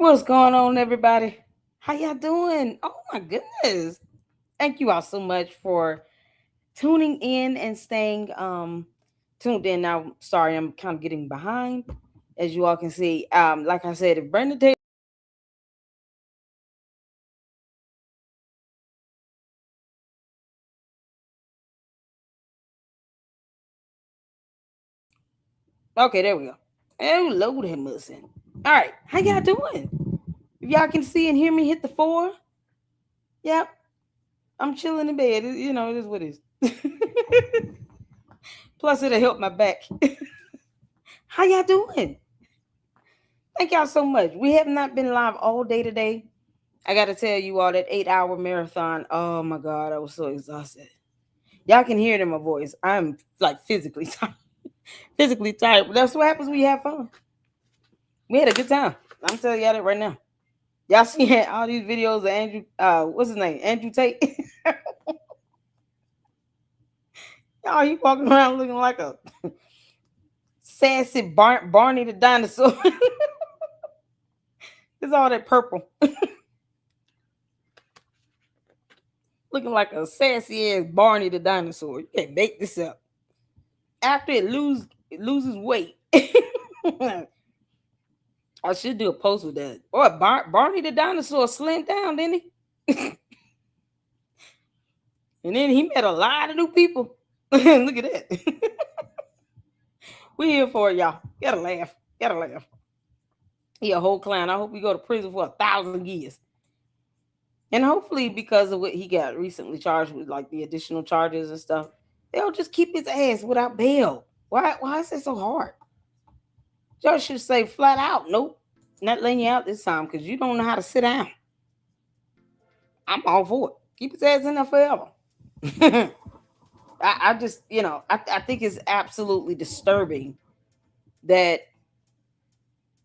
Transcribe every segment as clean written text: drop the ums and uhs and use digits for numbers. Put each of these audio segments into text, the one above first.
What's going on, everybody? How y'all doing? Oh my goodness. Thank you all so much for tuning in and staying tuned in. Now, sorry, I'm kind of getting behind. As you all can see. Like I said, if Brandon Taylor okay, there we go. Oh Lord have mercy. All right, how y'all doing? If y'all can see and hear me hit the four, yep. I'm chilling in bed. It is what it is. Plus it'll help my back. How y'all doing? Thank y'all so much. We have not been live all day today. I got to tell you all that 8 hour marathon. Oh my God, I was so exhausted. Y'all can hear it in my voice. I'm like physically tired. Physically tired. But that's what happens when you have fun. We had a good time. I'm telling y'all that right now. Y'all seen all these videos of Andrew, what's his name? Andrew Tate. Y'all, he walking around looking like a sassy Barney the dinosaur. It's all that purple. Looking like a sassy ass Barney the dinosaur. You can't make this up. After it loses weight. I should do a post with that. Boy, Barney the dinosaur slimmed down, didn't he? And then he met a lot of new people. Look at that. We here for it, y'all. Gotta laugh. Gotta laugh. He a whole clown. I hope he go to prison for 1,000 years. And hopefully, because of what he got recently charged with, like the additional charges and stuff, they'll just keep his ass without bail. Why is it so hard? Judge should say flat out, nope, not letting you out this time because you don't know how to sit down. I'm all for it. Keep his ass in there forever. I just, I think it's absolutely disturbing that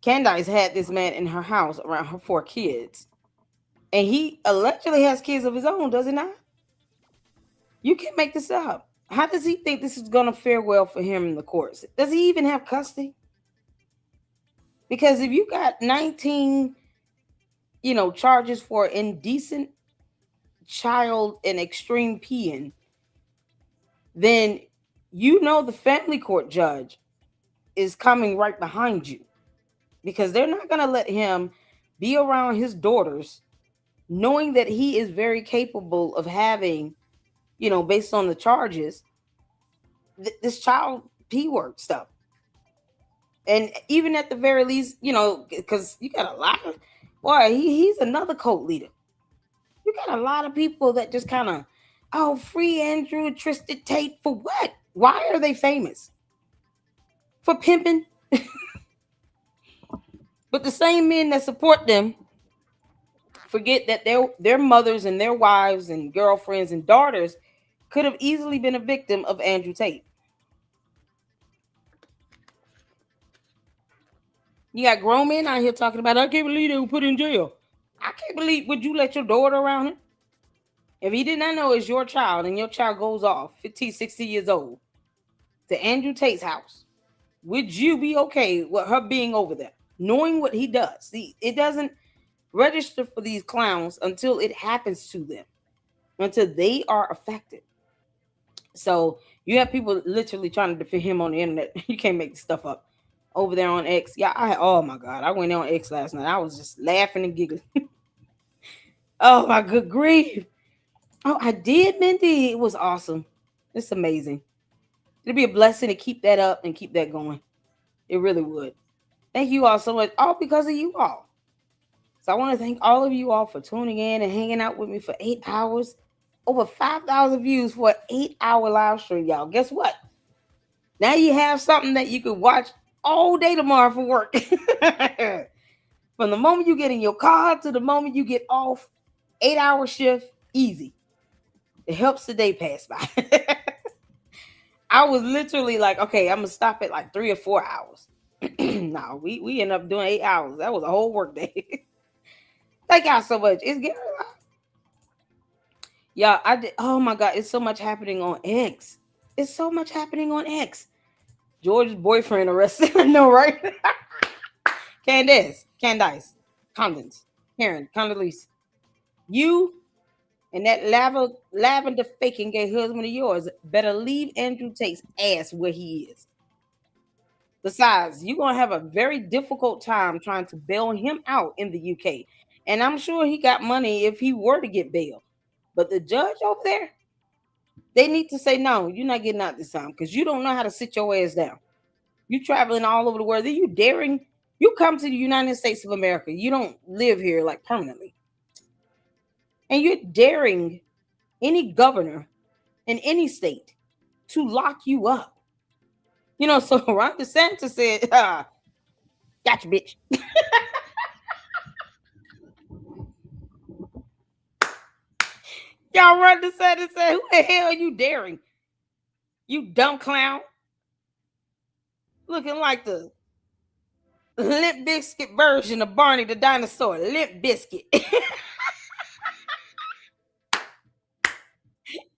Candice had this man in her house around her 4 kids. And he allegedly has kids of his own, does he not? You can't make this up. How does he think this is going to fare well for him in the courts? Does he even have custody? Because if you got 19, charges for indecent child and extreme peeing, then the family court judge is coming right behind you because they're not going to let him be around his daughters knowing that he is very capable of having, based on the charges, this child P word stuff. And even at the very least, because you got a lot of, boy, he's another cult leader. You got a lot of people that just kind of, free Andrew Tristan Tate for what? Why are they famous? For pimping? But the same men that support them forget that their mothers and their wives and girlfriends and daughters could have easily been a victim of Andrew Tate. You got grown men out here talking about, I can't believe they were put in jail. I can't believe, would you let your daughter around him? If he did not know it's your child and your child goes off 50, 60 years old to Andrew Tate's house, would you be okay with her being over there, knowing what he does? See, it doesn't register for these clowns until it happens to them, until they are affected. So you have people literally trying to defend him on the internet. You can't make this stuff up. Over there on X, yeah, oh my God, I went on X last night. I was just laughing and giggling. Oh my good grief. Oh, I did, Mindy. It was awesome. It's amazing. It'd be a blessing to keep that up and keep that going. It really would. Thank you all so much. All because of you all. So I want to thank all of you all for tuning in and hanging out with me for 8 hours. Over 5,000 views for an 8-hour live stream, y'all. Guess what? Now you have something that you could watch all day tomorrow for work. From the moment you get in your car to the moment you get off, 8-hour shift, easy. It helps the day pass by. I was literally like, okay, I'm gonna stop at like 3 or 4 hours. No, we end up doing 8 hours. That was a whole work day. Thank y'all so much. It's getting yeah, I did. Oh my God, it's so much happening on X. It's so much happening on X. George's boyfriend arrested. I know, right? Candice. Condens, Karen, Condoleezza, you and that lavender faking gay husband of yours better leave Andrew Tate's ass where he is. Besides, you're gonna have a very difficult time trying to bail him out in the UK. And I'm sure he got money if he were to get bail. But the judge over there, they need to say, no, you're not getting out this time because you don't know how to sit your ass down. You traveling all over the world. Are you daring? You come to the United States of America. You don't live here like permanently. And you're daring any governor in any state to lock you up. So Ron DeSantis said, gotcha, bitch. Y'all Ron DeSantis said, who the hell are you daring? You dumb clown. Looking like the Limp Biscuit version of Barney the dinosaur. Limp Biscuit.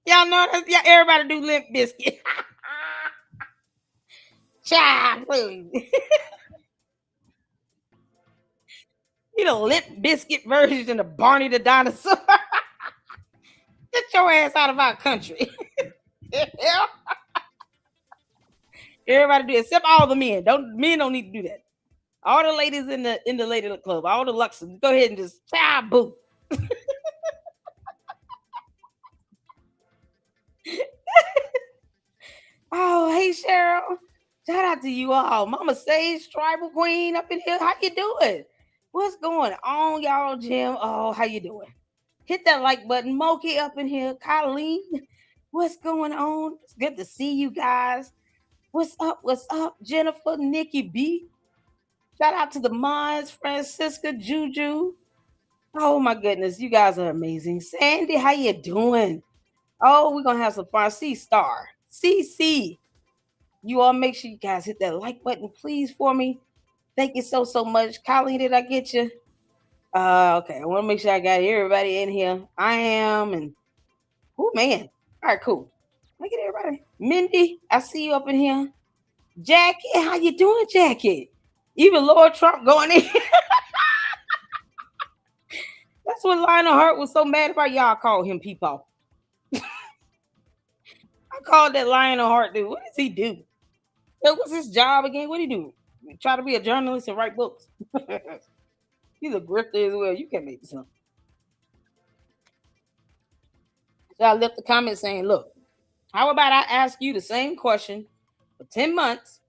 Y'all know that? Yeah, everybody do Limp Biscuit. Child, please. You know, Limp Biscuit version of Barney the dinosaur. Get your ass out of our country. Everybody do it, except all the men. Men don't need to do that. All the ladies in the lady club, all the Luxors, go ahead and just boo. Oh, hey Cheryl. Shout out to you all. Mama Sage, Tribal Queen up in here. How you doing? What's going on, y'all, Jim? Oh, how you doing? Hit that like button. Moki up in here. Colleen, what's going on? It's good to see you guys. What's up? What's up? Jennifer, Nikki B. Shout out to the Mods, Francisca, Juju. Oh my goodness, you guys are amazing. Sandy, how you doing? Oh, we're gonna have some fun. C Star, CC. You all make sure you guys hit that like button, please, for me. Thank you so much. Colleen, did I get you? Okay. I want to make sure I got everybody in here. I am, and oh man. All right, cool. Look at everybody. Mindy, I see you up in here. Jackie, how you doing, Jackie? Even Lord Trump going in. That's what Lionel Hurt was so mad about. Y'all call him people. I called that Lionel Hurt dude. What does he do? What's his job again? What do he do? Try to be a journalist and write books. He's a grifter as well. You can't make this up. So I left the comment saying, look, how about I ask you the same question for 10 months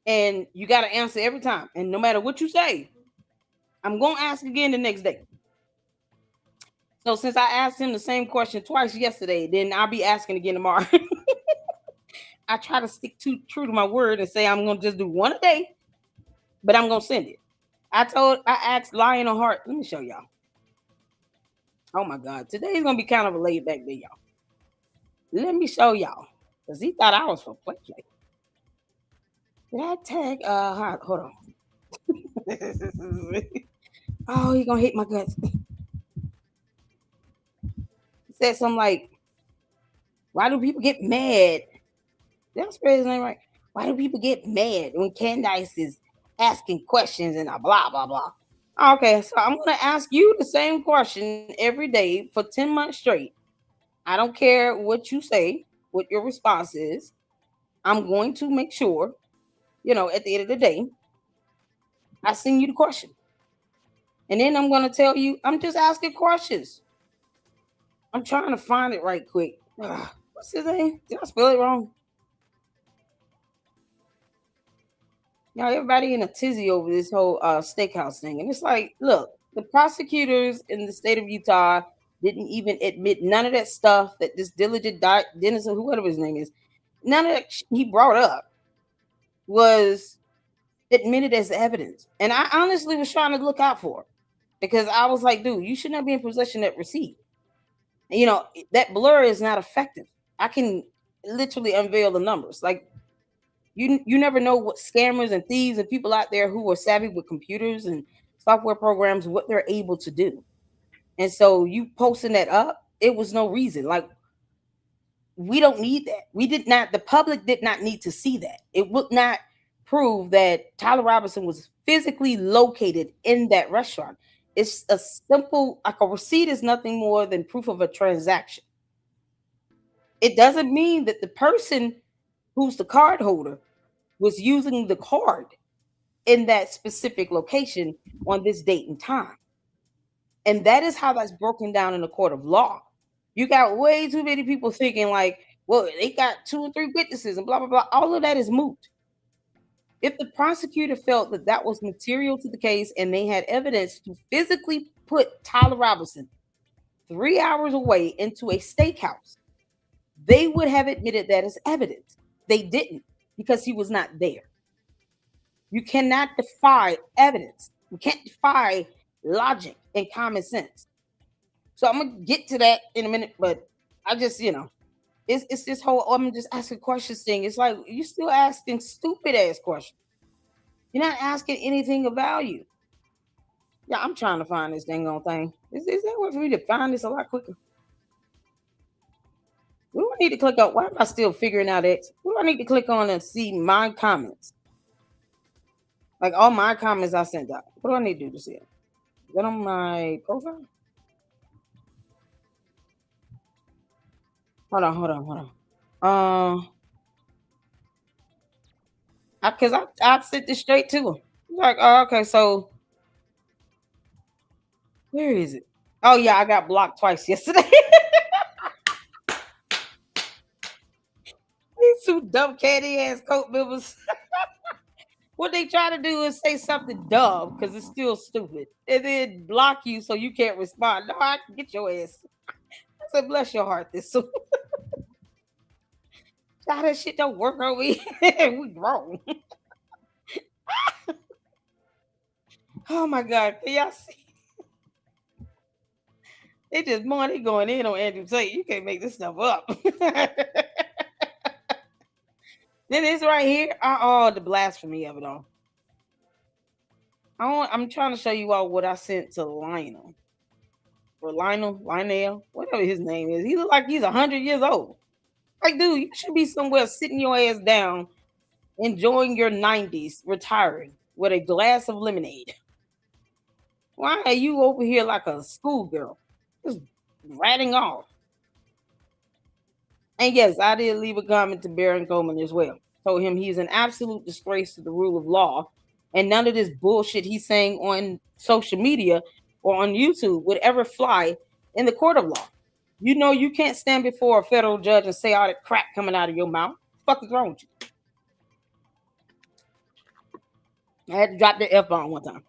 and you got to answer every time. And no matter what you say, I'm going to ask again the next day. So since I asked him the same question twice yesterday, then I'll be asking again tomorrow. I try to stick true to my word and say I'm going to just do one a day, but I'm going to send it. I asked Lionel Hart. Let me show y'all. Oh my God. Today's going to be kind of a laid back day, y'all. Let me show y'all. Because he thought I was for play. Did I tag? Hold on. Oh, he going to hit my guts. He said something like, why do people get mad? Did I spell his name right? Why do people get mad when Candice is asking questions and blah, blah, blah? Okay, so I'm going to ask you the same question every day for 10 months straight. I don't care what you say, what your response is. I'm going to make sure, at the end of the day, I send you the question. And then I'm going to tell you, I'm just asking questions. I'm trying to find it right quick. What's his name? Did I spell it wrong? Everybody in a tizzy over this whole steakhouse thing. And it's like, look, the prosecutors in the state of Utah didn't even admit none of that stuff that this diligent Dennis or whoever his name is, none of that he brought up was admitted as evidence. And I honestly was trying to look out for it because I was like, dude, you should not be in possession of that receipt. And, that blur is not effective. I can literally unveil the numbers. Like, you never know what scammers and thieves and people out there who are savvy with computers and software programs, what they're able to do. And so you posting that up, it was no reason. Like, we don't need that. The public did not need to see that. It would not prove that Tyler Robinson was physically located in that restaurant. It's a simple, like a receipt is nothing more than proof of a transaction. It doesn't mean that the person who's the card holder was using the card in that specific location on this date and time. And that is how that's broken down in the court of law. You got way too many people thinking like, well, they got two or three witnesses and blah blah blah. All of that is moot. If the prosecutor felt that that was material to the case and they had evidence to physically put Tyler Robinson 3 hours away into a steakhouse, they would have admitted that as evidence. They didn't because he was not there. You cannot defy evidence. You can't defy logic and common sense. So I'm gonna get to that in a minute, but I just, it's this whole I'm just asking questions thing. It's like you still asking stupid ass questions. You're not asking anything of value. Yeah, I'm trying to find this dang on thing. Is there a way for me to find this a lot quicker? What do I need to click on? Why am I still figuring out X? What do I need to click on and see my comments? Like all my comments I sent out. What do I need to do to see it? Is that on my profile? Hold on. Because I sent this straight to him. Like, oh, okay, so where is it? Oh yeah, I got blocked twice yesterday. These two dumb caddy ass coat members. What they try to do is say something dumb because it's still stupid, and then block you so you can't respond. No, I can get your ass. I said, bless your heart, this so that shit don't work over here. We grown. Oh my god, can y'all see? They just money going in on Andrew Tate. You can't make this stuff up. Then it's right here. Oh, the blasphemy of it all. I'm trying to show you all what I sent to Lionel. Or Lionel, whatever his name is. He look like he's 100 years old. Like, dude, you should be somewhere sitting your ass down, enjoying your 90s, retiring with a glass of lemonade. Why are you over here like a schoolgirl? Just ratting off. And yes, I did leave a comment to Baron Coleman as well. Told him he's an absolute disgrace to the rule of law. And none of this bullshit he's saying on social media or on YouTube would ever fly in the court of law. You know you can't stand before a federal judge and say all that crap coming out of your mouth. What the fuck is wrong with you? I had to drop the F-bomb one time.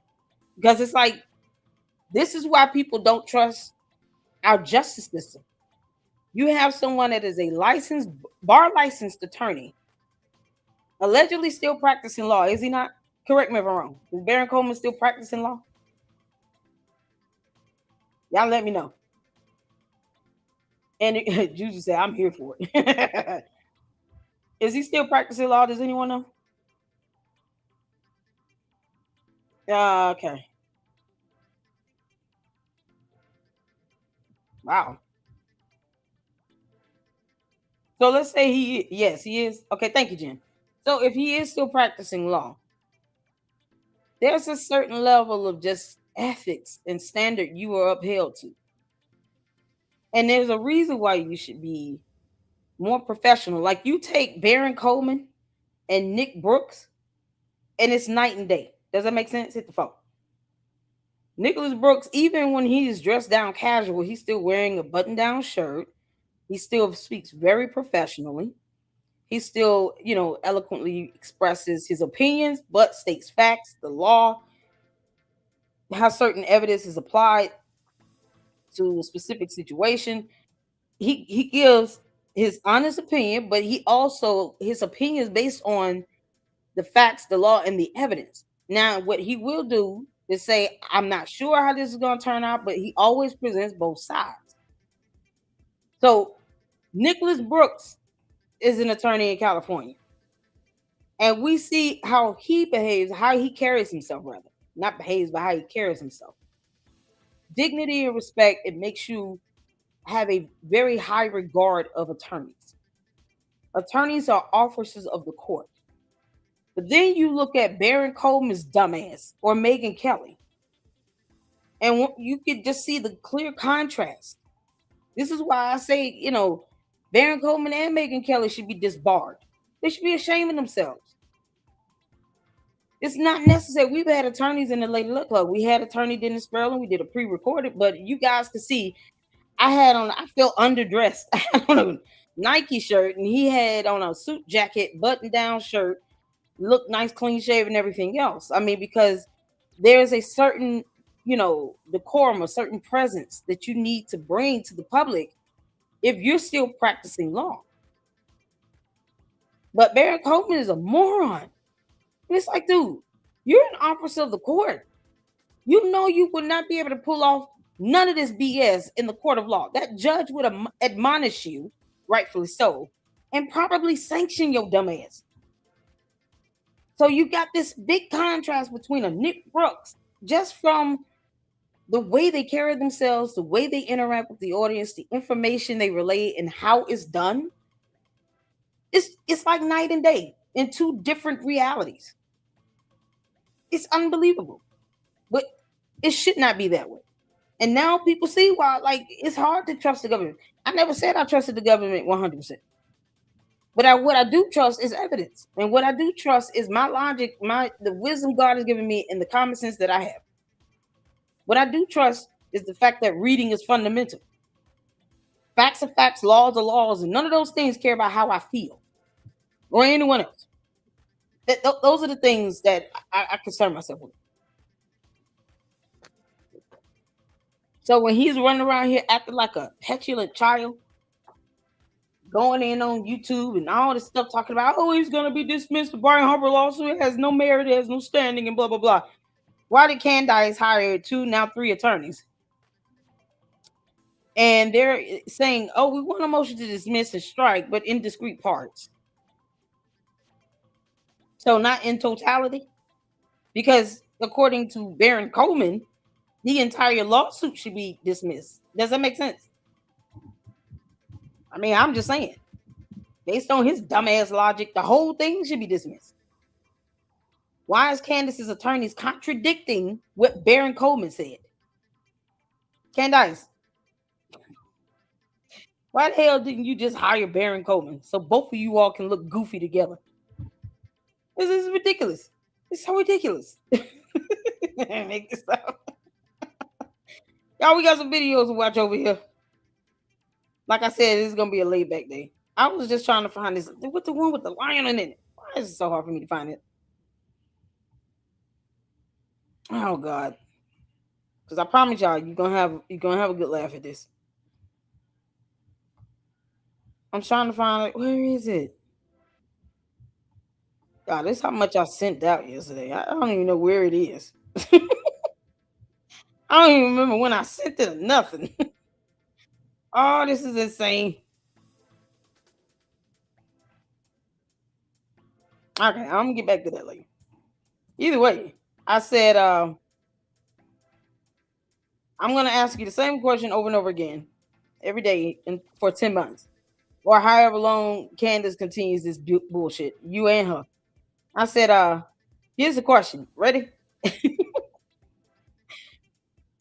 Because it's like, this is why people don't trust our justice system. You have someone that is a bar licensed attorney, allegedly still practicing law. Is he not? Correct me if I'm wrong. Is Baron Coleman still practicing law? Y'all let me know. And Juju said, I'm here for it. Is he still practicing law? Does anyone know? Okay. Wow. So let's say yes, he is. Okay, thank you, Jen. So if he is still practicing law, there's a certain level of just ethics and standard you are upheld to. And there's a reason why you should be more professional. Like you take Baron Coleman and Nick Brooks, and it's night and day. Does that make sense? Hit the phone. Nicholas Brooks, even when he's dressed down casual, he's still wearing a button-down shirt. He still speaks very professionally. He still, eloquently expresses his opinions, but states facts, the law, how certain evidence is applied to a specific situation. He gives his honest opinion, but his opinion is based on the facts, the law, and the evidence. Now, what he will do is say, I'm not sure how this is going to turn out, but he always presents both sides. So Nicholas Brooks is an attorney in California. And we see how he behaves, how he carries himself, rather. Not behaves, but how he carries himself. Dignity and respect, it makes you have a very high regard of attorneys. Attorneys are officers of the court. But then you look at Baron Coleman's dumbass or Megan Kelly, and you could just see the clear contrast. This is why I say, Baron Coleman and Megan Kelly should be disbarred. They should be ashamed of themselves. It's not necessary. We've had attorneys in the Lady Luck Club. We had attorney Dennis Sperling. We did a pre-recorded, but you guys could see I felt underdressed. I had on a Nike shirt, and he had on a suit jacket, button-down shirt, looked nice, clean shaven, everything else. I mean, because there's a certain, decorum, a certain presence that you need to bring to the public if you're still practicing law. But Baron Coleman is a moron. And it's like, dude, you're an officer of the court. You know you would not be able to pull off none of this BS in the court of law. That judge would admonish you, rightfully so, and probably sanction your dumb ass. So you got this big contrast between a Nick Brooks, just from the way they carry themselves, the way they interact with the audience, the information they relay, and how it's done. It's like night and day in two different realities. It's unbelievable. But it should not be that way. And now people see why, like, it's hard to trust the government. I never said I trusted the government 100%. But what I do trust is evidence. And what I do trust is my logic, the wisdom God has given me, and the common sense that I have. What I do trust is the fact that reading is fundamental. Facts are facts, laws are laws, and none of those things care about how I feel or anyone else. Those are the things that I concern myself with. So when he's running around here acting like a petulant child, going in on YouTube and all this stuff talking about, oh, he's going to be dismissed. The Brian Harper lawsuit has no merit, it has no standing, and blah, blah, blah. Why did Candice hire 2, now 3 attorneys? And they're saying, oh, we want a motion to dismiss and strike, but in discrete parts. So not in totality. Because according to Baron Coleman, the entire lawsuit should be dismissed. Does that make sense? I mean, I'm just saying. Based on his dumbass logic, the whole thing should be dismissed. Why is Candace's attorneys contradicting what Baron Coleman said? Candice, why the hell didn't you just hire Baron Coleman so both of you all can look goofy together? This is ridiculous. It's so ridiculous. Make this up. Y'all, we got some videos to watch over here. Like I said, this is going to be a laid back day. I was just trying to find this. What's the one with the lion in it? Why is it so hard for me to find it? Oh God. Because I promise y'all, you're gonna have a good laugh at this. I'm trying to find it. Where is it? God, this is how much I sent out yesterday. I don't even know where it is. I don't even remember when I sent it or nothing. Oh, this is insane. Okay, I'm gonna get back to that later. Either way, I said I'm gonna ask you the same question over and over again every day for 10 months. Or however long Candace continues this bullshit. You and her. I said, here's the question. Ready?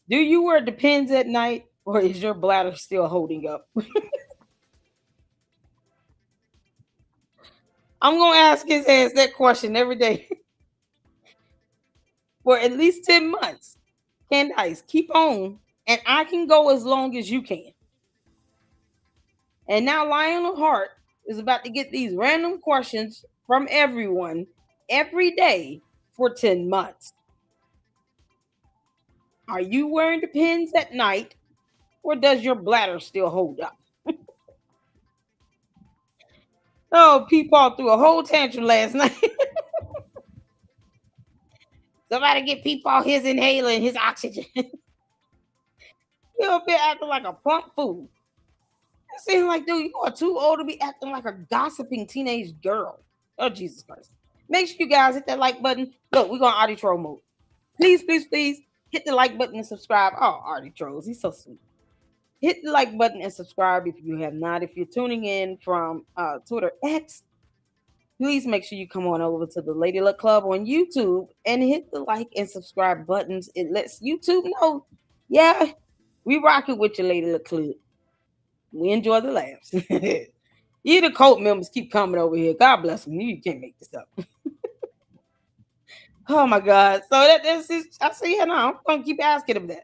Do you wear Depends at night, or is your bladder still holding up? I'm gonna ask his ass that question every day for at least 10 months. Candice, keep on, and I can go as long as you can. And now Lionel Hart is about to get these random questions from everyone every day for 10 months. Are you wearing Depends at night, or does your bladder still hold up? Oh, Peepaw threw a whole tantrum last night. Somebody get Peepaw his inhaler and his oxygen. He'll be acting like a plump fool. It seems like, dude, you are too old to be acting like a gossiping teenage girl. Oh, Jesus Christ. Make sure you guys hit that like button. Look, we're going Artie Troll mode. Please, please, please hit the like button and subscribe. Oh, Artie Trolls, he's so sweet. Hit the like button and subscribe if you have not. If you're tuning in from Twitter X, please make sure you come on over to the Lady Luck Club on YouTube and hit the like and subscribe buttons. It lets YouTube know, yeah, we rocking with your Lady Luck Club. We enjoy the laughs. You the cult members keep coming over here. God bless them. You can't make this up. Oh my God. So that's I see. Yeah, no, I'm gonna keep asking him that.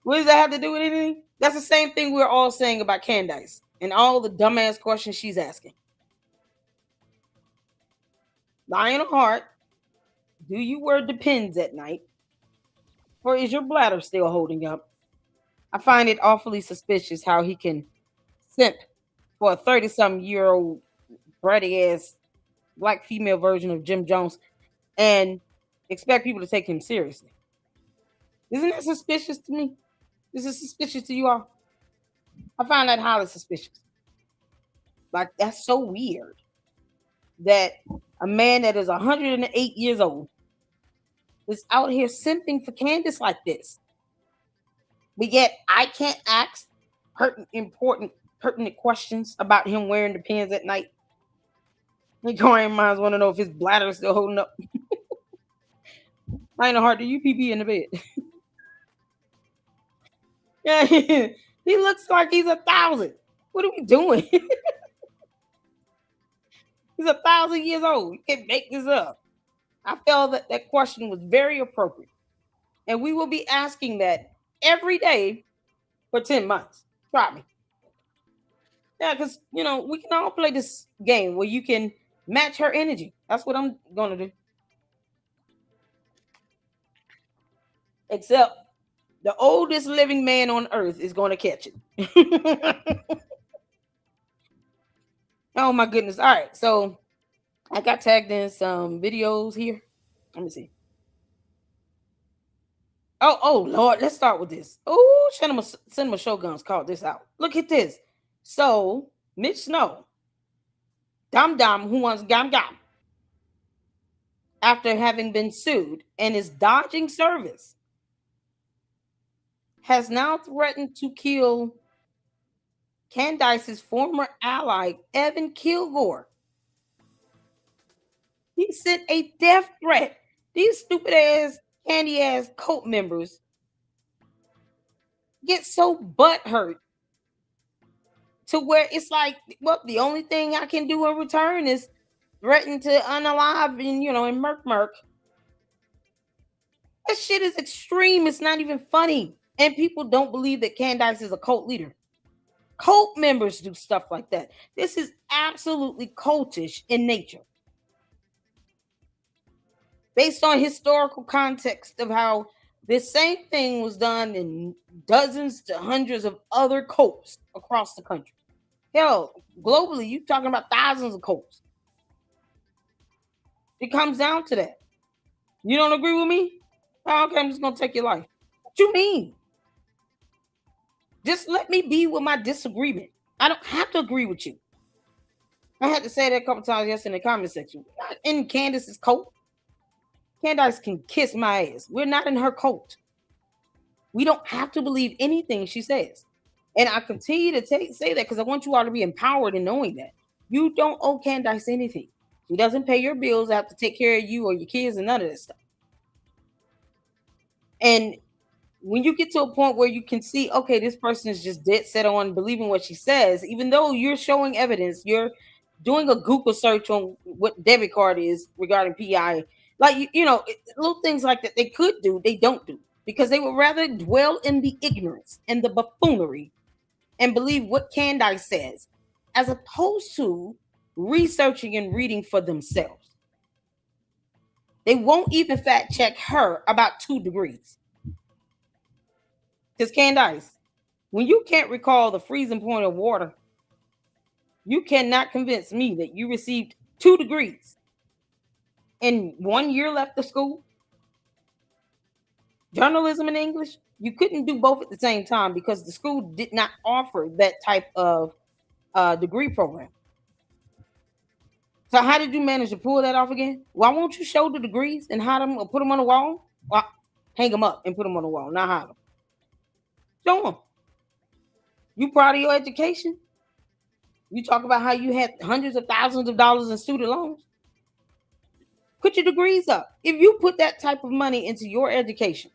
What does that have to do with anything? That's the same thing we're all saying about Candice and all the dumbass questions she's asking. Lying of heart. Do you wear Depends at night? Or is your bladder still holding up? I find it awfully suspicious how he can simp for a 30-some-year-old bratty ass black female version of Jim Jones and expect people to take him seriously. Isn't that suspicious to me? Is it suspicious to you all? I find that highly suspicious. Like, that's so weird that a man that is 108 years old is out here simping for Candace like this. But yet I can't ask pertinent questions about him wearing the pins at night. Inquiring minds want to know if his bladder is still holding up. I ain't no hard to you pee in the bed. Yeah, he looks like he's 1,000. What are we doing? He's 1,000 years old. You can't make this up. I felt that that question was very appropriate. And we will be asking that every day for 10 months. Try me. Yeah, because, we can all play this game where you can match her energy. That's what I'm going to do. Except the oldest living man on earth is going to catch it. Oh, my goodness. All right. So I got tagged in some videos here. Let me see. Oh, Lord. Let's start with this. Oh, Cinema Shoguns called this out. Look at this. So, Mitch Snow, Dum Dum, who wants Gam Gam, after having been sued and is dodging service, has now threatened to kill Candice's former ally, Evan Kilgore. He sent a death threat. These stupid ass, candy ass cult members get so butthurt to where it's like, well, the only thing I can do in return is threaten to unalive and murk. That shit is extreme. It's not even funny. And people don't believe that Candice is a cult leader. Cult members do stuff like that. This is absolutely cultish in nature. Based on historical context of how this same thing was done in dozens to hundreds of other cults across the country. Hell, globally, you're talking about thousands of cults. It comes down to that. You don't agree with me? Oh, okay, I'm just going to take your life. What you mean? Just let me be with my disagreement. I don't have to agree with you. I had to say that a couple times yesterday in the comment section. We're not in Candace's cult. Candice can kiss my ass. We're not in her cult. We don't have to believe anything she says. And I continue to say that because I want you all to be empowered in knowing that. You don't owe Candice anything. She doesn't pay your bills, have to take care of you or your kids and none of that stuff. And when you get to a point where you can see, okay, this person is just dead set on believing what she says, even though you're showing evidence, you're doing a Google search on what debit card is regarding PI, like, little things like that they could do, they don't do because they would rather dwell in the ignorance and the buffoonery and believe what Candice says as opposed to researching and reading for themselves. They won't even fact check her about 2 degrees. Because Candice, when you can't recall the freezing point of water, you cannot convince me that you received 2 degrees in 1 year left of school. Journalism and English, you couldn't do both at the same time because the school did not offer that type of degree program. So how did you manage to pull that off again? Why won't you show the degrees and hide them or put them on the wall? Well, hang them up and put them on the wall, not hide them. Show them. You proud of your education? You talk about how you had hundreds of thousands of dollars in student loans. Put your degrees up. If you put that type of money into your education,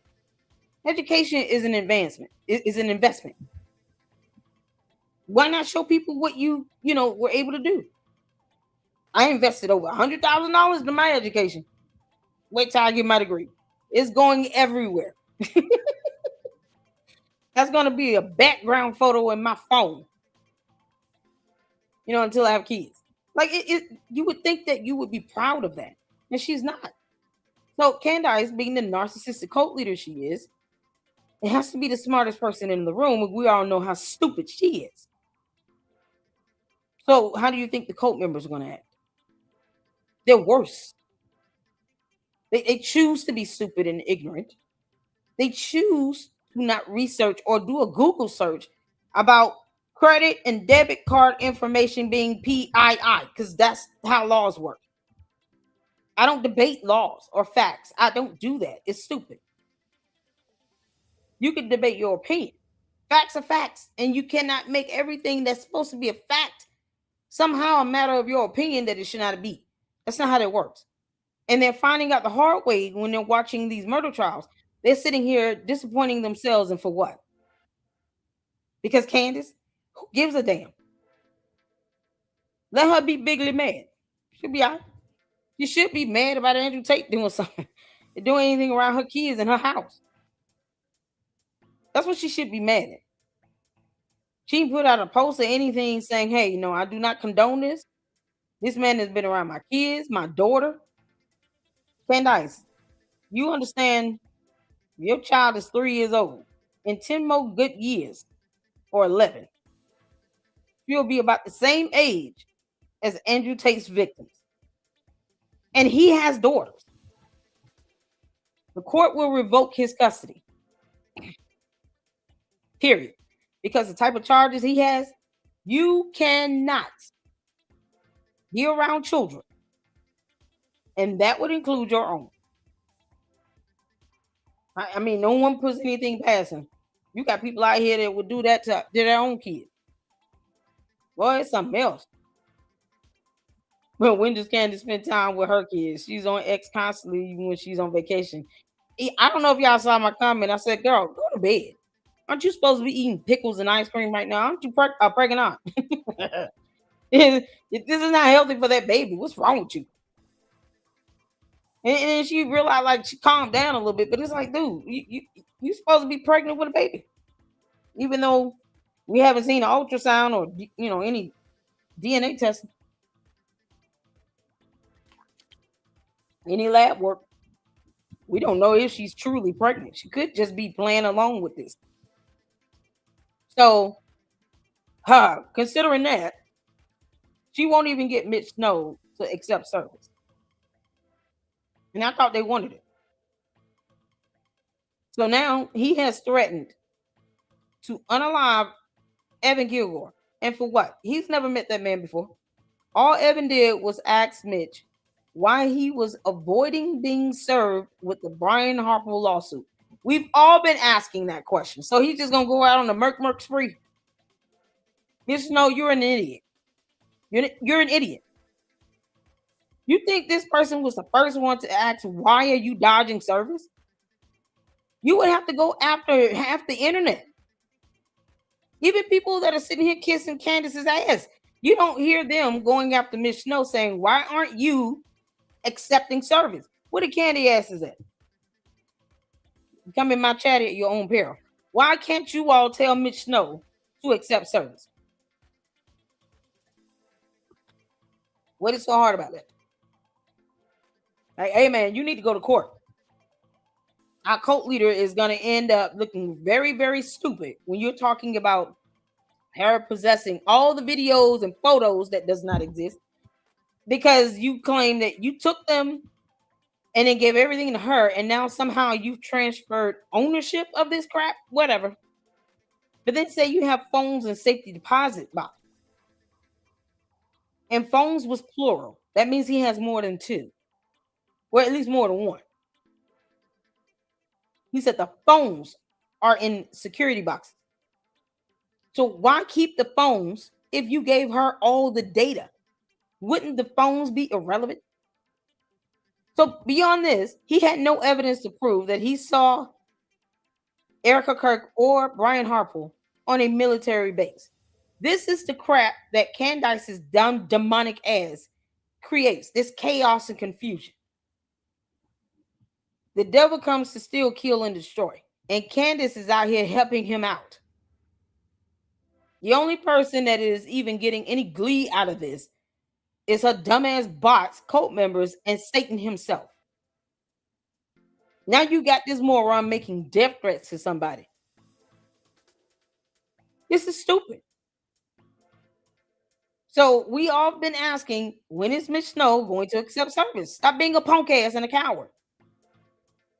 education is an advancement. It is an investment. Why not show people what you were able to do? I invested over $100,000 in my education. Wait till I get my degree. It's going everywhere. That's going to be a background photo in my phone. Until I have kids. Like you would think that you would be proud of that, and she's not. So Candice, being the narcissistic cult leader she is, it has to be the smartest person in the room. We all know how stupid she is. So how do you think the cult members are going to act? They're worse. They choose to be stupid and ignorant. They choose to not research or do a Google search about credit and debit card information being PII, because that's how laws work. I don't debate laws or facts. I don't do that. It's stupid. You can debate your opinion. Facts are facts, and you cannot make everything that's supposed to be a fact somehow a matter of your opinion that it should not be. That's not how that works. And they're finding out the hard way when they're watching these murder trials. They're sitting here disappointing themselves, and for what? Because Candace, who gives a damn? Let her be bigly mad. She'll be out. She should be mad about Andrew Tate doing something, doing anything around her kids in her house. That's what she should be mad at. She put out a post or anything saying, hey, I do not condone this. This man has been around my kids, my daughter. Candice, you understand your child is 3 years old. In 10 more good years, or 11, she'll be about the same age as Andrew Tate's victims. And he has daughters. The court will revoke his custody. Period. Because the type of charges he has, you cannot be around children. And that would include your own. I mean, no one puts anything past him. You got people out here that would do that to their own kids. Boy, it's something else. Well, when does Candace spend time with her kids? She's on X constantly, even when she's on vacation. I don't know if y'all saw my comment. I said, girl, go to bed. Aren't you supposed to be eating pickles and ice cream right now? Aren't you pregnant? This is not healthy for that baby. What's wrong with you? And then she realized, like, she calmed down a little bit. But it's like, dude, you supposed to be pregnant with a baby. Even though we haven't seen an ultrasound or, any DNA testing. Any lab work. We don't know if she's truly pregnant. She could just be playing along with this. So, considering that, she won't even get Mitch Snow to accept service. And I thought they wanted it. So now he has threatened to unalive Evan Kilgore. And for what? He's never met that man before. All Evan did was ask Mitch why he was avoiding being served with the Brian Harper lawsuit. We've all been asking that question. So he's just going to go out on a murk spree. Mitch Snow, you're an idiot. You're an idiot. You think this person was the first one to ask, why are you dodging service? You would have to go after half the internet. Even people that are sitting here kissing Candace's ass, you don't hear them going after Mitch Snow saying, why aren't you accepting service? Where the candy asses at? Come in my chat at your own peril. Why can't you all tell Mitch Snow to accept service? What is so hard about that? Like, hey man, you need to go to court. Our cult leader is going to end up looking very, very stupid when you're talking about her possessing all the videos and photos that does not exist, because you claim that you took them and then gave everything to her, and now somehow you've transferred ownership of this crap, whatever. But then say you have phones and safety deposit box. And phones was plural. That means he has more than two. Or at least more than one. He said the phones are in security boxes. So why keep the phones if you gave her all the data? Wouldn't the phones be irrelevant? So beyond this, he had no evidence to prove that he saw Erica Kirk or Brian Harple on a military base. This is the crap that Candice's dumb demonic ass creates, this chaos and confusion. The devil comes to steal, kill, and destroy. And Candace is out here helping him out. The only person that is even getting any glee out of this is her dumbass bots, cult members, and Satan himself. Now you got this moron making death threats to somebody. This is stupid. So we all been asking, when is Mitch Snow going to accept service? Stop being a punk ass and a coward.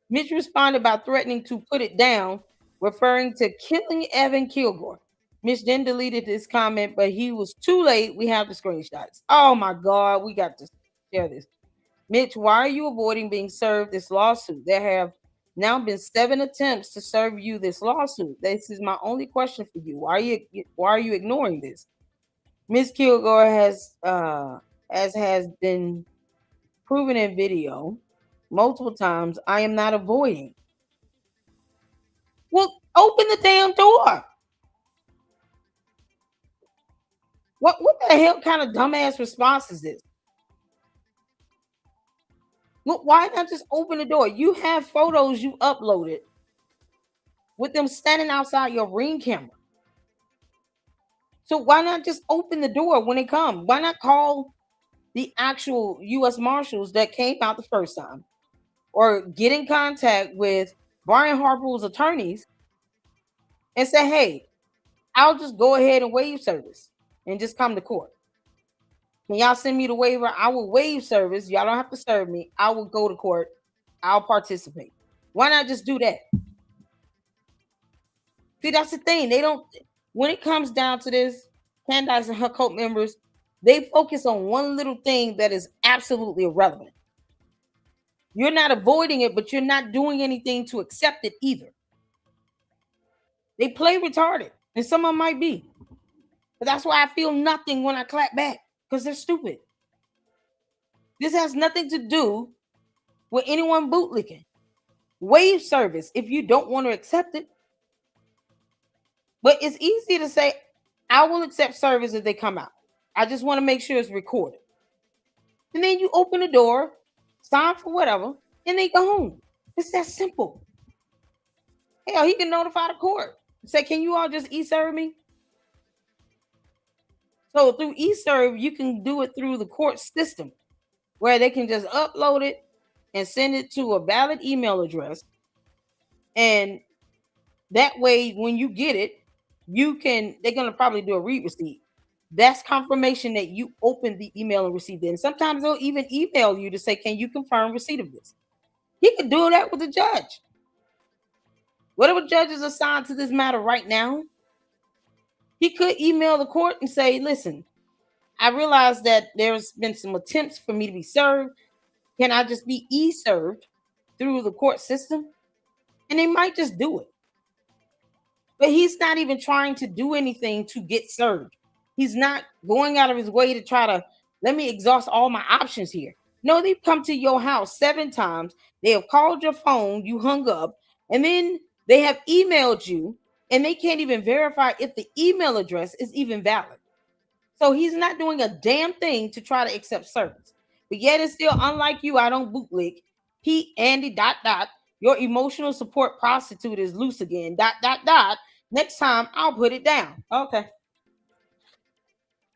Mitch responded by threatening to put it down, referring to killing Evan Kilgore. Mitch then deleted this comment, but he was too late. We have the screenshots. Oh my God, we got to share this. Mitch, why are you avoiding being served this lawsuit? There have now been 7 attempts to serve you this lawsuit. This is my only question for you. Why are you ignoring this? Miss Kilgore has, as has been proven in video multiple times, I am not avoiding. Well, open the damn door. What the hell kind of dumbass response is this? Look, why not just open the door? You have photos you uploaded with them standing outside your Ring camera. So why not just open the door when they come? Why not call the actual U.S. Marshals that came out the first time, or get in contact with Brian Harple's attorneys and say, hey, I'll just go ahead and waive service and just come to court. Can y'all send me the waiver? I will waive service. Y'all don't have to serve me. I will go to court. I'll participate. Why not just do that? See, that's the thing. They don't, when it comes down to this, Candace and her cult members, they focus on one little thing that is absolutely irrelevant. You're not avoiding it, but you're not doing anything to accept it either. They play retarded, and some of them might be. But that's why I feel nothing when I clap back, because they're stupid. This has nothing to do with anyone bootlicking. Waive service if you don't want to accept it. But it's easy to say, I will accept service if they come out. I just want to make sure it's recorded. And then you open the door, sign for whatever, and they go home. It's that simple. Hell, he can notify the court. Say, can you all just e-serve me? So through e-serve, you can do it through the court system, where they can just upload it and send it to a valid email address. And that way, when you get it, they're going to probably do a read receipt. That's confirmation that you opened the email and received it. And sometimes they'll even email you to say, can you confirm receipt of this? He could do that with the judge. Whatever judge is assigned to this matter right now, he could email the court and say, listen, I realize that there's been some attempts for me to be served. Can I just be e-served through the court system? And they might just do it. But he's not even trying to do anything to get served. He's not going out of his way to try to, let me exhaust all my options here. No, they've come to your house 7 times. They have called your phone, you hung up, and then they have emailed you, and they can't even verify if the email address is even valid. So he's not doing a damn thing to try to accept service. But yet it's still, unlike you, I don't bootleg. Pete, Andy, ... Your emotional support prostitute is loose again, ... Next time, I'll put it down. Okay.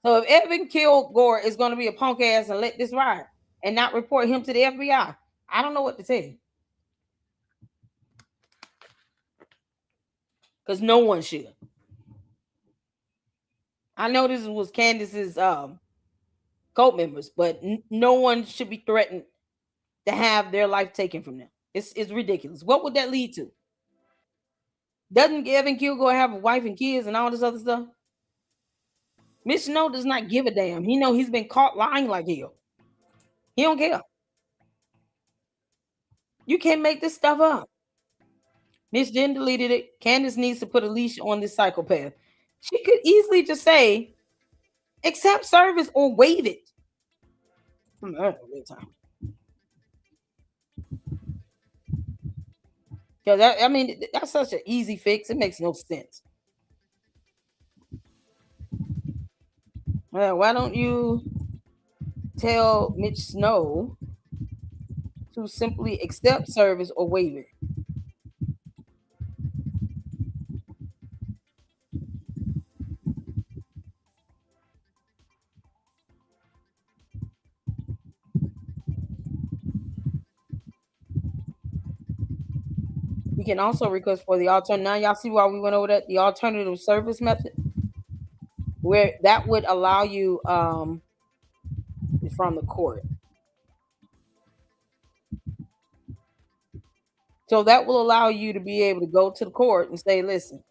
So if Evan Kilgore is going to be a punk ass and let this ride and not report him to the FBI, I don't know what to tell you. Because no one should. I know this was Candace's cult members, but no one should be threatened to have their life taken from them. It's ridiculous. What would that lead to? Doesn't Evan Kilgore have a wife and kids and all this other stuff? Mitch Snow does not give a damn. He know he's been caught lying like hell. He don't care. You can't make this stuff up. Mitch then deleted it. Candace needs to put a leash on this psychopath. She could easily just say, Accept service or waive it. Because I mean, that's such an easy fix. It makes no sense. Why don't you tell Mitch Snow to simply accept service or waive it? You can also request for the alternative. Now y'all see why we went over that, the alternative service method, where that would allow you from the court. So that will allow you to be able to go to the court and say, listen,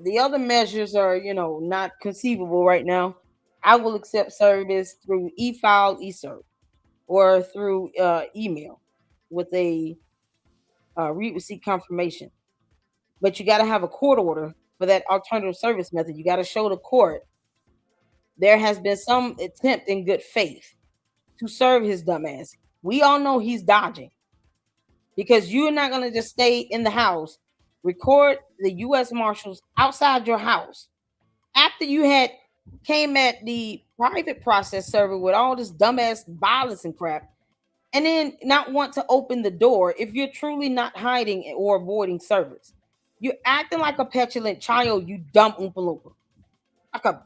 the other measures are, not conceivable right now. I will accept service through e-file, e-cert, or through email with a read receipt confirmation. But you got to have a court order for that alternative service method. You got to show the court there has been some attempt in good faith to serve his dumbass. We all know he's dodging because you're not going to just stay in the house, record the U.S. Marshals outside your house after you had came at the private process server with all this dumbass violence and crap, and then not want to open the door if you're truly not hiding or avoiding service. You're acting like a petulant child, you dumb Oompa Loompa. Like a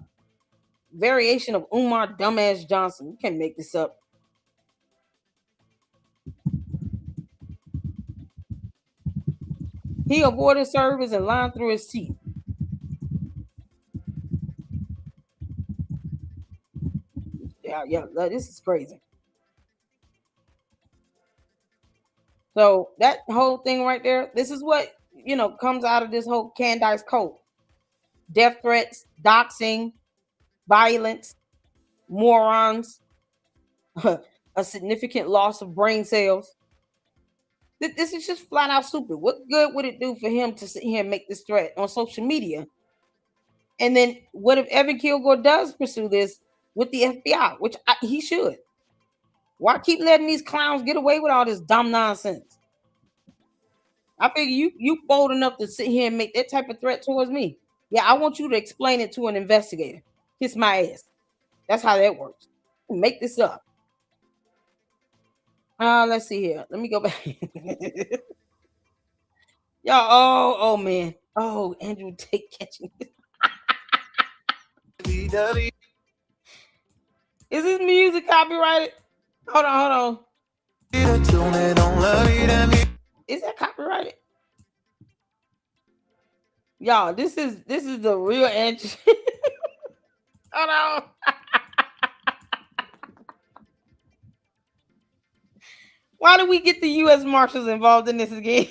variation of Umar Dumbass Johnson. You can't make this up. He avoided service and lied through his teeth. Yeah, this is crazy. So that whole thing right there, this is what comes out of this whole Candice code. Death threats, doxing, violence, morons, a significant loss of brain cells. This is just flat out stupid. What good would it do for him to sit here and make this threat on social media? And then what if Evan Kilgore does pursue this with the FBI, which he should? Why keep letting these clowns get away with all this dumb nonsense? I figure you bold enough to sit here and make that type of threat towards me. Yeah, I want you to explain it to an investigator. Kiss my ass. That's how that works. Make this up. Let's see here. Let me go back. Y'all, oh man. Oh, Andrew Tate catching this. Is this music copyrighted? Hold on. Is that copyrighted? Y'all, this is the real Andrew. Hold on. Why do we get the U.S. Marshals involved in this again?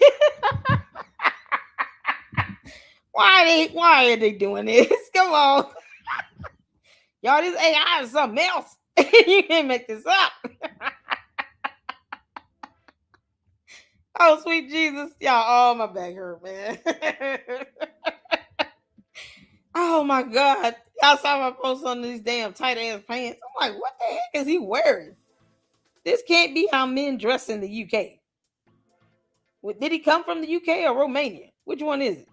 Why are they doing this? Come on. Y'all, this AI is something else. You can't make this up. Oh, sweet Jesus. Y'all, oh, my back hurt, man. Oh, my God. Y'all saw my post on these damn tight-ass pants. I'm like, what the heck is he wearing? This can't be how men dress in the UK. Did he come from the UK or Romania? Which one is it?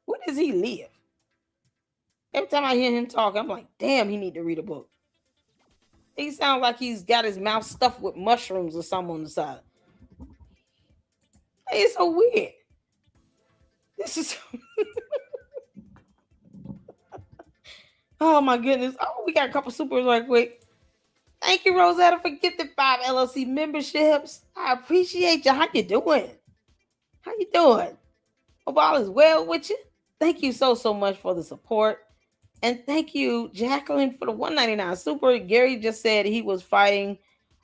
Where does he live? Every time I hear him talk, I'm like, damn, he need to read a book. He sounds like he's got his mouth stuffed with mushrooms or something on the side. Hey, it's so weird. This is... Oh, my goodness. Oh, we got a couple supers right quick. Thank you, Rosetta, for gifting 5 LLC memberships. I appreciate you. How you doing? How you doing? Hope all is well with you. Thank you so much for the support. And thank you, Jacqueline, for the $1.99 super. Gary just said he was fighting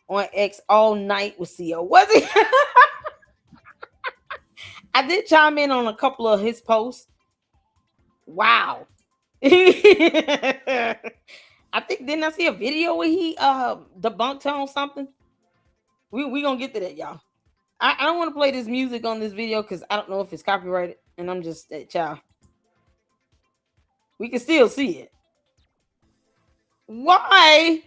on X all night with CO. Was he? I did chime in on a couple of his posts. Wow. I think, didn't I see a video where he debunked her on something? We gonna get to that, y'all. I don't want to play this music on this video because I don't know if it's copyrighted, and I'm just that child. We can still see it. Why?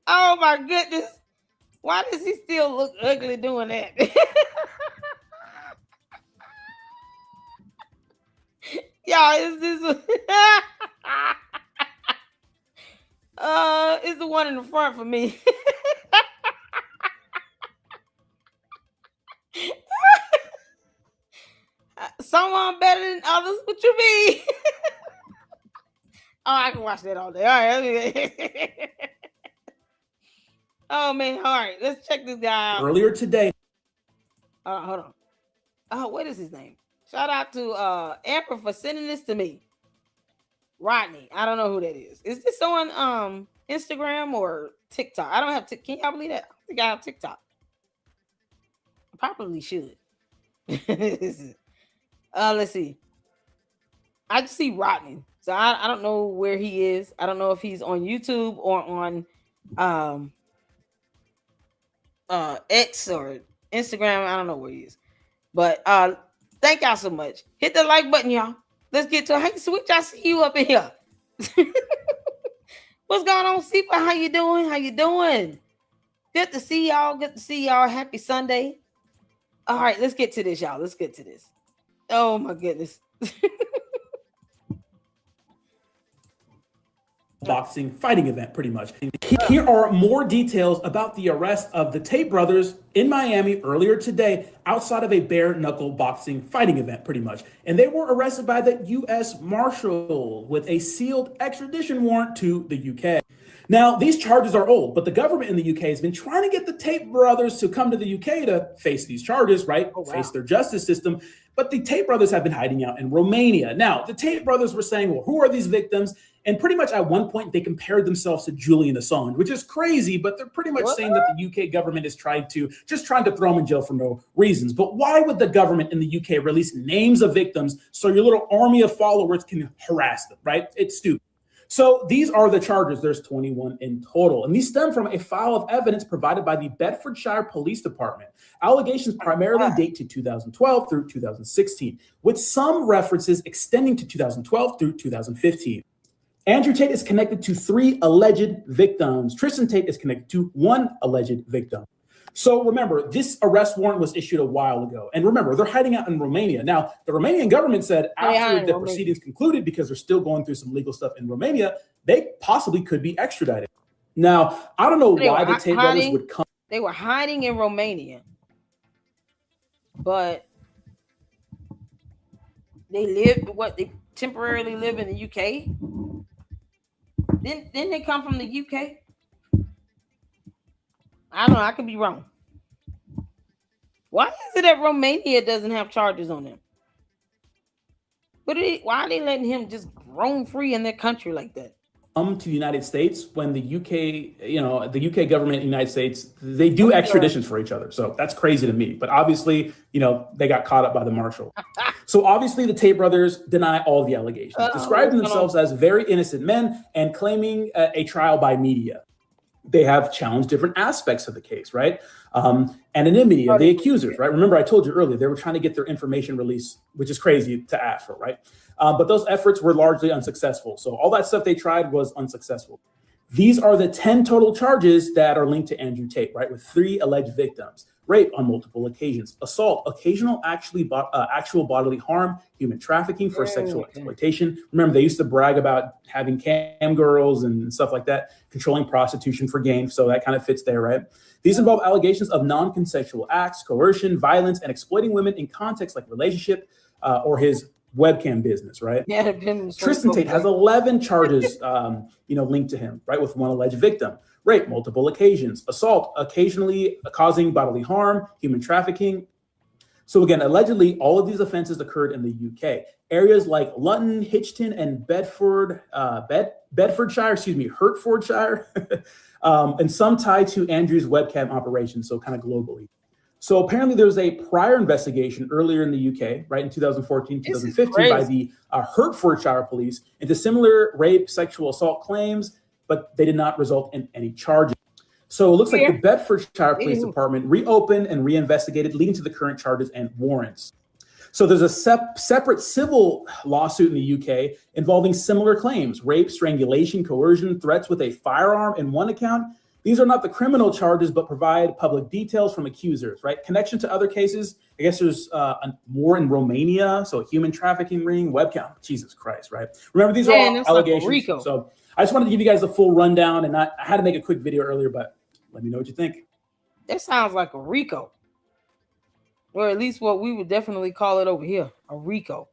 Oh my goodness. Why does he still look ugly doing that? Y'all, is this it's the one in the front for me. Someone better than others. What you mean? Oh, I can watch that all day. All right. Oh man, all right. Let's check this guy out. Earlier today. Hold on. Oh, what is his name? Shout out to Amber for sending this to me. Rodney. I don't know who that is. Is this on Instagram or TikTok? I don't have can y'all believe that? I think I have TikTok. I probably should. Let's see. I just see Rodney. So I don't know where he is. I don't know if he's on YouTube or on X or Instagram. I don't know where he is. But thank y'all so much. Hit the like button, y'all. Let's get to it. Hey, Switch, I see you up in here. What's going on, Sipa? How you doing? How you doing? Good to see y'all. Good to see y'all. Happy Sunday. All right, let's get to this, y'all. Let's get to this. Oh, my goodness. Boxing fighting event, pretty much. Here are more details about the arrest of the Tate brothers in Miami earlier today outside of a bare knuckle boxing fighting event, pretty much. And they were arrested by the U.S. Marshal with a sealed extradition warrant to the UK. Now, these charges are old, but the government in the UK has been trying to get the Tate brothers to come to the UK to face these charges, right? Oh, wow. Face their justice system. But the Tate brothers have been hiding out in Romania. Now, the Tate brothers were saying, well, who are these victims? And pretty much at one point, they compared themselves to Julian Assange, which is crazy, but they're pretty much saying that the UK government is trying to throw them in jail for no reasons. But why would the government in the UK release names of victims so your little army of followers can harass them, right? It's stupid. So these are the charges. There's 21 in total. And these stem from a file of evidence provided by the Bedfordshire Police Department. Allegations primarily date to 2012 through 2016, with some references extending to 2012 through 2015. Andrew Tate is connected to 3 alleged victims. Tristan Tate is connected to 1 alleged victim. So remember, this arrest warrant was issued a while ago. And remember, they're hiding out in Romania. Now, the Romanian government said after the proceedings concluded, because they're still going through some legal stuff in Romania, they possibly could be extradited. Now, I don't know why the Tate brothers would come. They were hiding in Romania, but they temporarily live in the UK? Didn't they come from the UK? I don't know. I could be wrong. Why is it that Romania doesn't have charges on them? But why are they letting him just roam free in their country like that? Come to the United States when the UK, the UK government in the United States, they do extraditions for each other. So that's crazy to me. But obviously, they got caught up by the marshal. So obviously the Tate brothers deny all the allegations, describing themselves as very innocent men and claiming a trial by media. They have challenged different aspects of the case, right? Anonymity of the accusers, right? Remember, I told you earlier, they were trying to get their information released, which is crazy to ask for, right? But those efforts were largely unsuccessful. So all that stuff they tried was unsuccessful. These are the 10 total charges that are linked to Andrew Tate, right? With 3 alleged victims: rape on multiple occasions, assault, actual bodily harm, human trafficking for sexual exploitation. Remember, they used to brag about having cam girls and stuff like that, controlling prostitution for gain. So that kind of fits there, right? These involve allegations of non-consensual acts, coercion, violence, and exploiting women in contexts like relationship or his webcam business, right? Yeah, Tristan Tate has 11 charges, linked to him, right, with 1 alleged victim: rape, multiple occasions, assault, occasionally causing bodily harm, human trafficking. So again, allegedly, all of these offenses occurred in the UK. Areas like Luton, Hitchin, and Hertfordshire, and some tied to Andrew's webcam operation, so kind of globally. So apparently there was a prior investigation earlier in the UK, right, in 2014, 2015, by the Hertfordshire police into similar rape, sexual assault claims, but they did not result in any charges. So it looks like the Bedfordshire Police Department reopened and reinvestigated, leading to the current charges and warrants. So there's a separate civil lawsuit in the UK involving similar claims: rape, strangulation, coercion, threats with a firearm in one account. These are not the criminal charges, but provide public details from accusers, right? Connection to other cases. I guess there's more in Romania, so a human trafficking ring, webcam. Jesus Christ, right? Remember, these are all allegations. Like so I just wanted to give you guys the full rundown, and I had to make a quick video earlier, but let me know what you think. That sounds like a RICO. Or at least what we would definitely call it over here, a RICO.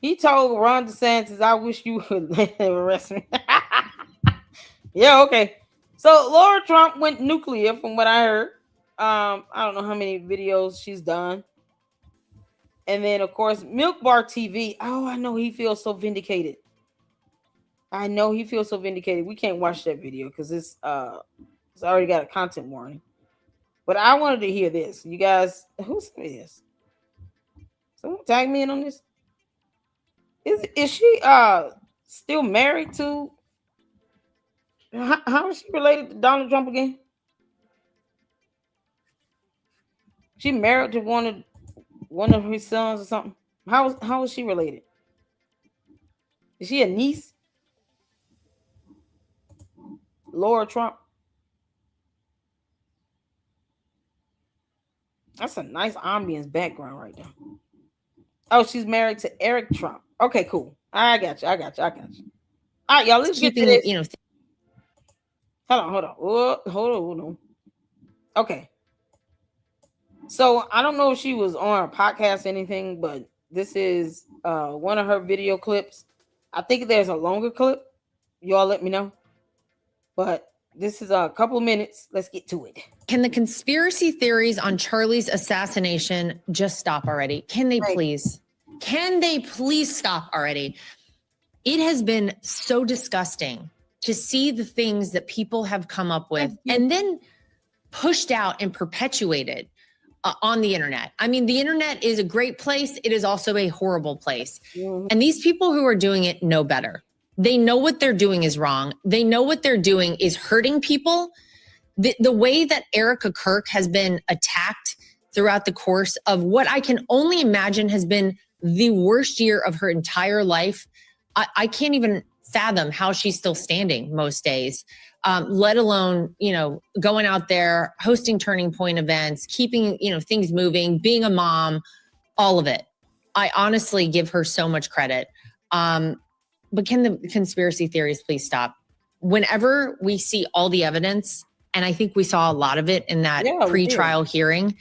He told Ron DeSantis, I wish you would arrest me. Yeah, okay. So Laura Trump went nuclear from what I heard. I don't know how many videos she's done. And then, of course, Milk Bar TV. Oh, I know he feels so vindicated. We can't watch that video because it's already got a content warning. But I wanted to hear this. You guys, who sent me this? Someone tag me in on this. Is she still married to? How is she related to Donald Trump again? She married to one of his sons or something. How is she related? Is she a niece? Laura Trump. That's a nice ambience background right there. Oh, she's married to Eric Trump. Okay, cool. I got you. All right, y'all, let's get to this. Hold on. Okay. So I don't know if she was on a podcast or anything, but this is one of her video clips. I think there's a longer clip. Y'all let me know. But this is a couple of minutes. Let's get to it. Can the conspiracy theories on Charlie's assassination just stop already? Can they please? Can they please stop already? It has been so disgusting to see the things that people have come up with and then pushed out and perpetuated on the internet. I mean, the internet is a great place. It is also a horrible place. And these people who are doing it know better. They know what they're doing is wrong. They know what they're doing is hurting people. The way that Erica Kirk has been attacked throughout the course of what I can only imagine has been the worst year of her entire life. I can't even fathom how she's still standing most days, let alone, going out there, hosting Turning Point events, keeping, things moving, being a mom, all of it. I honestly give her so much credit. But can the conspiracy theories please stop? Whenever we see all the evidence, and I think we saw a lot of it in that pre-trial hearing,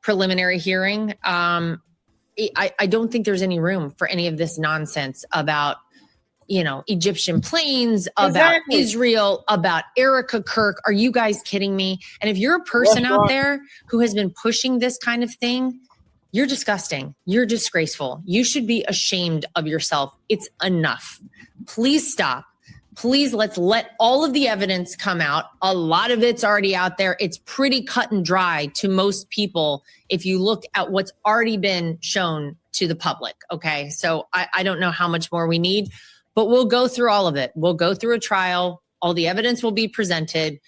preliminary hearing, I don't think there's any room for any of this nonsense about, Egyptian planes, about Israel, about Erica Kirk. Are you guys kidding me? And if you're a person out there who has been pushing this kind of thing, you're disgusting. You're disgraceful. You should be ashamed of yourself. It's enough. Please stop. Please, let's let all of the evidence come out. A lot of it's already out there. It's pretty cut and dry to most people if you look at what's already been shown to the public. Okay, so I don't know how much more we need, but we'll go through all of it. We'll go through a trial. All the evidence will be presented.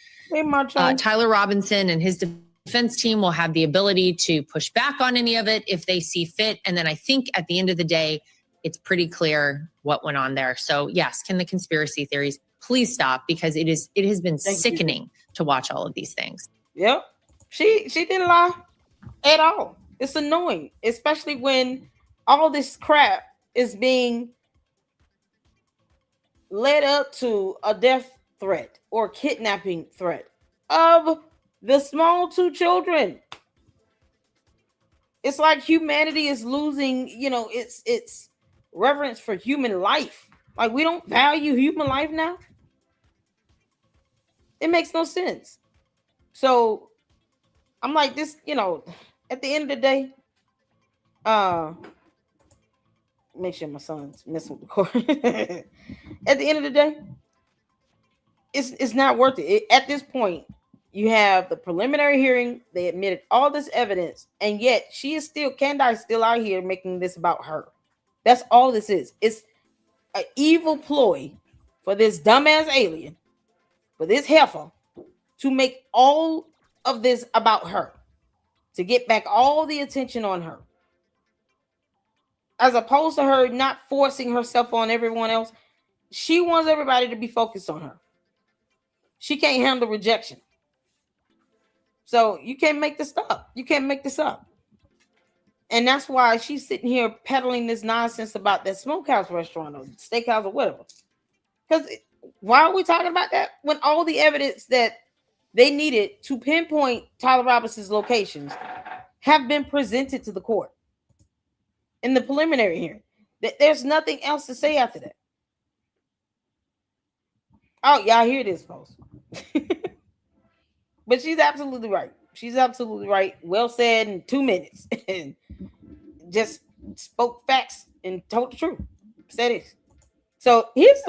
Tyler Robinson and his defense team will have the ability to push back on any of it if they see fit. And then I think at the end of the day, it's pretty clear what went on there. So yes, can the conspiracy theories please stop? Because it has been sickening to watch all of these things. Yep. She didn't lie at all. It's annoying, especially when all this crap is being led up to a death threat or kidnapping threat of the small two children. It's like humanity is losing, its reverence for human life. Like, we don't value human life now. It makes no sense. So I'm like, this, at the end of the day, make sure my son's messing with the cord. At the end of the day, it's not worth it. At this point, you have the preliminary hearing. They admitted all this evidence, and yet Candice is still out here making this about her. That's all this is. It's an evil ploy for this dumbass alien, for this heifer, to make all of this about her, to get back all the attention on her, as opposed to her not forcing herself on everyone else. She wants everybody to be focused on her. She can't handle rejection. So you can't make this up. You can't make this up. And that's why she's sitting here peddling this nonsense about that smokehouse restaurant or steakhouse or whatever. Because why are we talking about that when all the evidence that they needed to pinpoint Tyler Robinson's locations have been presented to the court in the preliminary hearing? There's nothing else to say after that. Oh, y'all hear this, folks. But she's absolutely right. She's absolutely right. Well said in 2 minutes. And just spoke facts and told the truth. Said it. So here's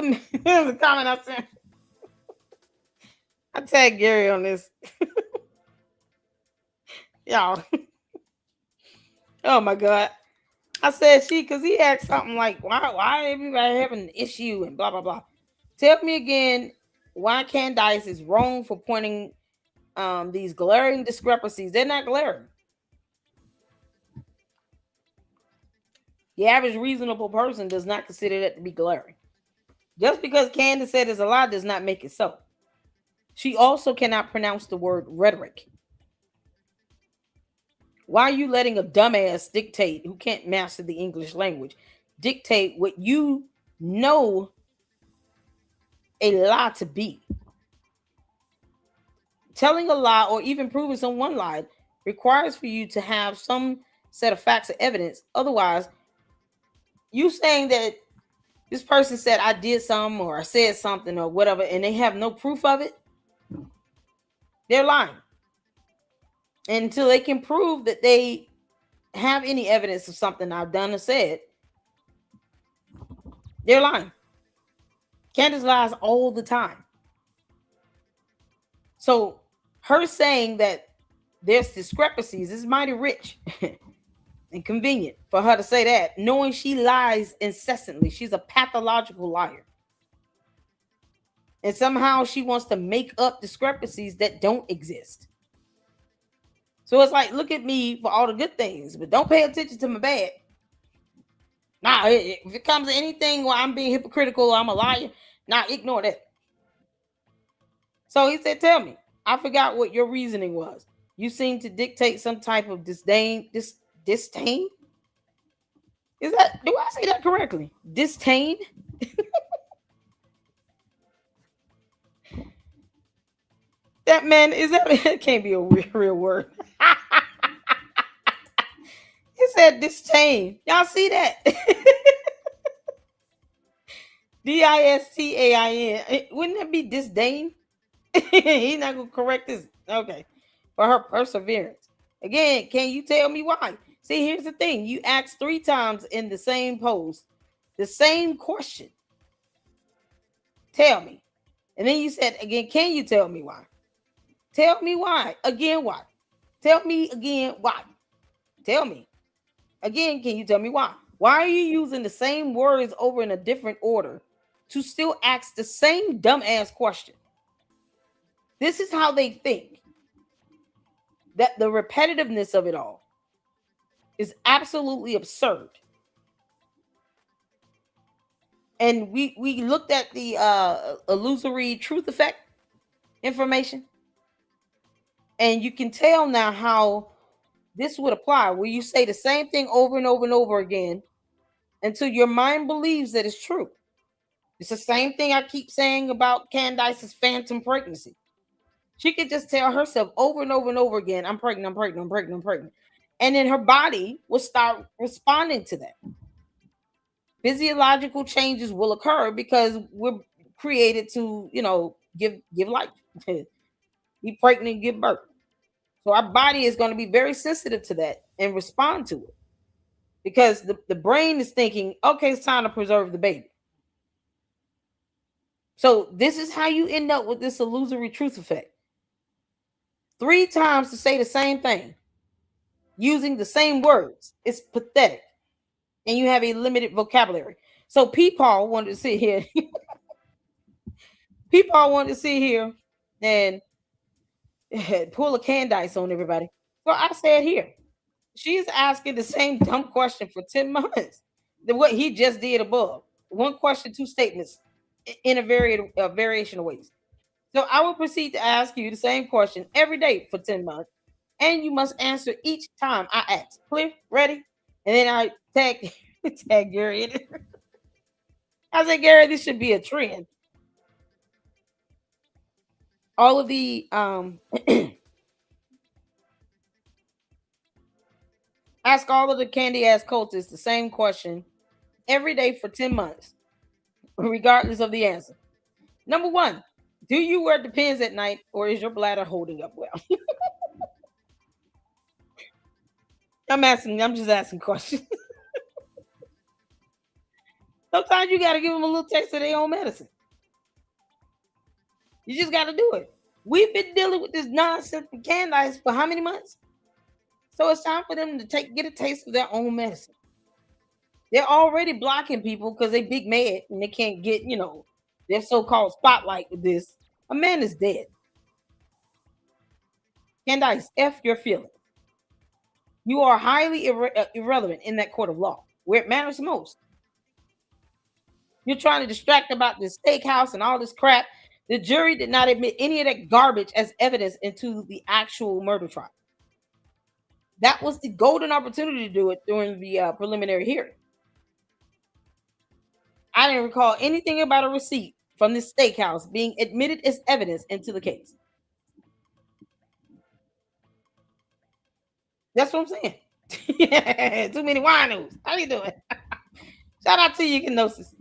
a comment I sent. I tagged Gary on this. Y'all. Oh my God. I said because he asked something like, why everybody having an issue and blah, blah, blah. Tell me again why Candice is wrong for pointing these glaring discrepancies. They're not glaring. The average reasonable person does not consider that to be glaring. Just because Candace said it's a lie does not make it so. She also cannot pronounce the word rhetoric. Why are you letting a dumbass dictate, who can't master the English language, dictate what you know a lie to be? Telling a lie or even proving someone lied requires for you to have some set of facts or evidence. Otherwise, you saying that this person said I did something or I said something or whatever, and they have no proof of it, they're lying. And until they can prove that they have any evidence of something I've done or said, they're lying. Candace lies all the time. So her saying that there's discrepancies is mighty rich and convenient for her to say that, knowing she lies incessantly. She's a pathological liar. And somehow she wants to make up discrepancies that don't exist. So it's like, look at me for all the good things, but don't pay attention to my bad. Nah, if it comes to anything where I'm being hypocritical or I'm a liar, ignore that. So he said, tell me. I forgot what your reasoning was. You seem to dictate some type of disdain. Disdain? Do I say that correctly? Disdain? That can't be a real word. He said disdain. Y'all see that? Distain. Wouldn't that be disdain? He's not going to correct this. Okay. For her perseverance. Again, can you tell me why? See, here's the thing. You asked 3 times in the same post the same question. Tell me. And then you said again, can you tell me why? Tell me why. Again, why? Tell me again why. Tell me. Again, can you tell me why? Why are you using the same words over in a different order to still ask the same dumbass question? This is how they think. That the repetitiveness of it all is absolutely absurd. And we looked at the illusory truth effect information. And you can tell now how this would apply, where you say the same thing over and over and over again until your mind believes that it's true. It's the same thing I keep saying about Candice's phantom pregnancy. She could just tell herself over and over and over again, I'm pregnant, I'm pregnant, I'm pregnant, I'm pregnant. And then her body will start responding to that. Physiological changes will occur because we're created to, give life. Be pregnant, give birth. So our body is going to be very sensitive to that and respond to it. Because the brain is thinking, okay, it's time to preserve the baby. So this is how you end up with this illusory truth effect. 3 times to say the same thing, using the same words. It's pathetic. And you have a limited vocabulary. So Peepaw wanted to sit here. Peepaw wanted to sit here and pull a Candice on everybody. So I said here, she's asking the same dumb question for 10 months. What he just did above. One question, two statements in a variation of ways. So I will proceed to ask you the same question every day for 10 months. And you must answer each time I ask. Clear? Ready? And then I tag tag Gary in it. I said, Gary, this should be a trend. All of the ask all of the candy ass cultists the same question every day for 10 months, regardless of the answer. Number one, do you wear Depends at night or is your bladder holding up well? I'm just asking questions. Sometimes you got to give them a little taste of their own medicine. You just got to do it. We've been dealing with this nonsense from Candice for how many months? So it's time for them to get a taste of their own medicine. They're already blocking people because they big mad and they can't get, their so-called spotlight with this. A man is dead. Candice, F your feelings. You are highly irrelevant in that court of law, where it matters most. You're trying to distract about this steakhouse and all this crap. The jury did not admit any of that garbage as evidence into the actual murder trial. That was the golden opportunity to do it during the preliminary hearing. I didn't recall anything about a receipt from this steakhouse being admitted as evidence into the case. That's what I'm saying. Too many winos. How you doing? Shout out to you, Candace.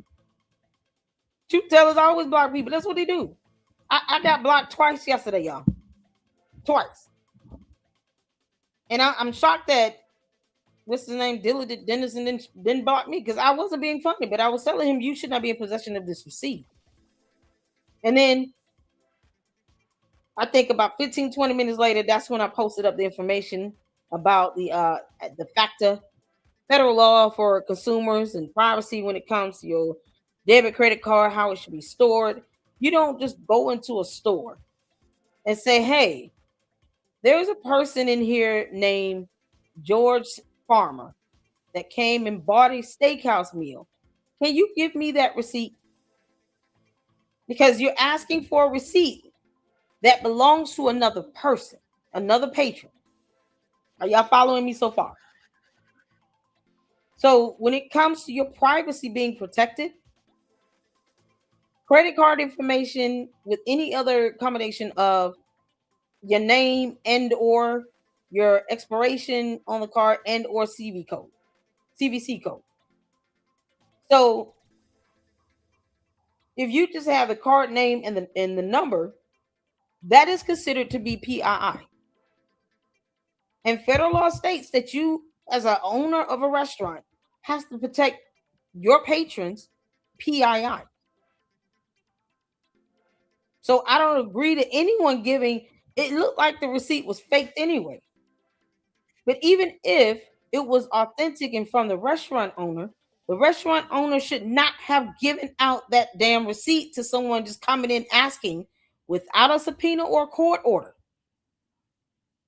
Truth tellers always block people. That's what they do. I got blocked twice yesterday, y'all. Twice. And I'm shocked that what's his name, Dennis, and didn't block me because I wasn't being funny, but I was telling him you should not be in possession of this receipt. And then I think about 15, 20 minutes later, that's when I posted up the information about the FACTA, federal law for consumers and privacy when it comes to your debit credit card, how it should be stored. You don't just go into a store and say, hey, there's a person in here named George Farmer that came and bought a steakhouse meal. Can you give me that receipt? Because you're asking for a receipt that belongs to another person, another patron. Are y'all following me so far? So when it comes to your privacy being protected, credit card information with any other combination of your name and or your expiration on the card and or CVC code. So if you just have the card name and the number, that is considered to be PII. And federal law states that you, as an owner of a restaurant, has to protect your patrons' PII. So I don't agree to anyone giving. It looked like the receipt was faked anyway. But even if it was authentic and from the restaurant owner should not have given out that damn receipt to someone just coming in asking without a subpoena or court order.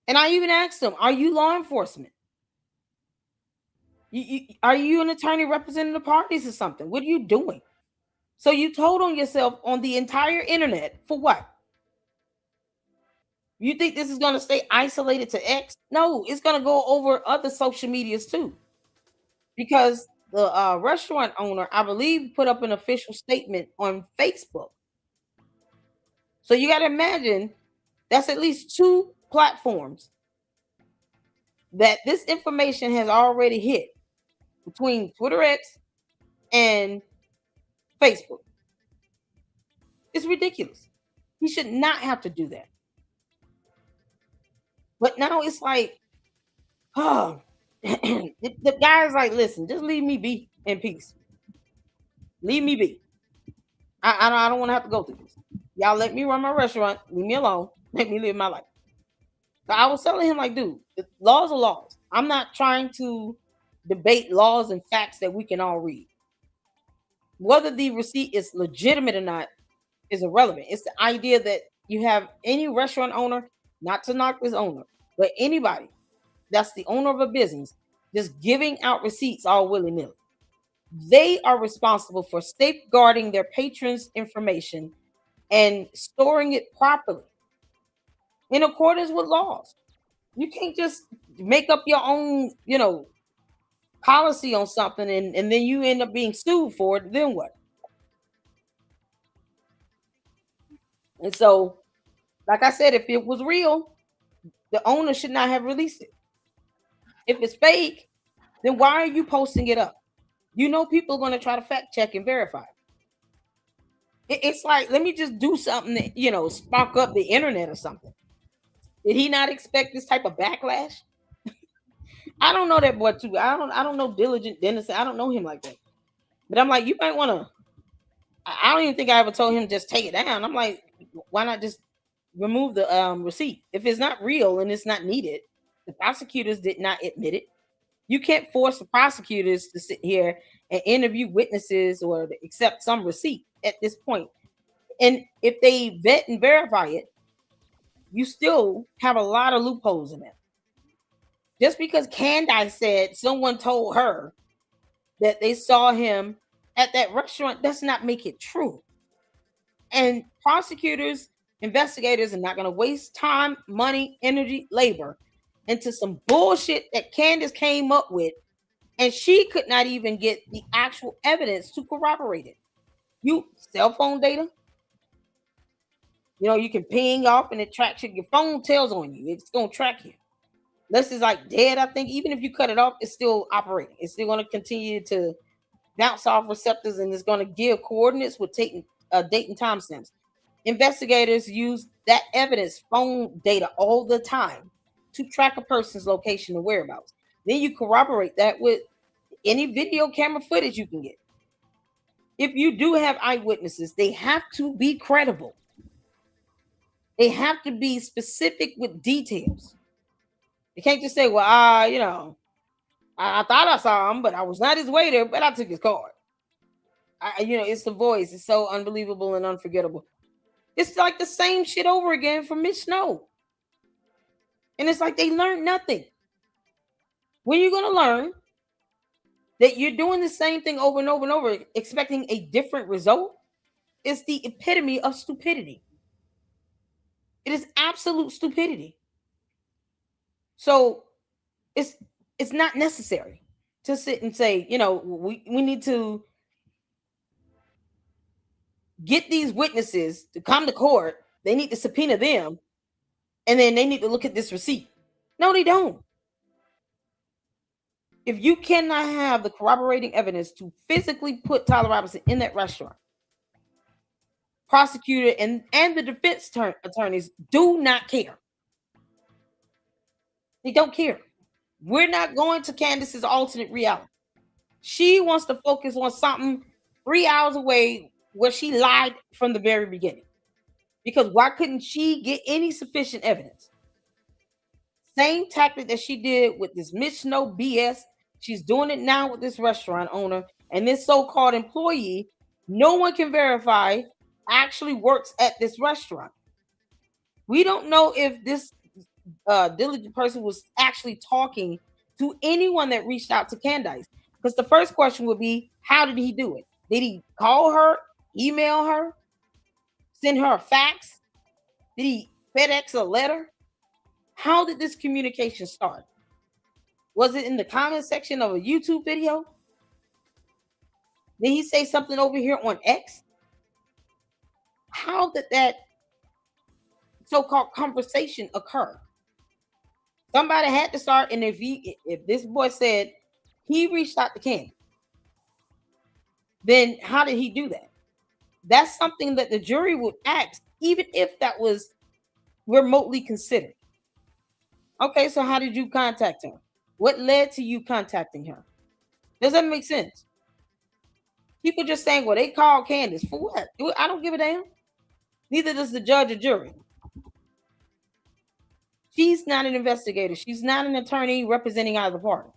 And I even asked them, are you law enforcement? Are you an attorney representing the parties or something? What are you doing? So you told on yourself on the entire internet for what? You think this is going to stay isolated to X? No, it's going to go over other social medias too. Because the restaurant owner, I believe, put up an official statement on Facebook. So you got to imagine that's at least two platforms that this information has already hit between Twitter X and Facebook. It's ridiculous. He should not have to do that. But now it's like, oh, the guy's like, listen, just leave me be in peace. Leave me be. I don't want to have to go through this. Y'all let me run my restaurant. Leave me alone. Let me live my life. So I was telling him, like, dude, the laws are laws. I'm not trying to debate laws and facts that we can all read. Whether the receipt is legitimate or not is irrelevant. It's the idea that you have any restaurant owner not to knock this owner, but anybody that's the owner of a business just giving out receipts all willy-nilly. They are responsible for safeguarding their patrons' information and storing it properly in accordance with laws. You can't just make up your own, policy on something and then you end up being sued for it. Then what? And so, like I said, if it was real, the owner should not have released it. If it's fake, then why are you posting it up? You know people are going to try to fact check and verify. It's like, let me just do something that, spark up the internet or something. Did he not expect this type of backlash? I don't know that boy too. I don't know Diligent Dennis. I don't know him like that. But I'm like, you might want to. I don't even think I ever told him just take it down. I'm like, why not just remove the receipt? If it's not real and it's not needed, the prosecutors did not admit it. You can't force the prosecutors to sit here and interview witnesses or to accept some receipt at this point. And if they vet and verify it, you still have a lot of loopholes in it. Just because Candice said someone told her that they saw him at that restaurant does not make it true. And prosecutors, investigators are not going to waste time, money, energy, labor into some bullshit that Candace came up with, and she could not even get the actual evidence to corroborate it. You cell phone data, you can ping off and it tracks you. Your phone tells on you. It's going to track you. Unless it's like dead, I think. Even if you cut it off, it's still operating. It's still going to continue to bounce off receptors, and it's going to give coordinates with date and time stamps. Investigators use that evidence, phone data, all the time to track a person's location and whereabouts. Then you corroborate that with any video camera footage you can get. If you do have eyewitnesses, they have to be credible. They have to be specific with details. You can't just say, well, I thought I saw him, but I was not his waiter, but I took his card. It's the voice. It's so unbelievable and unforgettable. It's like the same shit over again from Miss Snow. And it's like they learned nothing. When you're going to learn that you're doing the same thing over and over and over, expecting a different result, it's the epitome of stupidity. It is absolute stupidity. So it's not necessary to sit and say, we need to get these witnesses to come to court. They need to subpoena them, and then they need to look at this receipt. No, they don't. If you cannot have the corroborating evidence to physically put Tyler Robinson in that restaurant, prosecutor and the defense attorneys do not care. They don't care. We're not going to Candace's alternate reality. She wants to focus on something 3 hours away where she lied from the very beginning. Because why couldn't she get any sufficient evidence? Same tactic that she did with this Miss Snow BS. She's doing it now with this restaurant owner and this so-called employee. No one can verify actually works at this restaurant. We don't know if this diligent person was actually talking to anyone that reached out to Candice. Because the first question would be, how did he do it? Did he call her, email her, send her a fax? Did he FedEx a letter? How did this communication start? Was it in the comment section of a YouTube video? Did he say something over here on X? How did that so-called conversation occur? Somebody had to start, and if this boy said he reached out to Candace, then how did he do that? That's something that the jury would ask, even if that was remotely considered. Okay, so how did you contact her? What led to you contacting her? Does that make sense? People just saying, well, they called Candace. For what? I don't give a damn. Neither does the judge or jury. She's not an investigator. She's not an attorney representing either party.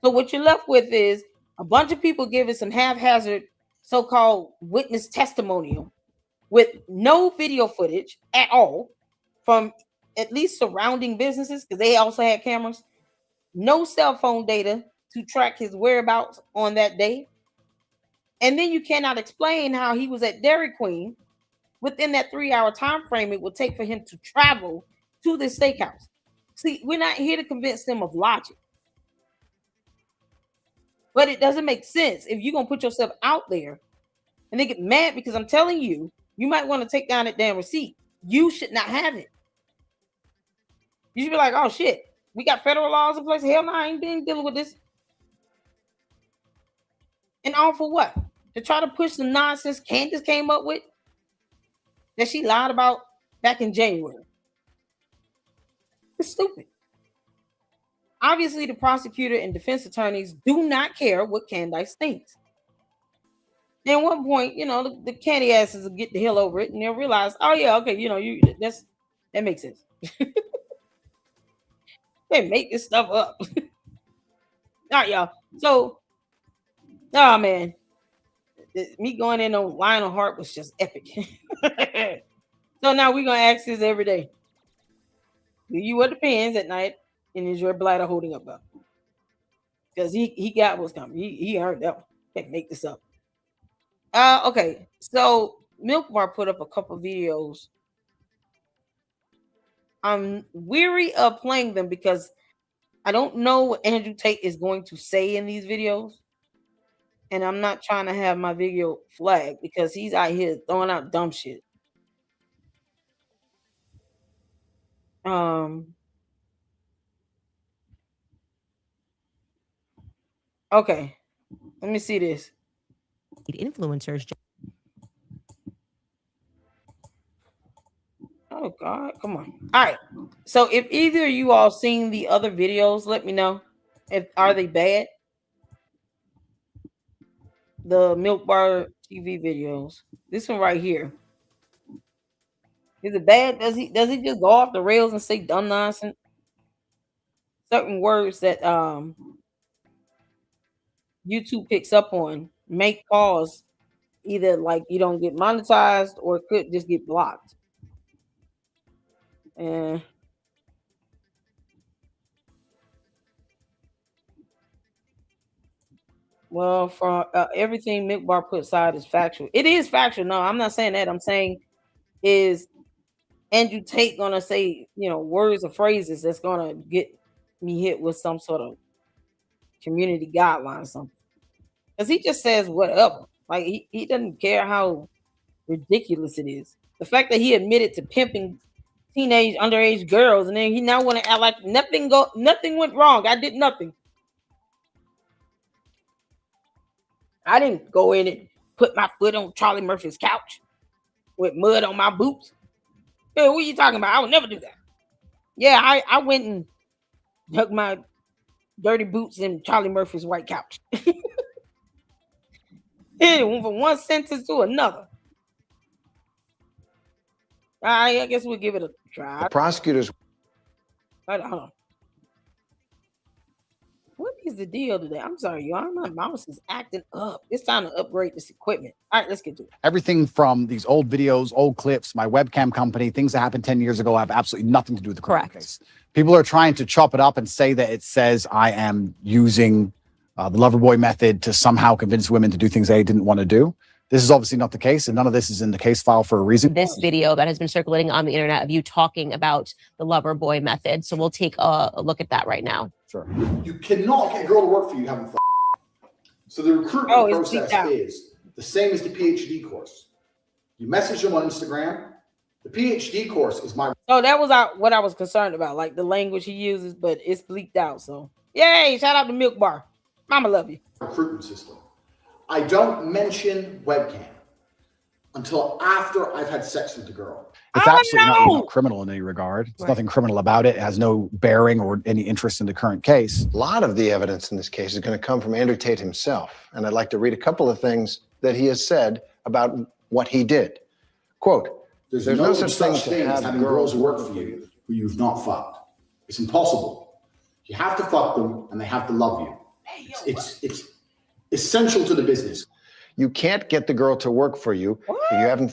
So what you're left with is a bunch of people giving some haphazard so-called witness testimonial with no video footage at all. from at least surrounding businesses, because they also had cameras, no cell phone data to track his whereabouts on that day. And then you cannot explain how he was at Dairy Queen within that 3-hour time frame it would take for him to travel to this steakhouse. See, we're not here to convince them of logic. But it doesn't make sense if you're going to put yourself out there and they get mad because I'm telling you, you might want to take down that damn receipt. You should not have it. You should be like, oh shit, we got federal laws in place. Hell no, I ain't been dealing with this. And all for what? To try to push some nonsense Candace came up with that she lied about back in January. It's stupid. Obviously, the prosecutor and defense attorneys do not care what Candice thinks. And at one point, the candy asses will get the hell over it and they'll realize, oh yeah, okay, that makes sense. They make this stuff up. All right, y'all. So, oh man, me going in on Lionel Hart was just epic. So now we're gonna ask this every day. Do you wear the pants at night, and is your bladder holding up? Because he got what's coming. He earned that one. Can't make this up. Okay. So Milk Bar put up a couple videos. I'm weary of playing them because I don't know what Andrew Tate is going to say in these videos. And I'm not trying to have my video flagged because he's out here throwing out dumb shit. Okay. Let me see this. Influencers. Oh God, come on. All right. So if either of you all seen the other videos, let me know. Are they bad? The Milk Bar TV videos. This one right here. Is it bad? Does he just go off the rails and say dumb nonsense? Certain words that YouTube picks up on may cause either like you don't get monetized or it could just get blocked. And well, for everything Milk Bar put aside is factual. It is factual. No, I'm not saying that. I'm saying is Andrew Tate gonna say, words or phrases that's gonna get me hit with some sort of community guideline or something. Because he just says whatever. Like he doesn't care how ridiculous it is. The fact that he admitted to pimping teenage underage girls and then he now want to act like nothing went wrong. I did nothing. I didn't go in and put my foot on Charlie Murphy's couch with mud on my boots. Hey, what are you talking about? I would never do that. Yeah, I went and dug my dirty boots in Charlie Murphy's white couch. From one sentence to another. I guess we'll give it a try. The prosecutors. Hold on. What is the deal today? I'm sorry, y'all. My mouse is acting up. It's time to upgrade this equipment. All right, let's get to it. Everything from these old videos, old clips, my webcam company, things that happened 10 years ago have absolutely nothing to do with the criminal case. People are trying to chop it up and say that it says I am using the Loverboy method to somehow convince women to do things they didn't want to do. This is obviously not the case, and none of this is in the case file for a reason. This video that has been circulating on the internet of you talking about the Loverboy method. So we'll take a look at that right now. Sure. You cannot get a girl to work for you having fun. So the recruitment process is the same as the PhD course. You message them on Instagram. The PhD course is my. So that was what I was concerned about, like the language he uses, but it's bleeped out. So yay! Shout out to Milk Bar. Mama love you. Recruitment system. I don't mention webcam until after I've had sex with the girl. It's absolutely not criminal in any regard. There's nothing criminal about it. It has no bearing or any interest in the current case. A lot of the evidence in this case is going to come from Andrew Tate himself. And I'd like to read a couple of things that he has said about what he did. Quote, There's no such thing as having girls who work for you who you've not fucked. It's impossible. You have to fuck them and they have to love you. It's essential to the business. You can't get the girl to work for you if you haven't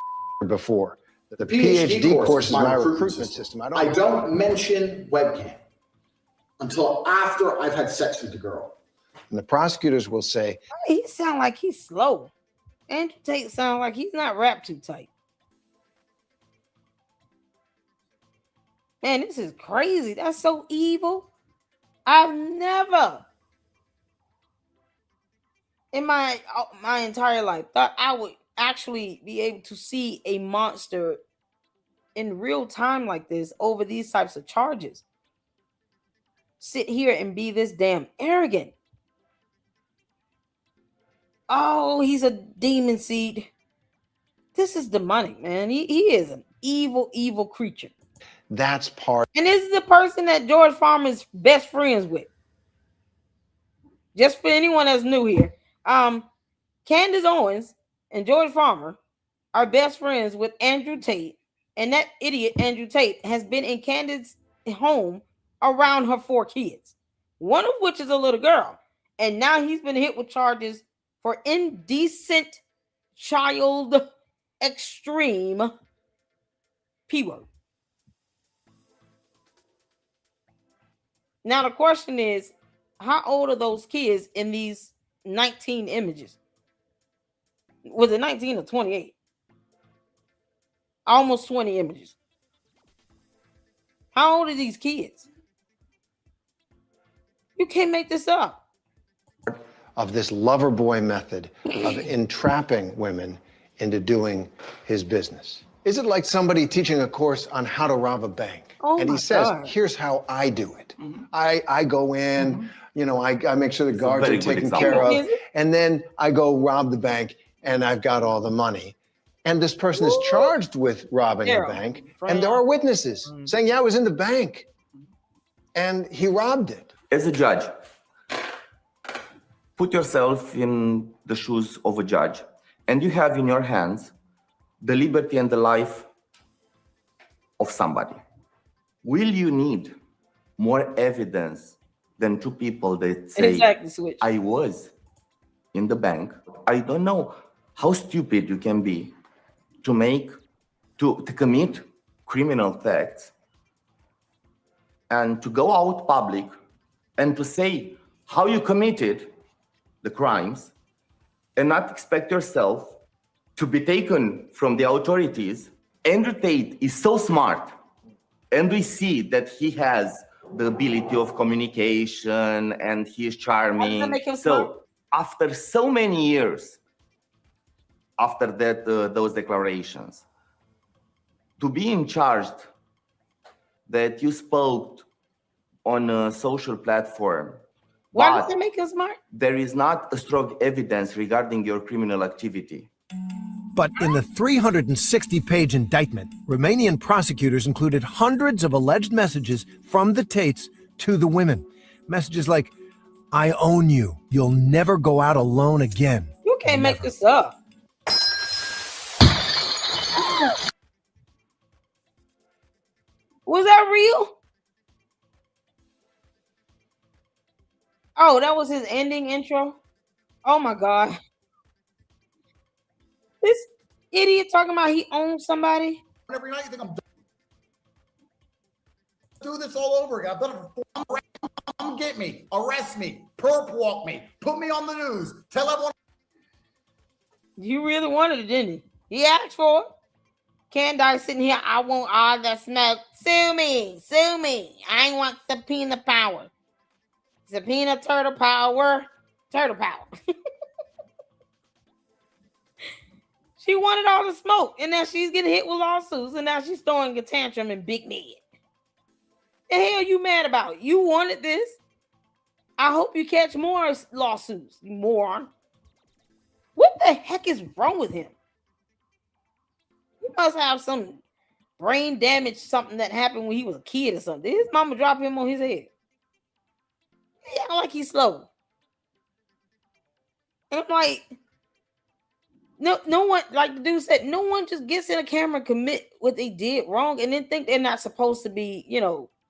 before. The PhD course is my recruitment system. I don't mention webcam until after I've had sex with the girl. And the prosecutors will say, he sound like he's slow. Andrew Tate sound like he's not wrapped too tight. Man, this is crazy. That's so evil. I've never in my entire life thought I would actually be able to see a monster in real time like this over these types of charges. Sit here and be this damn arrogant. Oh, he's a demon seed. This is demonic, man. He is an evil, evil creature. That's part. And this is the person that George Farmer's best friends with. Just for anyone that's new here. Candace Owens and George Farmer are best friends with Andrew Tate. And that idiot Andrew Tate has been in Candace's home around her 4 kids. One of which is a little girl. And now he's been hit with charges for indecent child extreme P-word. Now the question is, how old are those kids in these 19 images? Was it 19 or 28? Almost 20 images. How old are these kids? You can't make this up. Of this lover boy method of entrapping women into doing his business. Is it like somebody teaching a course on how to rob a bank? Oh, and he says, here's how I do it. I go in, you know, I make sure the guards are taken care of, and then I go rob the bank and I've got all the money. And this person is charged with robbing a bank, and there are witnesses saying, yeah, I was in the bank and he robbed it. As a judge, put yourself in the shoes of a judge, and you have in your hands the liberty and the life of somebody. Will you need more evidence than 2 people that say, I was in the bank? I don't know how stupid you can be to commit criminal acts and to go out public and to say how you committed the crimes and not expect yourself to be taken from the authorities. Andrew Tate is so smart, and we see that he has the ability of communication and he is charming. So after so many years, after that, those declarations, to be in charge that you spoke on a social platform. Why does it make us smart? There is not a strong evidence regarding your criminal activity. But in the 360-page indictment, Romanian prosecutors included hundreds of alleged messages from the Tates to the women. Messages like, I own you. You'll never go out alone again. You can't make this up. Was that real? Oh, that was his ending intro? Oh my God. This idiot talking about he owns somebody? Every night you think I'm done. Do this all over again. I've done it before. Come get me, arrest me, perp walk me, put me on the news, tell everyone. You really wanted it, didn't he? He asked for it. Candice sitting here, I want all the smoke. Sue me, sue me. I want subpoena power. Subpoena turtle power. Turtle power. She wanted all the smoke, and now she's getting hit with lawsuits, and now she's throwing a tantrum in Big Ned. The hell you mad about? You wanted this. I hope you catch more lawsuits, you moron. What the heck is wrong with him? He must have some brain damage, something that happened when he was a kid or something. Did his mama drop him on his head? He act like he's slow. And I'm like, no one, like the dude said, no one just gets in a camera and commit what they did wrong and then think they're not supposed to be,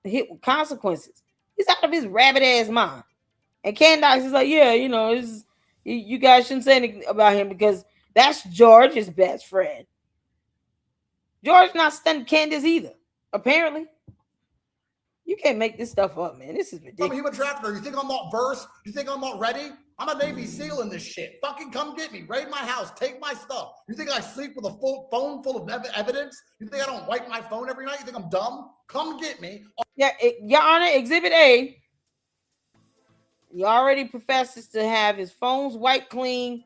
hit with consequences. He's out of his rabbit ass mind. And Candice is like, yeah, you guys shouldn't say anything about him because that's George's best friend. George not studying Candice either. Apparently. You can't make this stuff up, man. This is ridiculous. I'm a human trafficker. You think I'm not versed? You think I'm not ready? I'm a Navy SEAL in this shit. Fucking come get me. Raid my house. Take my stuff. You think I sleep with a full phone full of evidence? You think I don't wipe my phone every night? You think I'm dumb? Come get me. Yeah, Your Honor, Exhibit A. He already professes to have his phones wiped clean,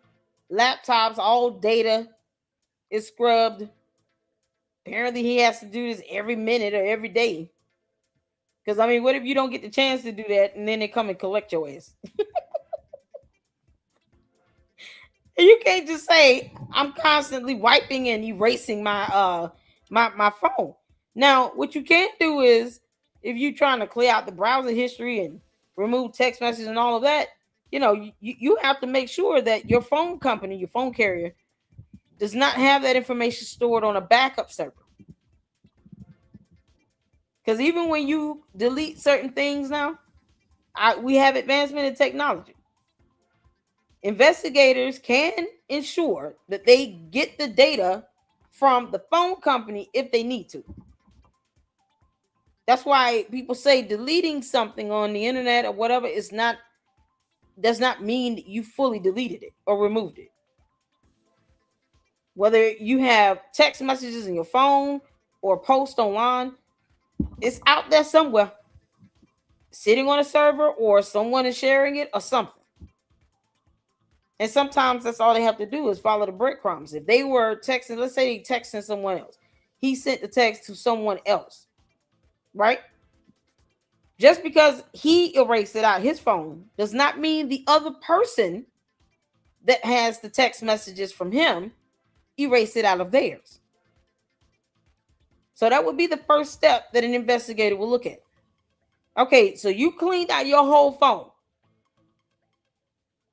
laptops, all data is scrubbed. Apparently, he has to do this every minute or every day. Because, I mean, what if you don't get the chance to do that and then they come and collect your ass? You can't just say, I'm constantly wiping and erasing my my phone. Now, what you can't do is, if you're trying to clear out the browser history and remove text messages and all of that, you have to make sure that your phone company, your phone carrier, does not have that information stored on a backup server. Because even when you delete certain things now, we have advancement in technology. Investigators can ensure that they get the data from the phone company if they need to. That's why people say deleting something on the internet or whatever does not mean that you fully deleted it or removed it. Whether you have text messages in your phone or post online, it's out there somewhere, sitting on a server, or someone is sharing it or something. And sometimes that's all they have to do is follow the breadcrumbs. If they were texting, let's say they texting someone else, he sent the text to someone else, right? Just because he erased it out his phone does not mean the other person that has the text messages from him erased it out of theirs. So that would be the first step that an investigator will look at. Okay, so you cleaned out your whole phone.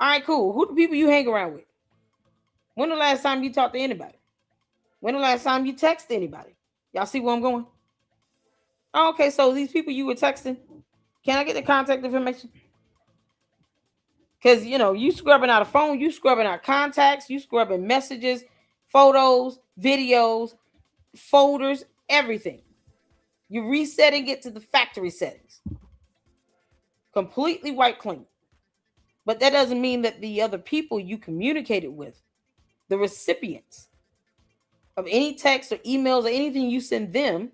All right, cool. Who the people you hang around with? When the last time you talked to anybody? When the last time you texted anybody? Y'all see where I'm going? Oh, okay, so these people you were texting, can I get the contact information? Because, you scrubbing out a phone, you scrubbing out contacts, you scrubbing messages, photos, videos, folders, everything. You're resetting it to the factory settings. Completely wipe clean. But that doesn't mean that the other people you communicated with, the recipients of any text or emails or anything you send them,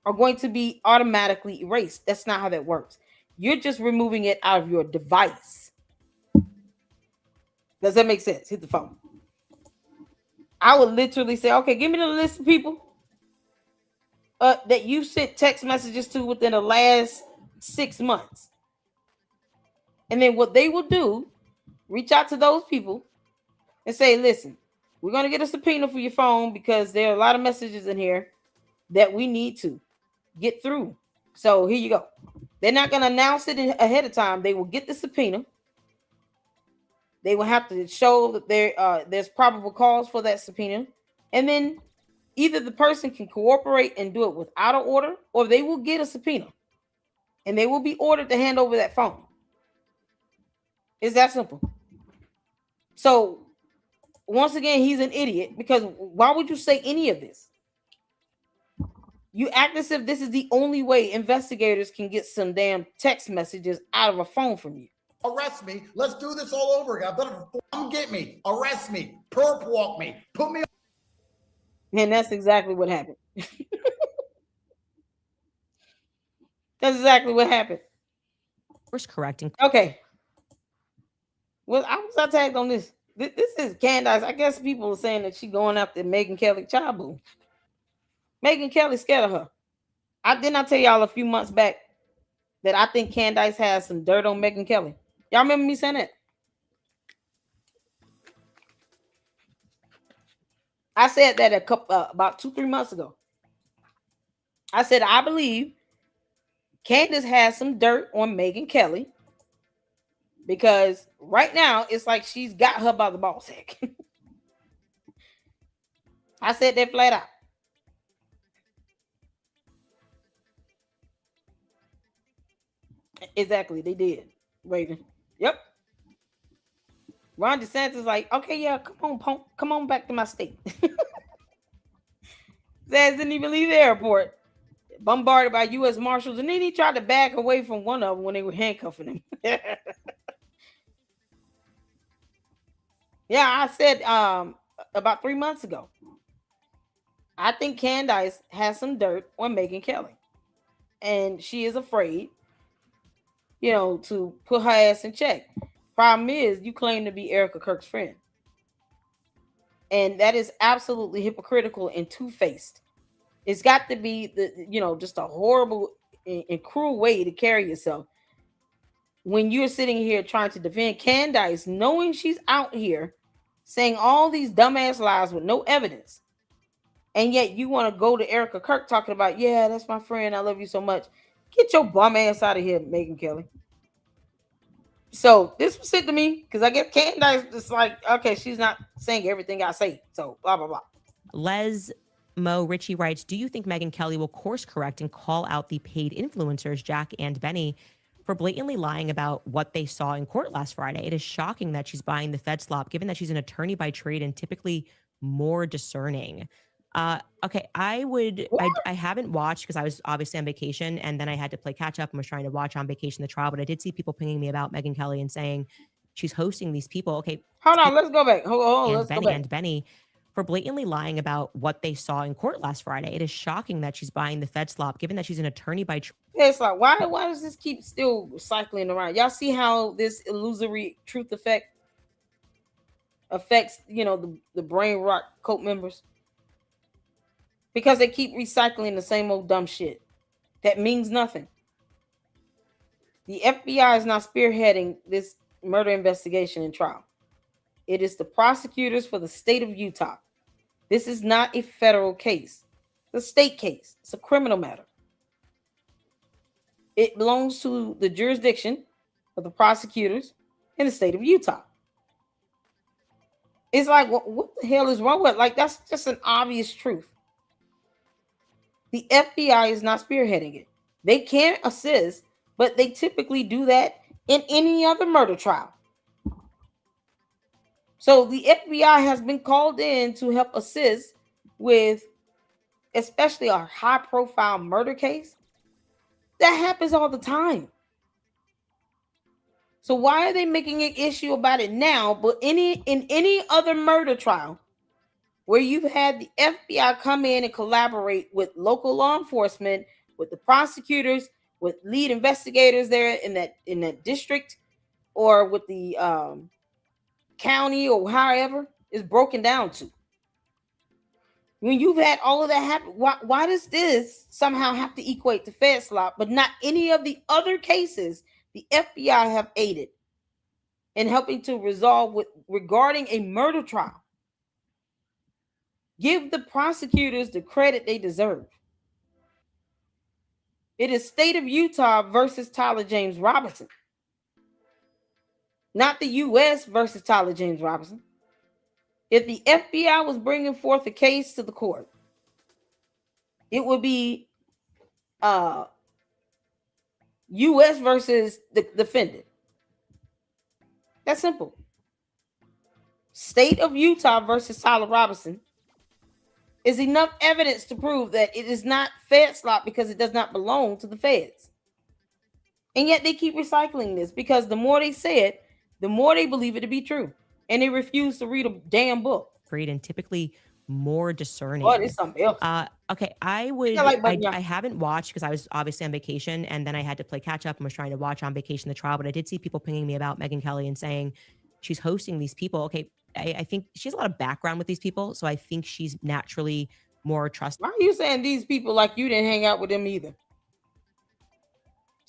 are going to be automatically erased. That's not how that works. You're just removing it out of your device. Does that make sense? Hit the phone. I would literally say, okay, give me the list of people that you sent text messages to within the last 6 months. And then what they will do, reach out to those people and say, listen, we're going to get a subpoena for your phone because there are a lot of messages in here that we need to get through. So here you go. They're not going to announce it ahead of time. They will get the subpoena. They will have to show that there's probable cause for that subpoena. And then either the person can cooperate and do it without an order, or they will get a subpoena. And they will be ordered to hand over that phone. It's that simple. So, once again, he's an idiot, because why would you say any of this? You act as if this is the only way investigators can get some damn text messages out of a phone from you. Arrest me. Let's do this all over again. I've done it before. Come get me. Arrest me. Perp walk me. Put me on. And that's exactly what happened. That's exactly what happened. Course correcting. Okay. Well, I was tagged on this. This is Candace. I guess people are saying that she going after Megyn Kelly Chabu. Megyn Kelly scared of her. Didn't I tell y'all a few months back that I think Candace has some dirt on Megyn Kelly? Y'all remember me saying that? I said that about 2-3 months ago. I said I believe Candace has some dirt on Megyn Kelly, because right now it's like she's got her by the ball sack. I said that flat out. Exactly, they did, Raven. Yep. Ron DeSantis like, okay, yeah, come on back to my state. ass didn't even leave the airport. Bombarded by U.S. Marshals, and then he tried to back away from one of them when they were handcuffing him. Yeah, I said about 3 months ago, I think Candice has some dirt on Megyn Kelly, and she is afraid, to put her ass in check. Problem is, you claim to be Erica Kirk's friend, and that is absolutely hypocritical and two-faced. It's got to be just a horrible and cruel way to carry yourself when you're sitting here trying to defend Candice, knowing she's out here saying all these dumbass lies with no evidence. And yet you want to go to Erica Kirk talking about, yeah, that's my friend, I love you so much. Get your bum ass out of here, Megyn Kelly. So this was said to me because I guess Candace is like, okay, she's not saying everything I say. So blah, blah, blah. Les Mo Richie writes, do you think Megyn Kelly will course correct and call out the paid influencers, Jack and Benny, for blatantly lying about what they saw in court last Friday? It is shocking that she's buying the Fed slop, given that she's an attorney by trade and typically more discerning. Okay, I haven't watched because I was obviously on vacation and then I had to play catch up and was trying to watch on vacation the trial, but I did see people pinging me about Megyn Kelly and saying she's hosting these people. Okay. Hold on, let's go back. Hold on, and let's Benny go back. and Benny for blatantly lying about what they saw in court last Friday. It is shocking that she's buying the Fed slop, given that she's an attorney by trade. It's like, why does this keep still cycling around? Y'all see how this illusory truth affects, the brain rot cult members? Because they keep recycling the same old dumb shit that means nothing. The FBI is not spearheading this murder investigation and trial. It is the prosecutors for the state of Utah. This is not a federal case. It's a state case. It's a criminal matter. It belongs to the jurisdiction of the prosecutors in the state of Utah. It's like, what the hell is wrong with it? Like, that's just an obvious truth. The FBI is not spearheading it. They can assist, but they typically do that in any other murder trial. So the FBI has been called in to help assist with, especially a high-profile murder case. That happens all the time. So why are they making an issue about it now, but in any other murder trial where you've had the FBI come in and collaborate with local law enforcement, with the prosecutors, with lead investigators there in that district, or with the county, or however is broken down to? When you've had all of that happen, why does this somehow have to equate to Fed slop, but not any of the other cases the FBI have aided in helping to resolve regarding a murder trial? Give the prosecutors the credit they deserve. It is state of Utah versus Tyler James Robinson, not the U.S. versus Tyler James Robinson. If the FBI was bringing forth a case to the court, it would be U.S. versus the defendant. That's simple. State of Utah versus Tyler Robinson is enough evidence to prove that it is not Fed slop because it does not belong to the feds. And yet they keep recycling this because the more they say it, the more they believe it to be true. And they refuse to read a damn book. And typically more discerning. Oh, it's something else. Okay, I haven't watched because I was obviously on vacation and then I had to play catch up and was trying to watch on vacation the trial, but I did see people pinging me about Megyn Kelly and saying she's hosting these people. Okay, I think she has a lot of background with these people, so I think she's naturally more trusted. Why are you saying these people like you didn't hang out with them either?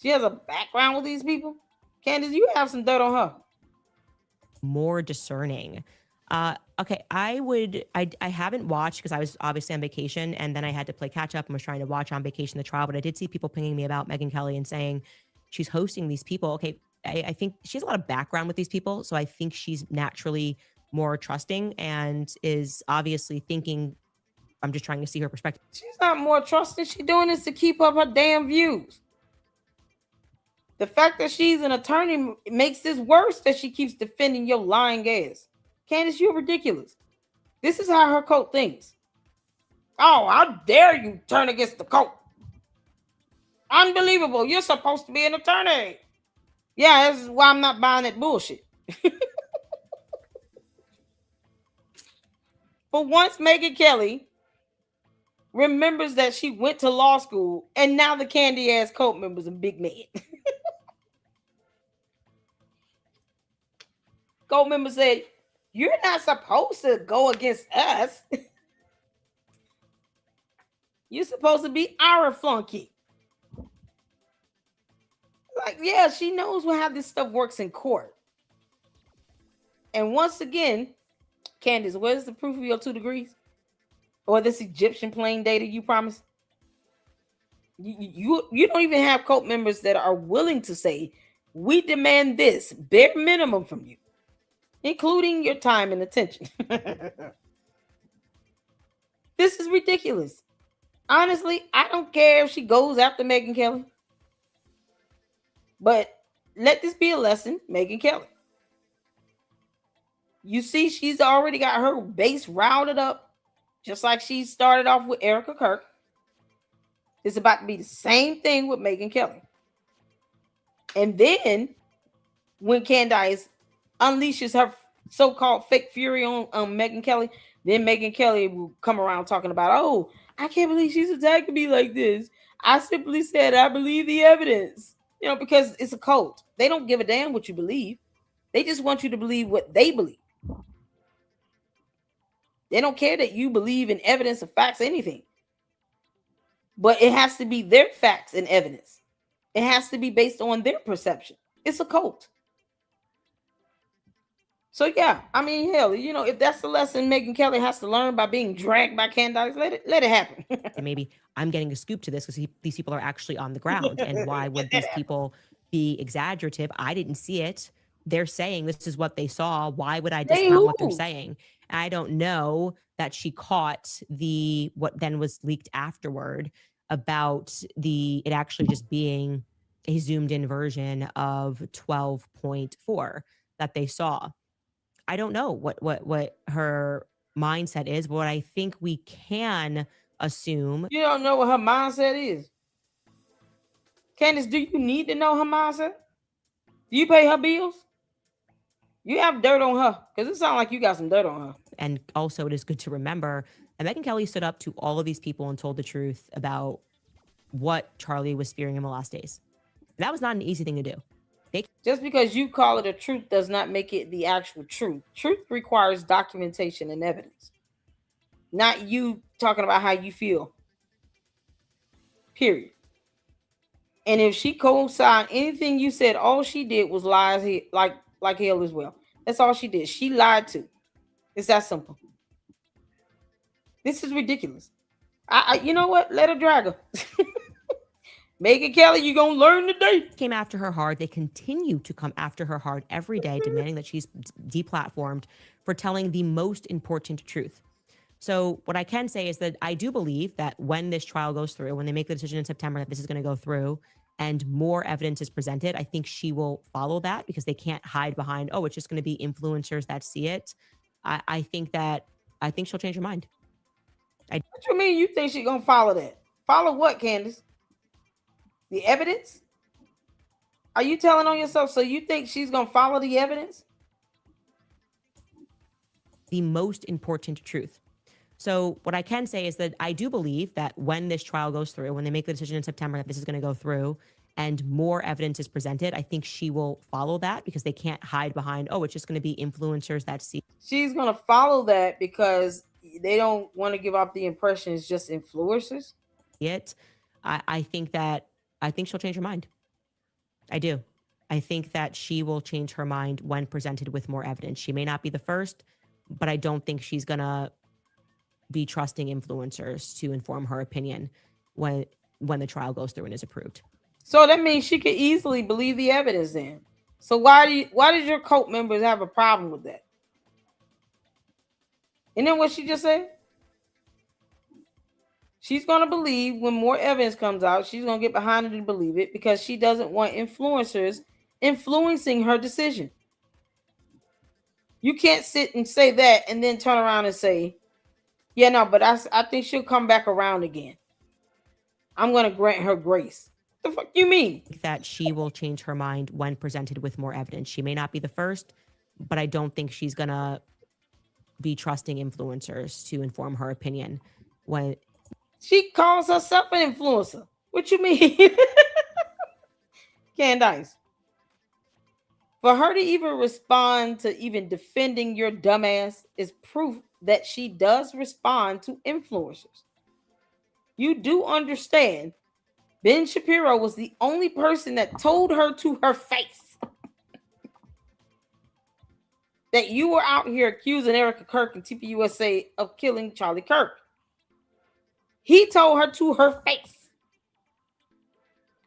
She has a background with these people? Candace, you have some dirt on her. More discerning. Okay, I haven't watched because I was obviously on vacation and then I had to play catch up and was trying to watch on vacation the trial, but I did see people pinging me about Megyn Kelly and saying she's hosting these people. Okay, I think she has a lot of background with these people, so I think she's naturally more trusting and is obviously thinking, I'm just trying to see her perspective. She's not more trusting. She's doing this to keep up her damn views. The fact that she's an attorney makes this worse that she keeps defending your lying ass. Candace, you're ridiculous. This is how her cult thinks. Oh, how dare you turn against the cult? Unbelievable. You're supposed to be an attorney. Yeah, this is why I'm not buying that bullshit. For once, Megyn Kelly remembers that she went to law school, and now the candy ass cult members are big mad. Cult member said, "You're not supposed to go against us. You're supposed to be our flunky." Like, yeah, she knows how this stuff works in court. And once again, Candace, where's the proof of your 2 degrees? Or this Egyptian plane data you promised? You don't even have cult members that are willing to say, we demand this bare minimum from you, including your time and attention. This is ridiculous. Honestly, I don't care if she goes after Megyn Kelly. But let this be a lesson, Megyn Kelly. You see, she's already got her base routed up, just like she started off with Erica Kirk. It's about to be the same thing with Megyn Kelly. And then when Candice unleashes her so-called fake fury on Megyn Kelly, then Megyn Kelly will come around talking about, oh, I can't believe she's attacking me like this. I simply said I believe the evidence. You know, because it's a cult. They don't give a damn what you believe. They just want you to believe what they believe. They don't care that you believe in evidence of facts, anything. But it has to be their facts and evidence. It has to be based on their perception. It's a cult. So yeah, I mean, hell, you know, if that's the lesson Megyn Kelly has to learn by being dragged by Candice, let it happen. And maybe I'm getting a scoop to this because these people are actually on the ground. And why would these people be exaggerative? I didn't see it. They're saying this is what they saw. Why would I discount what they're saying? I don't know that she caught what then was leaked afterward about it actually just being a zoomed in version of 12.4 that they saw. I don't know what her mindset is, but what I think we can assume. You don't know what her mindset is. Candace, do you need to know her mindset? Do you pay her bills? You have dirt on her, because it sounds like you got some dirt on her. And also, it is good to remember that Megyn Kelly stood up to all of these people and told the truth about what Charlie was fearing in the last days. That was not an easy thing to do. Just because you call it a truth does not make it the actual truth. Truth requires documentation and evidence, not you talking about how you feel. Period. And if she co-signed anything you said, all she did was lies like hell as well. That's all she did. She lied too. It's that simple. This is ridiculous. You know what? Let her drag her. Megyn Kelly, you're going to learn today. Came after her hard. They continue to come after her hard every day, demanding that she's deplatformed for telling the most important truth. So what I can say is that I do believe that when this trial goes through, when they make the decision in September that this is going to go through and more evidence is presented, I think she will follow that because they can't hide behind, oh, it's just going to be influencers that see it. I think she'll change her mind. What you mean you think she's going to follow that? Follow what, Candace? The evidence? Are you telling on yourself? So you think she's going to follow the evidence? The most important truth. So what I can say is that I do believe that when this trial goes through, when they make the decision in September that this is going to go through and more evidence is presented, I think she will follow that because they can't hide behind, oh, it's just going to be influencers that see. She's going to follow that because they don't want to give off the impression it's just influencers. I think she'll change her mind. I do. I think that she will change her mind when presented with more evidence. She may not be the first, but I don't think she's going to be trusting influencers to inform her opinion when the trial goes through and is approved. So that means she could easily believe the evidence then. So why did your cult members have a problem with that? And then what she just said? She's going to believe when more evidence comes out, she's going to get behind it and believe it because she doesn't want influencers influencing her decision. You can't sit and say that and then turn around and say, Yeah, no, but I think she'll come back around again. I'm going to grant her grace. The fuck you mean? That she will change her mind when presented with more evidence. She may not be the first, but I don't think she's going to be trusting influencers to inform her opinion. When she calls herself an influencer. What you mean? Candice. For her to even respond to even defending your dumbass is proof that she does respond to influencers. You do understand Ben Shapiro was the only person that told her to her face that you were out here accusing Erica Kirk and TPUSA of killing Charlie Kirk. He told her to her face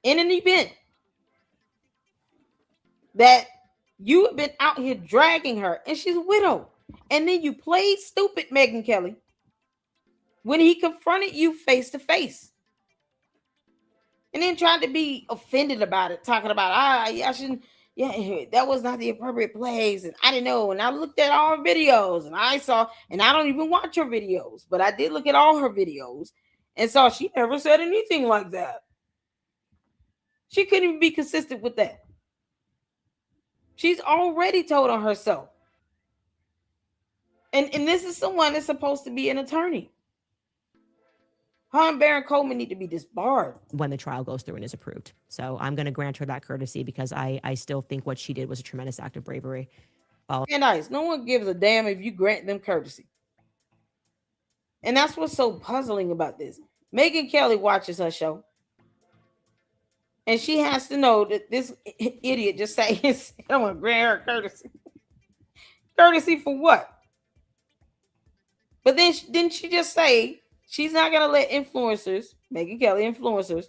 in an event that you have been out here dragging her and she's a widow. And then you played stupid, Megyn Kelly, when he confronted you face to face. And then tried to be offended about it, talking about, I shouldn't, yeah, that was not the appropriate place. And I didn't know. And I looked at all her videos and I saw, and I don't even watch her videos, but I did look at all her videos and saw she never said anything like that. She couldn't even be consistent with that. She's already told on herself. And this is someone that's supposed to be an attorney. Her and Baron Coleman need to be disbarred when the trial goes through and is approved. So I'm going to grant her that courtesy because I still think what she did was a tremendous act of bravery. Nice. No one gives a damn if you grant them courtesy. And that's what's so puzzling about this. Megyn Kelly watches her show. And she has to know that this idiot just saying, I'm going to grant her courtesy. Courtesy for what? But then didn't she just say she's not going to let influencers, Megyn Kelly influencers,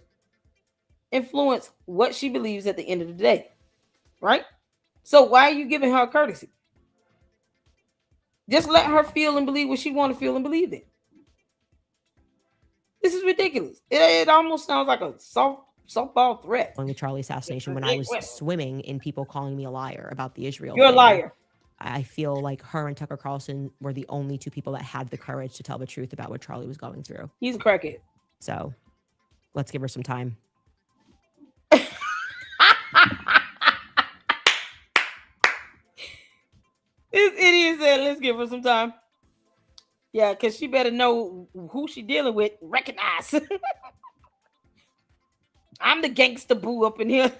influence what she believes at the end of the day? Right? So why are you giving her a courtesy? Just let her feel and believe what she want to feel and believe in. This is ridiculous. It almost sounds like a softball threat. On the Charlie assassination, when I was swimming in people calling me a liar about the Israel You're thing, a liar. I feel like her and Tucker Carlson were the only two people that had the courage to tell the truth about what Charlie was going through. He's a crackhead. So let's give her some time. This idiot said, let's give her some time. Yeah, because she better know who she dealing with. Recognize. I'm the gangster boo up in here.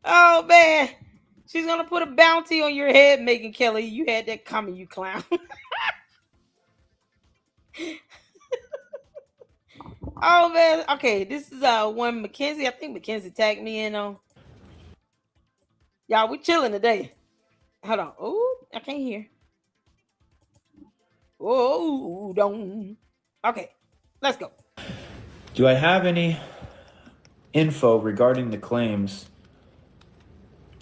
Oh, man. She's going to put a bounty on your head, Megyn Kelly. You had that coming, you clown. Oh, man. Okay, this is one Mackenzie. I think Mackenzie tagged me in on. Y'all, we chilling today. Hold on. Oh, I can't hear. Oh, don't. Okay, let's go. Do I have any info regarding the claims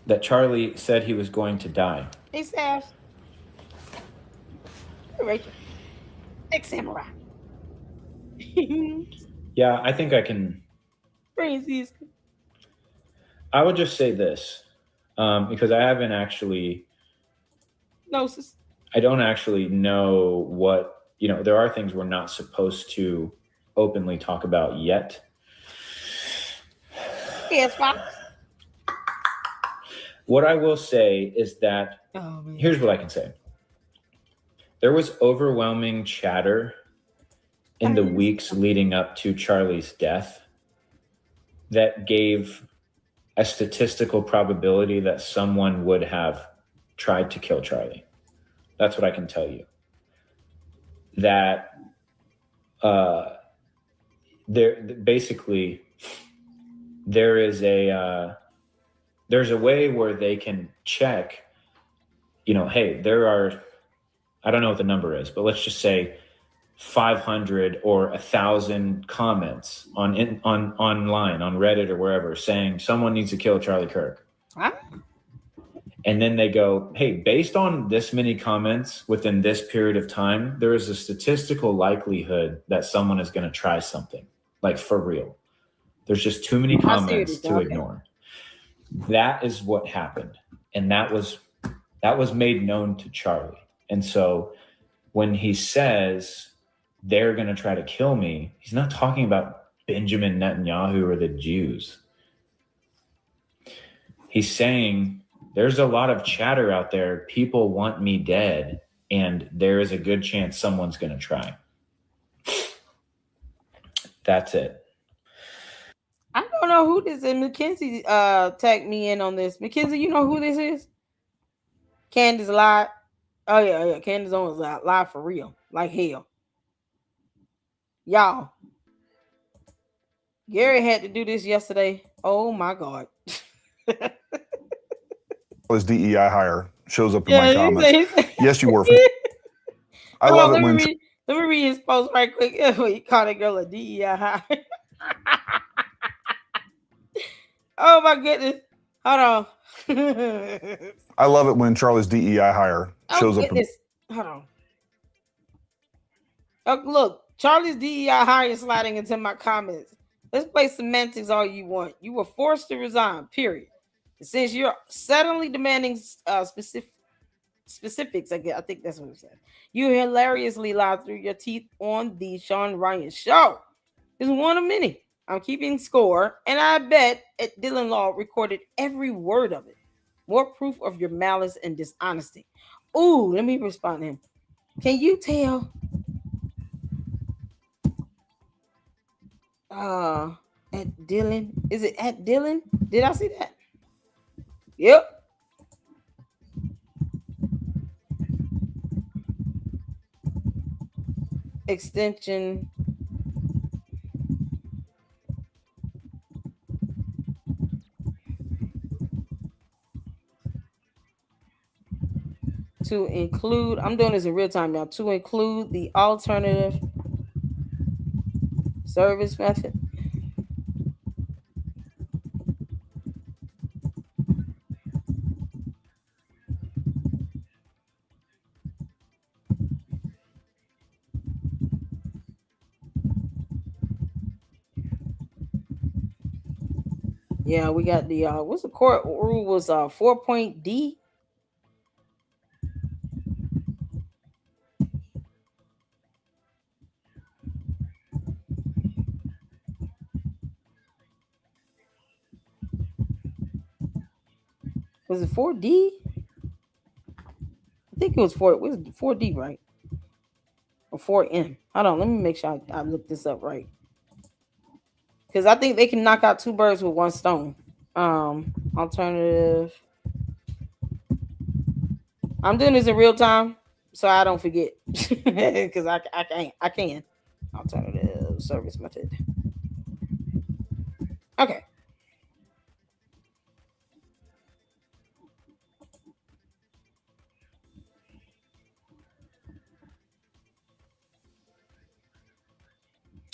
that Charlie said he was going to die? Hey, Sash. Hey, Rachel. Ex Samurai. Yeah, I think I can. I would just say this, because I haven't actually. Gnosis. I don't actually know what, there are things we're not supposed to openly talk about yet. Yes, Fox. What I will say is that, here's what I can say. There was overwhelming chatter in the weeks leading up to Charlie's death that gave a statistical probability that someone would have tried to kill Charlie. That's what I can tell you. That there's a way where they can check, hey, there are, I don't know what the number is, but let's just say 500 or 1,000 comments online, on Reddit or wherever, saying someone needs to kill Charlie Kirk. Huh? And then they go, hey, based on this many comments within this period of time, there is a statistical likelihood that someone is going to try something, like for real. There's just too many comments to ignore. That is what happened. And that was made known to Charlie. And so when he says they're going to try to kill me, he's not talking about Benjamin Netanyahu or the Jews. He's saying there's a lot of chatter out there. People want me dead, and there is a good chance someone's going to try. That's it. I don't know who this is. Mackenzie tagged me in on this. Mackenzie, you know who this is? Candice live. Oh yeah. Candace Owens live for real, like hell. Y'all, Gary had to do this yesterday. Oh my God. This DEI hire shows up in my comments. Yes, you were. I love it when. Let me read his post right quick. He called a girl a DEI hire. Oh my goodness. Hold on. I love it when Charlie's DEI hire shows up. Hold on. Oh, look, Charlie's DEI hire is sliding into my comments. Let's play semantics all you want. You were forced to resign, period. Since you're suddenly demanding specifics, I think that's what it said. You hilariously lied through your teeth on the Sean Ryan show. It's one of many. I'm keeping score, and I bet Dylan Law recorded every word of it. More proof of your malice and dishonesty. Ooh, let me respond to him. Can you tell? At Dylan. Is it at Dylan? Did I see that? Yep. Extension. To include, I'm doing this in real time now, to include the alternative service method. Yeah, we got the what's the court rule was 4.D. Was it 4D? I think it was 4. It was 4D, right? Or 4M. Hold on, let me make sure I look this up right. Because I think they can knock out two birds with one stone. Alternative. I'm doing this in real time, so I don't forget. Because I can. Alternative service method. Okay.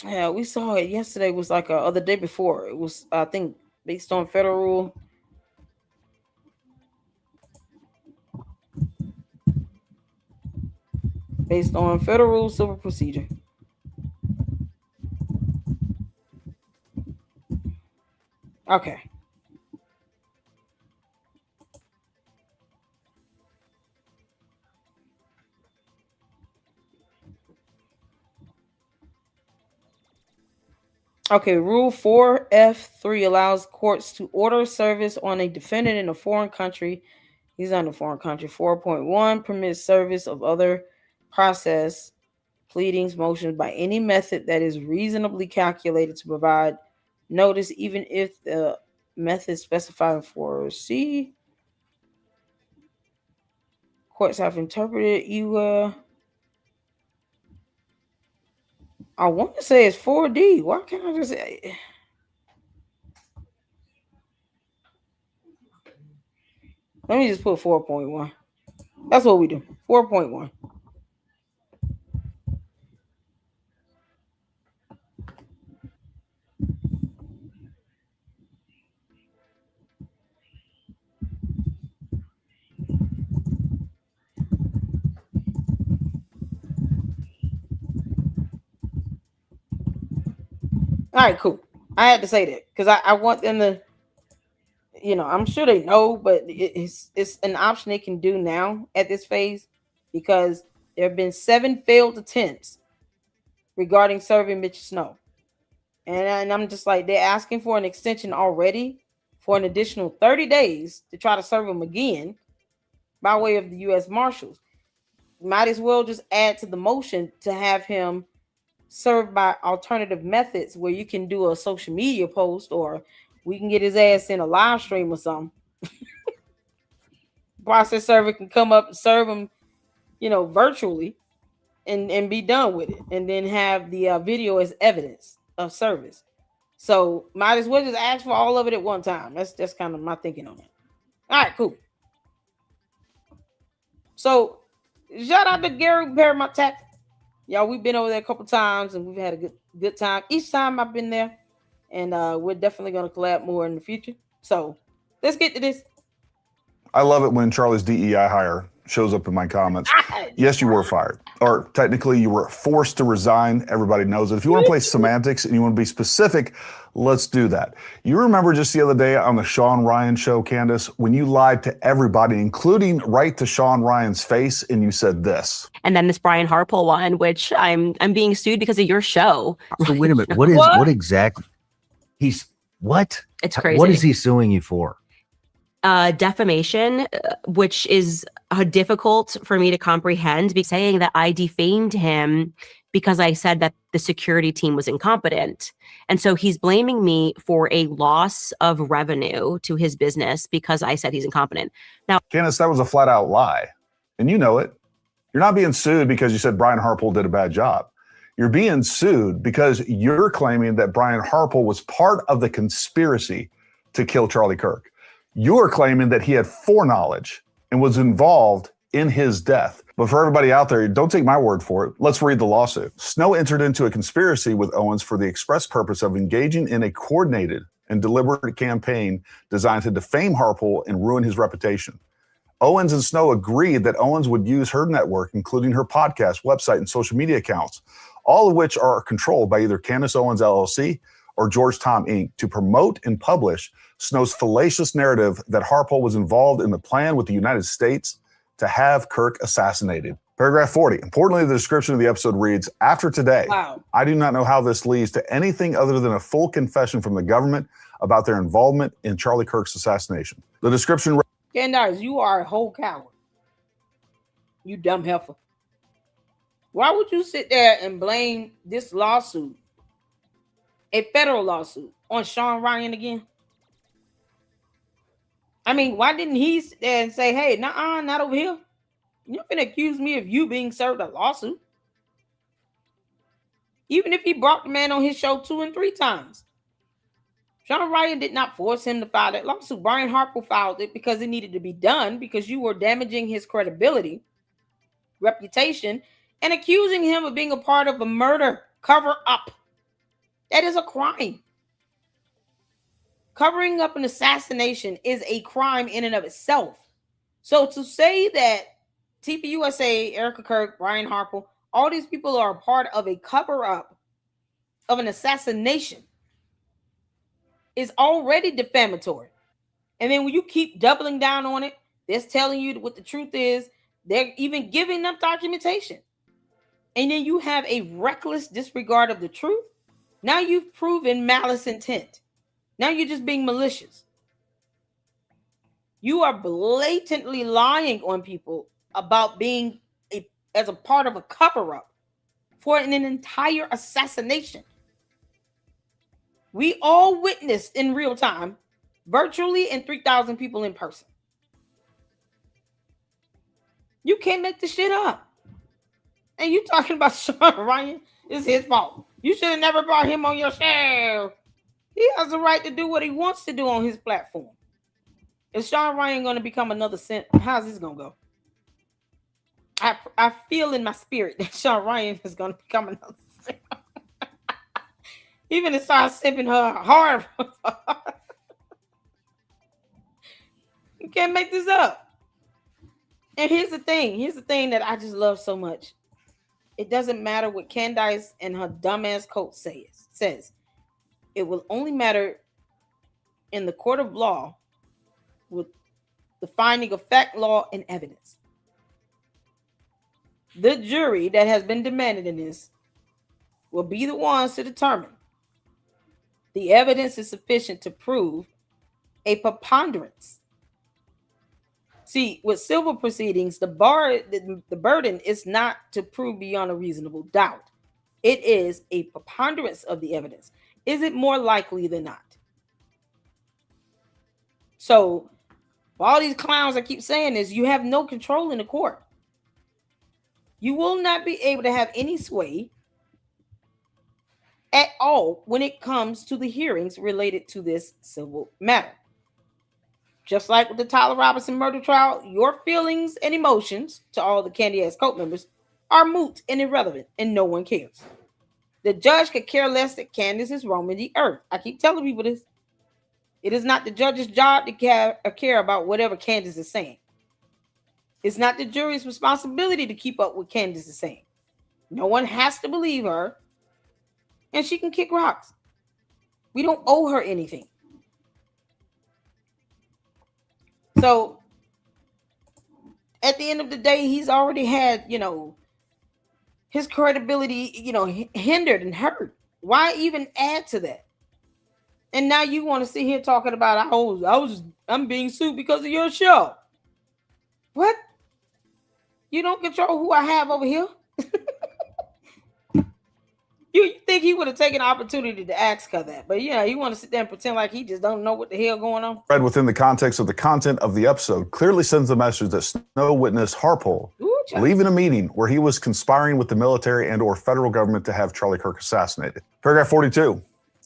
Yeah, we saw it yesterday. It was like the day before. It was, I think, based on federal rule. Based on federal rule civil procedure. Okay. Okay, Rule 4F3 allows courts to order service on a defendant in a foreign country. He's on a foreign country. 4.1 permits service of other process, pleadings, motions by any method that is reasonably calculated to provide notice, even if the method specified in 4C. Courts have interpreted you. I want to say it's 4D. Why can't I just say? Let me just put 4.1. That's what we do. 4.1. All right, cool. I had to say that because I want them to, I'm sure they know, but it's an option they can do now at this phase. because there have been 7 failed attempts regarding serving Mitch Snow. And I'm just like, they're asking for an extension already for an additional 30 days to try to serve him again by way of the U.S. Marshals. Might as well just add to the motion to have him served by alternative methods where you can do a social media post, or we can get his ass in a live stream or something. Process server can come up and serve him, virtually and be done with it, and then have the video as evidence of service. So might as well just ask for all of it at one time. That's kind of my thinking on it. All right, cool. So shout out to Gary Paramount Tech. Y'all, we've been over there a couple times and we've had a good time each time I've been there, and we're definitely going to collab more in the future. So let's get to this. I love it when Charlie's DEI hire shows up in my comments. Yes, you were fired. Or technically, you were forced to resign. Everybody knows it. If you want to play semantics and you want to be specific, let's do that. You remember just the other day on the Sean Ryan show, Candace, when you lied to everybody, including right to Sean Ryan's face, and you said this. And then this Brian Harpole one, which I'm being sued because of your show. So wait a minute. What exactly? What? It's crazy. What is he suing you for? Defamation, which is difficult for me to comprehend, saying that I defamed him because I said that the security team was incompetent. And so he's blaming me for a loss of revenue to his business because I said he's incompetent. Now, Candace, that was a flat out lie. And you know it. You're not being sued because you said Brian Harpole did a bad job. You're being sued because you're claiming that Brian Harpole was part of the conspiracy to kill Charlie Kirk. You're claiming that he had foreknowledge and was involved in his death. But for everybody out there, don't take my word for it. Let's read the lawsuit. Snow entered into a conspiracy with Owens for the express purpose of engaging in a coordinated and deliberate campaign designed to defame Harpole and ruin his reputation. Owens and Snow agreed that Owens would use her network, including her podcast, website, and social media accounts, all of which are controlled by either Candace Owens LLC or George Tom Inc., to promote and publish Snow's fallacious narrative that Harpole was involved in the plan with the United States to have Kirk assassinated. Paragraph 40. Importantly, the description of the episode reads, after today, I do not know how this leads to anything other than a full confession from the government about their involvement in Charlie Kirk's assassination. The description... Candice, you are a whole coward. You dumb heifer. Why would you sit there and blame this lawsuit, a federal lawsuit, on Sean Ryan again? I mean, why didn't he sit there and say, hey, nuh-uh, not over here? You're not going to accuse me of you being served a lawsuit. Even if he brought the man on his show 2 and 3 times. Sean Ryan did not force him to file that lawsuit. Brian Harpole filed it because it needed to be done, because you were damaging his credibility, reputation, and accusing him of being a part of a murder cover-up. That is a crime. Covering up an assassination is a crime in and of itself. So to say that TPUSA, Erica Kirk, Brian Harpole, all these people are a part of a cover-up of an assassination is already defamatory. And then when you keep doubling down on it, they're telling you what the truth is. They're even giving them documentation. And then you have a reckless disregard of the truth. Now you've proven malice intent. Now you're just being malicious. You are blatantly lying on people about being as a part of a cover-up for an entire assassination. We all witnessed in real time, virtually, and 3,000 people in person. You can't make this shit up. And you talking about Sean Ryan? It's his fault. You should have never brought him on your show. He has the right to do what he wants to do on his platform. Is Sean Ryan going to become another cent? How's this going to go? I feel in my spirit that Sean Ryan is going to become another cent. Even to start sipping her hard. You can't make this up. And here's the thing that I just love so much. It doesn't matter what Candice and her dumbass coach says. It will only matter in the court of law with the finding of fact, law, and evidence. the jury that has been demanded in this will be the ones to determine the evidence is sufficient to prove a preponderance. See, with civil proceedings, the burden is not to prove beyond a reasonable doubt. It is a preponderance of the evidence. Is it more likely than not? So, all these clowns that keep saying this, you have no control in the court. You will not be able to have any sway at all when it comes to the hearings related to this civil matter. Just like with the Tyler Robinson murder trial, your feelings and emotions to all the Candies cult members are moot and irrelevant, and no one cares. The judge could care less that Candace is roaming the earth. I keep telling people this. It is not the judge's job to care about whatever Candace is saying. It's not the jury's responsibility to keep up with Candace is saying. No one has to believe her, and she can kick rocks. We don't owe her anything. So, at the end of the day, he's already had, his credibility, hindered and hurt. Why even add to that? And now you want to sit here talking about I'm being sued because of your show. What? You don't control who I have over here? You think he would have taken the opportunity to ask her that. But you want to sit there and pretend like he just don't know what the hell going on. Read within the context of the content of the episode clearly sends the message that Snow witnessed Harpole leaving a meeting where he was conspiring with the military and or federal government to have Charlie Kirk assassinated. Paragraph 42.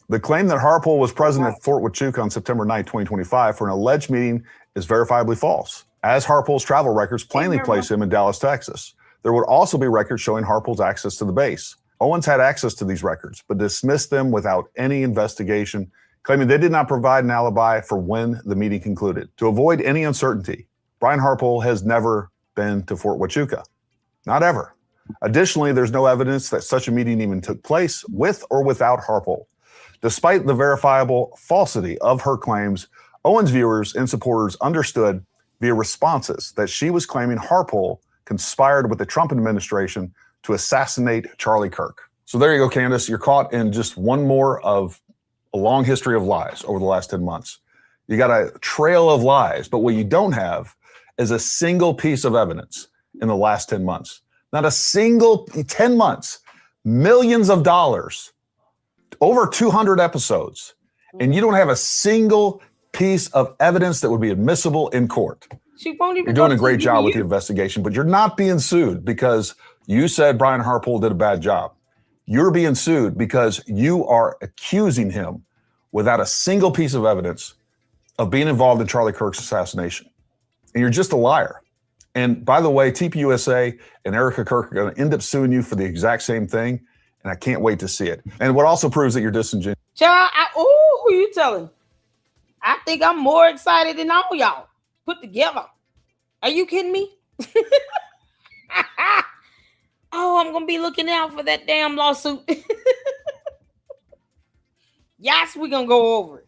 The claim that Harpole was present at Fort Huachuca on September 9, 2025 for an alleged meeting is verifiably false, as Harpole's travel records plainly place him in Dallas, Texas. There would also be records showing Harpole's access to the base. Owens had access to these records, but dismissed them without any investigation, claiming they did not provide an alibi for when the meeting concluded. To avoid any uncertainty, Brian Harpole has never been to Fort Huachuca. Not ever. Additionally, there's no evidence that such a meeting even took place with or without Harpole. Despite the verifiable falsity of her claims, Owens viewers and supporters understood via responses that she was claiming Harpole conspired with the Trump administration to assassinate Charlie Kirk. So there you go, Candace. You're caught in just one more of a long history of lies over the last 10 months. You got a trail of lies, but what you don't have is a single piece of evidence in the last 10 months. Not a single 10 months, millions of dollars, over 200 episodes, and you don't have a single piece of evidence that would be admissible in court. She won't even. You're doing a great job with the investigation, but you're not being sued because you said Brian Harpole did a bad job. You're being sued because you are accusing him without a single piece of evidence of being involved in Charlie Kirk's assassination. And you're just a liar. And by the way, TPUSA and Erica Kirk are going to end up suing you for the exact same thing. And I can't wait to see it. And what also proves that you're disingenuous. Child, who you telling? I think I'm more excited than all y'all put together. Are you kidding me? Oh, I'm going to be looking out for that damn lawsuit. Yes, we're going to go over it.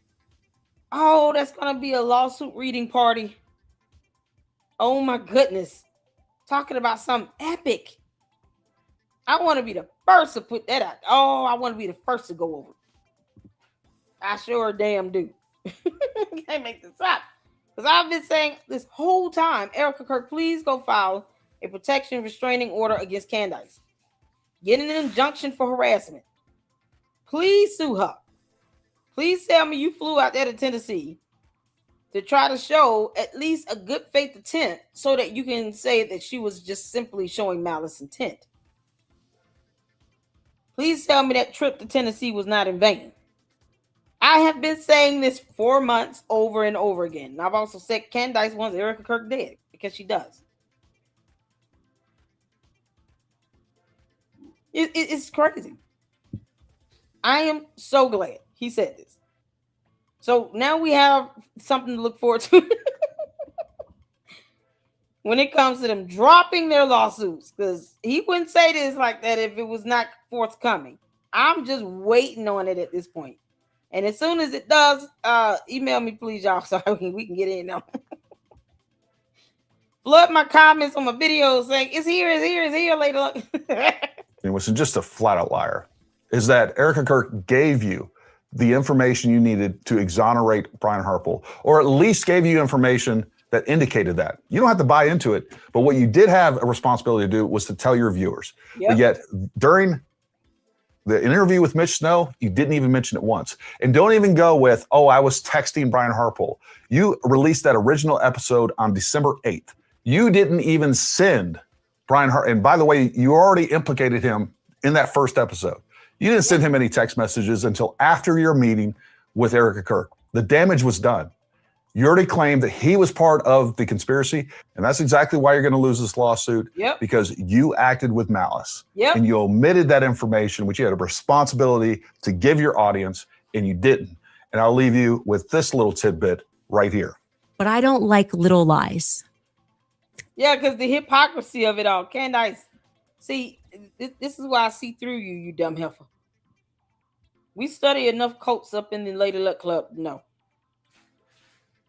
Oh, that's going to be a lawsuit reading party. Oh, my goodness. Talking about something epic. I want to be the first to put that out. Oh, I want to be the first to go over it. I sure damn do. Can't make this up. Because I've been saying this whole time, Erica Kirk, please go file a protection restraining order against Candice. Get an injunction for harassment. Please sue her. Please tell me you flew out there to Tennessee to try to show at least a good faith attempt so that you can say that she was just simply showing malice intent. Please tell me that trip to Tennessee was not in vain. I have been saying this for months over and over again. And I've also said Candice wants Erica Kirk dead because she does. It's crazy. I am so glad he said this. So now we have something to look forward to when it comes to them dropping their lawsuits, because he wouldn't say this like that if it was not forthcoming. I'm just waiting on it at this point. And as soon as it does, email me, please, y'all, so we can get in now. flood my comments on my videos saying it's here later. Which is just a flat out liar, is that Erica Kirk gave you the information you needed to exonerate Brian Harpel, or at least gave you information that indicated that. You don't have to buy into it, but what you did have a responsibility to do was to tell your viewers. Yep. But yet, during the interview with Mitch Snow, you didn't even mention it once. And don't even go with, oh, I was texting Brian Harpel. You released that original episode on December 8th. You didn't even send Brian Harpel. And by the way, you already implicated him in that first episode. You didn't send him any text messages until after your meeting with Erica Kirk. The damage was done. You already claimed that he was part of the conspiracy, and that's exactly why you're going to lose this lawsuit, because you acted with malice. And you omitted that information, which you had a responsibility to give your audience, and you didn't. And I'll leave you with this little tidbit right here. But I don't like little lies. Yeah, because the hypocrisy of it all. Candice, see, this is why I see through you, you dumb heifer. We study enough cults up in the Lady Luck Club. No.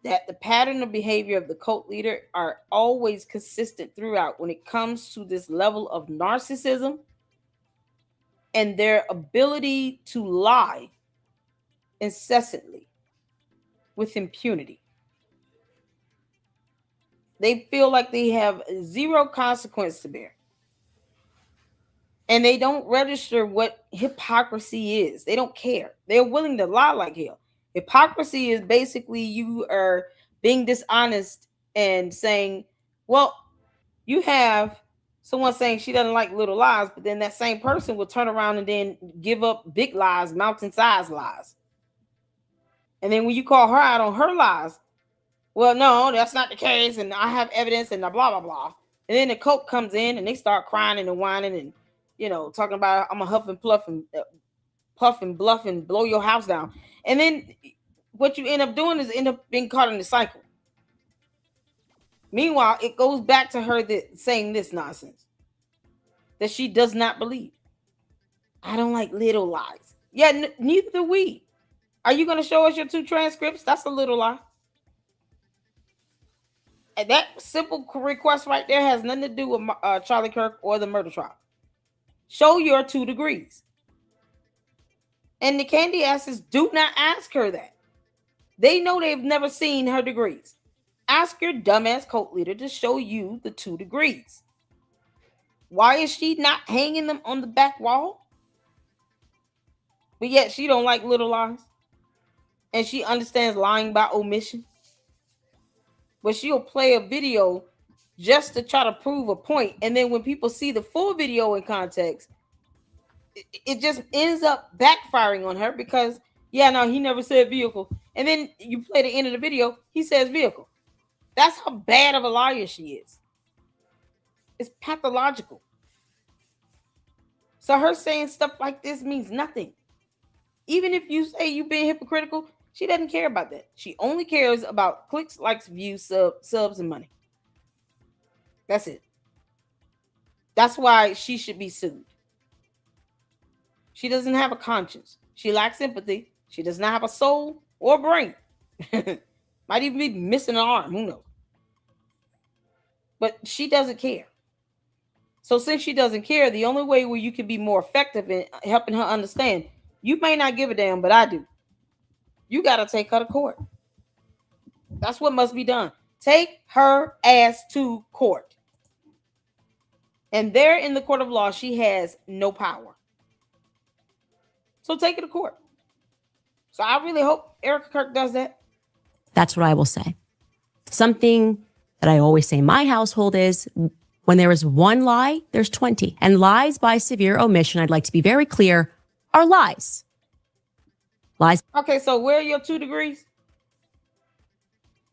That the pattern of behavior of the cult leader are always consistent throughout when it comes to this level of narcissism and their ability to lie incessantly with impunity. They feel like they have zero consequence to bear. And they don't register what hypocrisy is. They don't care. They're willing to lie like hell. Hypocrisy is basically you are being dishonest and saying, well, you have someone saying she doesn't like little lies, but then that same person will turn around and then give up big lies, mountain-sized lies. And then when you call her out on her lies, well, no, that's not the case, and I have evidence, and blah, blah, blah. And then the cult comes in, and they start crying and whining and, you know, talking about I'm a huff and puff and bluff and blow your house down. And then what you end up doing is end up being caught in the cycle. Meanwhile, it goes back to her saying this nonsense that she does not believe. I don't like little lies. Yeah, neither do we. Are you going to show us your 2 transcripts? That's a little lie. And that simple request right there has nothing to do with Charlie Kirk or the murder trial. Show your 2 degrees. And the Candy asses do not ask her that. They know they've never seen her degrees. Ask your dumbass cult leader to show you the 2 degrees. Why is she not hanging them on the back wall? But yet she don't like little lies. And she understands lying by omission. But she'll play a video just to try to prove a point. And then when people see the full video in context, it just ends up backfiring on her because, yeah, no, he never said vehicle. And then you play the end of the video, he says vehicle. That's how bad of a liar she is. It's pathological. So her saying stuff like this means nothing. Even if you say you've been hypocritical, she doesn't care about that. She only cares about clicks, likes, views, subs, and money. That's it. That's why she should be sued. She doesn't have a conscience. She lacks empathy. She does not have a soul or brain. Might even be missing an arm. Who knows? But she doesn't care. So since she doesn't care, the only way where you can be more effective in helping her understand, you may not give a damn, but I do. You got to take her to court. That's what must be done. Take her ass to court. And there in the court of law, she has no power. So take her to court. So I really hope Erica Kirk does that. That's what I will say. Something that I always say in my household is when there is one lie, there's 20. And lies by severe omission, I'd like to be very clear, are lies. Lies. Okay, so where are your 2 degrees?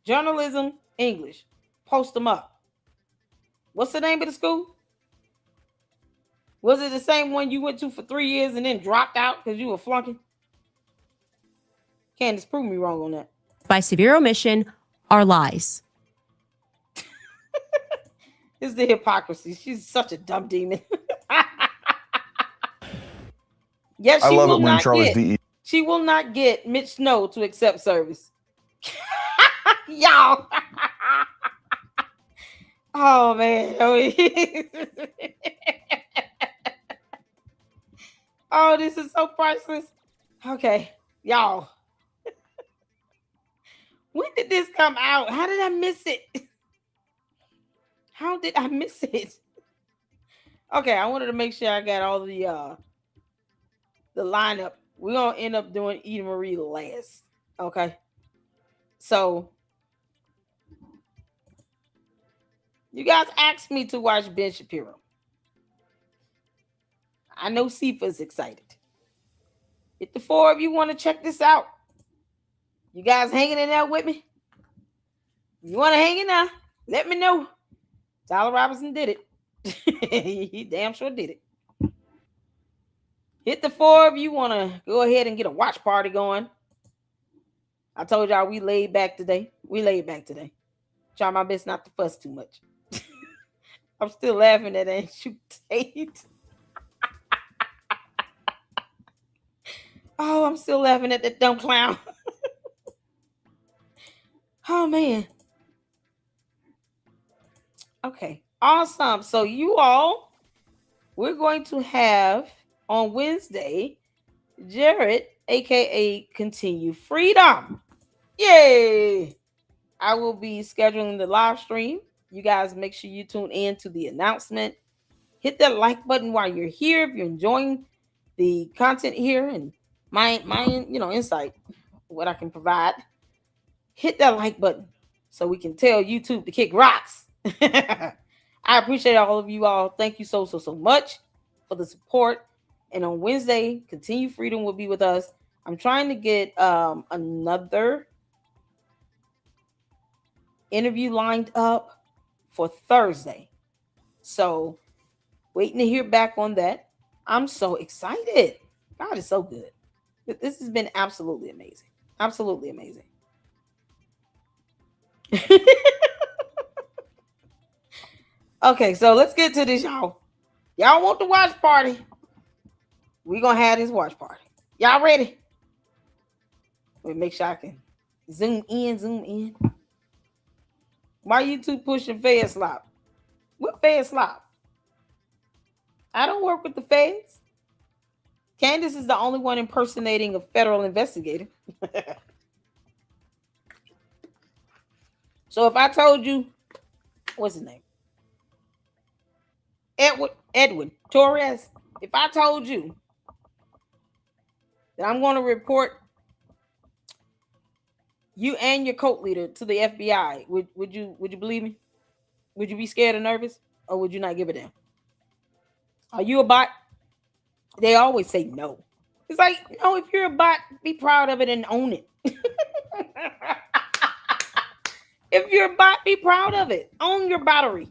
Journalism, English. Post them up. What's the name of the school? Was it the same one you went to for 3 years and then dropped out because you were flunking? Candace, prove me wrong on that. By severe omission are lies. It's the hypocrisy. She's such a dumb demon. Yes, I love it when Charlie's DE. She will not get Mitch Snow to accept service. Y'all. Oh man. Oh, this is so priceless. Okay, y'all. When did this come out? How did I miss it? How did I miss it? Okay, I wanted to make sure I got all the lineup. We're gonna end up doing Eden Marie last. Okay. So you guys asked me to watch Ben Shapiro. I know Sifa's excited. If the four of you want to check this out, you guys hanging in there with me? You want to hang in there? Let me know. Tyler Robinson did it. He damn sure did it. Hit the four of you want to go ahead and get a watch party going. I told y'all we laid back today. Try my best not to fuss too much. I'm still laughing at Andrew Tate. Oh, I'm still laughing at that dumb clown. Oh, man. Okay, awesome. So you all, we're going to have on Wednesday, Jared, a.k.a. Continue Freedom. Yay! I will be scheduling the live stream. You guys make sure you tune in to the announcement. Hit that like button while you're here if you're enjoying the content here and my insight, what I can provide. Hit that like button so we can tell YouTube to kick rocks. I appreciate all of you all. Thank you so much for the support. And on Wednesday, Continue Freedom will be with us. I'm trying to get another interview lined up for Thursday. So waiting to hear back on that. I'm so excited. God is so good. This has been absolutely amazing. Absolutely amazing. Okay, so let's get to this, y'all. Y'all want the watch party? We're going to have this watch party. Y'all ready? Let me make sure I can zoom in. Why you two pushing Fed Slop? What Fed Slop? I don't work with the feds. Candace is the only one impersonating a federal investigator. So if I told you, what's his name? Edwin Torres. If I told you that I'm going to report you and your cult leader to the FBI, would you believe me? Would you be scared or nervous, or would you not give a damn? Are you a bot? They always say no. It's like, no, if you're a bot, be proud of it and own it. If you're a bot, be proud of it. Own your battery.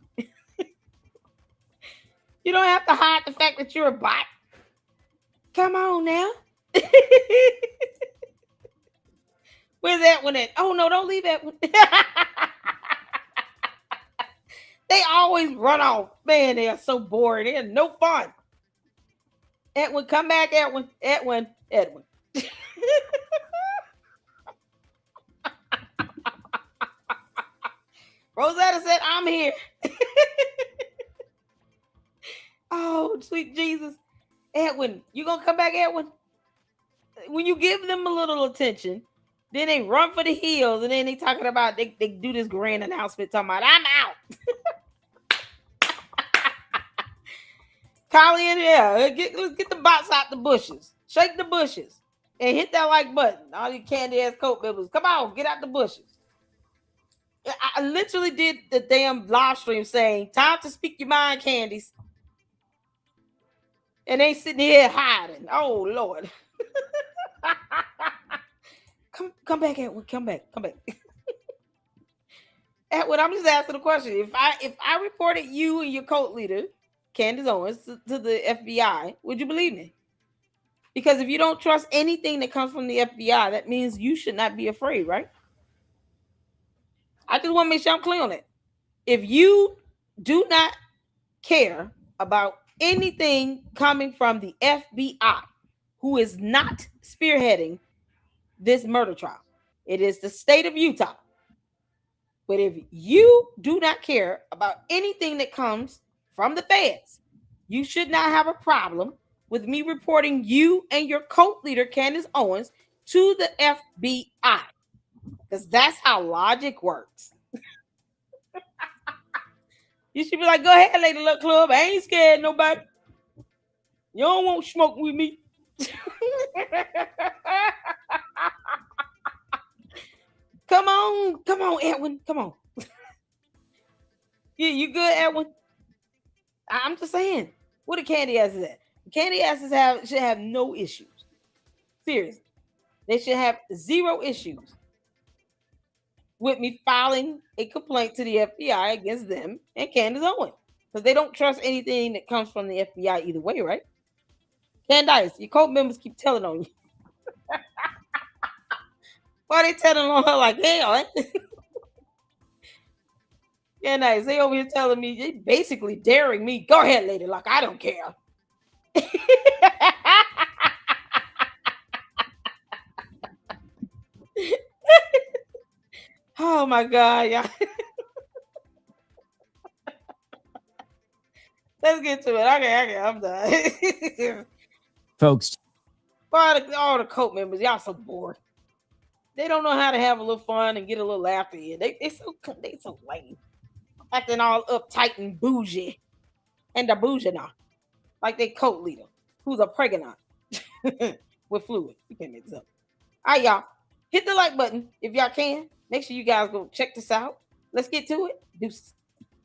You don't have to hide the fact that you're a bot. Come on now. Where's that one at? Oh, no, don't leave that one. They always run off. Man, they are so bored. They're no fun. Edwin, come back, Edwin. Rosetta said, I'm here. Oh, sweet Jesus. Edwin, you gonna come back, Edwin? When you give them a little attention, then they run for the hills, and then they talking about they do this grand announcement talking about I'm out. Colleen, yeah, get the bots out the bushes. Shake the bushes. And hit that like button. All you candy ass coat members. Come on, get out the bushes. I literally did the damn live stream saying, time to speak your mind, Candies. And they sitting here hiding. Oh, Lord. Come back, Edwin. Come back. Edwin, I'm just asking a question. If I reported you and your cult leader, Candace Owens, to the FBI, would you believe me? Because if you don't trust anything that comes from the FBI, that means you should not be afraid, right? I just want to make sure I'm clear on it. If you do not care about anything coming from the FBI, who is not spearheading this murder trial, it is the state of Utah. But if you do not care about anything that comes from the feds, you should not have a problem with me reporting you and your cult leader, Candace Owens, to the FBI. Because that's how logic works. You should be like, go ahead, Lady Luck Club. I ain't scared of nobody. You don't want smoke with me. Come on, Edwin. Come on. You good, Edwin? I'm just saying. What the candy asses at? Candy asses should have no issues. Seriously. They should have zero issues with me filing a complaint to the FBI against them and Candace Owens. Because they don't trust anything that comes from the FBI either way, right? Candice, your cult members keep telling on you. Why they telling on her like hell? Candice, they over here telling me, they basically daring me. Go ahead, Lady Luck. I don't care. Oh my God, y'all. Let's get to it. Okay, I'm done. Folks. All the cult members, y'all so bored. They don't know how to have a little fun and get a little laughter in. They so lame. Acting all uptight and bougie. And the bougie now. Like they cult leader. Who's a pregnant with fluid. You can't make this up. All right, y'all. Hit the like button if y'all can. Make sure you guys go check this out. Let's get to it. Deuces.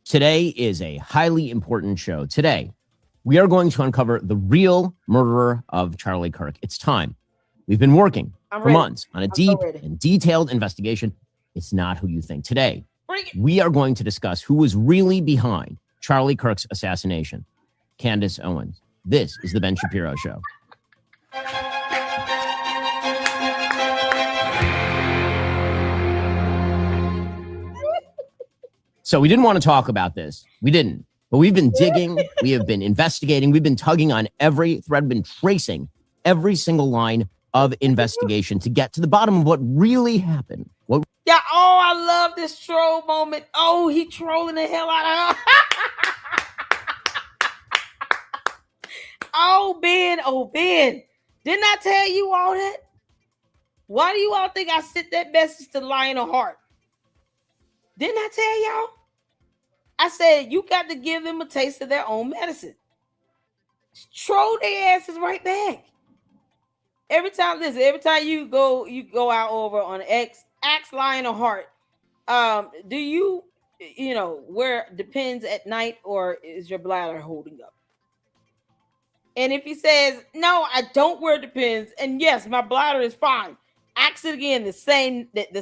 Today is a highly important show. Today, we are going to uncover the real murderer of Charlie Kirk. It's time. We've been working for months on a deep and detailed investigation. It's not who you think. Today, we are going to discuss who was really behind Charlie Kirk's assassination. Candace Owens. This is The Ben Shapiro Show. So we didn't want to talk about this. We didn't. But we've been digging. We have been investigating. We've been tugging on every thread, been tracing every single line of investigation to get to the bottom of what really happened. Yeah, oh, I love this troll moment. Oh, he trolling the hell out of her. Oh, Ben. Didn't I tell you all that? Why do you all think I sent that message to Lionel Hart? Didn't I tell y'all? I said, you got to give them a taste of their own medicine. Troll their asses right back. Every time you go out over on X, ask Lionel Hart, do you wear Depends at night, or is your bladder holding up? And if he says, no, I don't wear Depends, and yes, my bladder is fine, ask it again, the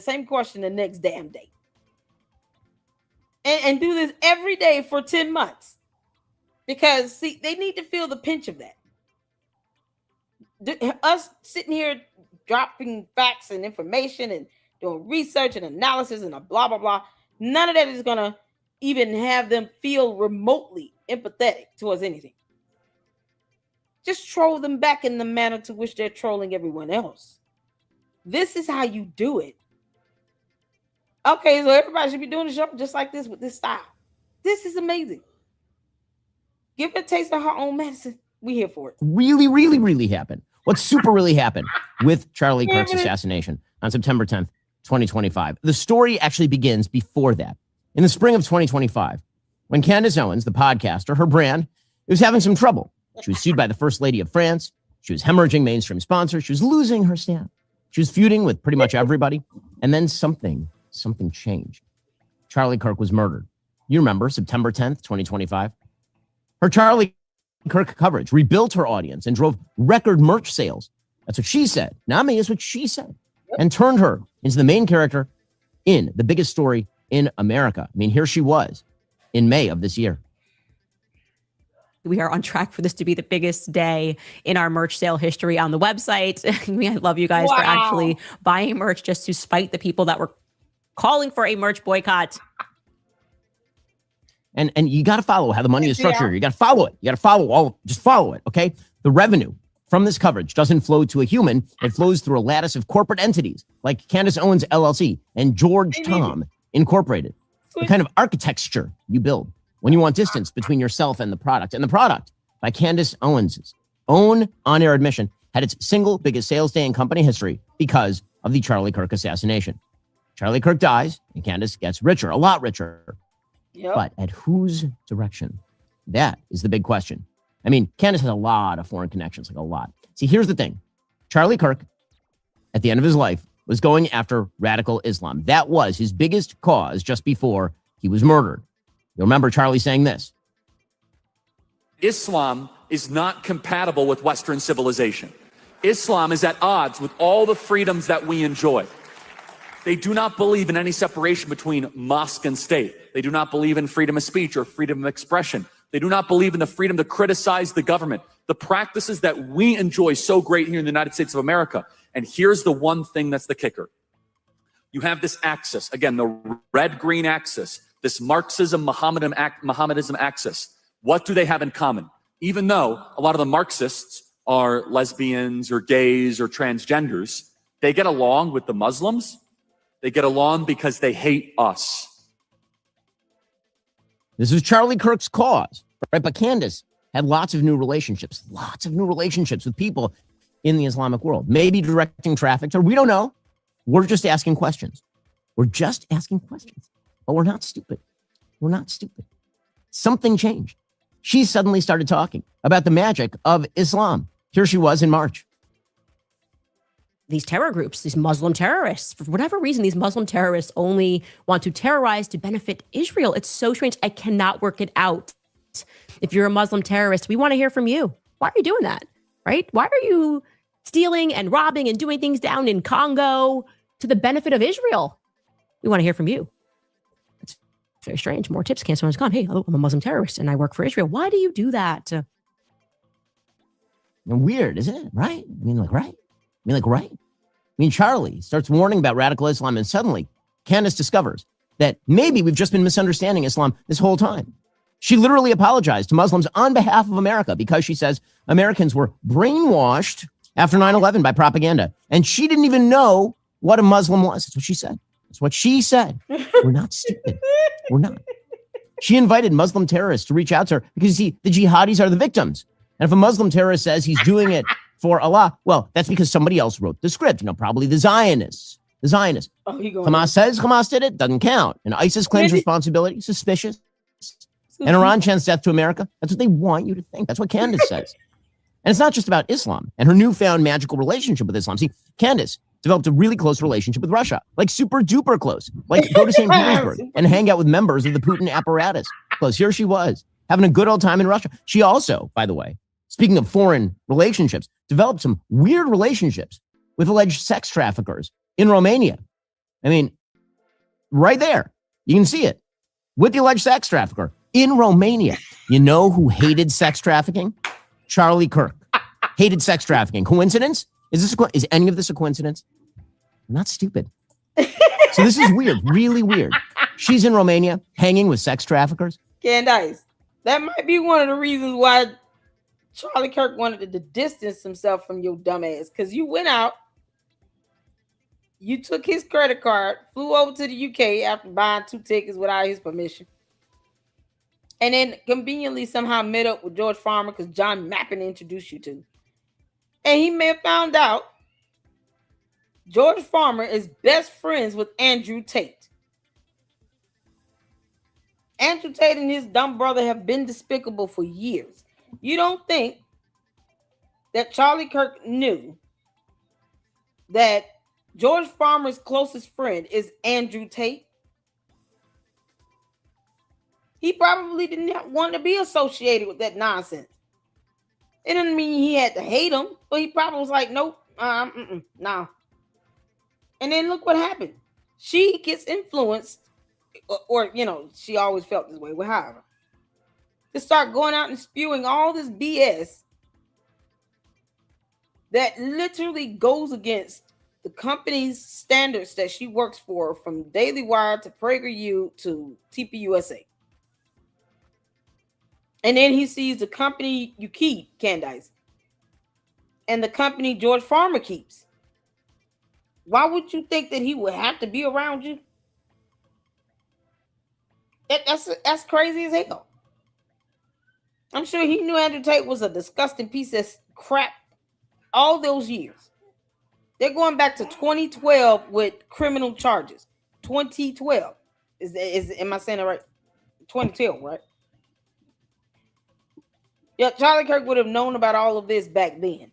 same question the next damn day. And do this every day for 10 months. Because, see, they need to feel the pinch of that. Us sitting here dropping facts and information and doing research and analysis and a blah, blah, blah, none of that is going to even have them feel remotely empathetic towards anything. Just troll them back in the manner to which they're trolling everyone else. This is how you do it. Okay, so everybody should be doing the show just like this with this style. This is amazing. Give her a taste of her own medicine. We here for it. Really, really, really happened. What super really happened with Charlie Kirk's assassination on September 10th, 2025. The story actually begins before that. In the spring of 2025, when Candace Owens, the podcaster, her brand, was having some trouble. She was sued by the First Lady of France. She was hemorrhaging mainstream sponsors. She was losing her staff. She was feuding with pretty much everybody. And then something changed. Charlie Kirk was murdered. You remember September 10th, 2025? Her Charlie Kirk coverage rebuilt her audience and drove record merch sales. That's what she said. Not me, that's what she said. And turned her into the main character in the biggest story in America. I mean, here she was in May of this year. We are on track for this to be the biggest day in our merch sale history on the website. I love you guys for actually buying merch just to spite the people that were calling for a merch boycott. And you got to follow how the money is structured. You got to follow it. Just follow it, okay? The revenue from this coverage doesn't flow to a human. It flows through a lattice of corporate entities like Candace Owens LLC and George Tom Incorporated, the kind of architecture you build when you want distance between yourself and the product. And the product, by Candace Owens' own on-air admission, had its single biggest sales day in company history because of the Charlie Kirk assassination. Charlie Kirk dies, and Candace gets richer, a lot richer. Yep. But at whose direction? That is the big question. I mean, Candace has a lot of foreign connections, like a lot. See, here's the thing. Charlie Kirk, at the end of his life, was going after radical Islam. That was his biggest cause just before he was murdered. You'll remember Charlie saying this. Islam is not compatible with Western civilization. Islam is at odds with all the freedoms that we enjoy. They do not believe in any separation between mosque and state. They do not believe in freedom of speech or freedom of expression. They do not believe in the freedom to criticize the government, the practices that we enjoy so great here in the United States of America. And here's the one thing that's the kicker. You have this axis, again, the red-green axis, this Marxism, Mohammedanism axis. What do they have in common? Even though a lot of the Marxists are lesbians or gays or transgenders, they get along with the Muslims. They get along because they hate us. This is Charlie Kirk's cause, right? But Candace had lots of new relationships with people in the Islamic world, maybe directing traffic, or we don't know. We're just asking questions. We're just asking questions, but we're not stupid. We're not stupid. Something changed. She suddenly started talking about the magic of Islam. Here she was in March. These terror groups, these Muslim terrorists, for whatever reason, these Muslim terrorists only want to terrorize to benefit Israel. It's so strange. I cannot work it out. If you're a Muslim terrorist, we want to hear from you. Why are you doing that? Right? Why are you stealing and robbing and doing things down in Congo to the benefit of Israel? We want to hear from you. It's very strange. More tips. Candace gone. Hey, I'm a Muslim terrorist and I work for Israel. Why do you do that? Weird, isn't it? Right? Right? I mean, Charlie starts warning about radical Islam, and suddenly Candace discovers that maybe we've just been misunderstanding Islam this whole time. She literally apologized to Muslims on behalf of America because she says Americans were brainwashed after 9/11 by propaganda. And she didn't even know what a Muslim was. That's what she said. That's what she said. We're not stupid. We're not. She invited Muslim terrorists to reach out to her because, you see, the jihadis are the victims. And if a Muslim terrorist says he's doing it for Allah, well, that's because somebody else wrote the script. Probably the Zionists. Oh, Hamas says Hamas did it, doesn't count. And ISIS claims responsibility, suspicious. And Iran chants death to America. That's what they want you to think. That's what Candace says. And it's not just about Islam and her newfound magical relationship with Islam. See, Candace developed a really close relationship with Russia, like super duper close, like go to St. Petersburg and hang out with members of the Putin apparatus. Close. Here she was having a good old time in Russia. She also, by the way, speaking of foreign relationships, developed some weird relationships with alleged sex traffickers in Romania. I mean, right there, you can see it with the alleged sex trafficker in Romania. You know who hated sex trafficking? Charlie Kirk hated sex trafficking. Coincidence? Is any of this a coincidence? I'm not stupid. So this is weird, really weird. She's in Romania hanging with sex traffickers. Candice, that might be one of the reasons why Charlie Kirk wanted to distance himself from your dumb ass, because you went out, you took his credit card, flew over to the UK after buying 2 tickets without his permission, and then conveniently somehow met up with George Farmer because John Mappin introduced you to. And he may have found out George Farmer is best friends with Andrew Tate. Andrew Tate and his dumb brother have been despicable for years. You don't think that Charlie Kirk knew that George Farmer's closest friend is Andrew Tate? He probably didn't want to be associated with that nonsense. It doesn't mean he had to hate him, but he probably was like, nope, nah. And then look what happened. She gets influenced, or she always felt this way, however, to start going out and spewing all this BS that literally goes against the company's standards that she works for, from Daily Wire to PragerU to TPUSA. And then he sees the company you keep, Candice, and the company George Farmer keeps. Why would you think that he would have to be around you? That's crazy as hell. I'm sure he knew Andrew Tate was a disgusting piece of crap all those years. They're going back to 2012 with criminal charges. 2012. Am I saying it right? 2012, right? Yeah, Charlie Kirk would have known about all of this back then.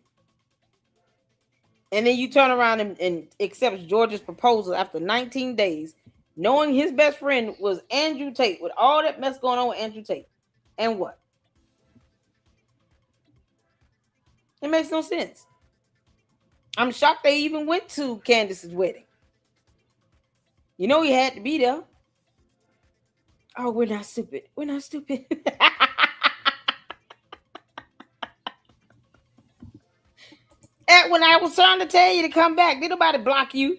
And then you turn around and accept George's proposal after 19 days, knowing his best friend was Andrew Tate, with all that mess going on with Andrew Tate. And what? It makes no sense. I'm shocked they even went to Candace's wedding. You know he had to be there. Oh, we're not stupid. We're not stupid. And when I was trying to tell you to come back, did nobody block you?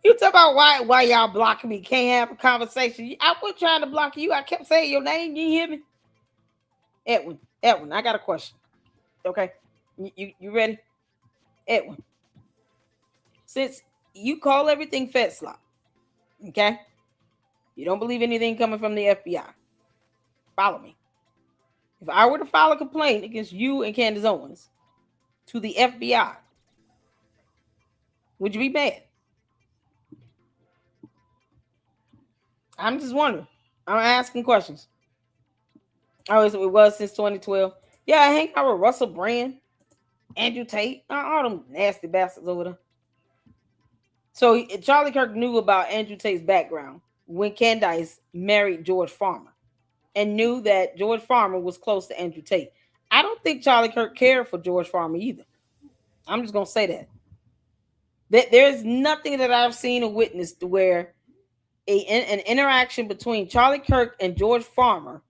You talk about why y'all blocking me? Can't have a conversation. I was trying to block you. I kept saying your name. You hear me? Edwin, I got a question. Okay. You ready? Edwin. Since you call everything Fed slop, okay? You don't believe anything coming from the FBI. Follow me. If I were to file a complaint against you and Candace Owens to the FBI, would you be mad? I'm just wondering. I'm asking questions. Oh, it was since 2012. Yeah, I hang out with Russell Brand, Andrew Tate, all them nasty bastards over there. So Charlie Kirk knew about Andrew Tate's background when Candice married George Farmer, and knew that George Farmer was close to Andrew Tate. I don't think Charlie Kirk cared for George Farmer either. I'm just gonna say that there's nothing that I've seen or witnessed where an interaction between Charlie Kirk and George Farmer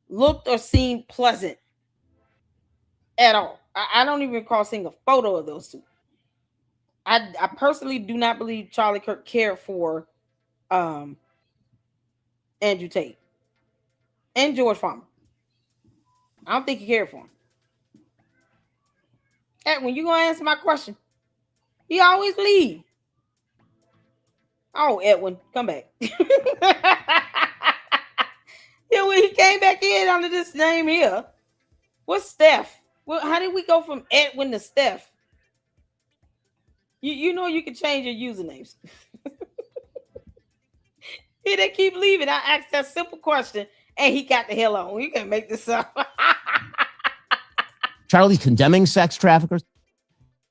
looked or seemed pleasant at all. I don't even recall seeing a photo of those two. I personally do not believe Charlie Kirk cared for Andrew Tate and George Farmer. I don't think he cared for him. Edwin, you gonna answer my question? He always leave. Oh, Edwin, come back. Yeah, when he came back in under this name here, what's Steph? Well, how did we go from Edwin to Steph? You know you can change your usernames. Here they keep leaving. I asked that simple question, and he got the hell on. You can make this up. Charlie's condemning sex traffickers,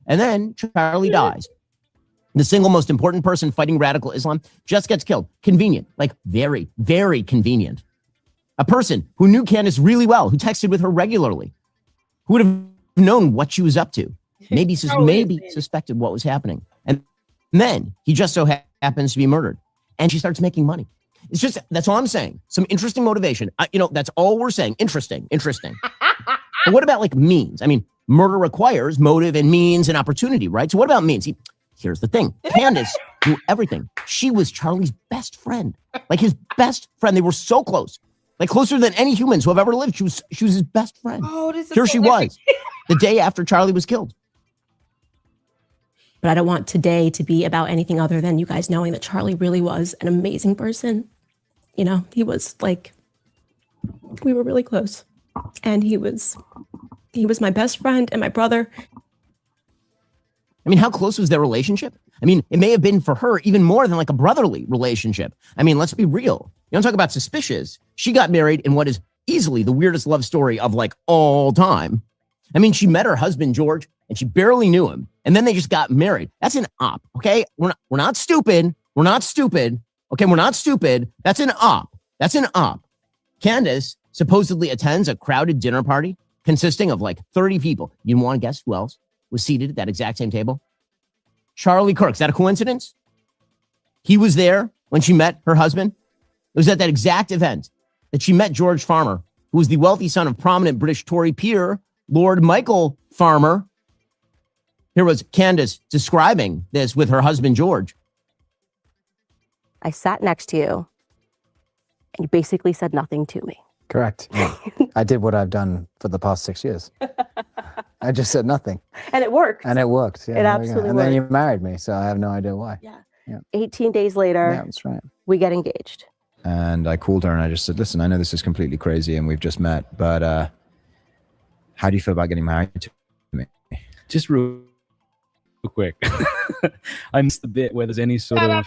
and then Charlie dies. The single most important person fighting radical Islam just gets killed. Convenient, like very, very convenient. A person who knew Candace really well, who texted with her regularly, who would have known what she was up to, maybe suspected what was happening. And then he just so happens to be murdered. And she starts making money. It's just, that's all I'm saying. Some interesting motivation. That's all we're saying. Interesting. But what about like means? I mean, murder requires motive and means and opportunity, right? So what about means? Here's the thing. Candace knew everything. She was Charlie's best friend, like his best friend. They were so close, like closer than any humans who have ever lived. She was his best friend. Oh, here she was the day after Charlie was killed. But I don't want today to be about anything other than you guys knowing that Charlie really was an amazing person. He was like, we were really close, and he was my best friend and my brother. I mean, how close was their relationship? I mean, it may have been for her even more than like a brotherly relationship. I mean, let's be real. You don't talk about suspicious. She got married in what is easily the weirdest love story of like all time. I mean, she met her husband, George, and she barely knew him. And then they just got married. That's an op. Okay. We're not stupid. We're not stupid. Okay. We're not stupid. That's an op. That's an op. Candace supposedly attends a crowded dinner party consisting of like 30 people. You want to guess who else was seated at that exact same table? Charlie Kirk. Is that a coincidence? He was there when she met her husband. It was at that exact event that she met George Farmer, who was the wealthy son of prominent British Tory peer, Lord Michael Farmer. Here was Candace describing this with her husband, George. I sat next to you, and you basically said nothing to me. Correct. Yeah. I did what I've done for the past 6 years. I just said nothing. And it worked. And it worked. Yeah, it absolutely and worked. then you married me, so I have no idea why. Yeah. Yeah. 18 days later, Yeah, that's right. we get engaged. And I called her and I just said, listen, I know this is completely crazy and we've just met, but how do you feel about getting married to me? Just real quick. I missed the bit where there's any sort of...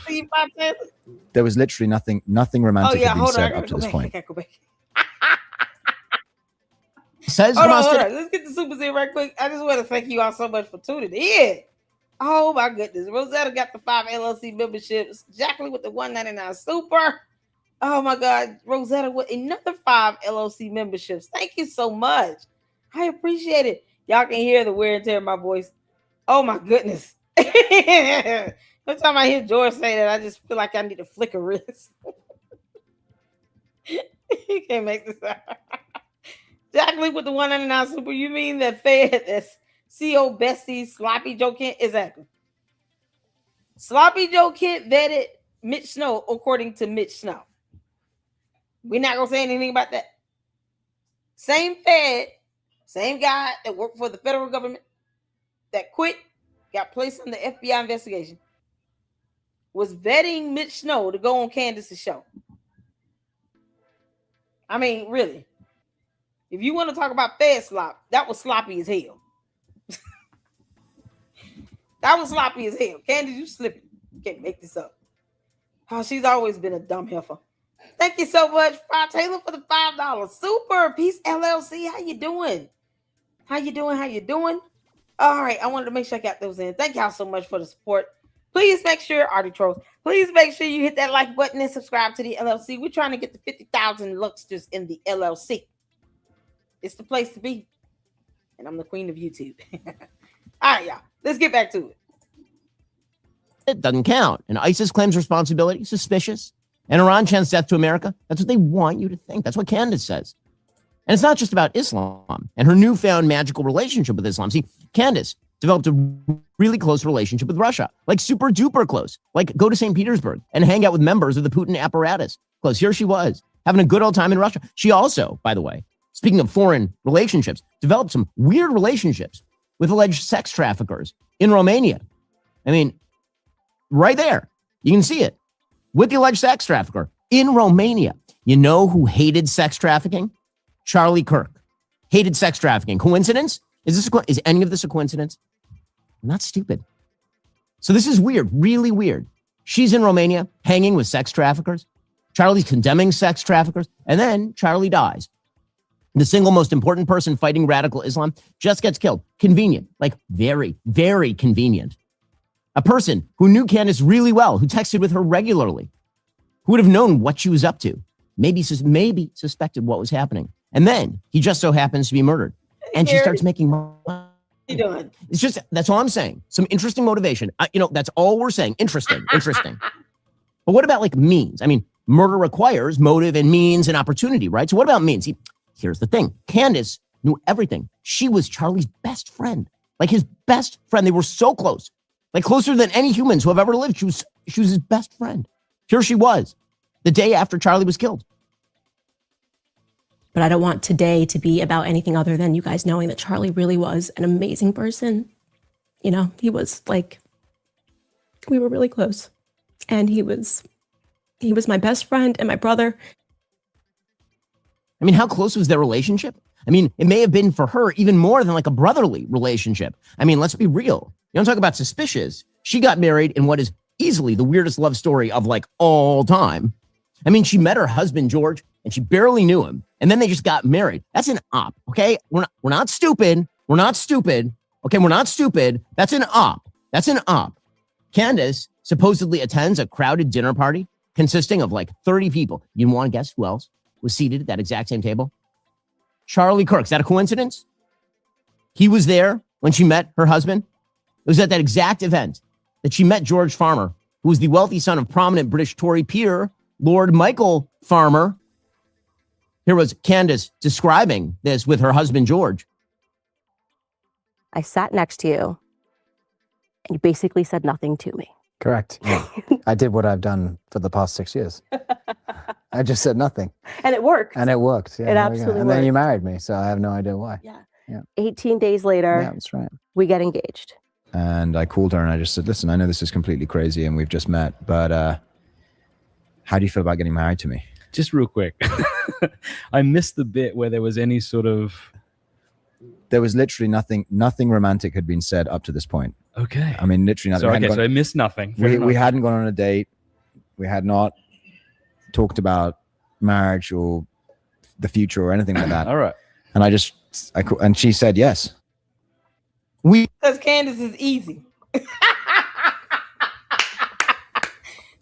There was literally nothing romantic had been said up to this point. Go back. Says hold on. Let's get the supers in right quick. I just want to thank you all so much for tuning in. Oh my goodness. Rosetta got the 5 LLC memberships. Jacqueline with the $1.99 super. Oh my God. Rosetta with another 5 LLC memberships. Thank you so much. I appreciate it. Y'all can hear the wear and tear in my voice. Oh my goodness. Every time I hear George say that, I just feel like I need to flick a wrist. You can't make this up. Jacqueline with the $1.99 super. You mean that Fed, that's CO Bestie, Sloppy Joe Kent? Exactly. Sloppy Joe Kent vetted Mitch Snow according to Mitch Snow. We're not going to say anything about that. Same Fed, same guy that worked for the federal government that quit, got placed on the FBI investigation, was vetting Mitch Snow to go on Candace's show. I mean, really. If you want to talk about Fed slop, that was sloppy as hell. That was sloppy as hell. Candice, you slipping. You can't make this up. Oh, she's always been a dumb heifer. Thank you so much, Fry Taylor, for the $5. Super. Peace LLC. How you doing? How you doing? All right. I wanted to make sure I got those in. Thank y'all so much for the support. Please make sure, Artie Trolls, please make sure you hit that like button and subscribe to the LLC. We're trying to get to 50,000 Luxters in the LLC. It's the place to be. And I'm the queen of YouTube. All right, y'all. Let's get back to it. It doesn't count. And ISIS claims responsibility. Suspicious. And Iran chants death to America. That's what they want you to think. That's what Candace says. And it's not just about Islam and her newfound magical relationship with Islam. See, Candace developed a really close relationship with Russia, like super duper close, like go to St. Petersburg and hang out with members of the Putin apparatus. Close. Here she was having a good old time in Russia. She also, by the way, speaking of foreign relationships, developed some weird relationships with alleged sex traffickers in Romania. I mean, right there, you can see it with the alleged sex trafficker in Romania. You know who hated sex trafficking? Charlie Kirk hated sex trafficking. Coincidence? Is any of this a coincidence? I'm not stupid. So this is weird, really weird. She's in Romania hanging with sex traffickers. Charlie's condemning sex traffickers. And then Charlie dies. The single most important person fighting radical Islam just gets killed. Convenient, like very, very convenient. A person who knew Candace really well, who texted with her regularly, who would have known what she was up to, maybe suspected what was happening. And then he just so happens to be murdered. And she starts making money. You doing? It's just, that's all I'm saying. Some interesting motivation. That's all we're saying. Interesting. But what about like means? I mean, murder requires motive and means and opportunity, right? So what about means? Here's the thing. Candace knew everything. She was Charlie's best friend, like his best friend. They were so close, like closer than any humans who have ever lived. She was his best friend. Here she was the day after Charlie was killed. But I don't want today to be about anything other than you guys knowing that Charlie really was an amazing person. You know, he was like, we were really close. And he was my best friend and my brother. I mean, how close was their relationship? I mean, it may have been for her even more than like a brotherly relationship. I mean, let's be real. You don't talk about suspicious. She got married in what is easily the weirdest love story of like all time. I mean, she met her husband, George, and she barely knew him. And then they just got married. That's an op, okay? We're not stupid. We're not stupid. Okay, we're not stupid. That's an op. That's an op. Candace supposedly attends a crowded dinner party consisting of like 30 people. You want to guess who else was seated at that exact same table? Charlie Kirk. Is that a coincidence? He was there when she met her husband. It was at that exact event that she met George Farmer, who was the wealthy son of prominent British Tory peer, Lord Michael Farmer. Here was Candace describing this with her husband, George. I sat next to you, and you basically said nothing to me. Correct. Yeah. I did what I've done for the past 6 years. I just said nothing. And it worked. And it worked. Yeah, it absolutely and worked. then you married me, so I have no idea why. Yeah. Yeah. 18 days later, yeah, that's right. We get engaged. And I called her and I just said, listen, I know this is completely crazy and we've just met, but how do you feel about getting married to me? just real quick. I missed the bit where there was any sort of. There was literally nothing romantic had been said up to this point. Okay. I mean, literally nothing. So I missed nothing. We hadn't gone on a date. We had not talked about marriage or the future or anything like that. All right. And and she said yes. Because Candace is easy.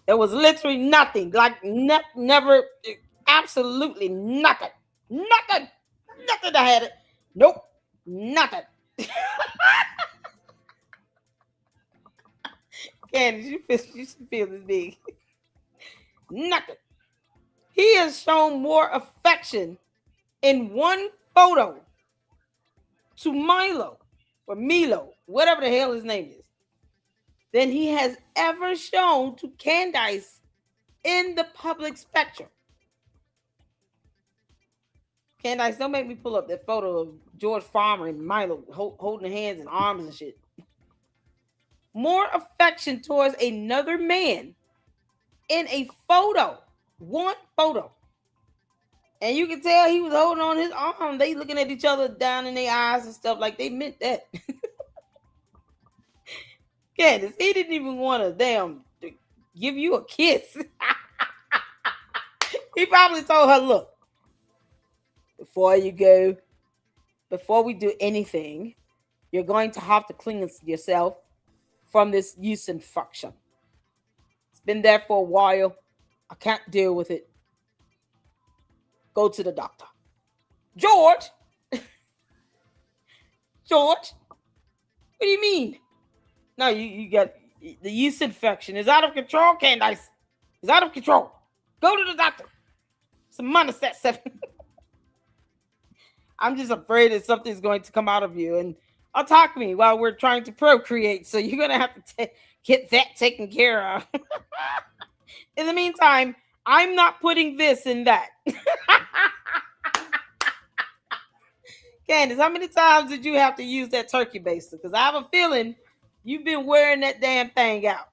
There was literally nothing, like never, absolutely nothing that had it. Nope, nothing. Candace, you should feel this big. Nothing. He has shown more affection in one photo to Milo, whatever the hell his name is, than he has ever shown to Candice in the public spectrum. Candice, don't make me pull up that photo of George Farmer and Milo holding hands and arms and shit. More affection towards another man in a photo. One photo. And you can tell he was holding on his arm. They looking at each other down in their eyes and stuff like they meant that. Candace, he didn't even want to give you a kiss. He probably told her, look, before you go, before we do anything, you're going to have to clean yourself from this use infection. It's been there for a while. I can't deal with it. Go to the doctor. George, what do you mean? No, you got the yeast infection. It's out of control, Candice. It's out of control. Go to the doctor. It's a -7. I'm just afraid that something's going to come out of you and attack me while we're trying to procreate. So you're going to have to get that taken care of. In the meantime, I'm not putting this in that. Candace, how many times did you have to use that turkey baster? Because I have a feeling you've been wearing that damn thing out.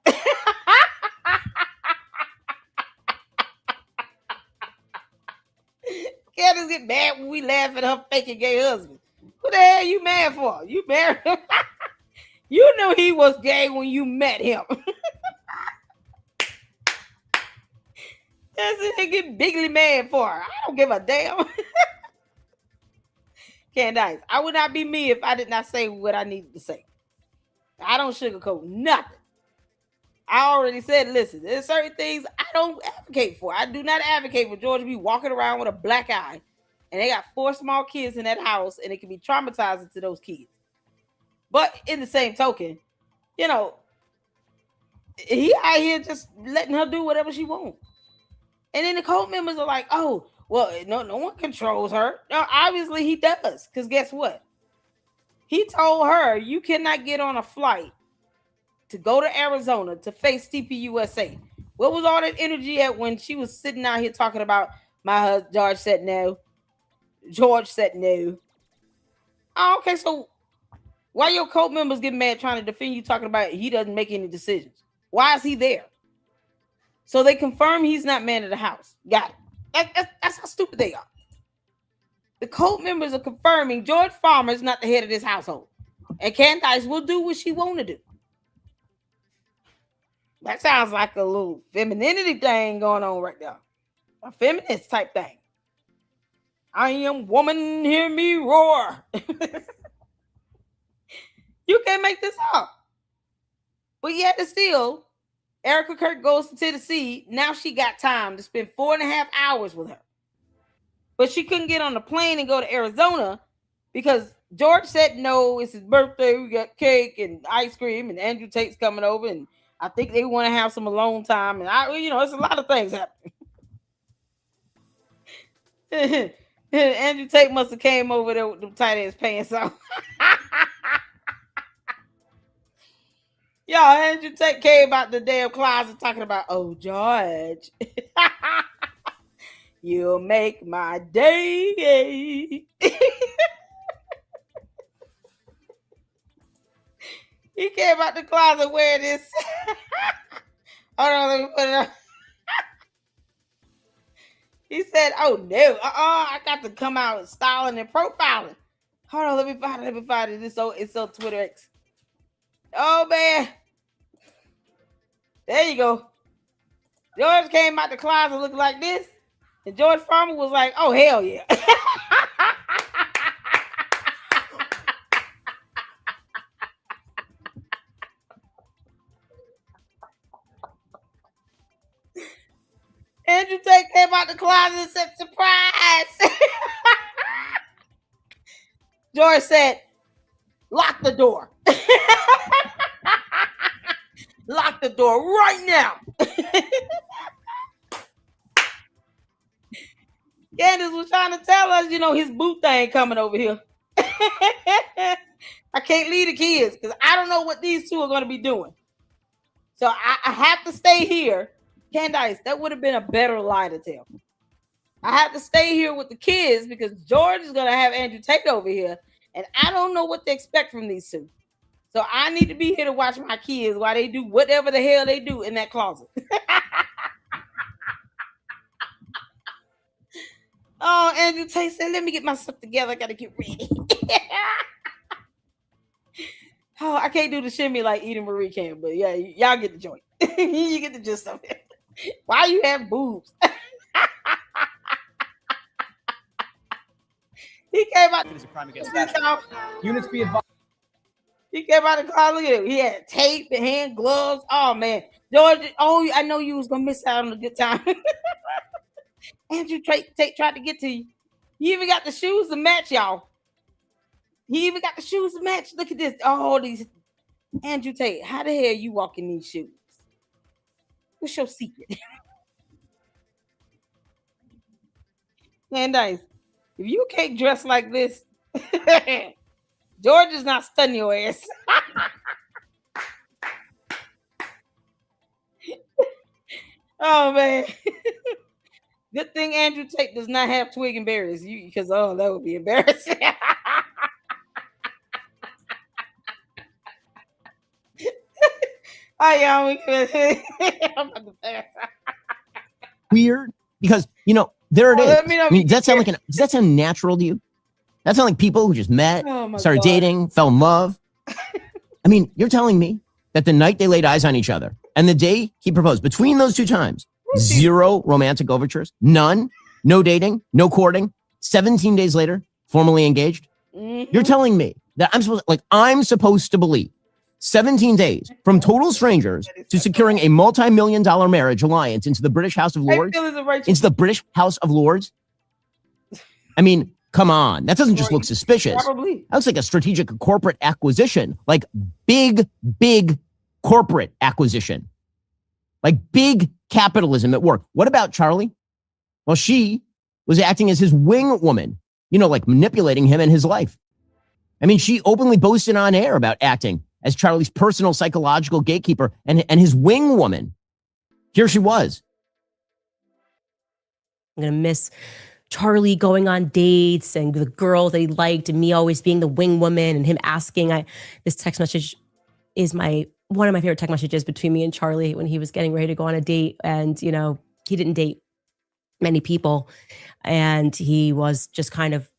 Candace get mad when we laugh at her fake and gay husband. What the hell are you mad for? You married him. You knew he was gay when you met him. That's what they get bigly mad for. I don't give a damn. Candice, I would not be me if I did not say what I needed to say. I don't sugarcoat nothing. I already said, listen, there's certain things I don't advocate for. I do not advocate for George to be walking around with a black eye and they got 4 small kids in that house and it can be traumatizing to those kids. But in the same token, you know, he out here just letting her do whatever she wants. And then the cult members are like, oh, well, no one controls her. No, obviously he does. Because guess what? He told her you cannot get on a flight to go to Arizona to face TPUSA. What was all that energy at when she was sitting out here talking about my husband? George said no. George said no. Oh, okay, so why your cult members get mad trying to defend you talking about he doesn't make any decisions? Why is he there? So they confirm he's not man of the house. Got it. That's how stupid they are. The cult members are confirming George Farmer is not the head of this household. And Candice will do what she want to do. That sounds like a little femininity thing going on right there. A feminist type thing. I am woman, hear me roar. You can't make this up. But yet and still, Erica Kirk goes to Tennessee. Now she got time to spend 4.5 hours with her. But she couldn't get on the plane and go to Arizona because George said no, it's his birthday. We got cake and ice cream and Andrew Tate's coming over and I think they want to have some alone time. And it's a lot of things happening. Andrew Tate must have came over there with them tight ass pants on. Y'all, Andrew Tate came out the damn closet talking about, oh, George, you'll make my day. He came out the closet wearing this. Hold on, let me put it on. He said, "Oh no, I got to come out and styling and profiling." Hold on, let me find it. It's on Twitter X. Oh man, there you go. George came out the closet looking like this, and George Farmer was like, "Oh hell yeah." Andrew Tate came out the closet and said, "Surprise!" George said, "Lock the door." Lock the door right now. Candace was trying to tell us, his boot thing coming over here. I can't leave the kids because I don't know what these two are going to be doing. So I have to stay here. Candice, that would have been a better lie to tell. I have to stay here with the kids because George is going to have Andrew Tate over here, and I don't know what to expect from these two. So I need to be here to watch my kids while they do whatever the hell they do in that closet. Oh, Andrew Tate said, "Let me get myself together. I got to get ready." Oh, I can't do the shimmy like Eden Marie can, but yeah, y'all get the joint. You get the gist of it. Why you have boobs? He came out. Units be advised. He came out of the car. Look at him. He had tape and hand gloves. Oh man, George. Oh, I know you was gonna miss out on a good time. Andrew Tate tried to get to you. He even got the shoes to match, y'all. He even got the shoes to match. Look at this. Oh, these Andrew Tate. How the hell you walk in these shoes? What's your secret? Candice, if you can't dress like this, George is not stunning your ass. Oh man. Good thing Andrew Tate does not have twig and berries, because that would be embarrassing. Weird because there it is. Let me know I mean, does that sound natural to you? That sound like people who just met, started dating, fell in love. I mean, you're telling me that the night they laid eyes on each other and the day he proposed, between those two times, zero romantic overtures, none, no dating, no courting, 17 days later, formally engaged. You're telling me that I'm supposed to believe 17 days from total strangers to securing a multi-million-dollar marriage alliance into the British House of Lords, into the British House of Lords. I mean, come on. That doesn't just look suspicious. Probably. That looks like a strategic corporate acquisition, like big corporate acquisition, like big capitalism at work. What about Charlie? Well, she was acting as his wing woman, like manipulating him in his life. I mean, she openly boasted on air about acting as Charlie's personal psychological gatekeeper and his wing woman. Here she was. I'm going to miss Charlie going on dates and the girl they liked and me always being the wing woman and him asking. This text message is one of my favorite text messages between me and Charlie when he was getting ready to go on a date. And, he didn't date many people. And he was just kind of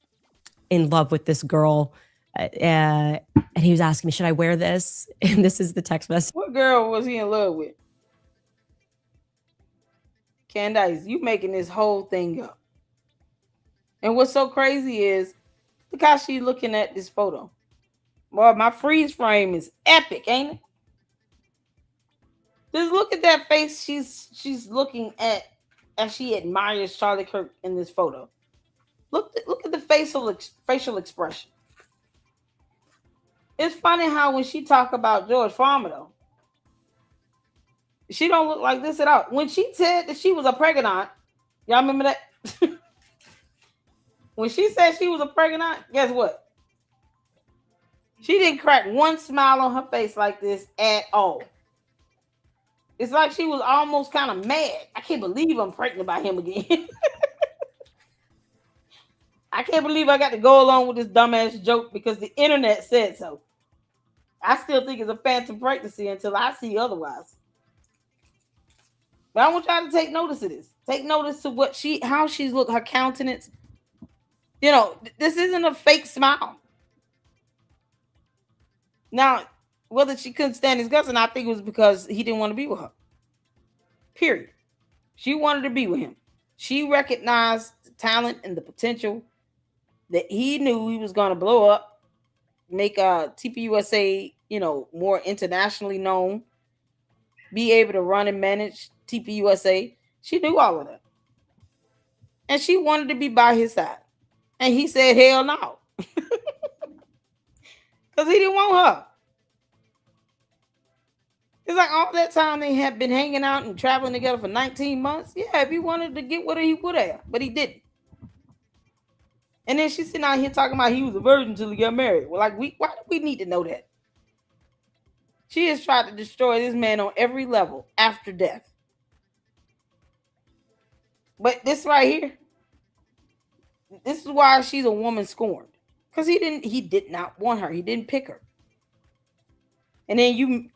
in love with this girl. And he was asking me, should I wear this? And this is the text message. What girl was he in love with? Candice, you making this whole thing up. And what's so crazy is, look how she's looking at this photo. Boy, my freeze frame is epic, ain't it? Just look at that face she's looking at as she admires Charlie Kirk in this photo. Look at the facial expression. It's funny how when she talk about George Farmer, though, she don't look like this at all. When she said that she was a pregnant, y'all remember that? When she said she was a pregnant, guess what? She didn't crack one smile on her face like this at all. It's like she was almost kind of mad. I can't believe I'm pregnant by him again. I can't believe I got to go along with this dumbass joke because the internet said so. I still think it's a phantom pregnancy until I see otherwise. But I want y'all to take notice of this. Take notice of how she's looked, her countenance. You know, this isn't a fake smile. Now, whether she couldn't stand his guts, and I think it was because he didn't want to be with her. Period. She wanted to be with him. She recognized the talent and the potential that he knew he was going to blow up, make TPUSA, more internationally known, be able to run and manage TPUSA. She knew all of that. And she wanted to be by his side. And he said, hell no. Because he didn't want her. It's like all that time they had been hanging out and traveling together for 19 months. Yeah, if he wanted to get with her, he would have. But he didn't. And then she's sitting out here talking about he was a virgin until he got married. Well, like, why do we need to know that? She has tried to destroy this man on every level after death. But this right here, this is why she's a woman scorned. Because he did not want her. He didn't pick her. And then you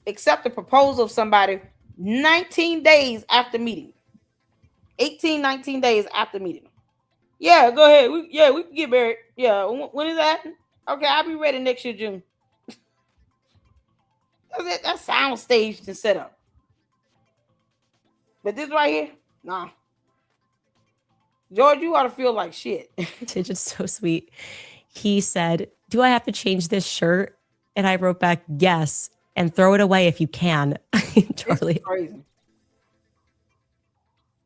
accept a proposal of somebody 19 days after meeting. 19 days after meeting. Yeah, go ahead. We can get married. Yeah, when is that? Okay, I'll be ready next year, June. That sounds staged and set up. But this right here, nah. George, you ought to feel like shit. It's just so sweet. He said, do I have to change this shirt? And I wrote back, yes. And throw it away if you can. Charlie. Crazy.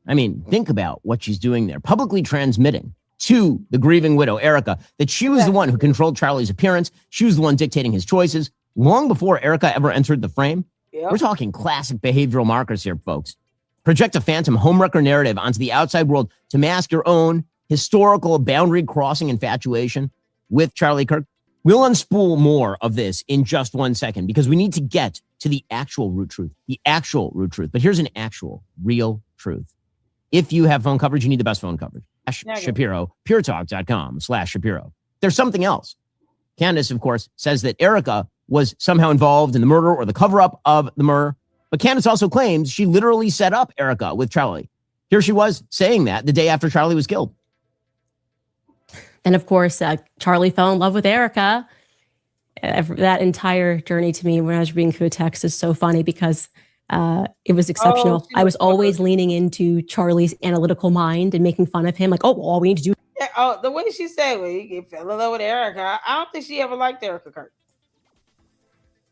I mean, think about what she's doing there. Publicly transmitting to the grieving widow, Erica, that she was the one who controlled Charlie's appearance. She was the one dictating his choices long before Erica ever entered the frame. Yep. We're talking classic behavioral markers here, folks. Project a phantom homewrecker narrative onto the outside world to mask your own historical boundary crossing infatuation with Charlie Kirk. We'll unspool more of this in just 1 second because we need to get to the actual root truth, But here's an actual, real truth. If you have phone coverage, you need the best phone coverage. Shapiro, puretalk.com/Shapiro. There's something else. Candace, of course, says that Erica was somehow involved in the murder or the cover-up of the murder. But Candace also claims she literally set up Erica with Charlie. Here she was saying that the day after Charlie was killed. And of course, Charlie fell in love with Erica. That entire journey to me when I was reading through a text is so funny because it was exceptional. I was always leaning into Charlie's analytical mind and making fun of him. Like, all we need to do. Yeah, the way she said, well, he fell in love with Erica. I don't think she ever liked Erica Kirk.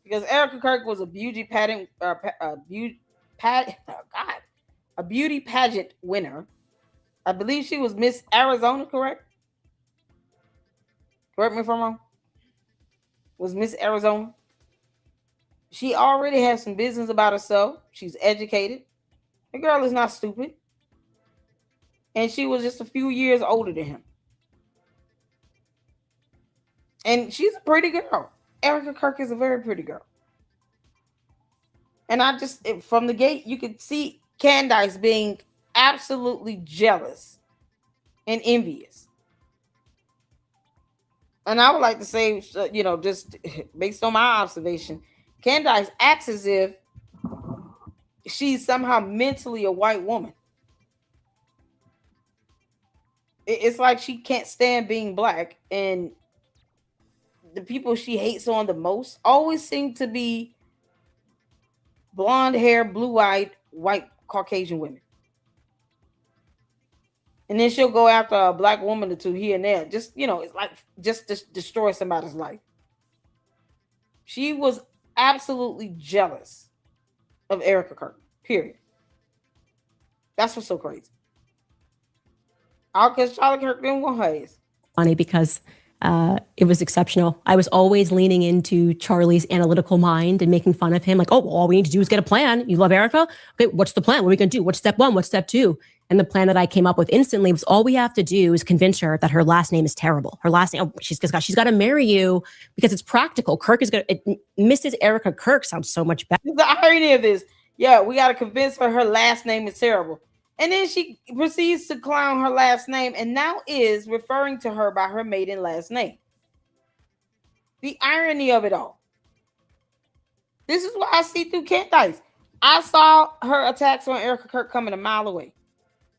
Because Erica Kirk was a beauty pageant winner. I believe she was Miss Arizona, correct? Correct me if I'm wrong. Was Miss Arizona. She already has some business about herself. She's educated. The girl is not stupid. And she was just a few years older than him. And she's a pretty girl. Erica Kirk is a very pretty girl. And from the gate, you could see Candice being absolutely jealous and envious. And I would like to say, just based on my observation, Candice acts as if she's somehow mentally a white woman. It's like she can't stand being black. And the people she hates on the most always seem to be blonde hair, blue-eyed, white Caucasian women. And then she'll go after a black woman or two here and there. It's like just to destroy somebody's life. She was absolutely jealous of Erica Kirk, period. That's what's so crazy. All because Charlie Kirk didn't want her ass. Funny because it was exceptional. I was always leaning into Charlie's analytical mind and making fun of him. Like, all we need to do is get a plan. You love Erica? Okay, what's the plan? What are we going to do? What's step one? What's step two? And the plan that I came up with instantly was all we have to do is convince her that her last name is terrible. Her last name, she's got to marry you because it's practical. Mrs. Erica Kirk sounds so much better. The irony of this, yeah, we got to convince her last name is terrible. And then she proceeds to clown her last name and now is referring to her by her maiden last name. The irony of it all. This is why I see through Candice. I saw her attacks on Erica Kirk coming a mile away.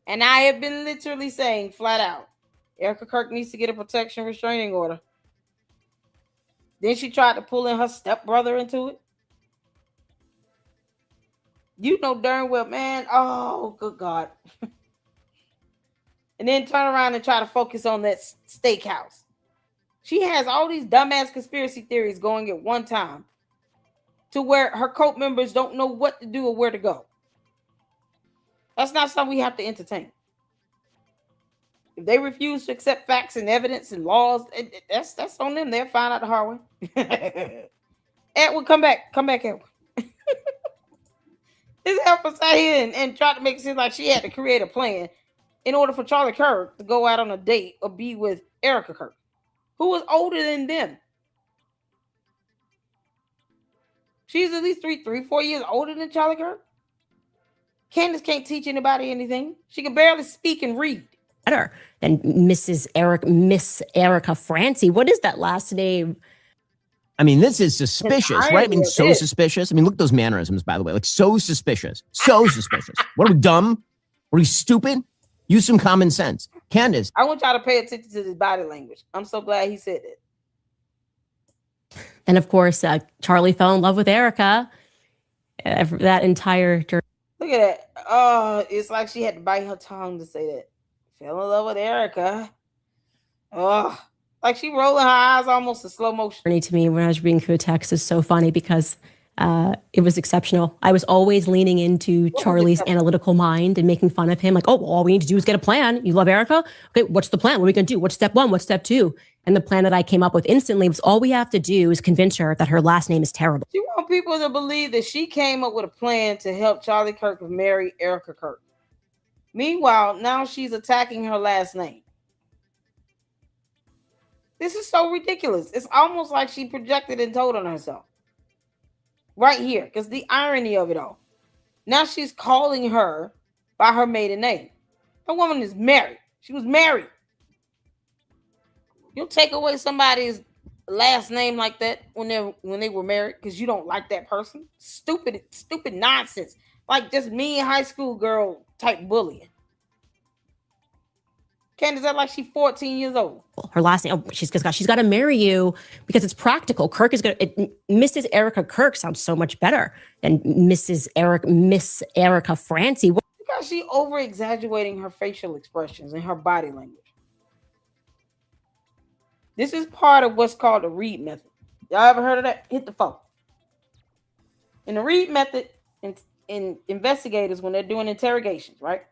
And I have been literally saying flat out, Erica Kirk needs to get a protection restraining order. Then she tried to pull in her stepbrother into it. You know darn well, man. Oh, good God. And then turn around and try to focus on that steakhouse. She has all these dumbass conspiracy theories going at one time to where her cult members don't know what to do or where to go. That's not something we have to entertain. If they refuse to accept facts and evidence and laws, that's on them. They'll find out the hard way. Edwin, come back, Edwin. This helper sat here and tried to make it seem like she had to create a plan in order for Charlie Kirk to go out on a date or be with Erica Kirk, who was older than them. She's at least 4 years older than Charlie Kirk. Candace can't teach anybody anything. She can barely speak and read. Better than Miss Erica Francie. What is that last name? I mean, this is suspicious, right? I mean, so suspicious. I mean, look at those mannerisms, by the way. Like, so suspicious. So suspicious. What are we, dumb? Are we stupid? Use some common sense. Candace. I want y'all to pay attention to his body language. I'm so glad he said that. And of course, Charlie fell in love with Erica. That entire journey. Look at that. Oh, it's like she had to bite her tongue to say that. Fell in love with Erica. Oh, like she rolling her eyes almost in slow motion. To me, when I was reading through a text, is so funny because it was exceptional. I was always leaning into Charlie's analytical mind and making fun of him. Like, oh, well, all we need to do is get a plan. You love Erica? Okay, what's the plan? What are we going to do? What's step one? What's step two? And the plan that I came up with instantly was all we have to do is convince her that her last name is terrible. She wants people to believe that she came up with a plan to help Charlie Kirk marry Erica Kirk. Meanwhile, now she's attacking her last name. This is so ridiculous. It's almost like she projected and told on herself. Right here, because the irony of it all. Now she's calling her by her maiden name. That woman is married. She was married. You'll take away somebody's last name like that when they were married because you don't like that person. Stupid nonsense. Like just mean high school girl type bullying. Candace act like she's 14 years old. Her last name, she's got to marry you because it's practical. Kirk is Mrs. Erica Kirk sounds so much better than Miss Erica Francie. Because she over exaggerating her facial expressions and her body language. This is part of what's called the Reed method. Y'all ever heard of that? Hit the phone. In the Reed method, in investigators, when they're doing interrogations, right?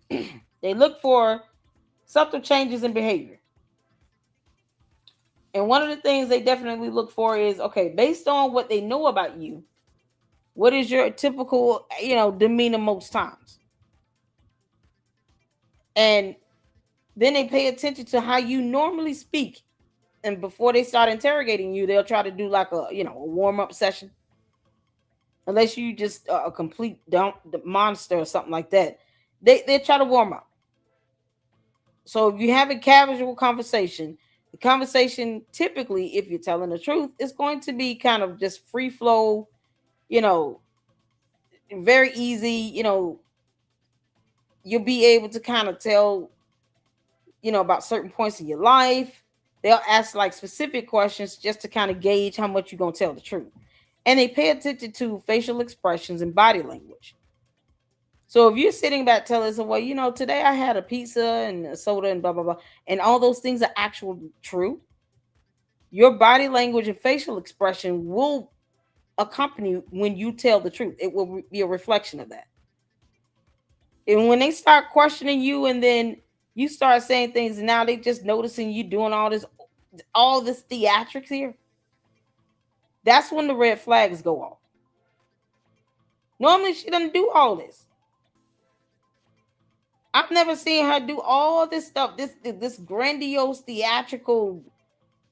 They look for subtle changes in behavior. And one of the things they definitely look for is, okay, based on what they know about you, what is your typical, demeanor most times? And then they pay attention to how you normally speak. And before they start interrogating you, they'll try to do like a warm-up session. Unless you just a complete monster or something like that. They try to warm up. So if you have a casual conversation, the conversation typically, if you're telling the truth, is going to be kind of just free flow, very easy, you'll be able to kind of tell, about certain points in your life. They'll ask like specific questions just to kind of gauge how much you're going to tell the truth. And they pay attention to facial expressions and body language. So if you're sitting back telling us, well, today I had a pizza and a soda and blah, blah, blah, and all those things are actually true, your body language and facial expression will accompany when you tell the truth. It will be a reflection of that. And when they start questioning you and then you start saying things and now they just noticing you doing all this theatrics here, that's when the red flags go off. Normally she doesn't do all this. I've never seen her do all this stuff, this grandiose theatrical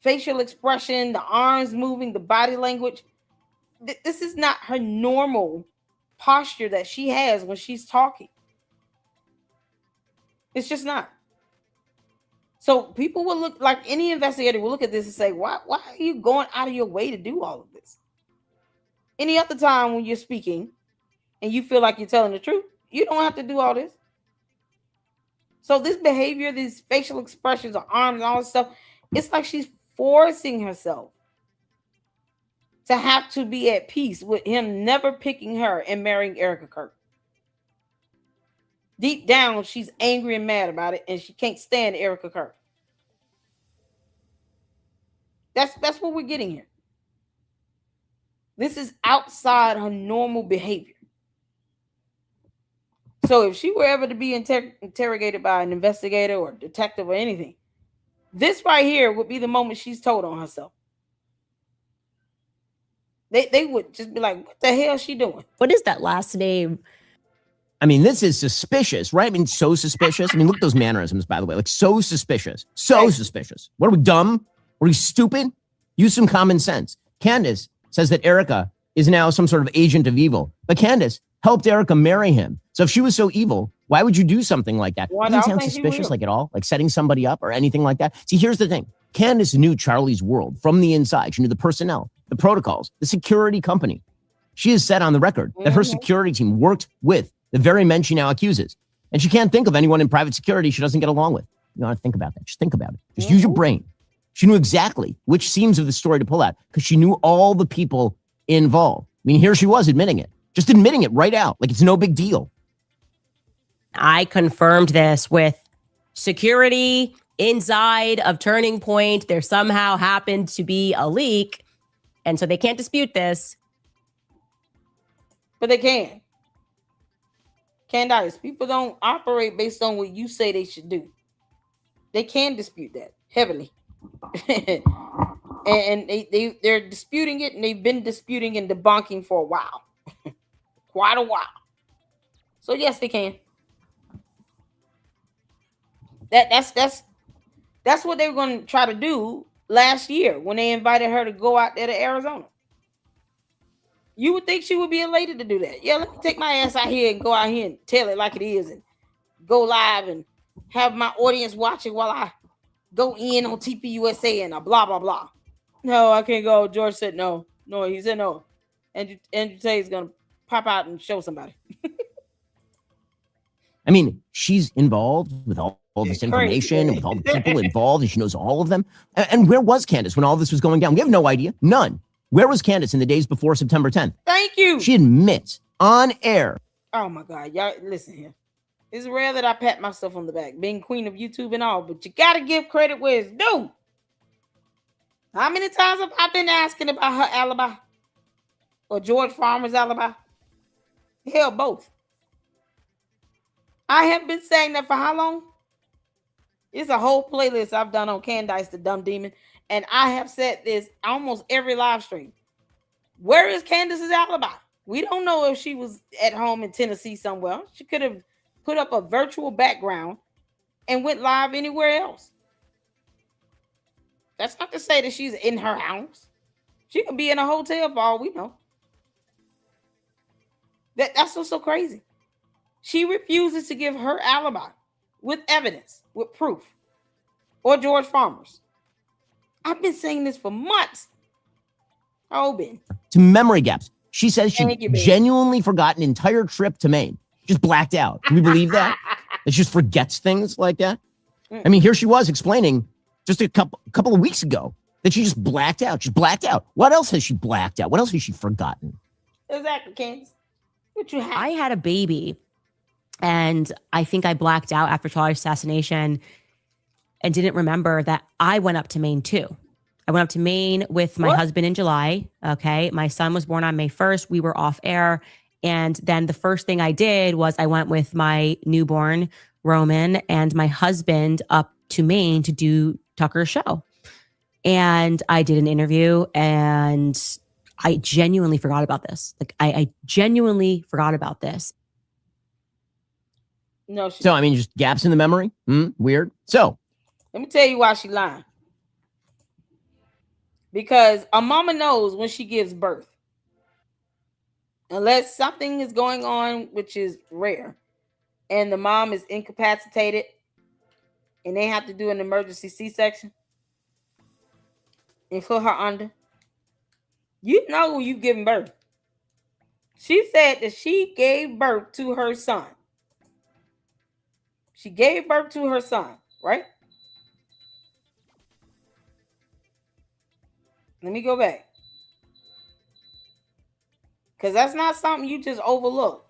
facial expression, the arms moving, the body language. This is not her normal posture that she has when she's talking. It's just not. So people will look, like any investigator will look at this and say, why are you going out of your way to do all of this? Any other time when you're speaking and you feel like you're telling the truth, you don't have to do all this. So this behavior, these facial expressions, or arms, and all this stuff, it's like she's forcing herself to have to be at peace with him never picking her and marrying Erica Kirk. Deep down, she's angry and mad about it, and she can't stand Erica Kirk. That's what we're getting here. This is outside her normal behavior. So if she were ever to be interrogated by an investigator or detective or anything, this right here would be the moment she's told on herself. They would just be like, what the hell is she doing? What is that last name? I mean, this is suspicious, right? I mean, so suspicious. I mean, look at those mannerisms, by the way. Like, so suspicious. So suspicious. What are we, dumb? Are we stupid? Use some common sense. Candace says that Erica is now some sort of agent of evil. But Candace helped Erica marry him. So if she was so evil, why would you do something like that? Well, Doesn't sound suspicious, like, at all? Like setting somebody up or anything like that? See, here's the thing. Candace knew Charlie's world from the inside. She knew the personnel, the protocols, the security company. She has said on the record that her security team worked with the very men she now accuses. And she can't think of anyone in private security she doesn't get along with. You want to think about that. Just think about it. Just use your brain. She knew exactly which seams of the story to pull out because she knew all the people involved. I mean, here she was admitting it. Just admitting it right out. Like it's no big deal. I confirmed this with security inside of Turning Point. There somehow happened to be a leak. And so they can't dispute this. But they can. Candice, people don't operate based on what you say they should do. They can dispute that heavily. and they're disputing it, and they've been disputing and debunking for a while. Quite a while. So yes, they can. That's what they were going to try to do last year when they invited her to go out there to Arizona. You would think she would be elated to do that. Yeah, let me take my ass out here and go out here and tell it like it is and go live and have my audience watching while I go in on TPUSA and blah, blah, blah. No, I can't go. George said no. No, he said no. Andrew Tate is going to pop out and show somebody. I mean, she's involved with all this information and with all the people involved, and she knows all of them. And where was Candace when all this was going down? We have no idea. None. Where was Candace in the days before September 10th? Thank you. She admits on air. Oh my God. Y'all listen here. It's rare that I pat myself on the back, being queen of YouTube and all, but you got to give credit where it's due. How many times have I been asking about her alibi? Or George Farmer's alibi? Hell, both. I have been saying that for how long? It's a whole playlist I've done on Candice the Dumb Demon. And I have said this almost every live stream. Where is Candace's alibi? We don't know if she was at home in Tennessee somewhere. She could have put up a virtual background and went live anywhere else. That's not to say that she's in her house. She could be in a hotel for all we know. That's what's so crazy. She refuses to give her alibi with evidence, with proof, or George Farmer's. I've been saying this for months. Oh, Ben. To memory gaps. She says she genuinely forgot an entire trip to Maine. Just blacked out. Can we believe that? That she just forgets things like that? I mean, here she was explaining just a couple of weeks ago that she just blacked out. Just blacked out. What else has she blacked out? What else has she forgotten? Exactly, Candace. What you have? I had a baby, and I think I blacked out after Charlie's assassination and didn't remember that I went up to Maine too. I went up to Maine with my husband in July. Okay. My son was born on May 1st. We were off air. And then the first thing I did was I went with my newborn Roman and my husband up to Maine to do Tucker's show. And I did an interview, and I genuinely forgot about this. Like I genuinely forgot about this. No. So, I mean, just gaps in the memory. Weird. So let me tell you why she lying. Because a mama knows when she gives birth. Unless something is going on, which is rare, and the mom is incapacitated and they have to do an emergency C-section and put her under, you know when you've given birth. She said that she gave birth to her son. She gave birth to her son, right? Let me go back. Because that's not something you just overlook.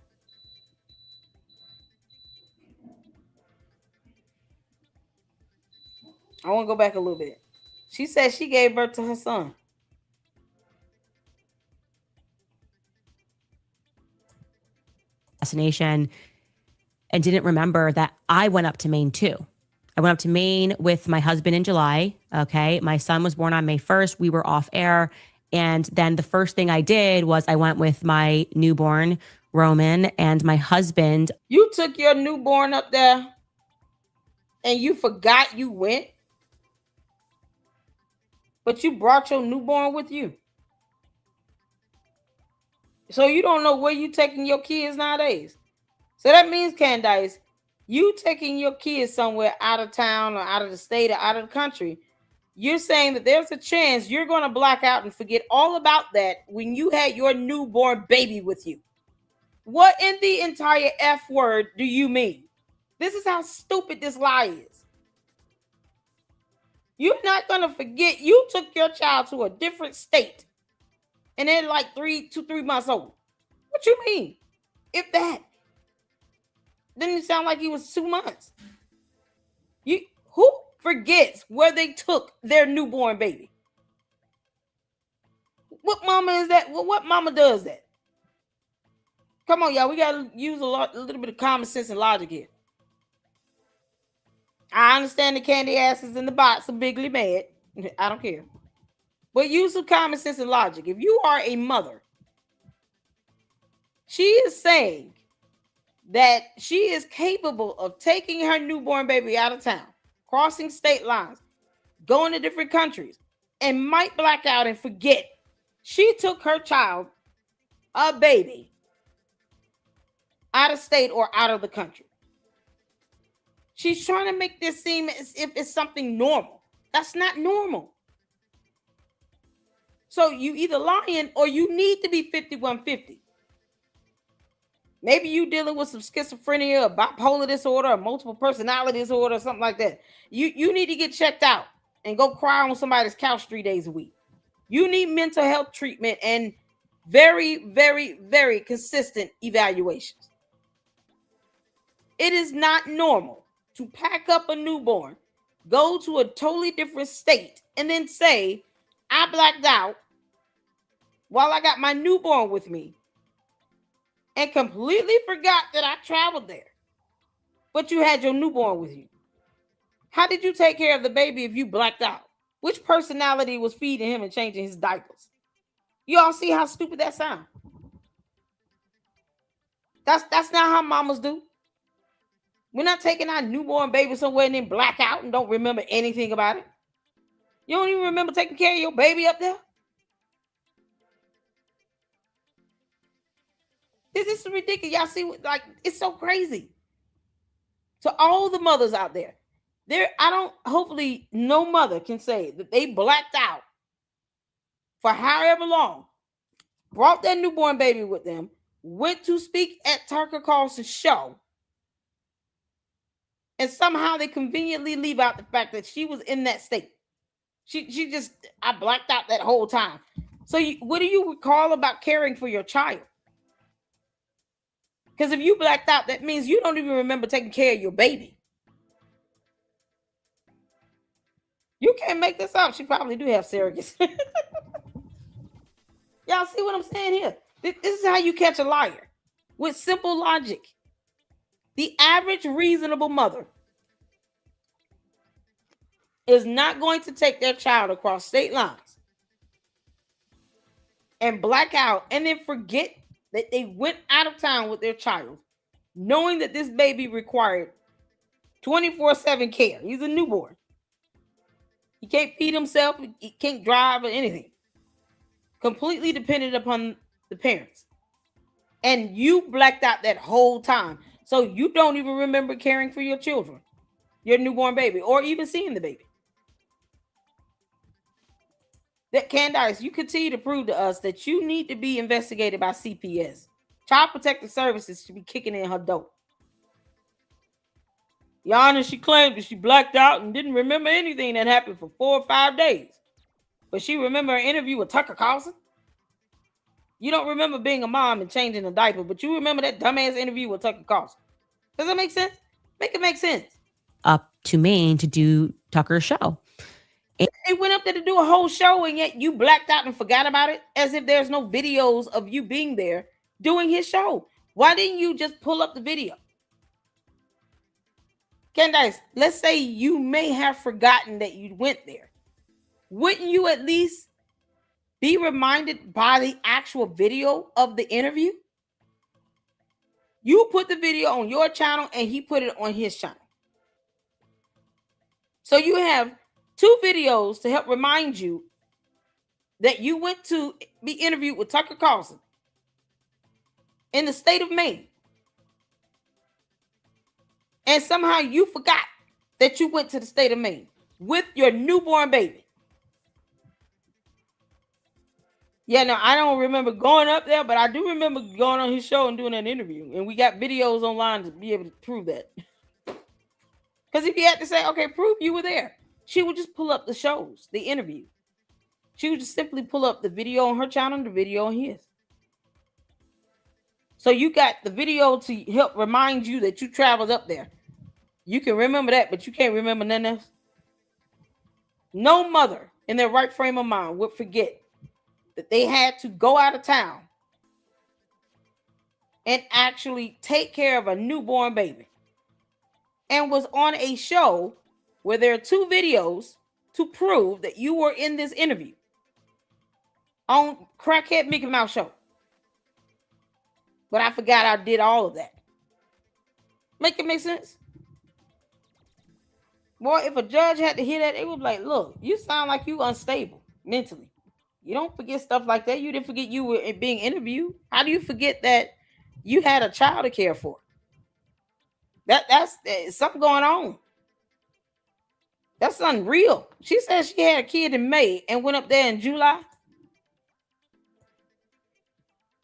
I want to go back a little bit. She said she gave birth to her son. Assassination, and didn't remember that I went up to Maine too. I went up to Maine with my husband in July. Okay. My son was born on May 1st. We were off air. And then the first thing I did was I went with my newborn, Roman, and my husband. You took your newborn up there and you forgot you went, but you brought your newborn with you. So you don't know where you taking your kids nowadays. So that means, Candice, you taking your kids somewhere out of town or out of the state or out of the country, you're saying that there's a chance you're going to black out and forget all about that when you had your newborn baby with you. What in the entire F word do you mean? This is how stupid this lie is. You're not going to forget you took your child to a different state and they're like 3 months old. What you mean? If that. Didn't it sound like he was 2 months? Who forgets where they took their newborn baby? What mama is that? What mama does that? Come on, y'all. We gotta use a little bit of common sense and logic here. I understand the candy asses in the box are bigly mad. I don't care. But use some common sense and logic. If you are a mother, she is saying that she is capable of taking her newborn baby out of town, crossing state lines, going to different countries, and might black out and forget she took her child, a baby, out of state or out of the country. She's trying to make this seem as if it's something normal. That's not normal. So you either lying or you need to be 5150. Maybe you dealing with some schizophrenia or bipolar disorder or multiple personality disorder or something like that. You need to get checked out and go cry on somebody's couch 3 days a week. You need mental health treatment and very, very, very consistent evaluations. It is not normal to pack up a newborn, go to a totally different state, and then say, I blacked out while I got my newborn with me and completely forgot that I traveled there. But you had your newborn with you. How did you take care of the baby if you blacked out? Which personality was feeding him and changing his diapers? You all see how stupid that sounds? That's not how mamas do. We're not taking our newborn baby somewhere and then black out and don't remember anything about it. You don't even remember taking care of your baby up there? This is ridiculous. Y'all see, it's so crazy. To all the mothers out there, hopefully no mother can say that they blacked out for however long, brought their newborn baby with them, went to speak at Tucker Carlson's show, and somehow they conveniently leave out the fact that she was in that state. I blacked out that whole time. So what do you recall about caring for your child? Because if you blacked out, that means you don't even remember taking care of your baby. You can't make this up. She probably do have surrogates. Y'all see what I'm saying here? This is how you catch a liar. With simple logic. The average reasonable mother is not going to take their child across state lines and black out and then forget that they went out of town with their child, knowing that this baby required 24/7 care. He's a newborn. He can't feed himself. He can't drive or anything. Completely dependent upon the parents. And you blacked out that whole time. So you don't even remember caring for your children, your newborn baby, or even seeing the baby. That Candice, you continue to prove to us that you need to be investigated by CPS. Child Protective Services should be kicking in her door. Yana, she claimed that she blacked out and didn't remember anything that happened for 4 or 5 days. But she remembered her interview with Tucker Carlson. You don't remember being a mom and changing a diaper, but you remember that dumbass interview with Tucker Carlson. Does that make sense? Make it make sense. Up to Maine to do Tucker's show. They went up there to do a whole show, and yet you blacked out and forgot about it, as if there's no videos of you being there doing his show. Why didn't you just pull up the video? Candice, let's say you may have forgotten that you went there. Wouldn't you at least be reminded by the actual video of the interview? You put the video on your channel and he put it on his channel. So you have 2 videos to help remind you that you went to be interviewed with Tucker Carlson in the state of Maine. And somehow you forgot that you went to the state of Maine with your newborn baby. Yeah, no, I don't remember going up there, but I do remember going on his show and doing an interview. And we got videos online to be able to prove that. Because if you had to say, okay, prove you were there, she would just pull up the shows, the interview. She would just simply pull up the video on her channel and the video on his. So you got the video to help remind you that you traveled up there. You can remember that, but you can't remember nothing else. No mother in their right frame of mind would forget that they had to go out of town and actually take care of a newborn baby, and was on a show where there are 2 videos to prove that you were in this interview on Crackhead Mickey Mouse Show. But I forgot I did all of that. Make it make sense? Boy, if a judge had to hear that, they would be like, look, you sound like you unstable mentally. You don't forget stuff like that. You didn't forget you were being interviewed. How do you forget that you had a child to care for? That's something going on. That's unreal. She said she had a kid in May and went up there in July.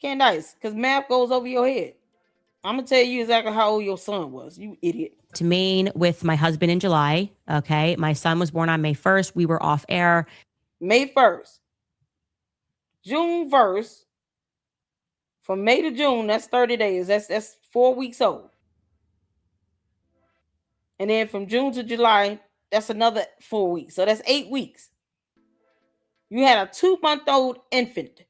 Candice, because math goes over your head. I'm going to tell you exactly how old your son was, you idiot. To Maine with my husband in July. Okay. My son was born on May 1st. We were off air. May 1st. June 1st. From May to June, that's 30 days. That's 4 weeks old. And then from June to July, that's another 4 weeks. So that's 8 weeks. You had a 2-month-old infant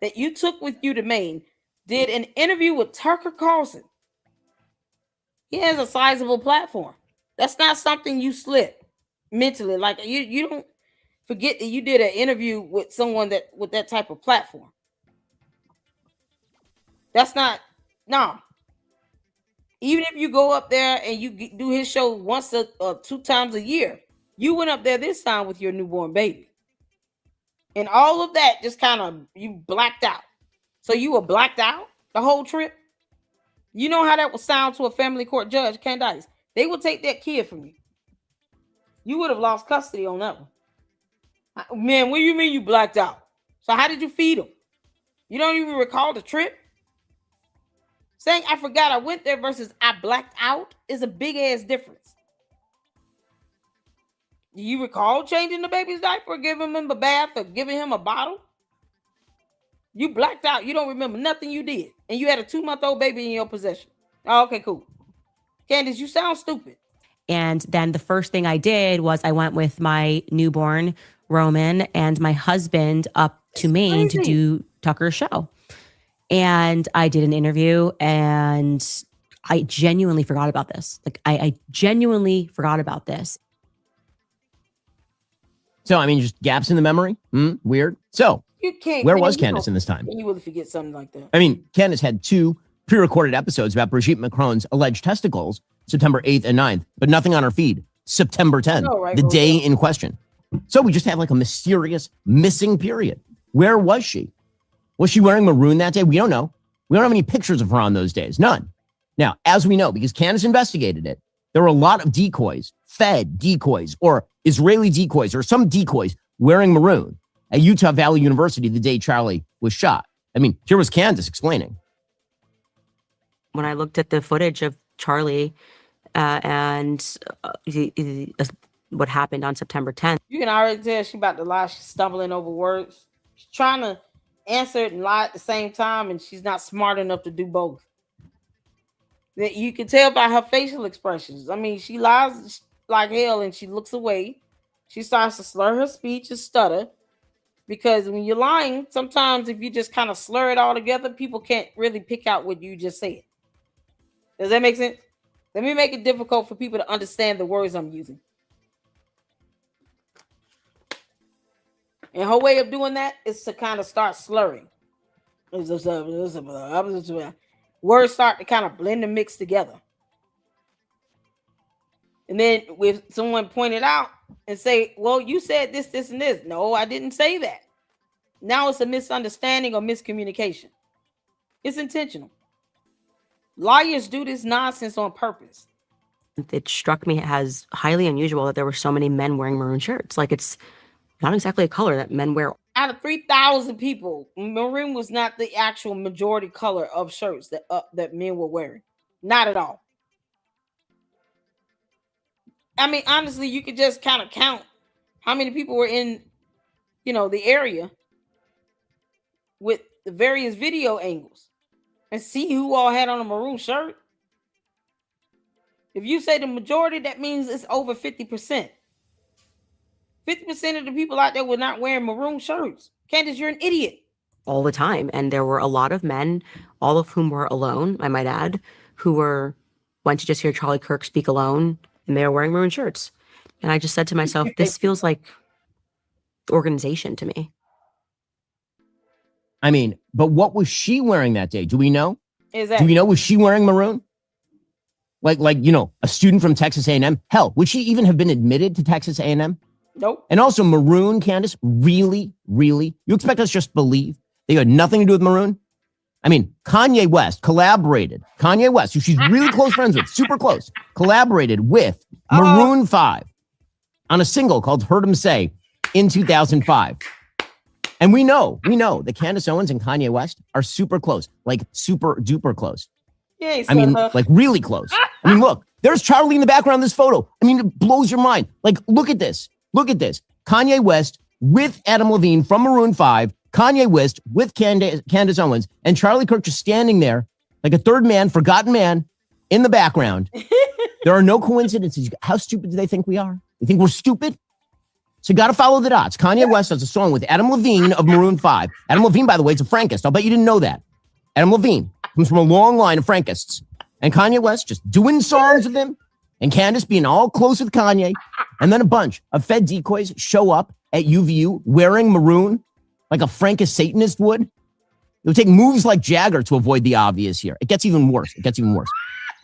that you took with you to Maine, did an interview with Tucker Carlson. He has a sizable platform. That's not something you slip mentally. Like you don't forget that you did an interview with someone that with that type of platform. That's not, no. Even if you go up there and you do his show once or 2 times a year, you went up there this time with your newborn baby. And all of that just kind of, you blacked out. So you were blacked out the whole trip? You know how that would sound to a family court judge, Candice? They would take that kid from you. You would have lost custody on that one. Man, what do you mean you blacked out? So how did you feed him? You don't even recall the trip? Saying I forgot I went there versus I blacked out is a big ass difference. Do you recall changing the baby's diaper, giving him a bath, or giving him a bottle? You blacked out. You don't remember nothing you did. And you had a 2-month-old baby in your possession. Oh, okay, cool. Candice, you sound stupid. And then the first thing I did was I went with my newborn, Roman, and my husband up to Maine to do Tucker's show. And I did an interview, and I genuinely forgot about this. Like, I genuinely forgot about this. So, I mean, just gaps in the memory? Weird. So, you can't, where was Candace in this time? You would forget something like that. I mean, Candace had 2 pre-recorded episodes about Brigitte Macron's alleged testicles, September 8th and 9th, but nothing on her feed, September 10th, the day in question. So we just have like a mysterious missing period. Where was she? Was she wearing maroon that day? We don't know. We don't have any pictures of her on those days. None. Now, as we know, because Candace investigated it, there were a lot of decoys, Fed decoys, or Israeli decoys, or some decoys wearing maroon at Utah Valley University the day Charlie was shot. I mean, here was Candace explaining. When I looked at the footage of Charlie and what happened on September 10th. You can already tell she about to lie. She's stumbling over words. She's trying to answer it and lie at the same time, and she's not smart enough to do both. That you can tell by her facial expressions. I mean, she lies like hell and she looks away. She starts to slur her speech and stutter. Because when you're lying, sometimes if you just kind of slur it all together, people can't really pick out what you just said. Does that make sense? Let me make it difficult for people to understand the words I'm using. And her way of doing that is to kind of start slurring. Words start to kind of blend and mix together. And then if someone pointed out and say, well, you said this, this, and this. No, I didn't say that. Now it's a misunderstanding or miscommunication. It's intentional. Liars do this nonsense on purpose. It struck me as highly unusual that there were so many men wearing maroon shirts. Like, it's not exactly a color that men wear. Out of 3,000 people, maroon was not the actual majority color of shirts that men were wearing. Not at all. I mean, honestly, you could just kind of count how many people were in, the area with the various video angles and see who all had on a maroon shirt. If you say the majority, that means it's over 50%. 50% of the people out there were not wearing maroon shirts. Candace, you're an idiot. All the time. And there were a lot of men, all of whom were alone, I might add, who went to just hear Charlie Kirk speak alone, and they were wearing maroon shirts. And I just said to myself, this feels like organization to me. I mean, but what was she wearing that day? Do we know? Exactly. Do we know, was she wearing maroon? Like, a student from Texas A&M? Hell, would she even have been admitted to Texas A&M? Nope. And also maroon, Candace, really? You expect us just believe they had nothing to do with maroon? I mean, Kanye West, who she's really close friends with, super close, collaborated with Maroon 5 on a single called Heard 'Em Say in 2005. And we know that Candace Owens and Kanye West are super close, like super duper close. Yeah, I mean, like really close. I mean, look, there's Charlie in the background of this photo. I mean, it blows your mind. Like, look at this. Kanye West with Adam Levine from Maroon 5, Kanye West with Candace Owens, and Charlie Kirk just standing there like a third man, forgotten man in the background. There are no coincidences. How stupid do they think we are? You think we're stupid? So you got to follow the dots. Kanye West has a song with Adam Levine of Maroon 5. Adam Levine, by the way, is a Frankist. I'll bet you didn't know that. Adam Levine comes from a long line of Frankists. And Kanye West just doing songs with him, and Candace being all close with Kanye. And then a bunch of Fed decoys show up at UVU wearing maroon like a Frankist Satanist would. It would take moves like Jagger to avoid the obvious here. It gets even worse.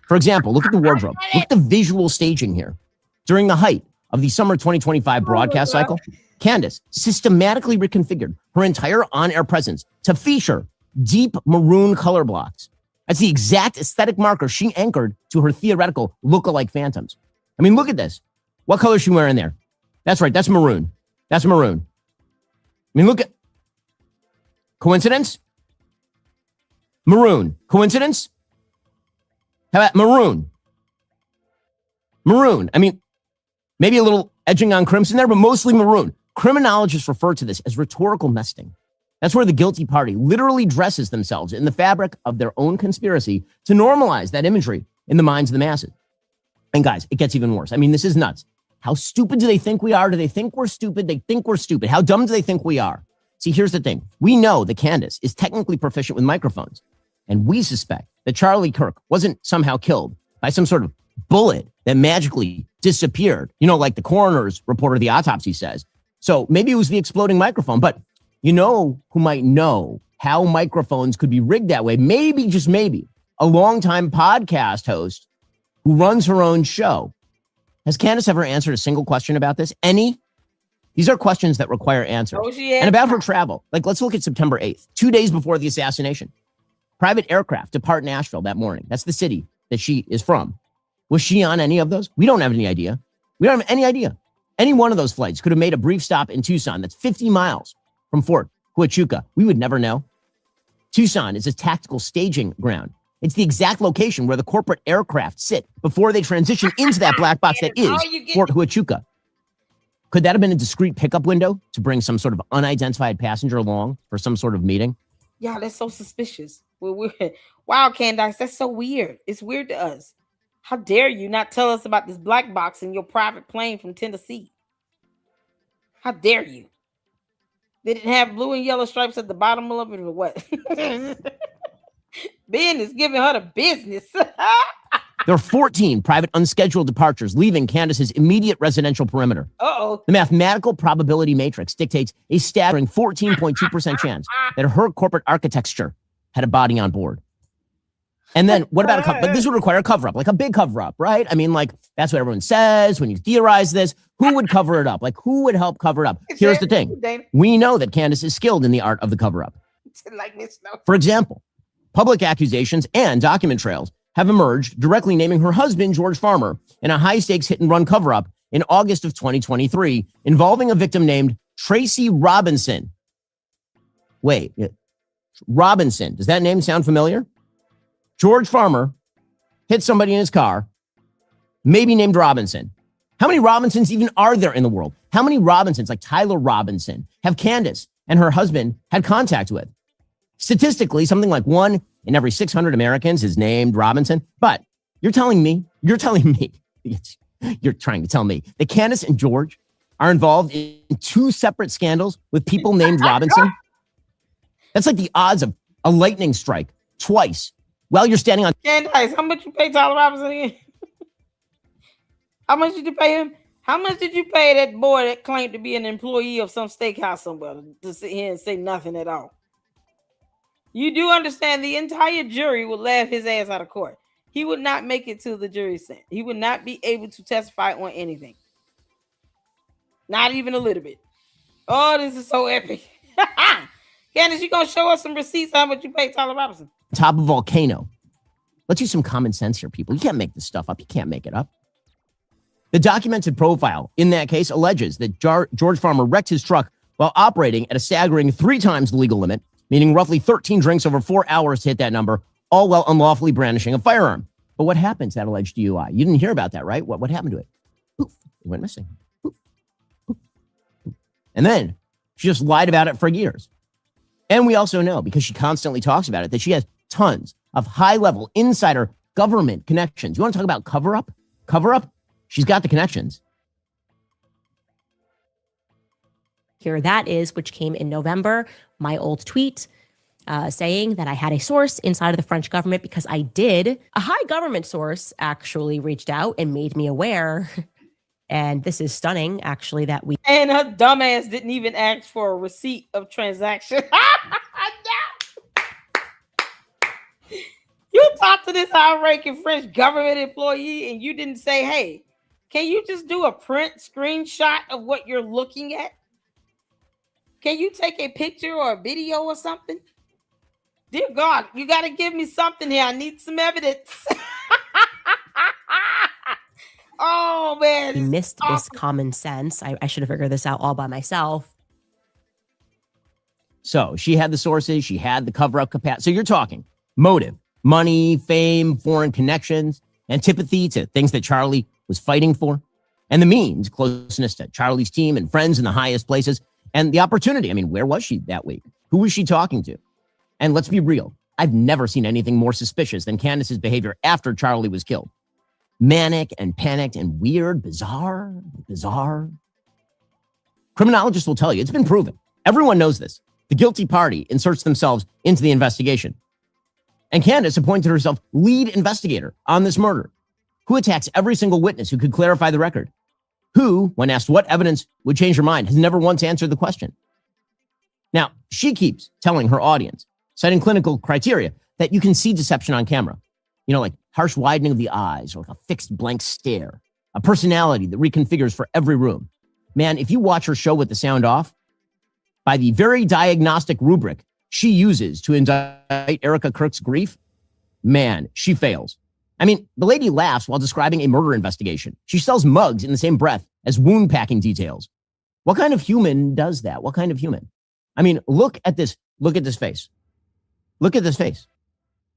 For example, look at the wardrobe. Look at the visual staging here. During the height of the summer 2025 broadcast cycle, Candace systematically reconfigured her entire on-air presence to feature deep maroon color blocks. That's the exact aesthetic marker she anchored to her theoretical look-alike phantoms. I mean, look at this. What color is she wearing there? That's right. That's maroon. I mean, look at... Coincidence? Maroon. Coincidence? How about maroon? I mean, maybe a little edging on crimson there, but mostly maroon. Criminologists refer to this as rhetorical nesting. That's where the guilty party literally dresses themselves in the fabric of their own conspiracy to normalize that imagery in the minds of the masses. And guys, it gets even worse. I mean, this is nuts. How stupid do they think we are? Do they think we're stupid? They think we're stupid. How dumb do they think we are? See, here's the thing. We know that Candace is technically proficient with microphones, and we suspect that Charlie Kirk wasn't somehow killed by some sort of bullet that magically disappeared, like the coroner's report or the autopsy says. So maybe it was the exploding microphone, but you know who might know how microphones could be rigged that way? Maybe, just maybe, a longtime podcast host who runs her own show. Has Candace ever answered a single question about this? Any? These are questions that require answers. And about her travel. Like, let's look at September 8th, 2 days before the assassination. Private aircraft depart Nashville that morning. That's the city that she is from. Was she on any of those? We don't have any idea. Any one of those flights could have made a brief stop in Tucson. That's 50 miles from Fort Huachuca. We would never know. Tucson is a tactical staging ground It's the exact location where the corporate aircraft sit before they transition into that black box that is Fort Huachuca. Could that have been a discreet pickup window to bring some sort of unidentified passenger along for some sort of meeting? Yeah, that's so suspicious. Wow, Candice, that's so weird. It's weird to us. How dare you not tell us about this black box in your private plane from Tennessee? How dare you? They didn't have blue and yellow stripes at the bottom of it or what? Ben is giving her the business. There are 14 private unscheduled departures leaving Candace's immediate residential perimeter. Uh-oh. The mathematical probability matrix dictates a staggering 14.2% chance that her corporate architecture had a body on board. And then what about but this would require a cover-up, like a big cover-up, right? I mean, like, that's what everyone says when you theorize this. Who would cover it up? Like, who would help cover it up? Here's the thing. We know that Candace is skilled in the art of the cover-up. For example, public accusations and document trails have emerged directly naming her husband, George Farmer, in a high-stakes hit-and-run cover-up in August of 2023 involving a victim named Tracy Robinson. Wait, Robinson. Does that name sound familiar? George Farmer hit somebody in his car, maybe named Robinson. How many Robinsons even are there in the world? How many Robinsons, like Tyler Robinson, have Candace and her husband had contact with? Statistically, something like 1 in every 600 Americans is named Robinson. But you're telling me, you're trying to tell me that Candace and George are involved in 2 separate scandals with people named Robinson? That's like the odds of a lightning strike twice while you're standing on. Candice, how much you pay Tyler Robinson again? How much did you pay him? How much did you pay that boy that claimed to be an employee of some steakhouse somewhere to sit here and say nothing at all? You do understand the entire jury would laugh his ass out of court. He would not make it to the jury stand. He would not be able to testify on anything. Not even a little bit. Oh, this is so epic. Candace, you gonna show us some receipts how much you paid Tyler Robinson? Top of a volcano. Let's use some common sense here, people. You can't make this stuff up. You can't make it up. The documented profile in that case alleges that George Farmer wrecked his truck while operating at a staggering 3 times the legal limit, meaning roughly 13 drinks over 4 hours to hit that number, all while unlawfully brandishing a firearm. But what happened to that alleged DUI? You didn't hear about that, right? What happened to it? Poof, it went missing. Poof, poof, poof. And then she just lied about it for years. And we also know, because she constantly talks about it, that she has tons of high-level insider government connections. You want to talk about cover-up? Cover-up? She's got the connections. Here that is, which came in November, my old tweet saying that I had a source inside of the French government because I did. A high government source actually reached out and made me aware. And this is stunning, actually, that we... And her dumbass didn't even ask for a receipt of transaction. You talked to this high-ranking French government employee and you didn't say, hey, can you just do a print screenshot of what you're looking at? Can you take a picture or a video or something? Dear God, you got to give me something here. I need some evidence. Oh, man. We missed this common sense. I should have figured this out all by myself. So she had the sources. She had the cover-up capacity. So you're talking motive, money, fame, foreign connections, antipathy to things that Charlie was fighting for, and the means, closeness to Charlie's team and friends in the highest places, and the opportunity. I mean, where was she that week? Who was she talking to? And let's be real. I've never seen anything more suspicious than Candace's behavior after Charlie was killed. Manic and panicked and weird, bizarre. Criminologists will tell you, it's been proven. Everyone knows this. The guilty party inserts themselves into the investigation. And Candace appointed herself lead investigator on this murder, who attacks every single witness who could clarify the record, who, when asked what evidence would change her mind, has never once answered the question. Now, she keeps telling her audience, citing clinical criteria, that you can see deception on camera. You know, like harsh widening of the eyes or like a fixed blank stare, a personality that reconfigures for every room. Man, if you watch her show with the sound off, by the very diagnostic rubric she uses to indict Erica Kirk's grief, man, she fails. I mean, the lady laughs while describing a murder investigation. She sells mugs in the same breath as wound packing details. What kind of human does that? What kind of human? I mean, look at this face. Look at this face.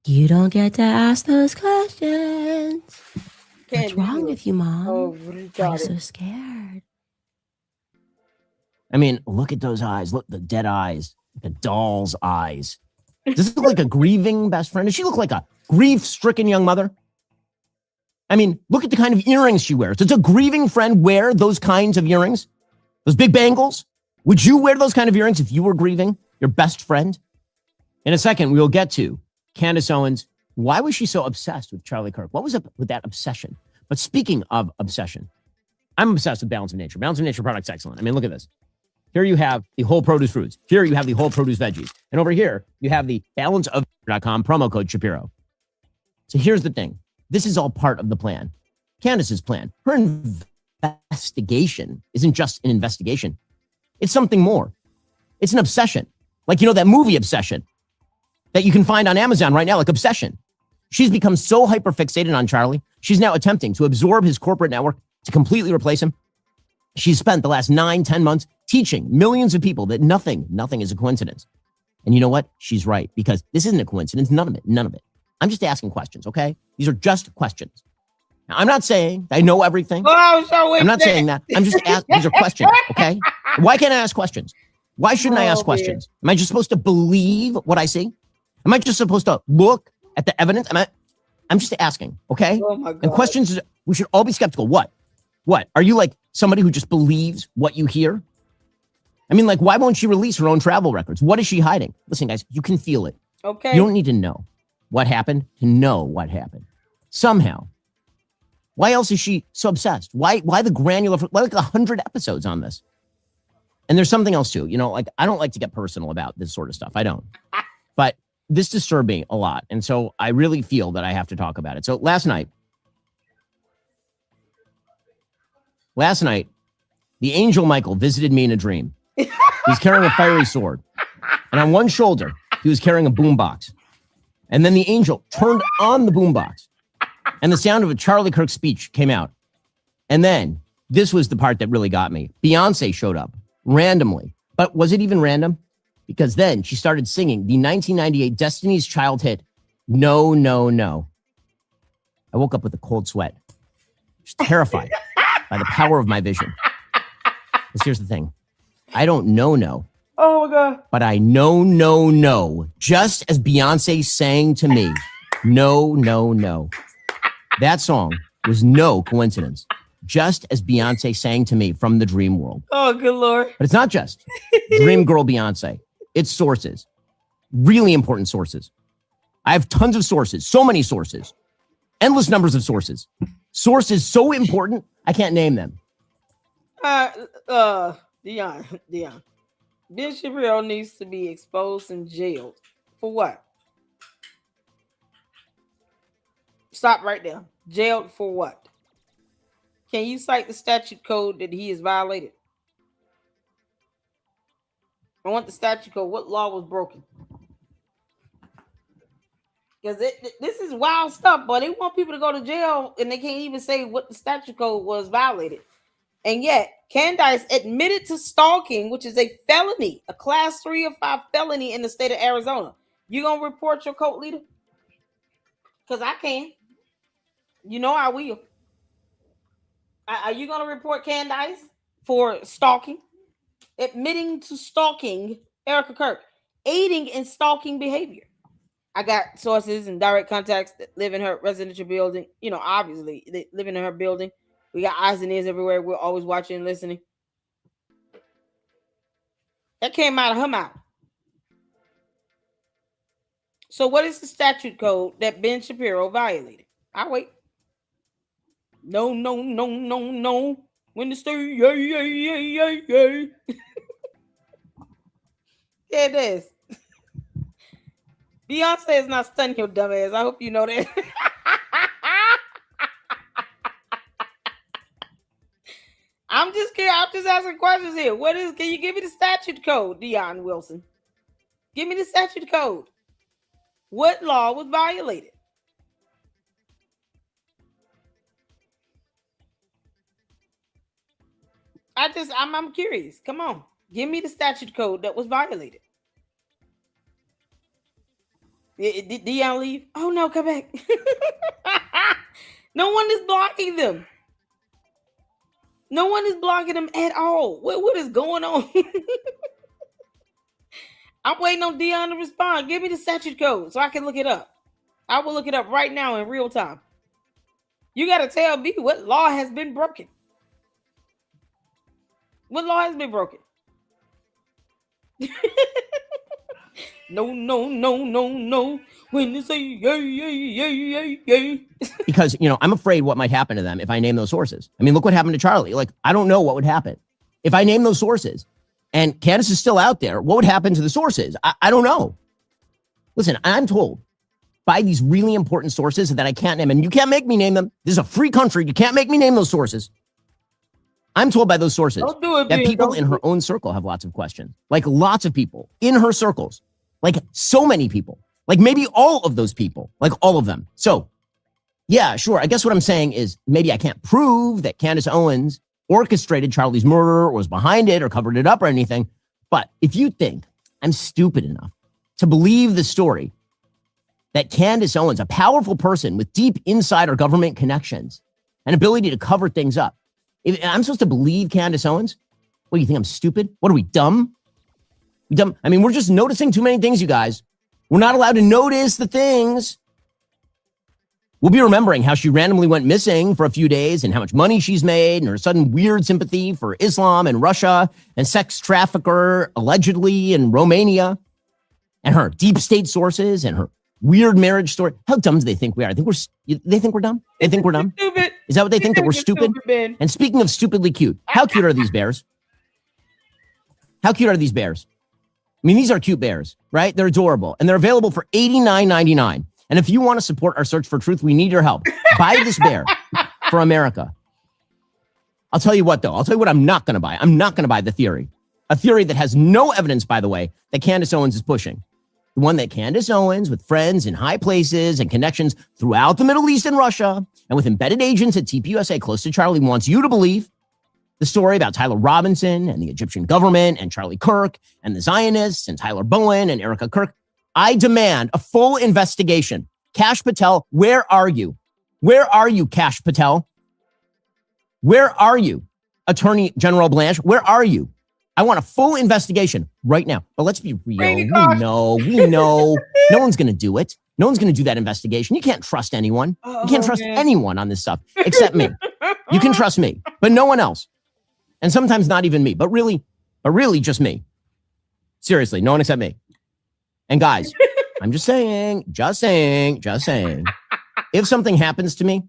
You don't get to ask those questions. What's Candy, wrong you with you, Mom? Oh, Why are you retarded. so scared? I mean, look at those eyes. Look, the dead eyes, the doll's eyes. Does it look like a grieving best friend? Does she look like a grief-stricken young mother? I mean, look at the kind of earrings she wears. Does a grieving friend wear those kinds of earrings? Those big bangles? Would you wear those kind of earrings if you were grieving your best friend? In a second, we'll get to Candace Owens. Why was she so obsessed with Charlie Kirk? What was up with that obsession? But speaking of obsession, I'm obsessed with Balance of Nature. Balance of Nature products excellent. I mean, look at this. Here you have the whole produce fruits. Here you have the whole produce veggies. And over here, you have the balanceof.com promo code Shapiro. So here's the thing. This is all part of the plan. Candace's plan. Her investigation isn't just an investigation. It's something more. It's an obsession. Like, you know, that movie Obsession that you can find on Amazon right now, like Obsession. She's become so hyperfixated on Charlie. She's now attempting to absorb his corporate network to completely replace him. She's spent the last 9-10 months teaching millions of people that nothing is a coincidence. And you know what? She's right, because this isn't a coincidence. None of it. I'm just asking questions, okay? These are just questions. Now, I'm not saying I know everything. I'm not saying that. I'm just asking. These are questions, okay? Why can't I ask questions? Why shouldn't I ask questions? Am I just supposed to believe what I see? Am I just supposed to look at the evidence? I'm just asking, okay? Oh my God. And questions, we should all be skeptical. What? Are you like somebody who just believes what you hear? I mean, like, why won't she release her own travel records? What is she hiding? Listen, guys, you can feel it. Okay. You don't need to know what happened to know what happened. Somehow. Why else is she so obsessed? Why the granular, why like 100 episodes on this? And there's something else too. You know, like, I don't like to get personal about this sort of stuff. I don't. But this disturbed me a lot. And so I really feel that I have to talk about it. So last night, the angel Michael visited me in a dream. He was carrying a fiery sword. And on one shoulder, he was carrying a boombox. And then the angel turned on the boombox. And the sound of a Charlie Kirk speech came out. And then, this was the part that really got me. Beyonce showed up randomly. But was it even random? Because then she started singing the 1998 Destiny's Child hit, No, No, No. I woke up with a cold sweat. Just terrified by the power of my vision. Because here's the thing. I don't know no. Oh my God. But I know no no. Just as Beyonce sang to me, No, No, No. That song was no coincidence. Just as Beyonce sang to me from the dream world. Oh, good Lord. But it's not just dream girl Beyonce. It's sources. Really important sources. I have tons of sources. So many sources. Endless numbers of sources. Sources so important, I can't name them. Dion. Ben Shapiro needs to be exposed and jailed. For what? Stop right there. Jailed for what? Can you cite the statute code that he has violated? I want the statute code. What law was broken? Because this is wild stuff, but they want people to go to jail and they can't even say what the statute code was violated. And yet, Candice admitted to stalking, which is a felony, a class 3 or 5 felony in the state of Arizona. You gonna report your cult leader? Because I can. You know I will. Are you gonna report Candice for stalking? Admitting to stalking Erica Kirk, aiding in stalking behavior. I got sources and direct contacts that live in her residential building. You know, obviously, they live in her building. We got eyes and ears everywhere. We're always watching and listening. That came out of her mouth. So what is the statute code that Ben Shapiro violated? I'll wait. No. When the stir, yeah. Yeah, it is. Beyonce is not stunning your dumb ass. I hope you know that. I'm just kidding. I'm just asking questions here. Can you give me the statute code, Dion Wilson? Give me the statute code. What law was violated? I'm curious. Come on. Give me the statute code that was violated. Did Dion leave? Oh no, come back. No one is blocking them. No one is blocking them at all. What is going on? I'm waiting on Dion to respond. Give me the statute code so I can look it up. I will look it up right now in real time. You got to tell me what law has been broken. What law has been broken? No. When they say yay. Because, I'm afraid what might happen to them if I name those sources. I mean, look what happened to Charlie. Like, I don't know what would happen. If I name those sources and Candace is still out there, what would happen to the sources? I don't know. Listen, I'm told by these really important sources that I can't name, and you can't make me name them. This is a free country. You can't make me name those sources. I'm told by those sources that people in her own circle have lots of questions. Like lots of people in her circles. Like so many people. Like maybe all of those people. Like all of them. So, yeah, sure. I guess what I'm saying is maybe I can't prove that Candace Owens orchestrated Charlie's murder or was behind it or covered it up or anything. But if you think I'm stupid enough to believe the story that Candace Owens, a powerful person with deep insider government connections and ability to cover things up, if I'm supposed to believe Candace Owens? What do you think? I'm stupid? What are we, dumb? We dumb? I mean, we're just noticing too many things, you guys. We're not allowed to notice the things. We'll be remembering how she randomly went missing for a few days and how much money she's made and her sudden weird sympathy for Islam and Russia and sex trafficker allegedly in Romania and her deep state sources and her weird marriage story. How dumb do they think we are? They think we're dumb? They think we're dumb? Stupid. Is that what they think, that we're stupid? And speaking of stupidly cute, how cute are these bears? How cute are these bears? I mean, these are cute bears, right? They're adorable. And they're available for $89.99. And if you want to support our search for truth, we need your help. Buy this bear for America. I'll tell you what, though. I'll tell you what I'm not going to buy. I'm not going to buy the theory. A theory that has no evidence, by the way, that Candace Owens is pushing. The one that Candace Owens, with friends in high places and connections throughout the Middle East and Russia, and with embedded agents at TPUSA close to Charlie, wants you to believe. The story about Tyler Robinson and the Egyptian government and Charlie Kirk and the Zionists and Tyler Bowen and Erica Kirk. I demand a full investigation. Kash Patel, where are you? Where are you, Kash Patel? Where are you? Attorney General Blanche, where are you? I want a full investigation right now. But let's be real. We know. No one's going to do it. No one's going to do that investigation. You can't trust anyone. You can't trust anyone on this stuff except me. You can trust me, but no one else. And sometimes not even me, but really just me. Seriously, no one except me. And guys, I'm just saying, if something happens to me,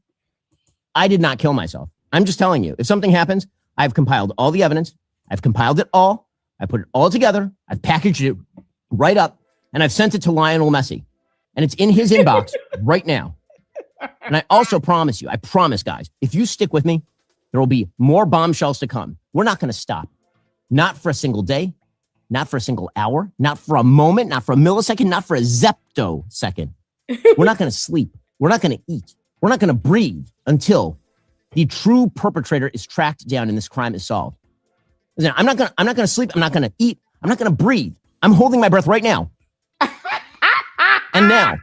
I did not kill myself. I'm just telling you, if something happens, I've compiled all the evidence. I've compiled it all. I put it all together. I've packaged it right up and I've sent it to Lionel Messi. And it's in his inbox right now. And I also promise you, guys, if you stick with me, there will be more bombshells to come. We're not going to stop. Not for a single day, not for a single hour, not for a moment, not for a millisecond, not for a zeptosecond. We're not going to sleep. We're not going to eat. We're not going to breathe until the true perpetrator is tracked down and this crime is solved. Listen, I'm not going to sleep. I'm not going to eat. I'm not going to breathe. I'm holding my breath right now. And now.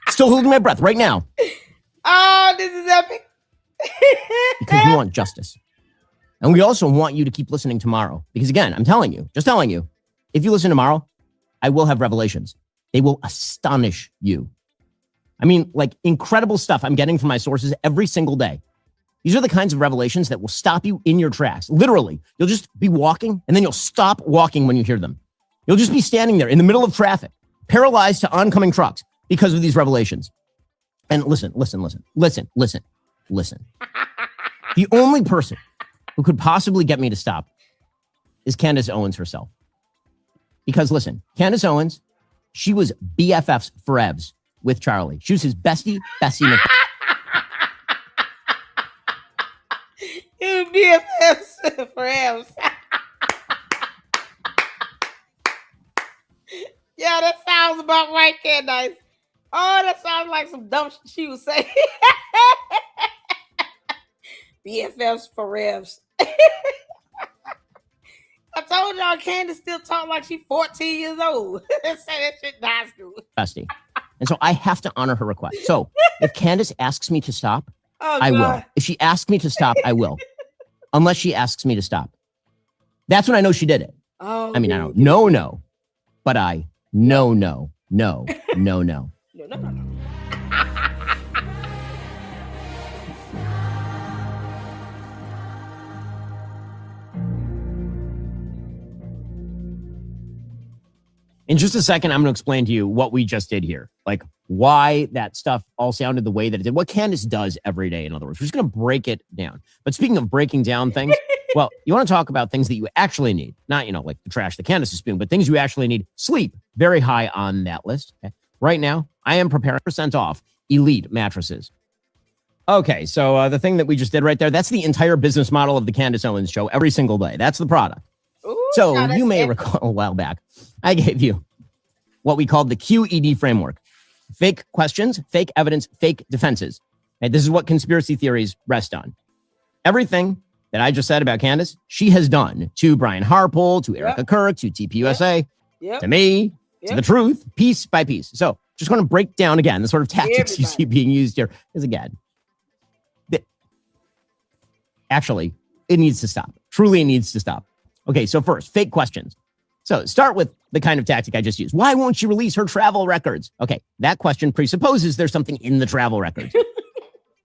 Still holding my breath right now. Oh, this is epic. Because we want justice. And we also want you to keep listening tomorrow. Because again, I'm telling you, just telling you, if you listen tomorrow, I will have revelations. They will astonish you. I mean, like incredible stuff I'm getting from my sources every single day. These are the kinds of revelations that will stop you in your tracks. Literally, you'll just be walking and then you'll stop walking when you hear them. You'll just be standing there in the middle of traffic, paralyzed to oncoming trucks because of these revelations. And listen. The only person who could possibly get me to stop is Candace Owens herself. Because listen, Candace Owens, she was BFFs forevs with Charlie. She was his bestie. BFFs forever. Yeah, that sounds about right, Candice. Oh, that sounds like some dumb shit she was saying. BFFs forevs. I told y'all Candace still talk like she's 14 years old. Say that shit in high school. Bestie. And so I have to honor her request. So if Candace asks me to stop, Oh, I will. God. If she asks me to stop, I will. Unless she asks me to stop. That's when I know she did it. Oh, I mean, I don't no. But I no. No. In just a second, I'm going to explain to you what we just did here. Like why that stuff all sounded the way that it did. What Candace does every day, in other words. We're just going to break it down. But speaking of breaking down things, well, you want to talk about things that you actually need. Not, like the trash that Candace is spewing, but things you actually need. Sleep, very high on that list. Okay. Right now, I am preparing % off Elite mattresses. Okay, so the thing that we just did right there, that's the entire business model of the Candace Owens show every single day. That's the product. Ooh, so you may recall a while back, I gave you what we called the QED framework. Fake questions, fake evidence, fake defenses. And this is what conspiracy theories rest on. Everything that I just said about Candace, she has done to Brian Harpole, to Erica Kirk, to TPUSA, to me, to the truth, piece by piece. So just going to break down again the sort of tactics you see being used here. Because again, actually, it needs to stop. Truly, it needs to stop. Okay, so first, fake questions. So start with the kind of tactic I just used. Why won't she release her travel records? Okay, that question presupposes there's something in the travel records.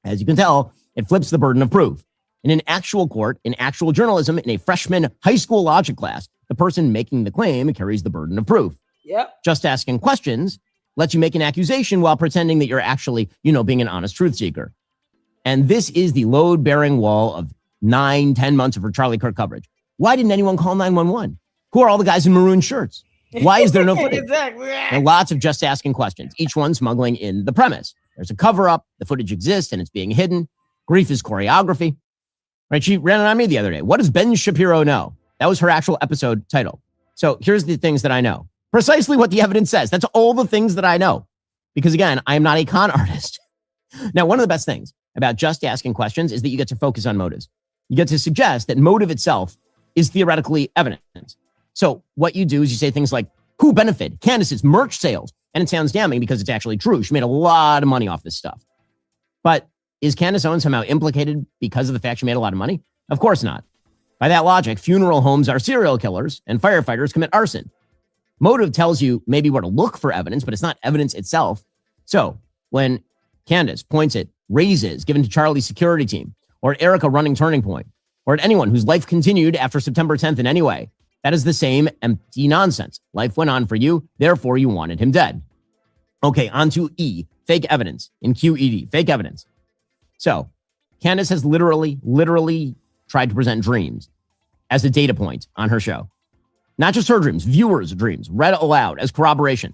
As you can tell, it flips the burden of proof. In an actual court, in actual journalism, in a freshman high school logic class, the person making the claim carries the burden of proof. Yep. Just asking questions lets you make an accusation while pretending that you're actually, being an honest truth seeker. And this is the load-bearing wall of 9-10 months of her Charlie Kirk coverage. Why didn't anyone call 911? Who are all the guys in maroon shirts? Why is there no footage? Exactly. And lots of just asking questions, each one smuggling in the premise. There's a cover-up, the footage exists, and it's being hidden. Grief is choreography. Right? She ran it on me the other day. What does Ben Shapiro know? That was her actual episode title. So here's the things that I know. Precisely what the evidence says. That's all the things that I know. Because again, I am not a con artist. Now, one of the best things about just asking questions is that you get to focus on motives. You get to suggest that motive itself is theoretically evidence. So what you do is you say things like, who benefited? Candace's merch sales. And it sounds damning because it's actually true. She made a lot of money off this stuff. But is Candace Owens somehow implicated because of the fact she made a lot of money? Of course not. By that logic, funeral homes are serial killers and firefighters commit arson. Motive tells you maybe where to look for evidence, but it's not evidence itself. So when Candace points at raises given to Charlie's security team, or at Erica running Turning Point, or at anyone whose life continued after September 10th in any way, that is the same empty nonsense. Life went on for you, therefore you wanted him dead. Okay, on to E, fake evidence in QED, fake evidence. So Candace has literally tried to present dreams as a data point on her show. Not just her dreams, viewers' dreams, read aloud as corroboration.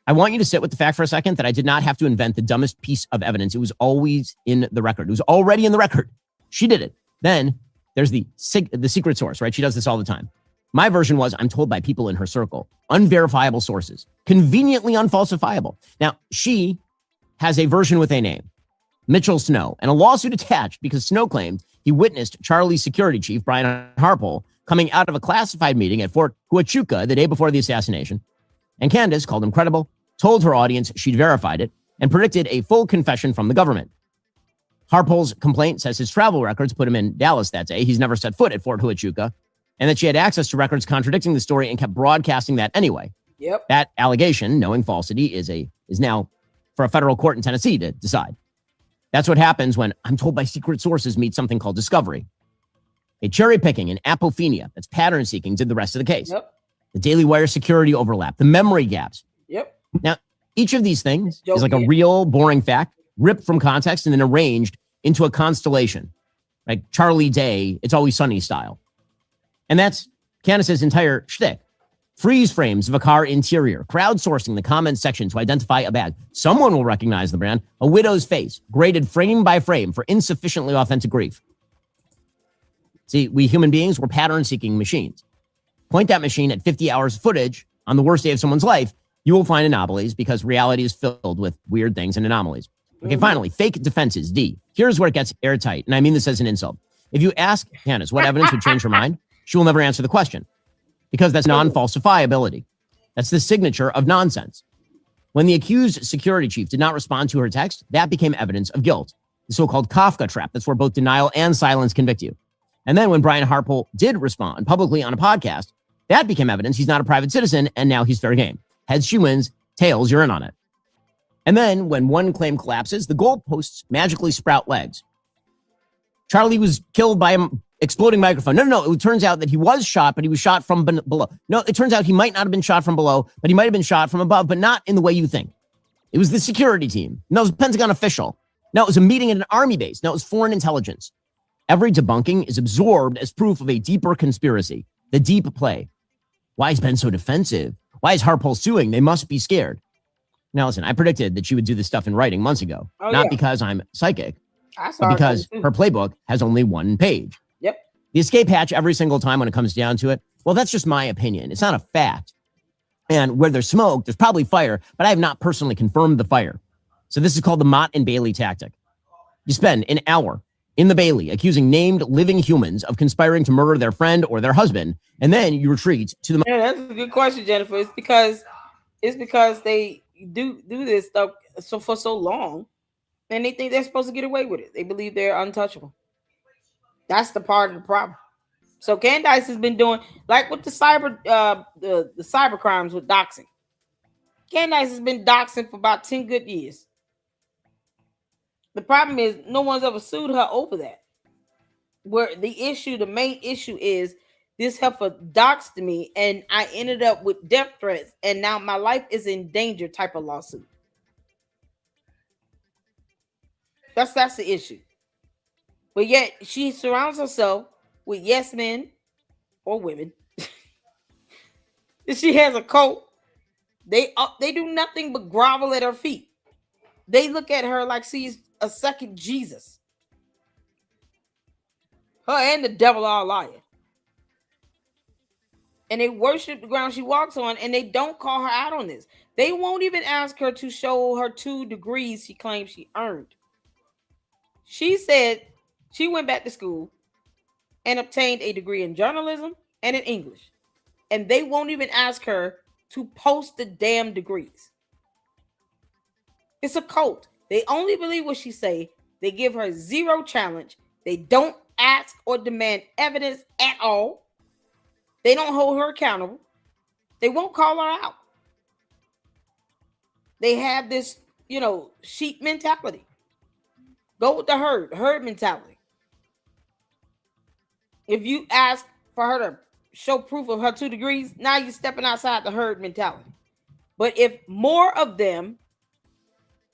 I want you to sit with the fact for a second that I did not have to invent the dumbest piece of evidence. It was always in the record. It was already in the record. She did it. Then there's the secret source, right? She does this all the time. My version was, I'm told by people in her circle, unverifiable sources, conveniently unfalsifiable. Now, she has a version with a name, Mitchell Snow, and a lawsuit attached because Snow claimed he witnessed Charlie's security chief, Brian Harpole, coming out of a classified meeting at Fort Huachuca the day before the assassination. And Candace called him credible, told her audience she'd verified it, and predicted a full confession from the government. Harpole's complaint says his travel records put him in Dallas that day. He's never set foot at Fort Huachuca, and that she had access to records contradicting the story and kept broadcasting that anyway. Yep. That allegation, knowing falsity, is now for a federal court in Tennessee to decide. That's what happens when I'm told by secret sources meet something called discovery. A cherry picking and apophenia, that's pattern seeking, did the rest of the case. Yep. The Daily Wire security overlap, the memory gaps. Yep. Now, each of these things is like a real boring fact, ripped from context and then arranged into a constellation, like Charlie Day, It's Always Sunny style. And that's Candace's entire shtick. Freeze frames of a car interior, crowdsourcing the comments section to identify a bag. Someone will recognize the brand. A widow's face, graded frame by frame for insufficiently authentic grief. See, we human beings, we're pattern-seeking machines. Point that machine at 50 hours of footage on the worst day of someone's life, you will find anomalies because reality is filled with weird things and anomalies. Okay, finally, fake defenses, D. Here's where it gets airtight, and I mean this as an insult. If you ask Candace what evidence would change her mind, she will never answer the question because that's non-falsifiability. That's the signature of nonsense. When the accused security chief did not respond to her text, that became evidence of guilt, the so-called Kafka trap. That's where both denial and silence convict you. And then when Brian Harpole did respond publicly on a podcast, that became evidence he's not a private citizen, and now he's fair game. Heads, she wins. Tails, you're in on it. And then when one claim collapses, the goalposts magically sprout legs. Charlie was killed by an exploding microphone. No. It turns out that he was shot, but he was shot from below. No, it turns out he might not have been shot from below, but he might have been shot from above, but not in the way you think. It was the security team. No, it was a Pentagon official. No, it was a meeting at an army base. No, it was foreign intelligence. Every debunking is absorbed as proof of a deeper conspiracy, the deep play. Why is Ben so defensive? Why is Harpole suing? They must be scared. Now, listen, I predicted that she would do this stuff in writing months ago, not because I'm psychic, but because her playbook has only one page. Yep. The escape hatch every single time when it comes down to it, well, that's just my opinion. It's not a fact. And where there's smoke, there's probably fire, but I have not personally confirmed the fire. So this is called the Mott and Bailey tactic. You spend an hour in the Bailey accusing named living humans of conspiring to murder their friend or their husband, and then you retreat to the... Yeah, that's a good question, Jennifer. It's because they do this stuff for so long, and they think they're supposed to get away with it. They believe they're untouchable. That's the part of the problem. So Candice has been doing, like with the cyber crimes with doxing. Candice has been doxing for about 10 good years. The problem is no one's ever sued her over that. Where the main issue is this heifer doxed me and I ended up with death threats and now my life is in danger type of lawsuit. That's the issue. But yet she surrounds herself with yes men or women. She has a cult. They do nothing but grovel at her feet. They look at her like she's a second Jesus. Her and the devil are lying. And they worship the ground she walks on, and they don't call her out on this. They won't even ask her to show her 2 degrees she claims she earned. She said she went back to school and obtained a degree in journalism and in English. And they won't even ask her to post the damn degrees. It's a cult. They only believe what she say. They give her zero challenge. They don't ask or demand evidence at all. They don't hold her accountable. They won't call her out. They have this, sheep mentality. Go with the herd mentality. If you ask for her to show proof of her 2 degrees, now you're stepping outside the herd mentality. But if more of them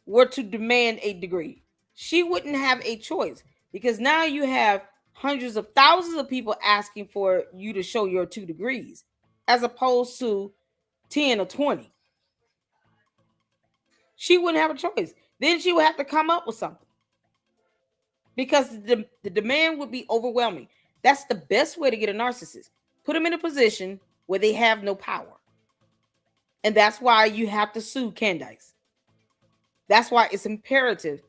were to demand a degree, she wouldn't have a choice because now you have hundreds of thousands of people asking for you to show your 2 degrees as opposed to 10 or 20. She wouldn't have a choice. Then she would have to come up with something because the demand would be overwhelming. That's the best way to get a narcissist. Put them in a position where they have no power. And that's why you have to sue Candice. That's why it's imperative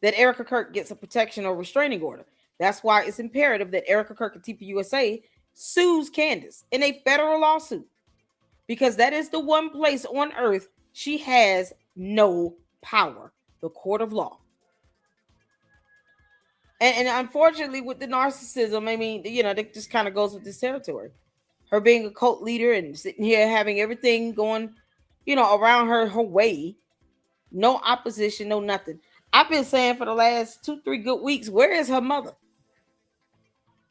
that Erica Kirk gets a protection or restraining order. That's why it's imperative that Erica Kirk at TPUSA sues Candace in a federal lawsuit. Because that is the one place on earth she has no power, the court of law. And unfortunately, with the narcissism, I mean, that just kind of goes with this territory. Her being a cult leader and sitting here having everything going, around her way. No opposition, no nothing. I've been saying for the last 2-3 good weeks, where is her mother?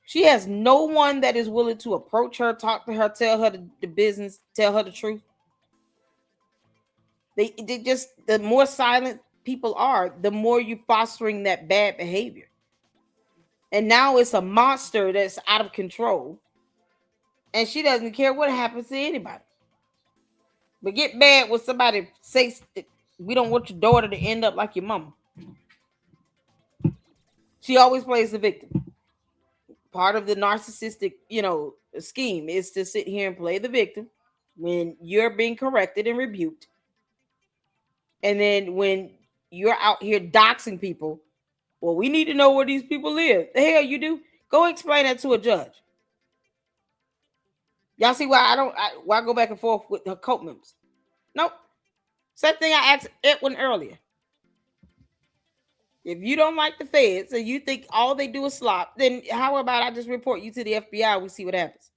She has no one that is willing to approach her, talk to her, tell her the business, tell her the truth. They just, the more silent people are, the more you're fostering that bad behavior. And now it's a monster that's out of control. And she doesn't care what happens to anybody. But get mad when somebody says, we don't want your daughter to end up like your mama. She always plays the victim. Part of the narcissistic, scheme is to sit here and play the victim when you're being corrected and rebuked. And then when you're out here doxing people, well, we need to know where these people live. The hell you do? Go explain that to a judge. Y'all see why why I go back and forth with her cult members? Nope. Same thing I asked Edwin earlier. If you don't like the feds and you think all they do is slop, then how about I just report you to the FBI? We see what happens.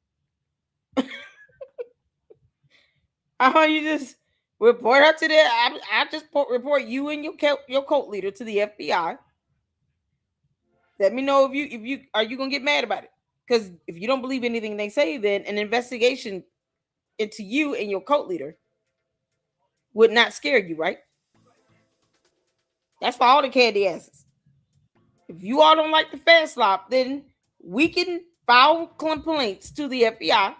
You just report her to the. I just report you and your cult leader to the FBI. Let me know if you are you gonna get mad about it? Because if you don't believe anything they say, then an investigation into you and your cult leader would not scare you, right? That's for all the candy asses. If you all don't like the fast slop, then we can file complaints to the FBI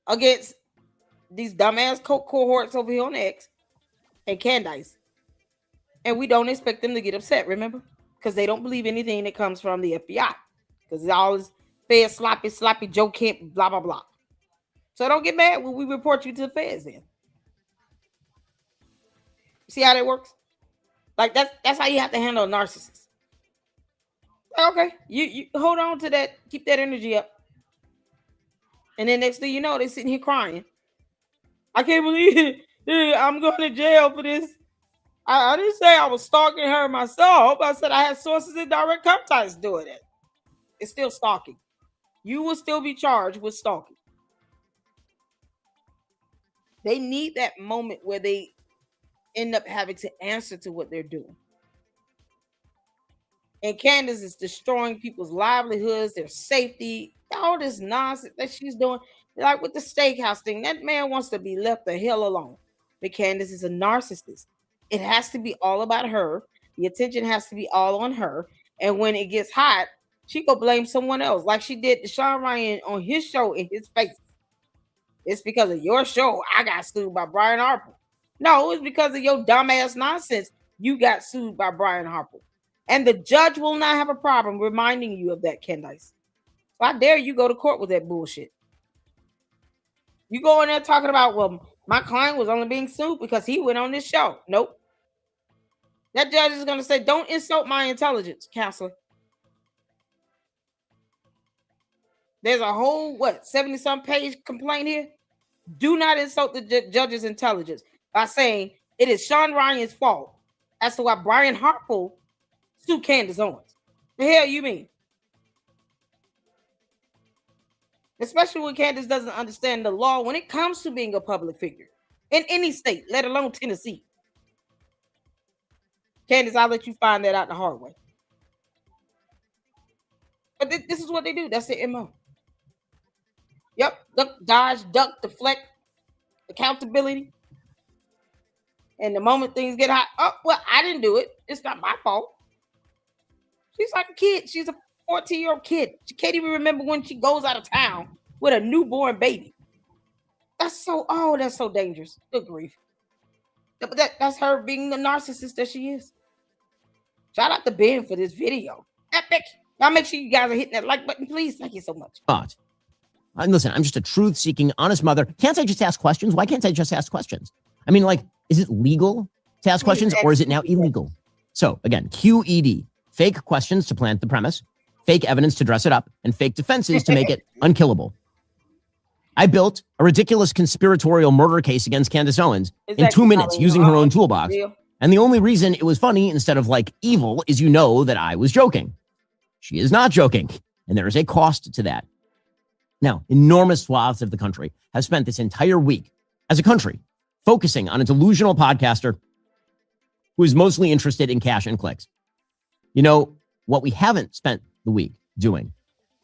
against these dumbass cohorts over here on X and Candice. And we don't expect them to get upset, remember? Because they don't believe anything that comes from the FBI. Because it's all this fed sloppy Joe Kemp, blah, blah, blah. So don't get mad when we report you to the feds then. See how that works? Like that's how you have to handle a narcissist. Okay, you hold on to that, keep that energy up. And then next thing you know, they're sitting here crying. I can't believe it. I'm going to jail for this. I didn't say I was stalking her myself. I said I had sources in direct contact doing it. It's still stalking. You will still be charged with stalking. They need that moment where they end up having to answer to what they're doing. And Candace is destroying people's livelihoods, their safety, all this nonsense that she's doing. Like with the steakhouse thing, that man wants to be left the hell alone. But Candace is a narcissist. It has to be all about her. The attention has to be all on her. And when it gets hot, she go blame someone else, like she did to Sean Ryan on his show in his face. It's because of your show I got sued by Brian Harper. No, it's because of your dumbass nonsense you got sued by Brian Harper. And the judge will not have a problem reminding you of that, Candice. So I dare you go to court with that bullshit. You go in there talking about, well, my client was only being sued because he went on this show. Nope. That judge is going to say, don't insult my intelligence, counselor. There's a whole, 70-some page complaint here? Do not insult the judge's intelligence by saying it is Sean Ryan's fault as to why Brian Harper sued Candace Owens. The hell you mean? Especially when Candace doesn't understand the law when it comes to being a public figure in any state, let alone Tennessee. Candace, I'll let you find that out the hard way. But this is what they do. That's their MO. Yep. Duck, dodge, duck, deflect, accountability. And the moment things get hot, oh, well, I didn't do it. It's not my fault. She's like a kid. She's a 14-year-old kid. She can't even remember when she goes out of town with a newborn baby. That's so dangerous. Good grief. But that's her being the narcissist that she is. Shout out to Ben for this video. Epic. Y'all make sure you guys are hitting that like button, please. Thank you so much. Listen, I'm just a truth-seeking, honest mother. Can't I just ask questions? Why can't I just ask questions? I mean, like, is it legal to ask questions or is it now illegal? So again, QED, fake questions to plant the premise, fake evidence to dress it up, and fake defenses to make it unkillable. I built a ridiculous conspiratorial murder case against Candace Owens in 2 minutes using her own toolbox. And the only reason it was funny instead of like evil is you know that I was joking. She is not joking. And there is a cost to that. Now, enormous swaths of the country have spent this entire week as a country focusing on a delusional podcaster who is mostly interested in cash and clicks. You know, what we haven't spent the week doing,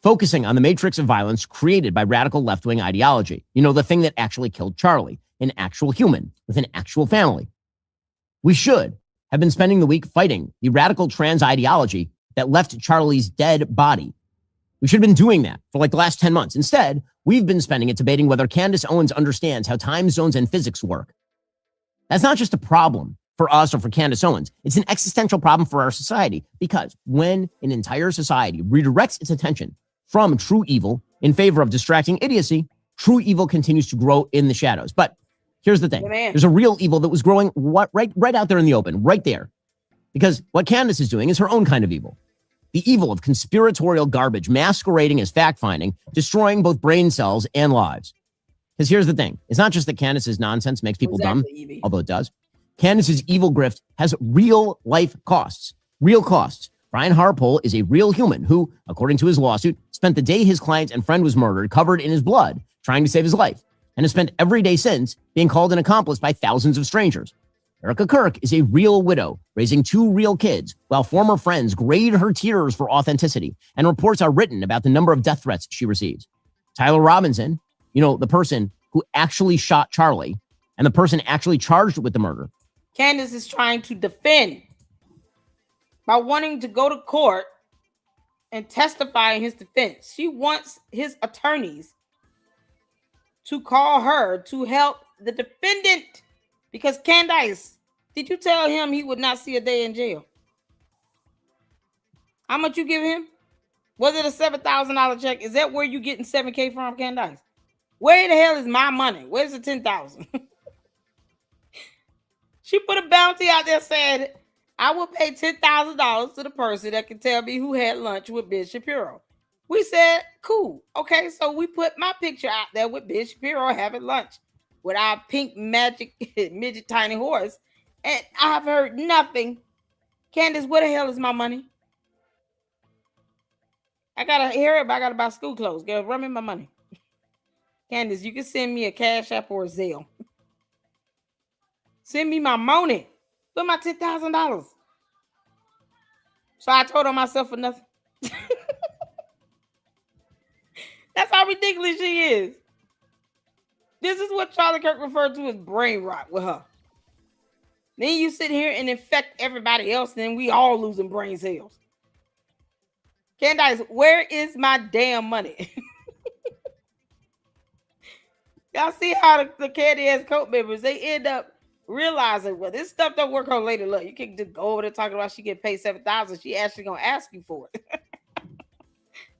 focusing on the matrix of violence created by radical left-wing ideology. You know, the thing that actually killed Charlie, an actual human with an actual family. We should have been spending the week fighting the radical trans ideology that left Charlie's dead body. We should have been doing that for like the last 10 months. Instead, we've been spending it debating whether Candace Owens understands how time zones and physics work. That's not just a problem for us or for Candace Owens. It's an existential problem for our society because when an entire society redirects its attention from true evil in favor of distracting idiocy, true evil continues to grow in the shadows. But here's the thing. There's a real evil that was growing right out there in the open, right there. Because what Candace is doing is her own kind of evil. The evil of conspiratorial garbage masquerading as fact-finding, destroying both brain cells and lives. Because here's the thing. It's not just that Candace's nonsense makes people dumb, Evie. although it does. Candace's evil grift has real life costs. Real costs. Brian Harpole is a real human who, according to his lawsuit, spent the day his client and friend was murdered covered in his blood, trying to save his life, and has spent every day since being called an accomplice by thousands of strangers. Erica Kirk is a real widow, raising 2 real kids, while former friends grade her tears for authenticity, and reports are written about the number of death threats she receives. Tyler Robinson, the person who actually shot Charlie, and the person actually charged with the murder. Candace is trying to defend by wanting to go to court and testify in his defense. She wants his attorneys to call her to help the defendant. Because Candice, did you tell him he would not see a day in jail? How much you give him? Was it a $7,000 check? Is that where you getting $7K from, Candice? Where the hell is my money? Where's the $10,000? She put a bounty out there saying, I will pay $10,000 to the person that can tell me who had lunch with Ben Shapiro. We said, cool. Okay, so we put my picture out there with Ben Shapiro having lunch with our pink magic midget tiny horse. And I have heard nothing. Candace, where the hell is my money? I gotta hear it, but I gotta buy school clothes. Girl, run me my money. Candace, you can send me a Cash App or a Zelle. Send me my money. Put my $10,000. So I told on myself for nothing. That's how ridiculous she is. This is what Charlie Kirk referred to as brain rot with her. Then you sit here and infect everybody else, and then we all losing brain cells. Candice, where is my damn money? Y'all see how the Candy-ass cult members, they end up realizing, well, this stuff don't work on Lady Luck. You can't just go over there talking about she get paid $7,000. She actually gonna ask you for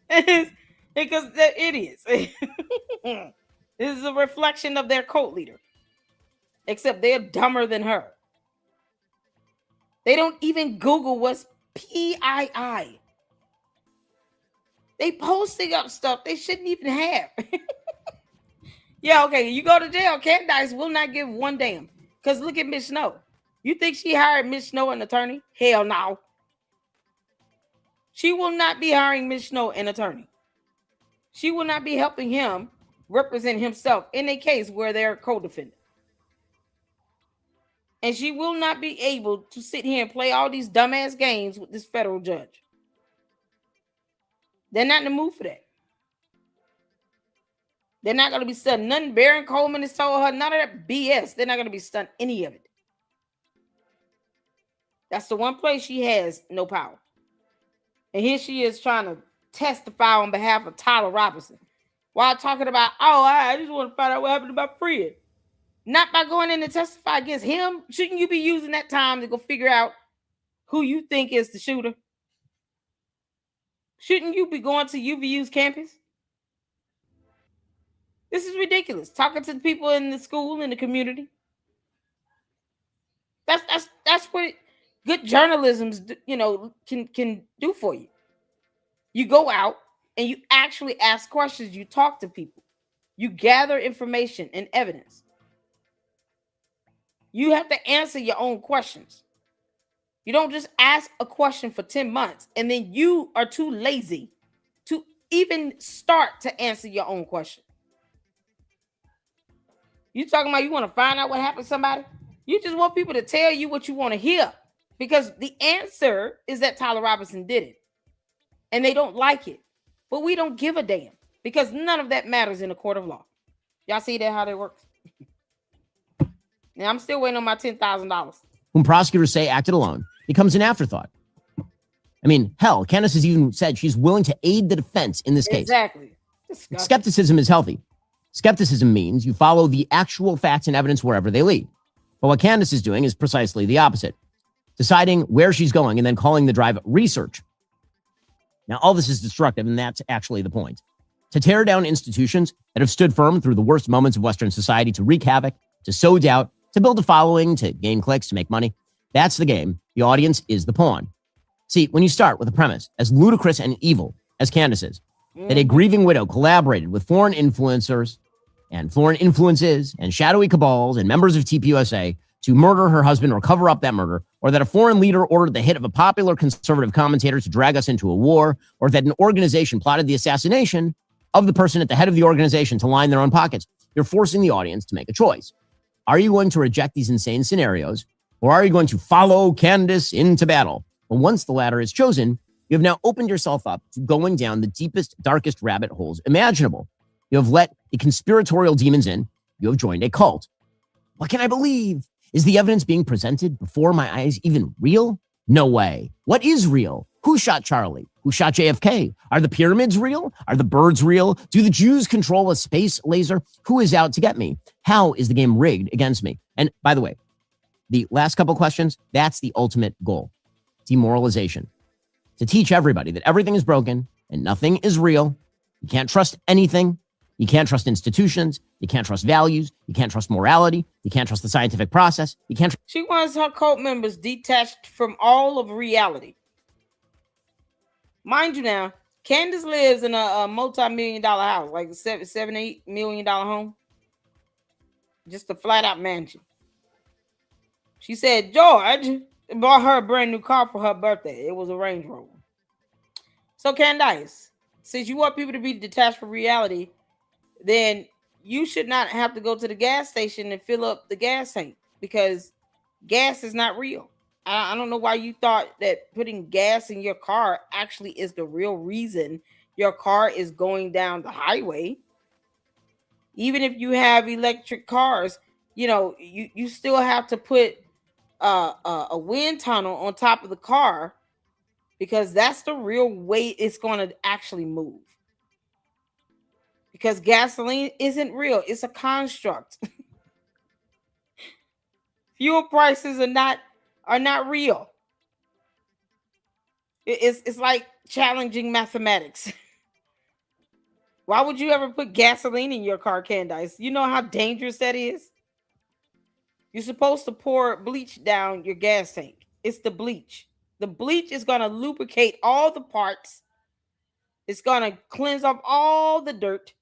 it. Because they're idiots. This is a reflection of their cult leader. Except they're dumber than her. They don't even Google what's PII. They posting up stuff they shouldn't even have. Yeah, okay, you go to jail. Candice will not give one damn. Because look at Miss Snow. You think she hired Miss Snow an attorney? Hell no. She will not be hiring Miss Snow an attorney. She will not be helping him represent himself in a case where they're co-defendant. And she will not be able to sit here and play all these dumbass games with this federal judge. They're not in the mood for that. They're not going to be studying nothing Baron Coleman has told her, none of that BS. They're not going to be studying any of it. That's the one place she has no power. And here she is trying to testify on behalf of Tyler Robinson while talking about, oh, I just want to find out what happened to my friend. Not by going in to testify against him. Shouldn't you be using that time to go figure out who you think is the shooter? Shouldn't you be going to UVU's campus? This is ridiculous. Talking to the people in the school, in the community. That's what good journalism, can do for you. You go out and you actually ask questions. You talk to people. You gather information and evidence. You have to answer your own questions. You don't just ask a question for 10 months and then you are too lazy to even start to answer your own question. You talking about you want to find out what happened to somebody? You just want people to tell you what you want to hear because the answer is that Tyler Robinson did it and they don't like it. But we don't give a damn because none of that matters in a court of law. Y'all see that, how that works? Now, I'm still waiting on my $10,000. Whom prosecutors say acted alone becomes an afterthought. I mean, hell, Candace has even said she's willing to aid the defense in this case. Exactly. Skepticism is healthy. Skepticism means you follow the actual facts and evidence wherever they lead. But what Candace is doing is precisely the opposite. Deciding where she's going and then calling the drive research. Now, all this is destructive, and that's actually the point. To tear down institutions that have stood firm through the worst moments of Western society, to wreak havoc, to sow doubt, to build a following, to gain clicks, to make money. That's the game. The audience is the pawn. See, when you start with a premise as ludicrous and evil as Candace is, that a grieving widow collaborated with foreign influencers and foreign influences and shadowy cabals and members of TPUSA to murder her husband or cover up that murder, or that a foreign leader ordered the hit of a popular conservative commentator to drag us into a war, or that an organization plotted the assassination of the person at the head of the organization to line their own pockets. You're forcing the audience to make a choice. Are you going to reject these insane scenarios, or are you going to follow Candace into battle? Well, once the latter is chosen, you have now opened yourself up to going down the deepest, darkest rabbit holes imaginable. You have let the conspiratorial demons in. You have joined a cult. What can I believe? Is the evidence being presented before my eyes even real? No way. What is real? Who shot Charlie? Who shot JFK? Are the pyramids real? Are the birds real? Do the Jews control a space laser? Who is out to get me? How is the game rigged against me? And by the way, the last couple questions, that's the ultimate goal. Demoralization. To teach everybody that everything is broken and nothing is real. You can't trust anything. You can't trust institutions. You can't trust values. You can't trust morality. You can't trust the scientific process. You can't. She wants her cult members detached from all of reality. Mind you now, Candace lives in a multi-million-dollar house, like a $7-8 million home. Just a flat-out mansion. She said George bought her a brand new car for her birthday. It was a Range Rover. So Candice, since you want people to be detached from reality, then you should not have to go to the gas station and fill up the gas tank, because gas is not real. I don't know why you thought that putting gas in your car actually is the real reason your car is going down the highway. Even if you have electric cars, you still have to put a wind tunnel on top of the car, because that's the real way it's going to actually move. Because gasoline isn't real. It's a construct. Fuel prices are not real. It's like challenging mathematics. Why would you ever put gasoline in your car, Candice? You know how dangerous that is? You're supposed to pour bleach down your gas tank. It's the bleach. The bleach is going to lubricate all the parts. It's going to cleanse off all the dirt.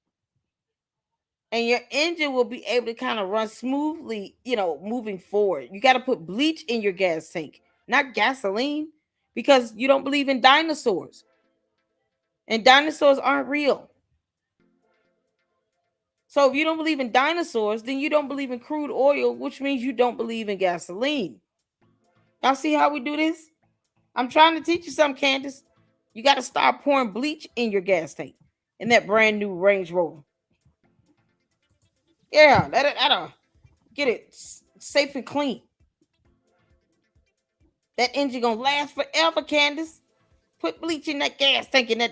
And your engine will be able to kind of run smoothly, moving forward. You got to put bleach in your gas tank, not gasoline, because you don't believe in dinosaurs. And dinosaurs aren't real. So if you don't believe in dinosaurs, then you don't believe in crude oil, which means you don't believe in gasoline. Y'all see how we do this? I'm trying to teach you something, Candace. You got to start pouring bleach in your gas tank in that brand new Range Rover. Yeah, that'll get it safe and clean. That engine gonna last forever, Candace. Put bleach in that gas tank in that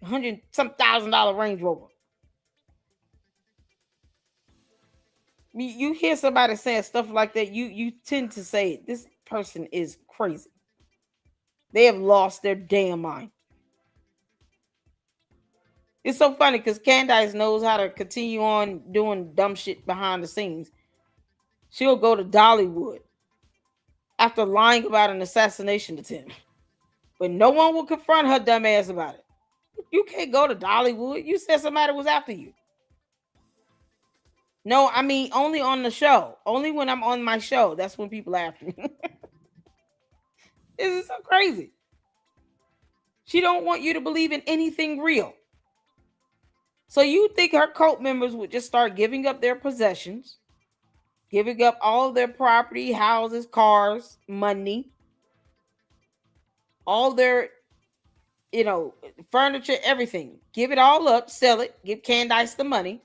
$100,000 Range Rover. You hear somebody saying stuff like that, you tend to say this person is crazy. They have lost their damn mind. It's so funny because Candice knows how to continue on doing dumb shit behind the scenes. She'll go to Dollywood after lying about an assassination attempt, but no one will confront her dumb ass about it. You can't go to Dollywood. You said somebody was after you. No, I mean only on the show. Only when I'm on my show. That's when people are after me. This is so crazy. She don't want you to believe in anything real. So you think her cult members would just start giving up their possessions, giving up all of their property, houses, cars, money, all their, furniture, everything. Give it all up, sell it, give Candice the money,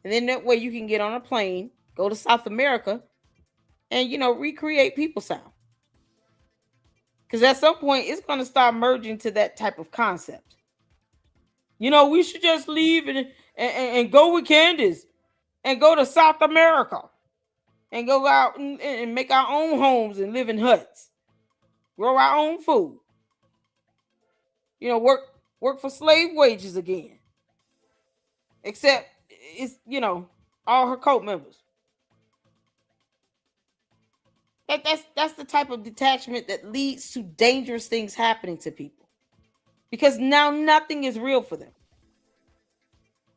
and then that way you can get on a plane, go to South America, and, recreate People Sound. Because at some point, it's going to start merging to that type of concept. We should just leave and go with Candice and go to South America and go out and make our own homes and live in huts, grow our own food, work for slave wages again. Except it's, all her cult members. That's the type of detachment that leads to dangerous things happening to people. Because now nothing is real for them.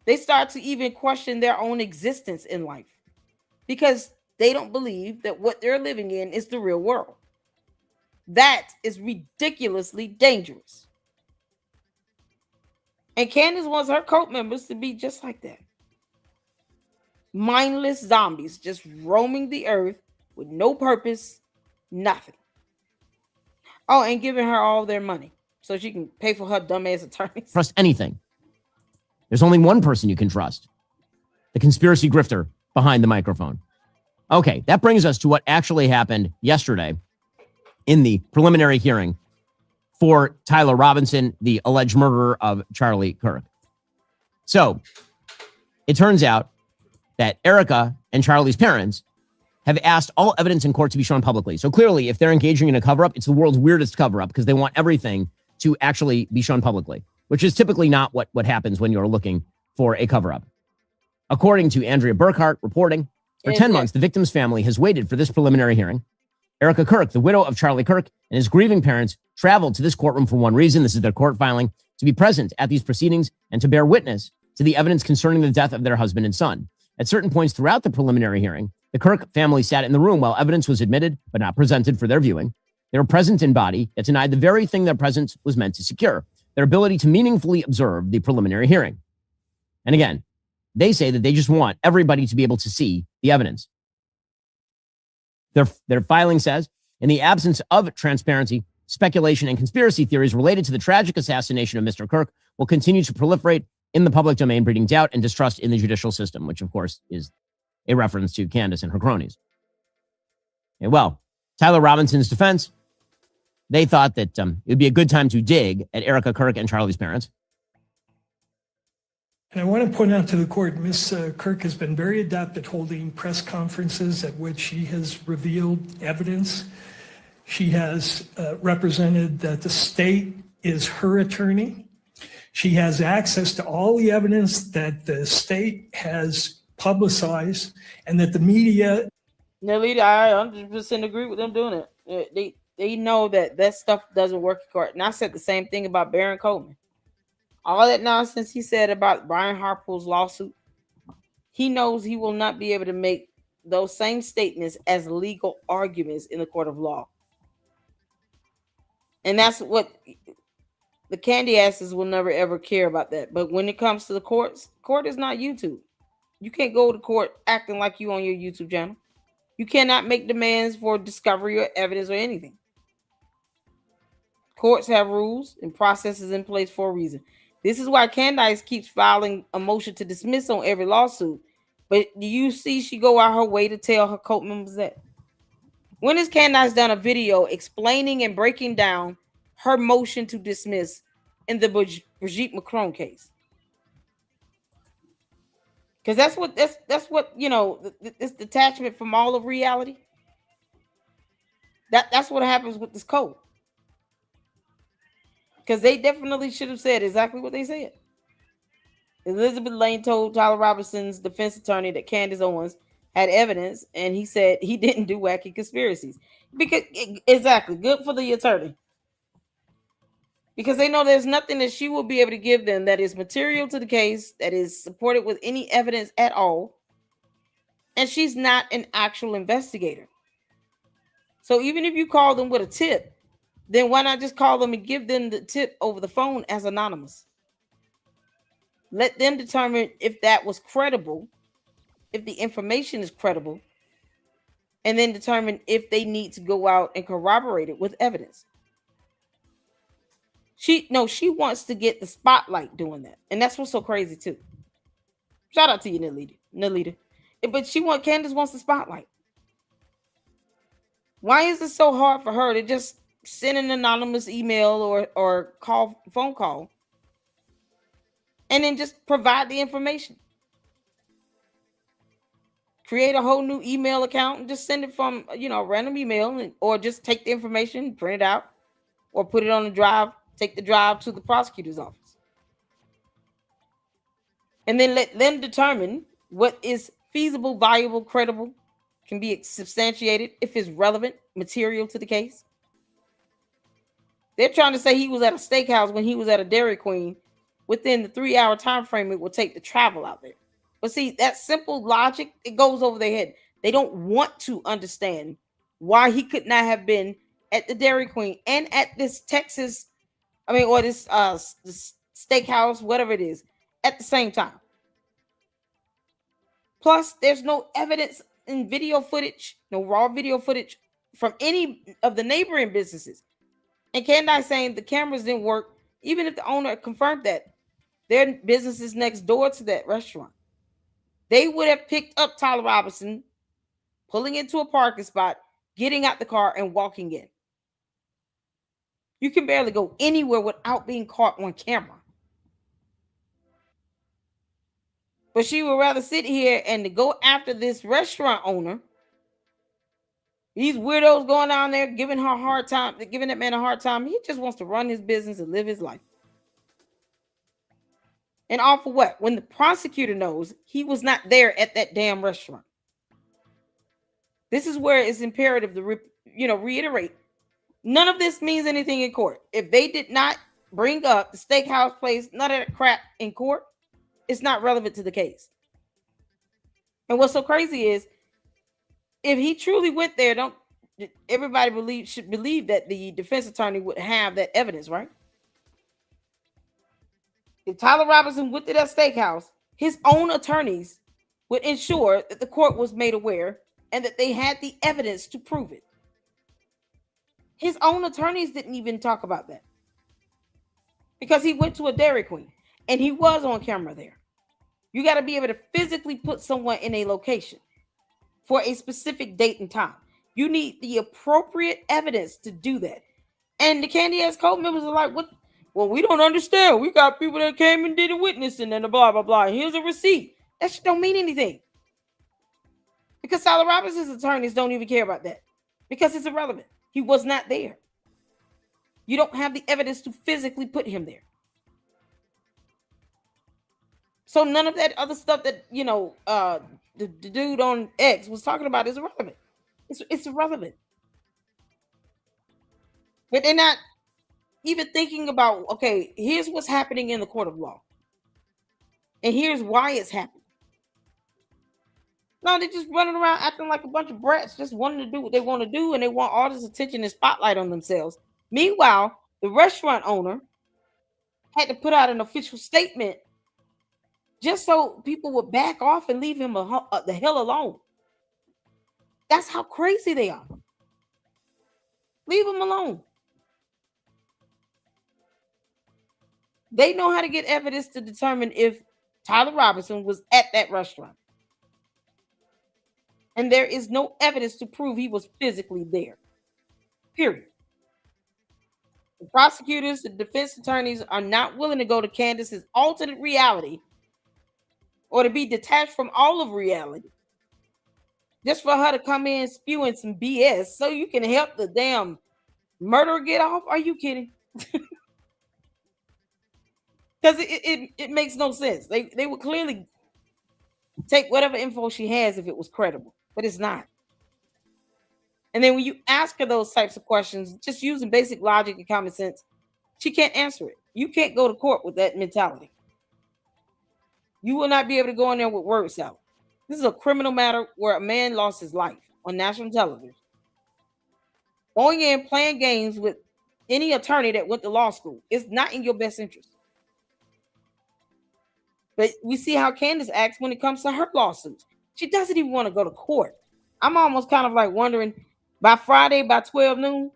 They start to even question their own existence in life because they don't believe that what they're living in is the real world. That is ridiculously dangerous. And Candace wants her cult members to be just like that. Mindless zombies just roaming the earth with no purpose, nothing. Oh, and giving her all their money so she can pay for her dumbass attorneys. Trust anything. There's only one person you can trust. The conspiracy grifter behind the microphone. Okay, that brings us to what actually happened yesterday in the preliminary hearing for Tyler Robinson, the alleged murderer of Charlie Kirk. So it turns out that Erica and Charlie's parents have asked all evidence in court to be shown publicly. So clearly, if they're engaging in a cover-up, it's the world's weirdest cover-up because they want everything to actually be shown publicly, which is typically not what happens when you're looking for a cover-up. According to Andrea Burkhart reporting, for 10 months, the victim's family has waited for this preliminary hearing. Erica Kirk, the widow of Charlie Kirk, and his grieving parents traveled to this courtroom for one reason. This is their court filing, to be present at these proceedings and to bear witness to the evidence concerning the death of their husband and son. At certain points throughout the preliminary hearing, the Kirk family sat in the room while evidence was admitted but not presented for their viewing. They were present in body, yet denied the very thing their presence was meant to secure, their ability to meaningfully observe the preliminary hearing. And again, they say that they just want everybody to be able to see the evidence. Their filing says, in the absence of transparency, speculation and conspiracy theories related to the tragic assassination of Mr. Kirk will continue to proliferate in the public domain, breeding doubt and distrust in the judicial system, which of course is a reference to Candace and her cronies. And well, Tyler Robinson's defense, they thought that it would be a good time to dig at Erica Kirk and Charlie's parents. And I want to point out to the court, Ms. Kirk has been very adept at holding press conferences at which she has revealed evidence. She has represented that the state is her attorney. She has access to all the evidence that the state has publicized and that the media. Nelly, I 100% agree with them doing it. They know that stuff doesn't work in court. And I said the same thing about Baron Coleman. All that nonsense he said about Brian Harple's lawsuit, he knows he will not be able to make those same statements as legal arguments in the court of law. And that's what the candy asses will never ever care about that. But when it comes to the courts, court is not YouTube. You can't go to court acting like you on your YouTube channel. You cannot make demands for discovery or evidence or anything. Courts have rules and processes in place for a reason. This is why Candice keeps filing a motion to dismiss on every lawsuit. But do you see she go out her way to tell her cult members that? When has Candice done a video explaining and breaking down her motion to dismiss in the Brigitte Macron case? Because that's what this detachment from all of reality. That's what happens with this code. Because they definitely should have said exactly what they said. Elizabeth Lane told Tyler Robinson's defense attorney that Candace Owens had evidence, and he said he didn't do wacky conspiracies. Because exactly, good for the attorney. Because they know there's nothing that she will be able to give them that is material to the case, that is supported with any evidence at all. And she's not an actual investigator. So even if you call them with a tip, then why not just call them and give them the tip over the phone as anonymous? Let them determine if that was credible, if the information is credible, and then determine if they need to go out and corroborate it with evidence. She wants to get the spotlight doing that. And that's what's so crazy too. Shout out to you, Nalita. But Candace wants the spotlight. Why is it so hard for her to just send an anonymous email or phone call and then just provide the information? Create a whole new email account and just send it from a random email, or just take the information, print it out, or put it on the drive, take the drive to the prosecutor's office. And then let them determine what is feasible, valuable, credible, can be substantiated, if it's relevant material to the case. They're trying to say he was at a steakhouse when he was at a Dairy Queen within the 3-hour time frame it will take to travel out there. But see, that simple logic, it goes over their head. They don't want to understand why he could not have been at the Dairy Queen and at this Texas, or this steakhouse, whatever it is, at the same time. Plus, there's no evidence in video footage, no raw video footage from any of the neighboring businesses. And Candice saying the cameras didn't work, even if the owner confirmed that their business is next door to that restaurant. They would have picked up Tyler Robinson, pulling into a parking spot, getting out the car, and walking in. You can barely go anywhere without being caught on camera. But she would rather sit here and to go after this restaurant owner. These weirdos going down there giving her a hard time, giving that man a hard time. He just wants to run his business and live his life. And all for what? When the prosecutor knows he was not there at that damn restaurant. This is where it's imperative to reiterate. None of this means anything in court. If they did not bring up the steakhouse place, none of that crap in court, it's not relevant to the case. And what's so crazy is, if he truly went there, everybody should believe that the defense attorney would have that evidence, right? If Tyler Robinson went to that steakhouse, his own attorneys would ensure that the court was made aware and that they had the evidence to prove it. His own attorneys didn't even talk about that because he went to a Dairy Queen and he was on camera there. You got to be able to physically put someone in a location for a specific date and time. You need the appropriate evidence to do that. And the Candies Code members are like, what? Well, we don't understand. We got people that came and did a witnessing and blah, blah, blah. Here's a receipt. That shit don't mean anything. Because Tyler Robinson's attorneys don't even care about that. Because it's irrelevant. He was not there. You don't have the evidence to physically put him there. So none of that other stuff that, the dude on X was talking about is irrelevant. It's irrelevant. But they're not even thinking about, okay, here's what's happening in the court of law. And here's why it's happening. No, they're just running around acting like a bunch of brats, just wanting to do what they want to do, and they want all this attention and spotlight on themselves. Meanwhile, the restaurant owner had to put out an official statement just so people would back off and leave him the hell alone. That's how crazy they are. Leave him alone. They know how to get evidence to determine if Tyler Robinson was at that restaurant. And there is no evidence to prove he was physically there. Period. The prosecutors, the defense attorneys are not willing to go to Candace's alternate reality or to be detached from all of reality. Just for her to come in spewing some BS so you can help the damn murderer get off? Are you kidding? Because it makes no sense. They would clearly take whatever info she has if it was credible, but it's not. And then when you ask her those types of questions, just using basic logic and common sense, she can't answer it. You can't go to court with that mentality. You will not be able to go in there with word salad. This is a criminal matter where a man lost his life on national television. Going in, playing games with any attorney that went to law school is not in your best interest. But we see how Candace acts when it comes to her lawsuits. She doesn't even want to go to court. I'm almost kind of like wondering by Friday, by 12 noon,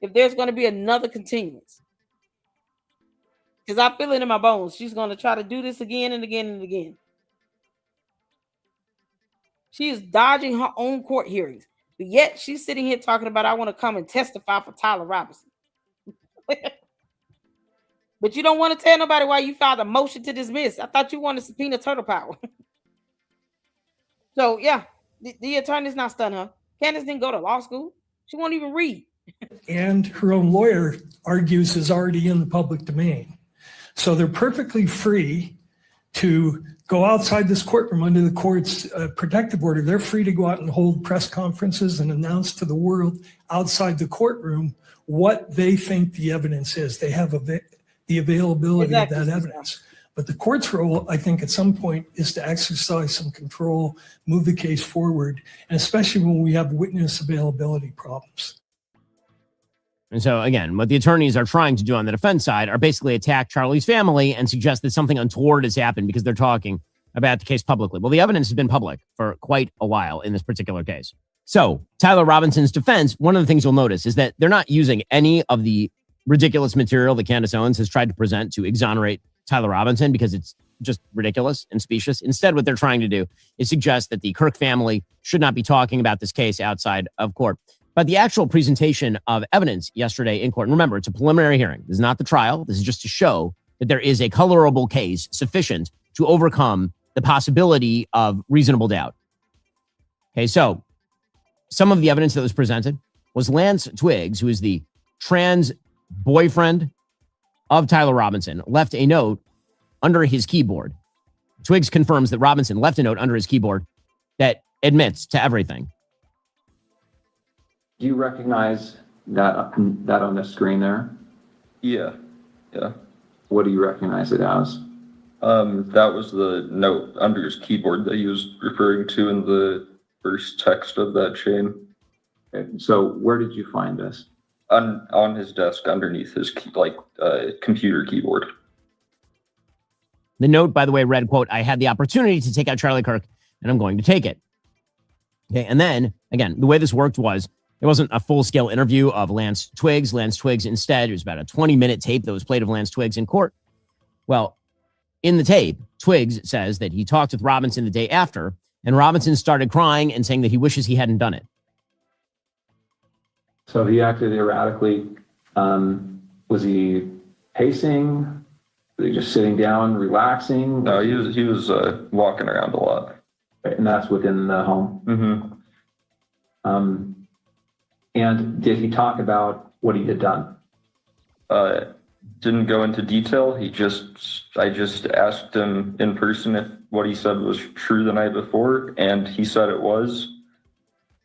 if there's going to be another continuance. Because I feel it in my bones. She's going to try to do this again and again and again. She is dodging her own court hearings. But yet she's sitting here talking about, I want to come and testify for Tyler Robinson. But you don't want to tell nobody why you filed a motion to dismiss. I thought you wanted to subpoena turtle power. So, yeah, the attorney's not stunned her. Candace didn't go to law school. She won't even read. And her own lawyer argues is already in the public domain. So they're perfectly free to go outside this courtroom under the court's protective order. They're free to go out and hold press conferences and announce to the world outside the courtroom what they think the evidence is. They have the availability of that evidence. But the court's role, I think, at some point is to exercise some control, move the case forward, and especially when we have witness availability problems. And so, again, what the attorneys are trying to do on the defense side are basically attack Charlie's family and suggest that something untoward has happened because they're talking about the case publicly. Well, the evidence has been public for quite a while in this particular case. So, Tyler Robinson's defense, one of the things you'll notice is that they're not using any of the ridiculous material that Candace Owens has tried to present to exonerate Tyler Robinson because it's just ridiculous and specious. Instead, what they're trying to do is suggest that the Kirk family should not be talking about this case outside of court. But the actual presentation of evidence yesterday in court, and remember, it's a preliminary hearing. This is not the trial. This is just to show that there is a colorable case sufficient to overcome the possibility of reasonable doubt. Okay, so some of the evidence that was presented was Lance Twiggs, who is the trans boyfriend of Tyler Robinson, left a note under his keyboard. Twiggs confirms that Robinson left a note under his keyboard that admits to everything. Do you recognize that on the screen there? Yeah. What do you recognize it as? That was the note under his keyboard that he was referring to in the first text of that chain. Okay. So where did you find this? On his desk underneath his computer keyboard. The note, by the way, read, quote, "I had the opportunity to take out Charlie Kirk, and I'm going to take it." Okay, and then, again, the way this worked was it wasn't a full-scale interview of Lance Twiggs. Lance Twiggs, instead, it was about a 20-minute tape that was played of Lance Twiggs in court. Well, in the tape, Twiggs says that he talked with Robinson the day after, and Robinson started crying and saying that he wishes he hadn't done it. So he acted erratically. Was he pacing? Was he just sitting down, relaxing? No, he was walking around a lot. And that's within the home? Mm-hmm. And did he talk about what he had done? Didn't go into detail. I just asked him in person if what he said was true the night before, and he said it was.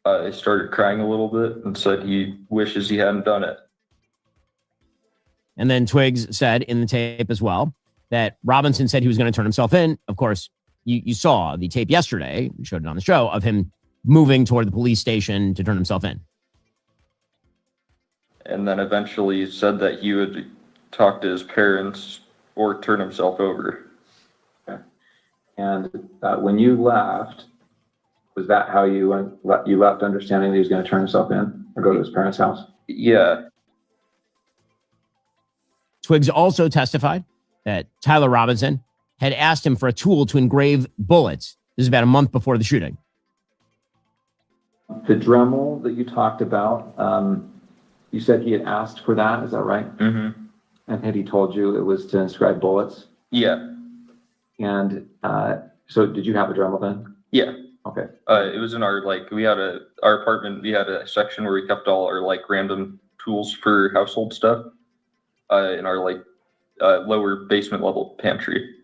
He started crying a little bit and said he wishes he hadn't done it. And then Twiggs said in the tape as well that Robinson said he was going to turn himself in. Of course, you saw the tape yesterday, we showed it on the show, of him moving toward the police station to turn himself in. And then eventually said that he would talk to his parents or turn himself over. Okay. And when you left, was that how you left, understanding that he was going to turn himself in or go to his parents' house? Yeah. Twiggs also testified that Tyler Robinson had asked him for a tool to engrave bullets. This is about a month before the shooting. The Dremel that you talked about, you said he had asked for that. Is that right? Mm-hmm. And had he told you it was to inscribe bullets? Yeah. And so did you have a Dremel then? Yeah. Okay. It was in our our apartment. We had a section where we kept all our random tools for household stuff in our lower basement level pantry.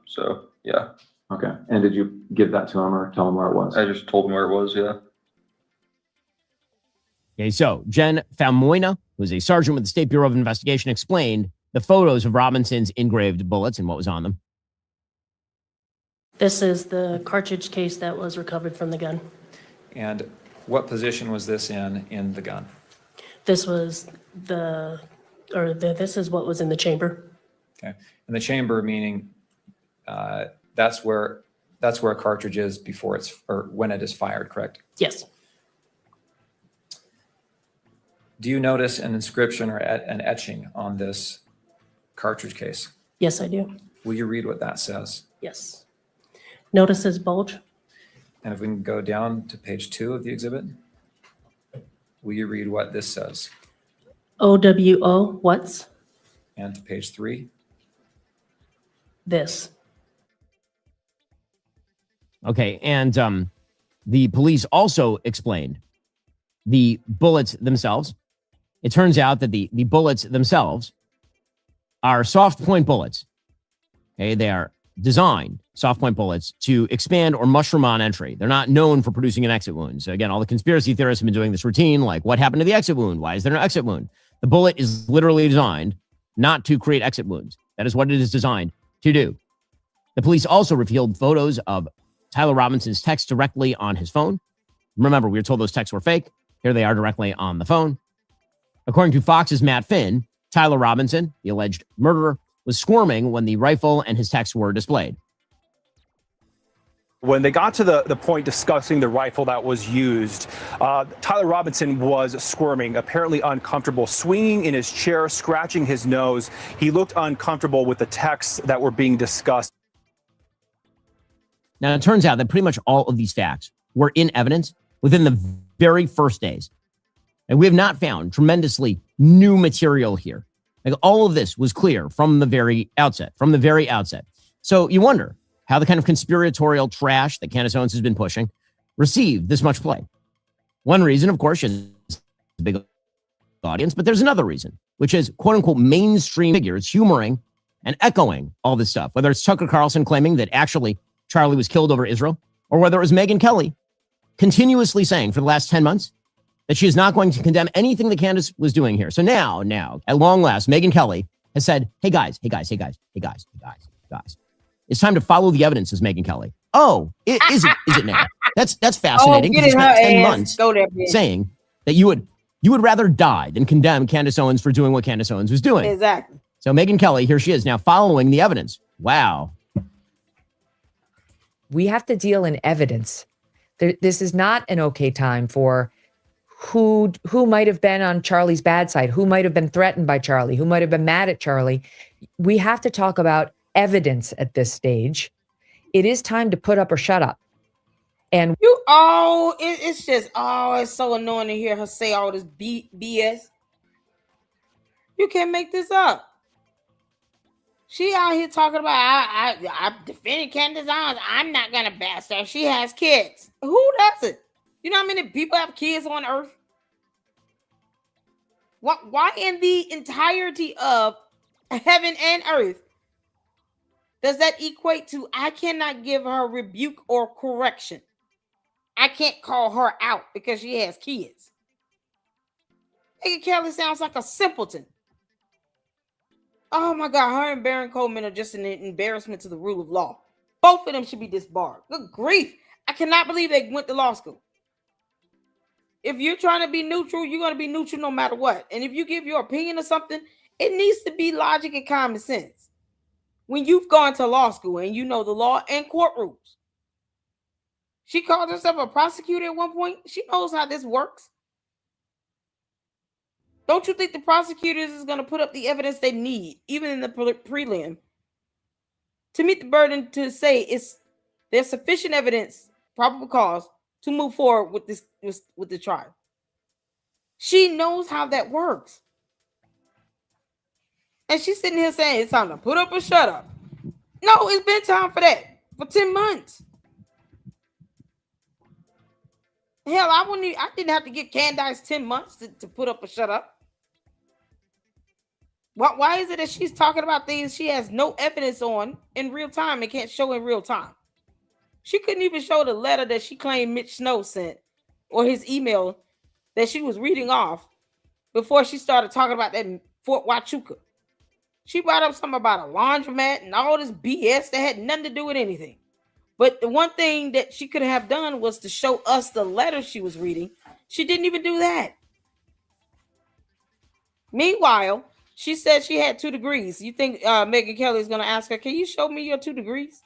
So yeah. Okay. And did you give that to him or tell him where it was? I just told him where it was. Yeah. Okay, so Jen Falmoina, who's a sergeant with the State Bureau of Investigation, explained the photos of Robinson's engraved bullets and what was on them. This is the cartridge case that was recovered from the gun. And what position was this in the gun? This was this is what was in the chamber. Okay. And the chamber meaning that's where a cartridge is before or when it is fired, correct? Yes. Do you notice an inscription or an etching on this cartridge case? Yes, I do. Will you read what that says? Yes. Notices bulge. And if we can go down to page 2 of the exhibit, will you read what this says? OWO, what's? And to page 3. This. Okay, and the police also explained the bullets themselves. It turns out that the bullets themselves are soft point bullets. Okay, they are designed, soft point bullets, to expand or mushroom on entry. They're not known for producing an exit wound. So again, all the conspiracy theorists have been doing this routine, like what happened to the exit wound? Why is there no exit wound? The bullet is literally designed not to create exit wounds. That is what it is designed to do. The police also revealed photos of Tyler Robinson's texts directly on his phone. Remember, we were told those texts were fake. Here they are directly on the phone. According to Fox's Matt Finn, Tyler Robinson, the alleged murderer, was squirming when the rifle and his texts were displayed. When they got to the point discussing the rifle that was used, Tyler Robinson was squirming, apparently uncomfortable, swinging in his chair, scratching his nose. He looked uncomfortable with the texts that were being discussed. Now, it turns out that pretty much all of these facts were in evidence within the very first days. And we have not found tremendously new material here. Like, all of this was clear from the very outset, So you wonder how the kind of conspiratorial trash that Candace Owens has been pushing received this much play. One reason, of course, is a big audience, but there's another reason, which is quote unquote mainstream figures humoring and echoing all this stuff, whether it's Tucker Carlson claiming that actually Charlie was killed over Israel, or whether it was Megyn Kelly continuously saying for the last 10 months that she is not going to condemn anything that Candace was doing here. So now, at long last, Megyn Kelly has said, hey guys. It's time to follow the evidence, says Megyn Kelly. Oh, is it now? That's fascinating. Get You in her spent 10 ass. months Go there, bitch. saying that you would rather die than condemn Candace Owens for doing what Candace Owens was doing. Exactly. So Megyn Kelly, here she is now following the evidence. Wow. We have to deal in evidence. This is not an okay time for who might have been on Charlie's bad side, who might have been threatened by Charlie, who might have been mad at Charlie. We have to talk about evidence at this stage. It is time to put up or shut up. And it's so annoying to hear her say all this BS. You can't make this up. She out here talking about I defended Candace Owens. I'm not gonna bash her. She has kids. Who doesn't? You know how many people have kids on Earth? Why in the entirety of heaven and earth does that equate to I cannot give her rebuke or correction? I can't call her out because she has kids. Megyn Kelly sounds like a simpleton. Oh my God, her and Baron Coleman are just an embarrassment to the rule of law. Both of them should be disbarred. Good grief. I cannot believe they went to law school. If you're trying to be neutral, you're going to be neutral no matter what. And if you give your opinion or something, it needs to be logic and common sense. When you've gone to law school and you know the law and court rules. She called herself a prosecutor at one point. She knows how this works. Don't you think the prosecutors is going to put up the evidence they need, even in the prelim, to meet the burden to say there's sufficient evidence, probable cause, to move forward with the trial? She knows how that works. And she's sitting here saying it's time to put up or shut up. No, it's been time for that for 10 months. Hell, I didn't have to give Candice 10 months to put up or shut up. Why is it that she's talking about things she has no evidence on in real time and can't show in real time? She couldn't even show the letter that she claimed Mitch Snow sent or his email that she was reading off before she started talking about that in Fort Huachuca. She brought up something about a laundromat and all this BS that had nothing to do with anything. But the one thing that she could have done was to show us the letter she was reading. She didn't even do that. Meanwhile, she said she had 2 degrees. You think Megyn Kelly is going to ask her, can you show me your 2 degrees?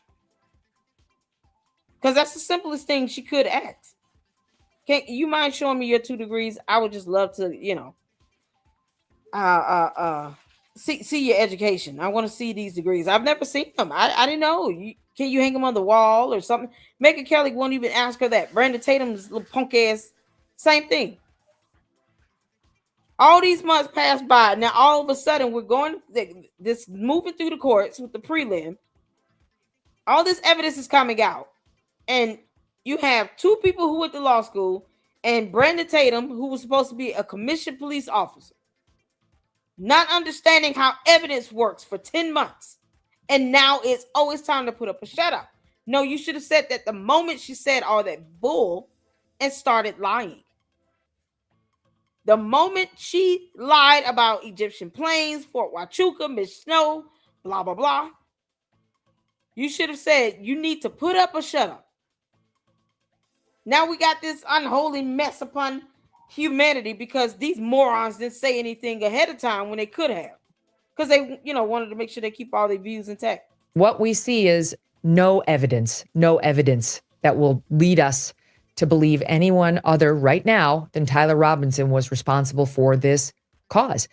Because that's the simplest thing she could ask. Can you mind showing me your 2 degrees? I would just love to, see your education. I want to see these degrees. I've never seen them. I didn't know. Can you hang them on the wall or something? Megyn Kelly won't even ask her that. Brandon Tatum's little punk ass, same thing. All these months passed by. Now, all of a sudden, we're going this moving through the courts with the prelim. All this evidence is coming out. And you have 2 people who went to law school and Brandon Tatum, who was supposed to be a commissioned police officer, not understanding how evidence works for 10 months. And now it's time to put up a shut up. No, you should have said that the moment she said all that bull and started lying. The moment she lied about Egyptian planes, Fort Huachuca, Miss Snow, blah, blah, blah, you should have said, you need to put up or shut up. Now we got this unholy mess upon humanity because these morons didn't say anything ahead of time when they could have. Because they, wanted to make sure they keep all their views intact. What we see is no evidence that will lead us to believe anyone other right now than Tyler Robinson was responsible for this cause.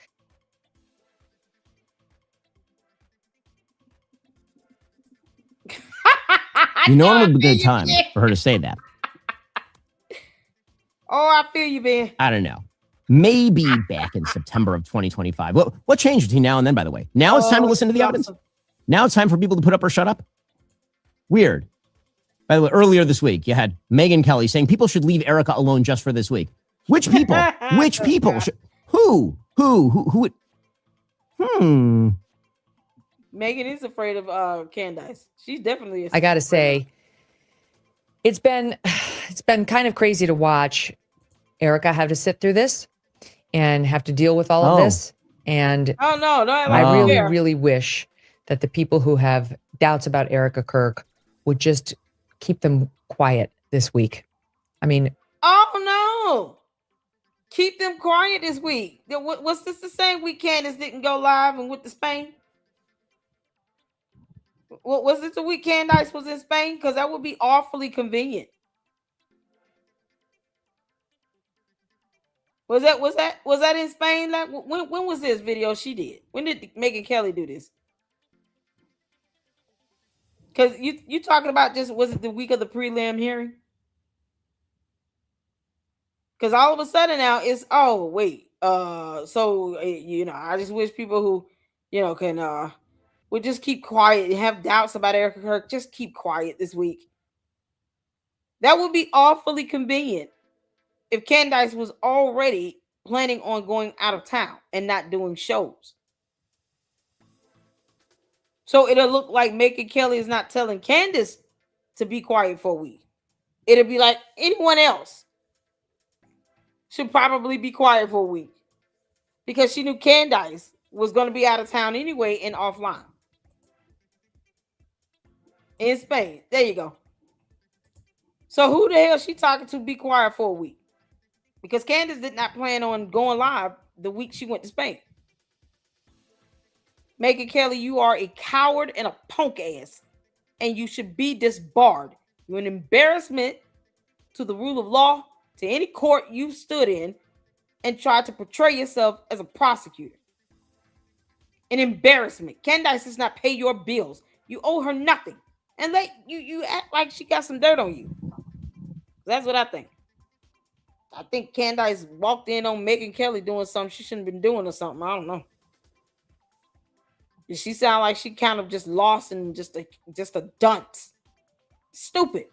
You know, it would be a good time for her to say that. Oh, I feel you, man. I don't know. Maybe back in September of 2025. What changed between now and then, by the way? Now it's time to listen to the evidence? Now it's time for people to put up or shut up? Weird. By the way, earlier this week, you had Megyn Kelly saying people should leave Erica alone just for this week. Which people? Which people? Who? Megyn is afraid of Candice. She's definitely. I gotta say, it's been kind of crazy to watch Erica have to sit through this and have to deal with all of this. And I really wish that the people who have doubts about Erica Kirk would just keep them quiet this week. I mean, oh no, keep them quiet this week. Was this the same week Candace didn't go live and went to Spain? Was it the week Candice was in Spain? Because that would be awfully convenient. Was that in Spain? Like when was this video she did? When did Megyn Kelly do this? Because you talking about just, was it the week of the prelim hearing? Because all of a sudden now it's, oh wait, so I just wish people who can would just keep quiet and have doubts about Erica Kirk, just keep quiet this week. That would be awfully convenient if Candice was already planning on going out of town and not doing shows. So it'll look like Megyn Kelly is not telling Candace to be quiet for a week. It'll be like anyone else should probably be quiet for a week because she knew Candice was going to be out of town anyway and offline. In Spain. There you go. So who the hell she talking to be quiet for a week? Because Candace did not plan on going live the week she went to Spain. Megyn Kelly, you are a coward and a punk ass. And you should be disbarred. You're an embarrassment to the rule of law, to any court you stood in, and tried to portray yourself as a prosecutor. An embarrassment. Candice does not pay your bills. You owe her nothing. And you act like she got some dirt on you. That's what I think. I think Candice walked in on Megyn Kelly doing something she shouldn't have been doing or something. I don't know. She sound like she kind of just lost and just a dunce. Stupid.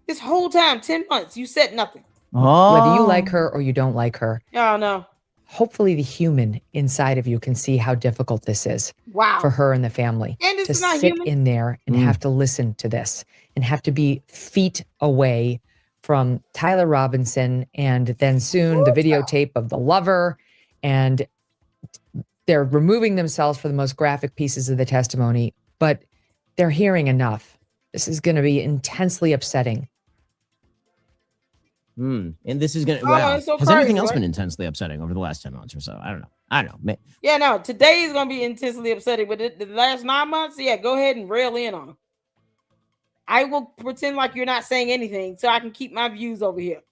This whole time, 10 months, you said nothing. Whether you like her or you don't like her. Oh, no. Hopefully the human inside of you can see how difficult this is Wow. for her and the family. Candace to is not sit human. in there and have to listen to this and have to be feet away from Tyler Robinson and then soon the videotape of the lover, and they're removing themselves for the most graphic pieces of the testimony, but they're hearing enough. This is going to be intensely upsetting. And this is going to, Oh, wow. it's so Has anything crazy, else right? been intensely upsetting over the last 10 months or so? I don't know. Yeah, no, today is going to be intensely upsetting, but the last 9 months, yeah, go ahead and rail in on them. I will pretend like you're not saying anything so I can keep my views over here.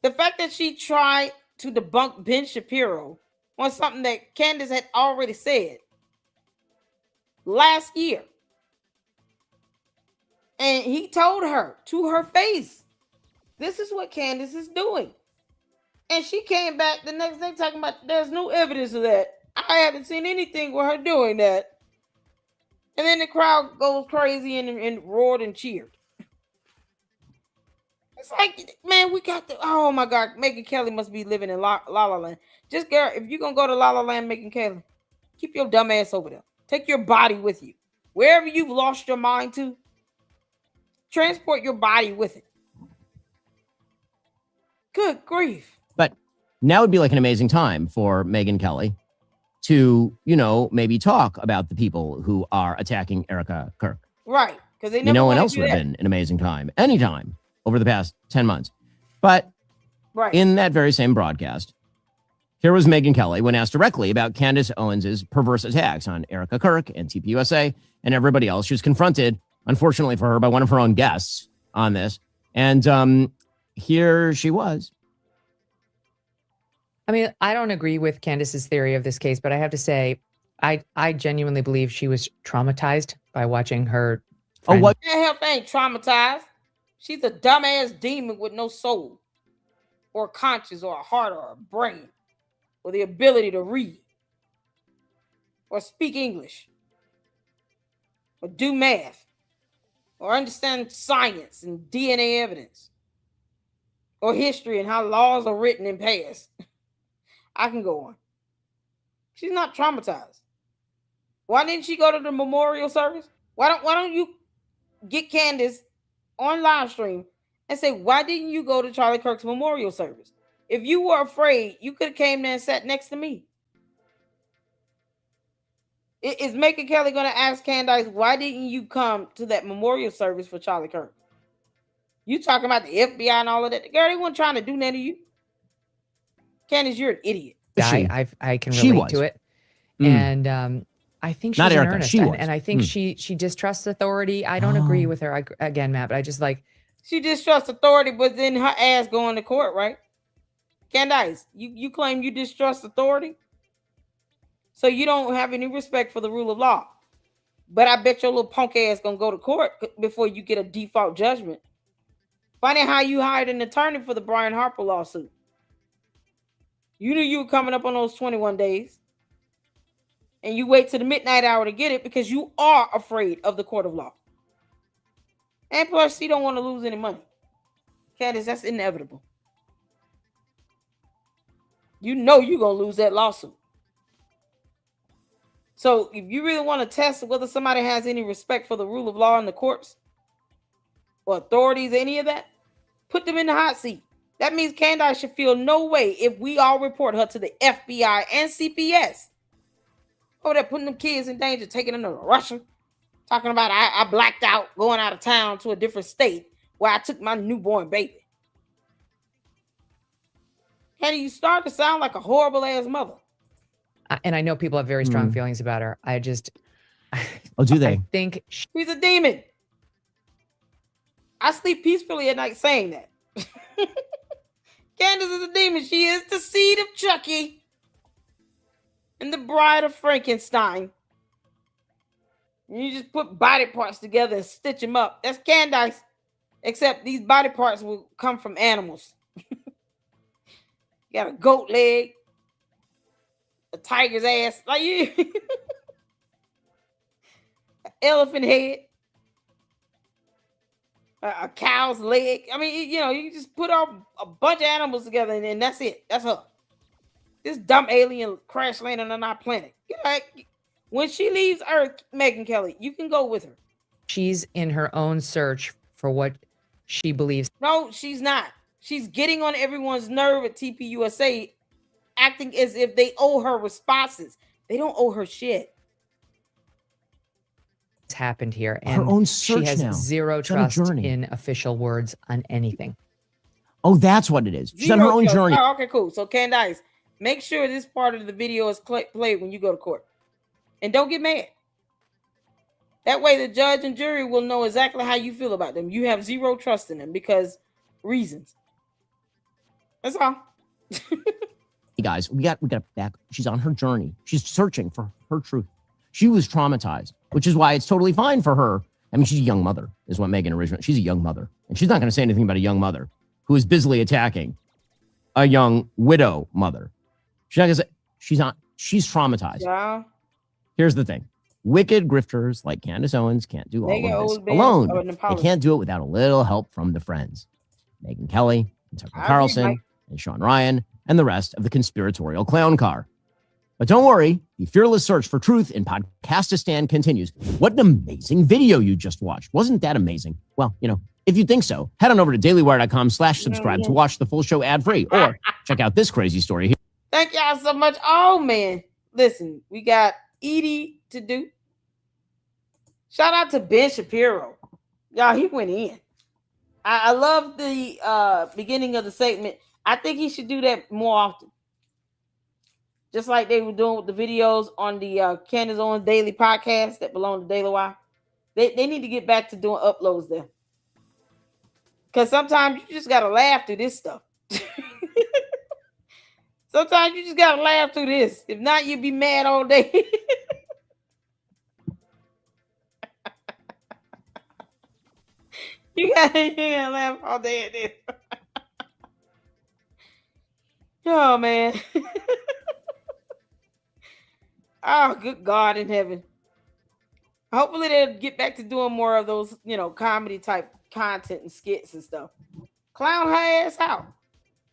The fact that she tried to debunk Ben Shapiro on something that Candace had already said last year. And he told her to her face, this is what Candace is doing. And she came back the next day talking about there's no evidence of that. I haven't seen anything with her doing that. And then the crowd goes crazy and roared and cheered. It's like, man, we got the, oh my God, Megyn Kelly must be living in La La Land. Just, girl, if you're going to go to La La Land, Megyn Kelly, keep your dumb ass over there. Take your body with you. Wherever you've lost your mind to, transport your body with it. Good grief. But now would be like an amazing time for Megyn Kelly to, maybe talk about the people who are attacking Erica Kirk. Right. Because they never When wanna else do would have that. been an amazing time, anytime over the past 10 months. But Right. in that very same broadcast, here was Megyn Kelly when asked directly about Candace Owens' perverse attacks on Erica Kirk and TPUSA and everybody else. She was confronted, unfortunately for her, by one of her own guests on this. And here she was. I mean, I don't agree with Candace's theory of this case, but I have to say, I genuinely believe she was traumatized by watching her. Friend. That hell ain't traumatized. She's a dumbass demon with no soul, or conscience, or a heart, or a brain, or the ability to read, or speak English, or do math, or understand science and DNA evidence, or history and how laws are written and passed. I can go on. She's not traumatized. Why didn't she go to the memorial service? Why don't you get Candace on live stream and say, why didn't you go to Charlie Kirk's memorial service? If you were afraid, you could have came there and sat next to me. Is Megyn Kelly going to ask Candice, why didn't you come to that memorial service for Charlie Kirk? You talking about the FBI and all of that. Girl, they weren't trying to do that to you. Candice, you're an idiot. I can relate to it. And I think she's Not in Erica, earnest. she was. And I think she distrusts authority. I don't agree with her again, Matt, but I just like. She distrusts authority, but then her ass going to court, right? Candice, you claim you distrust authority? So you don't have any respect for the rule of law. But I bet your little punk ass gonna go to court before you get a default judgment. Find out how you hired an attorney for the Brian Harper lawsuit. You knew you were coming up on those 21 days. And you wait to the midnight hour to get it because you are afraid of the court of law. And plus, you don't want to lose any money. Candace, that's inevitable. You know you're going to lose that lawsuit. So if you really want to test whether somebody has any respect for the rule of law in the courts or authorities, any of that, put them in the hot seat. That means Candace should feel no way if we all report her to the FBI and CPS. Oh, they're putting them kids in danger, taking them to Russia. Talking about I blacked out going out of town to a different state where I took my newborn baby. Candy, you start to sound like a horrible ass mother. And I know people have very strong feelings about her. I just. Oh, do they? I think she's a demon. I sleep peacefully at night saying that. Candace is a demon. She is the seed of Chucky and the bride of Frankenstein. You just put body parts together and stitch them up. That's Candice. Except these body parts will come from animals. You got a goat leg, a tiger's ass, like you, an elephant head, a cow's leg. I mean, you just put a bunch of animals together and that's it. That's her. This dumb alien crash landing on our planet. When she leaves Earth, Megyn Kelly, you can go with her. she's in her own search for what she believes. No, she's not. She's getting on everyone's nerve at TPUSA, acting as if they owe her responses. They don't owe her shit. It's happened here. Her And own she search has now. zero She's on a trust journey. in official words on anything. Oh, that's what it is. She's on her Zero own trust. journey. Oh, okay, cool. So Candice, make sure this part of the video is played when you go to court. And don't get mad. That way the judge and jury will know exactly how you feel about them. You have zero trust in them because reasons. That's all. Hey guys, we got back. She's on her journey. She's searching for her truth. She was traumatized, which is why it's totally fine for her. I mean, she's a young mother, is what Megyn originally. She's a young mother, and she's not going to say anything about a young mother who is busily attacking a young widow mother. She's not going to say she's traumatized. Yeah. Here's the thing: wicked grifters like Candace Owens can't do They get all of old this bands alone. of an They apology. can't do it without a little help from the friends, Megyn Kelly, and Tucker I agree, Carlson, Mike. and Sean Ryan, and the rest of the conspiratorial clown car. But don't worry, the fearless search for truth in Podcastistan continues. What an amazing video you just watched. Wasn't that amazing? Well, If you think so, head on over to dailywire.com/subscribe to watch the full show ad-free or check out this crazy story here. Thank y'all so much. Oh, man. Listen, we got Edie to do. Shout out to Ben Shapiro. Y'all, he went in. I love the beginning of the segment. I think he should do that more often. Just like they were doing with the videos on the Candace Owens Daily podcast that belong to Daily Wire. They need to get back to doing uploads there. Because sometimes you just got to laugh through this stuff. Sometimes you just got to laugh through this. If not, you'll be mad all day. You gotta laugh all day at this. Oh, man. Oh, good God in heaven. Hopefully they'll get back to doing more of those, comedy type content and skits and stuff. Clown her ass out.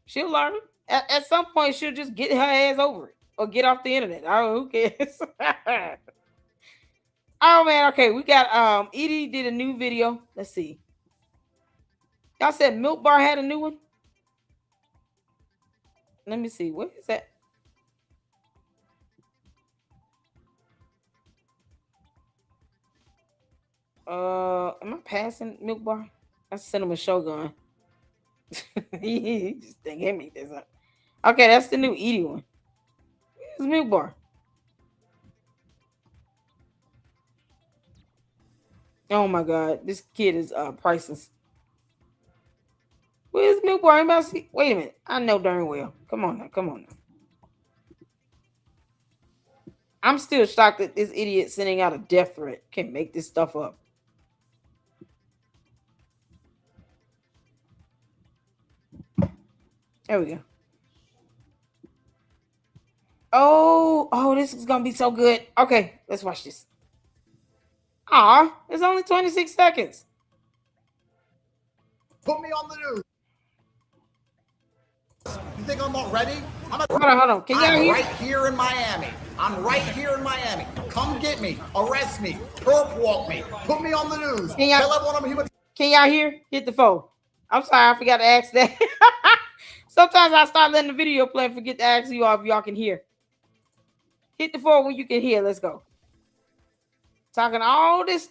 She'll learn. At some point, she'll just get her ass over it or get off the internet. Oh, who cares? Oh, man. Okay, we got Edie did a new video. Let's see. Y'all said Milk Bar had a new one? Let me see. What is that? Am I passing Milk Bar? That's Cinnamon Shogun. He just think he made this up. Okay, that's the new Edie one. Where's Milk Bar? Oh my God, this kid is priceless. Where's Milk Bar? Anybody see? Wait a minute. I know darn well. Come on now. I'm still shocked that this idiot sending out a death threat can make this stuff up. There we go. Oh, this is gonna be so good. Okay, let's watch this. Aw, it's only 26 seconds. Put me on the news. You think I'm not ready? Hold on. Can I'm y'all right here in Miami. I'm right here in Miami. Come get me. Arrest me. Perp walk me. Put me on the news. Tell everyone I'm human. Can y'all hear? Hit the phone. I'm sorry, I forgot to ask that. Sometimes I start letting the video play and forget to ask you all if y'all can hear. Hit the phone when you can hear. Let's go. Talking all this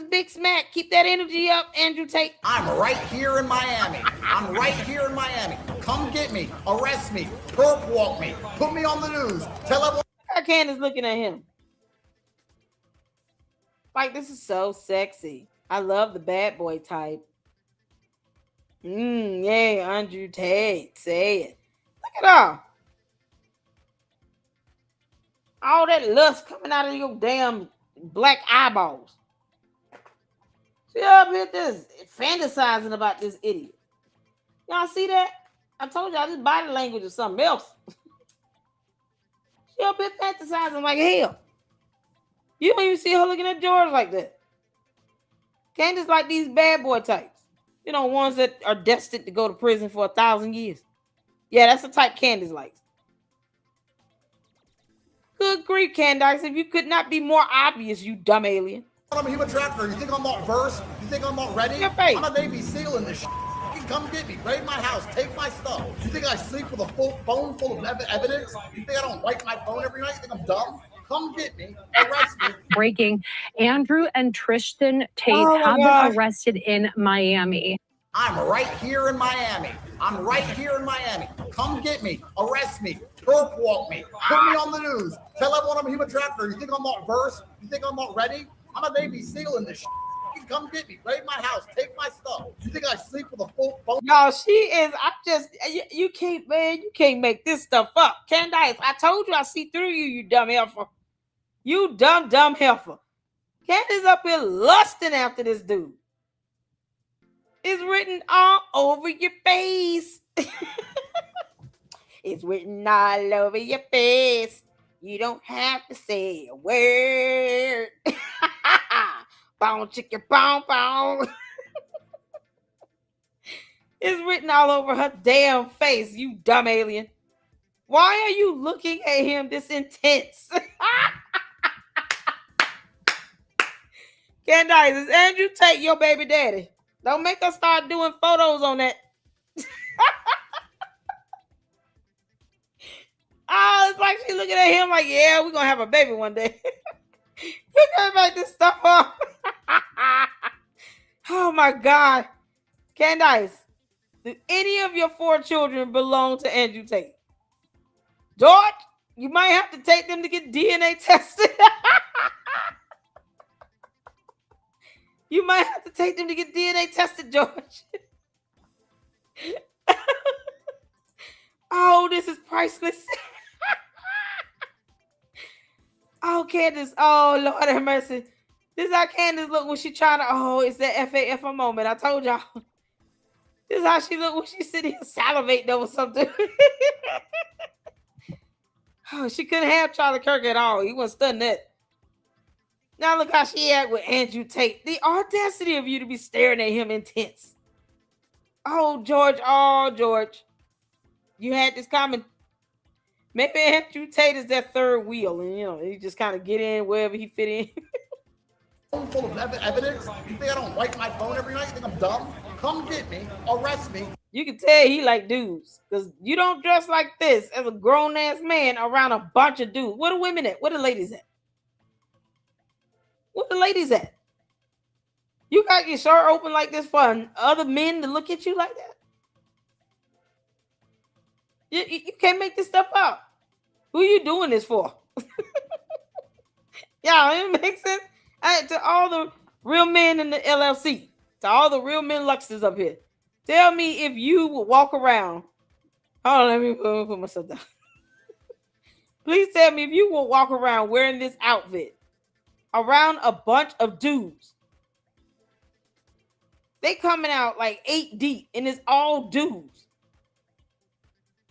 big smack. Keep that energy up, Andrew Tate. I'm right here in Miami. I'm right here in Miami. Come get me. Arrest me. Perp walk me. Put me on the news. Tell everyone. Candace looking at him. Like, this is so sexy. I love the bad boy type. Yeah, Andrew Tate. Say it. Look at all that lust coming out of your damn black eyeballs. See up here just fantasizing about this idiot. Y'all see that? I told y'all this body language is something else. She up here fantasizing like hell. You don't even see her looking at George like that. Candace like these bad boy types. Ones that are destined to go to prison for 1,000 years. Yeah, that's the type Candace likes. Good grief, Candice. If you could not be more obvious, you dumb alien. I'm a human trafficker. You think I'm not versed? You think I'm not ready? I'm a Navy SEAL in this shit. You can come get me. Raid my house. Take my stuff. You think I sleep with a full phone full of evidence? You think I don't wipe my phone every night? You think I'm dumb? Come get me. Arrest me. Breaking. Andrew and Tristan Tate have been arrested in Miami. I'm right here in Miami. I'm right here in Miami. Come get me. Arrest me. Perp walk me. Put me on the news. Tell everyone I'm a human trafficker. You think I'm not versed? You think I'm not ready? I'm a Navy SEAL in this shit. You can come get me. Raid my house. Take my stuff. You think I sleep with a full phone? Y'all, she is. You can't, man. You can't make this stuff up. Candice, I told you I see through you, you dumb heifer. You dumb heifer. Candace up here lusting after this dude. It's written all over your face. It's written all over your face. You don't have to say a word. Bone chicken, bone. It's written all over her damn face, you dumb alien. Why are you looking at him this intense? Candice, is Andrew Tate your baby daddy? Don't make us start doing photos on that. Oh, it's like she looking at him like, yeah, we're gonna have a baby one day. You can't make this stuff up. Oh my God. Candice, do any of your 4 children belong to Andrew Tate? George, you might have to take them to get DNA tested. You might have to take them to get DNA tested, George. Oh, this is priceless. Oh, Candace. Oh, Lord have mercy. This is how Candace look when she trying to, oh, it's that FAFA moment. I told y'all. This is how she look when she sitting here salivating over something. Oh, she couldn't have Charlie Kirk at all. He wasn't studying that. Now look how she act with Andrew Tate. The audacity of you to be staring at him intense. Oh, George. Oh, George. You had this comment. Maybe Andrew Tate is that third wheel, and you know, he just kind of get in wherever he fit in. Full of evidence. You think I don't wipe my phone every night? You think I'm dumb? Come get me, arrest me. You can tell he like dudes, because you don't dress like this as a grown-ass man around a bunch of dudes. Where the women at? Where the ladies at? Where the ladies at? You got your shirt open like this for other men to look at you like that? You can't make this stuff up. Who you doing this for? Yeah, it makes sense. To all the real men in the LLC, to all the real men Luxers up here, tell me if you would walk around. Hold on, let me put myself down. Please tell me if you would walk around wearing this outfit around a bunch of dudes. They coming out like 8 deep, and it's all dudes.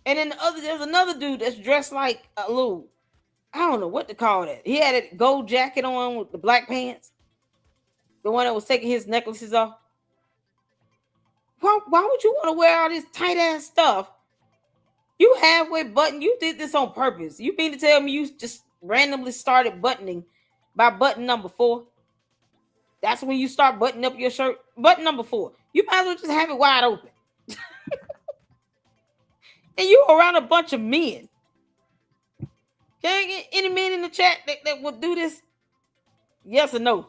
And then there's another dude that's dressed like a little, I don't know what to call that. He had a gold jacket on with the black pants. The one that was taking his necklaces off. Why would you want to wear all this tight ass stuff? You halfway button. You did this on purpose. You mean to tell me you just randomly started buttoning by button number 4? That's when you start buttoning up your shirt. Button number 4. You might as well just have it wide open. And you around a bunch of men. Can I get any men in the chat that would do this? Yes or no?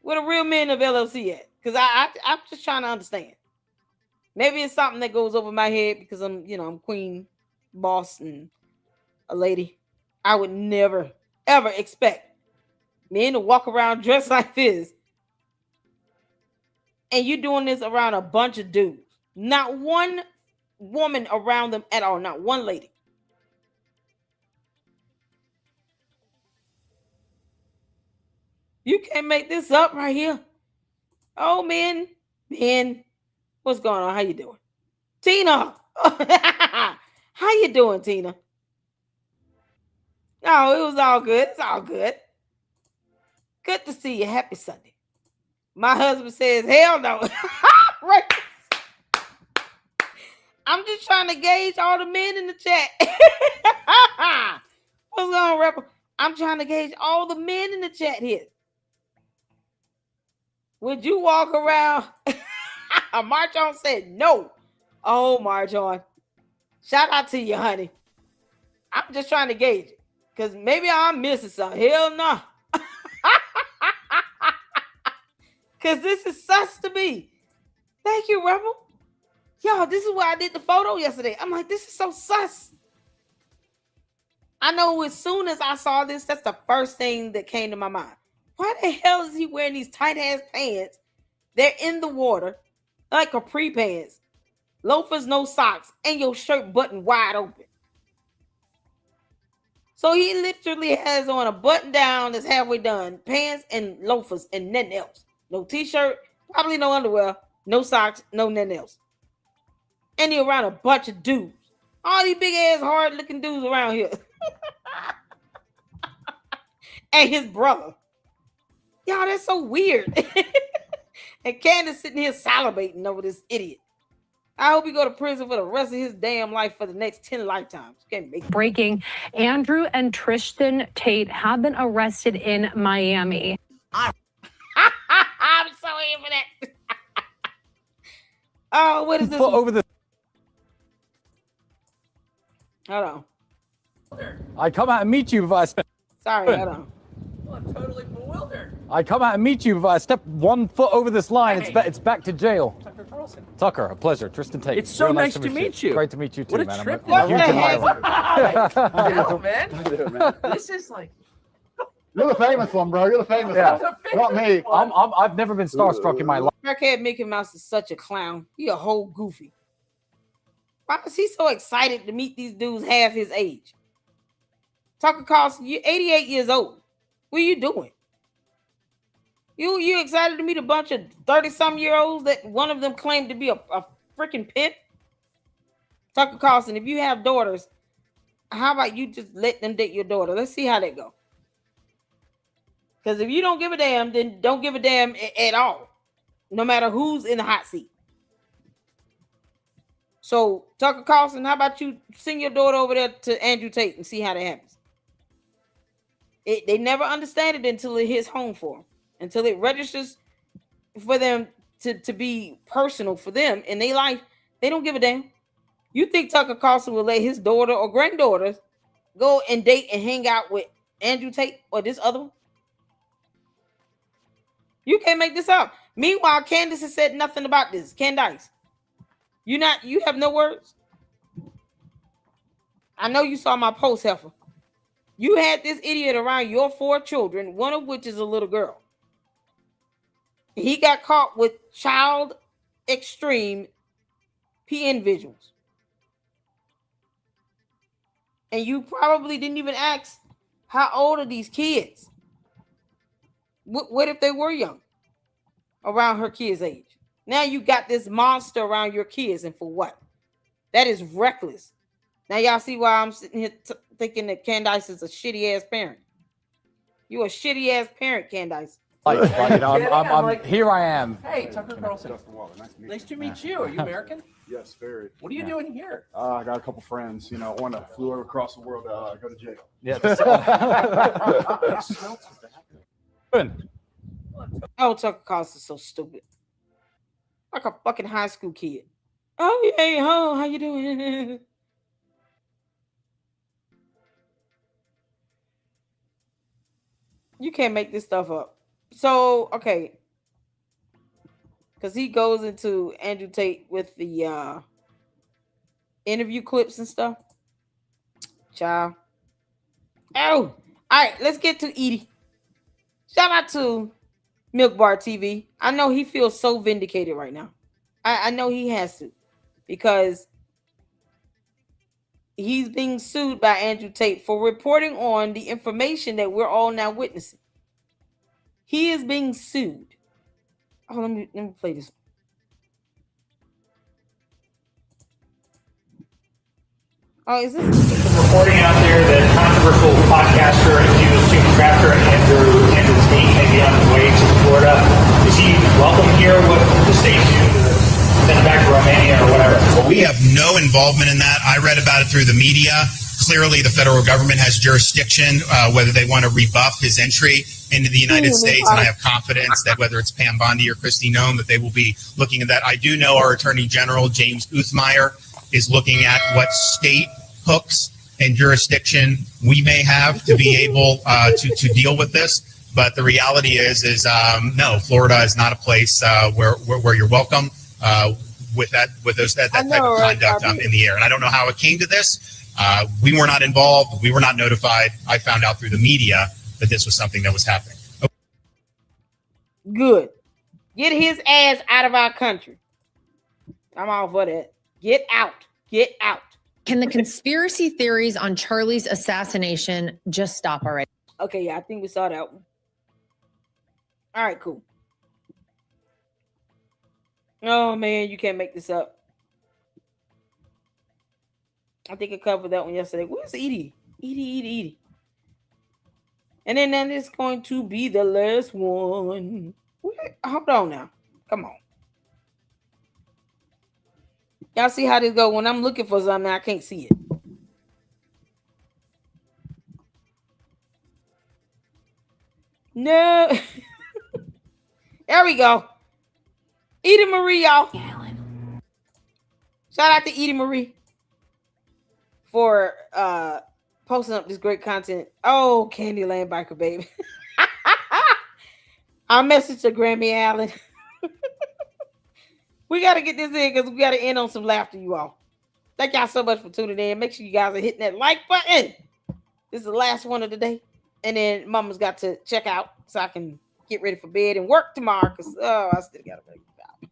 Where the real men of LLC at? Because I'm just trying to understand. Maybe it's something that goes over my head because I'm queen, boss, and a lady. I would never, ever expect men to walk around dressed like this. And you doing this around a bunch of dudes. Not one woman around them at all. Not one lady. You can't make this up right here. Oh, man. What's going on? How you doing? Tina. How you doing, Tina? No, it was all good. It's all good. Good to see you. Happy Sunday. My husband says, hell no. Right. I'm just trying to gauge all the men in the chat. What's going on, Rebel? I'm trying to gauge all the men in the chat here. Would you walk around? Marchon said no. Oh, Marchon. Shout out to you, honey. I'm just trying to gauge it. Because maybe I'm missing something. Hell no. Because this is sus to me. Thank you, Rebel. Yo, this is why I did the photo yesterday. I'm like, this is so sus. I know as soon as I saw this, that's the first thing that came to my mind. Why the hell is he wearing these tight-ass pants? They're in the water, like capri pants, loafers, no socks, and your shirt button wide open. So he literally has on a button down that's halfway done, pants and loafers and nothing else. No t-shirt, probably no underwear, no socks, no nothing else. And he around a bunch of dudes. All these big-ass, hard-looking dudes around here. And his brother. Y'all, that's so weird. And Candace sitting here salivating over this idiot. I hope he go to prison for the rest of his damn life for the next 10 lifetimes. Can't make it. Breaking, Andrew and Tristan Tate have been arrested in Miami. I'm so here for Oh, what is this? Foot over the. Hold on. I come out and meet you if I step. Sorry, hold on. I'm totally bewildered. I come out and meet you if I step 1 foot over this line. It's back to jail. Tucker Carlson. Tucker, a pleasure. Tristan Tate. It's so real nice to meet you. Great to meet you too, What a man. trip I'm this a huge is. admirer. Hell, man. This is like. You're the famous one, bro. You're the famous Yeah. one. Not me. I've never been starstruck in my life. Crackhead Mickey Mouse is such a clown. He a whole goofy. Why is he so excited to meet these dudes half his age? Tucker Carlson, you're 88 years old. What are you doing? You excited to meet a bunch of 30-some-year-olds that one of them claimed to be a freaking pimp? Tucker Carlson, if you have daughters, how about you just let them date your daughter? Let's see how that go. Because if you don't give a damn, then don't give a damn at all. No matter who's in the hot seat. So, Tucker Carlson, how about you send your daughter over there to Andrew Tate and see how that happens? They never understand it until it hits home for them. Until it registers for them to be personal for them in their life. They don't give a damn. You think Tucker Carlson will let his daughter or granddaughter go and date and hang out with Andrew Tate or this other one? You can't make this up. Meanwhile, Candace has said nothing about this. Candice, you have no words. I know you saw my post, Heifer. You had this idiot around your 4 children, one of which is a little girl. He got caught with child extreme PN visuals. And you probably didn't even ask, how old are these kids? What if they were young? Around her kids' age. Now you got this monster around your kids, and for what? That is reckless. Now y'all see why I'm sitting here thinking that Candice is a shitty ass parent. You a shitty ass parent, Candice. Here I am. Hey, Tucker Carlson. Nice to meet you. Are you American? Yes, very. What are you doing here? I got a couple friends. One flew over across the world to go to jail. Yeah. Oh, Tucker Carlson's so stupid. Like a fucking high school kid. Oh, hey, ho, how you doing? You can't make this stuff up. So, okay. Because he goes into Andrew Tate with the interview clips and stuff. Child. Oh, all right, let's get to Edie. Shout out to Milk Bar TV. I know he feels so vindicated right now. I know he has to. Because he's being sued by Andrew Tate for reporting on the information that we're all now witnessing. He is being sued. Oh, let me play this. Oh, is this reporting out there that controversial podcaster and news team crafter Andrew Tate may be on his way to Florida? Is he welcome here? What the state do? Send him back to Romania or whatever? Well, we have no involvement in that. I read about it through the media. Clearly, the federal government has jurisdiction, whether they want to rebuff his entry into the United States, and I have confidence that whether it's Pam Bondi or Kristi Noem, that they will be looking at that. I do know our Attorney General, James Uthmeyer, is looking at what state hooks and jurisdiction we may have to be able to deal with this. But the reality is no, Florida is not a place where you're welcome with that type of conduct in the air. And I don't know how it came to this. We were not involved. We were not notified. I found out through the media that this was something that was happening. Good. Get his ass out of our country. I'm all for that. Get out. Get out. Can the conspiracy theories on Charlie's assassination just stop already? Okay, yeah, I think we saw that one. All right, cool. Oh, man, you can't make this up. I think I covered that one yesterday. Where's Edie? Edie. And then that is going to be the last one. Hold on now. Come on. Y'all see how this go? When I'm looking for something, I can't see it. No. There we go. Edie Marie, y'all. Shout out to Edie Marie for posting up this great content. Oh, Candyland Biker Baby. Our message to Grammy Allen. We got to get this in because we got to end on some laughter, you all. Thank y'all so much for tuning in. Make sure you guys are hitting that like button. This is the last one of the day. And then Mama's got to check out so I can get ready for bed and work tomorrow because, I still got to make it out.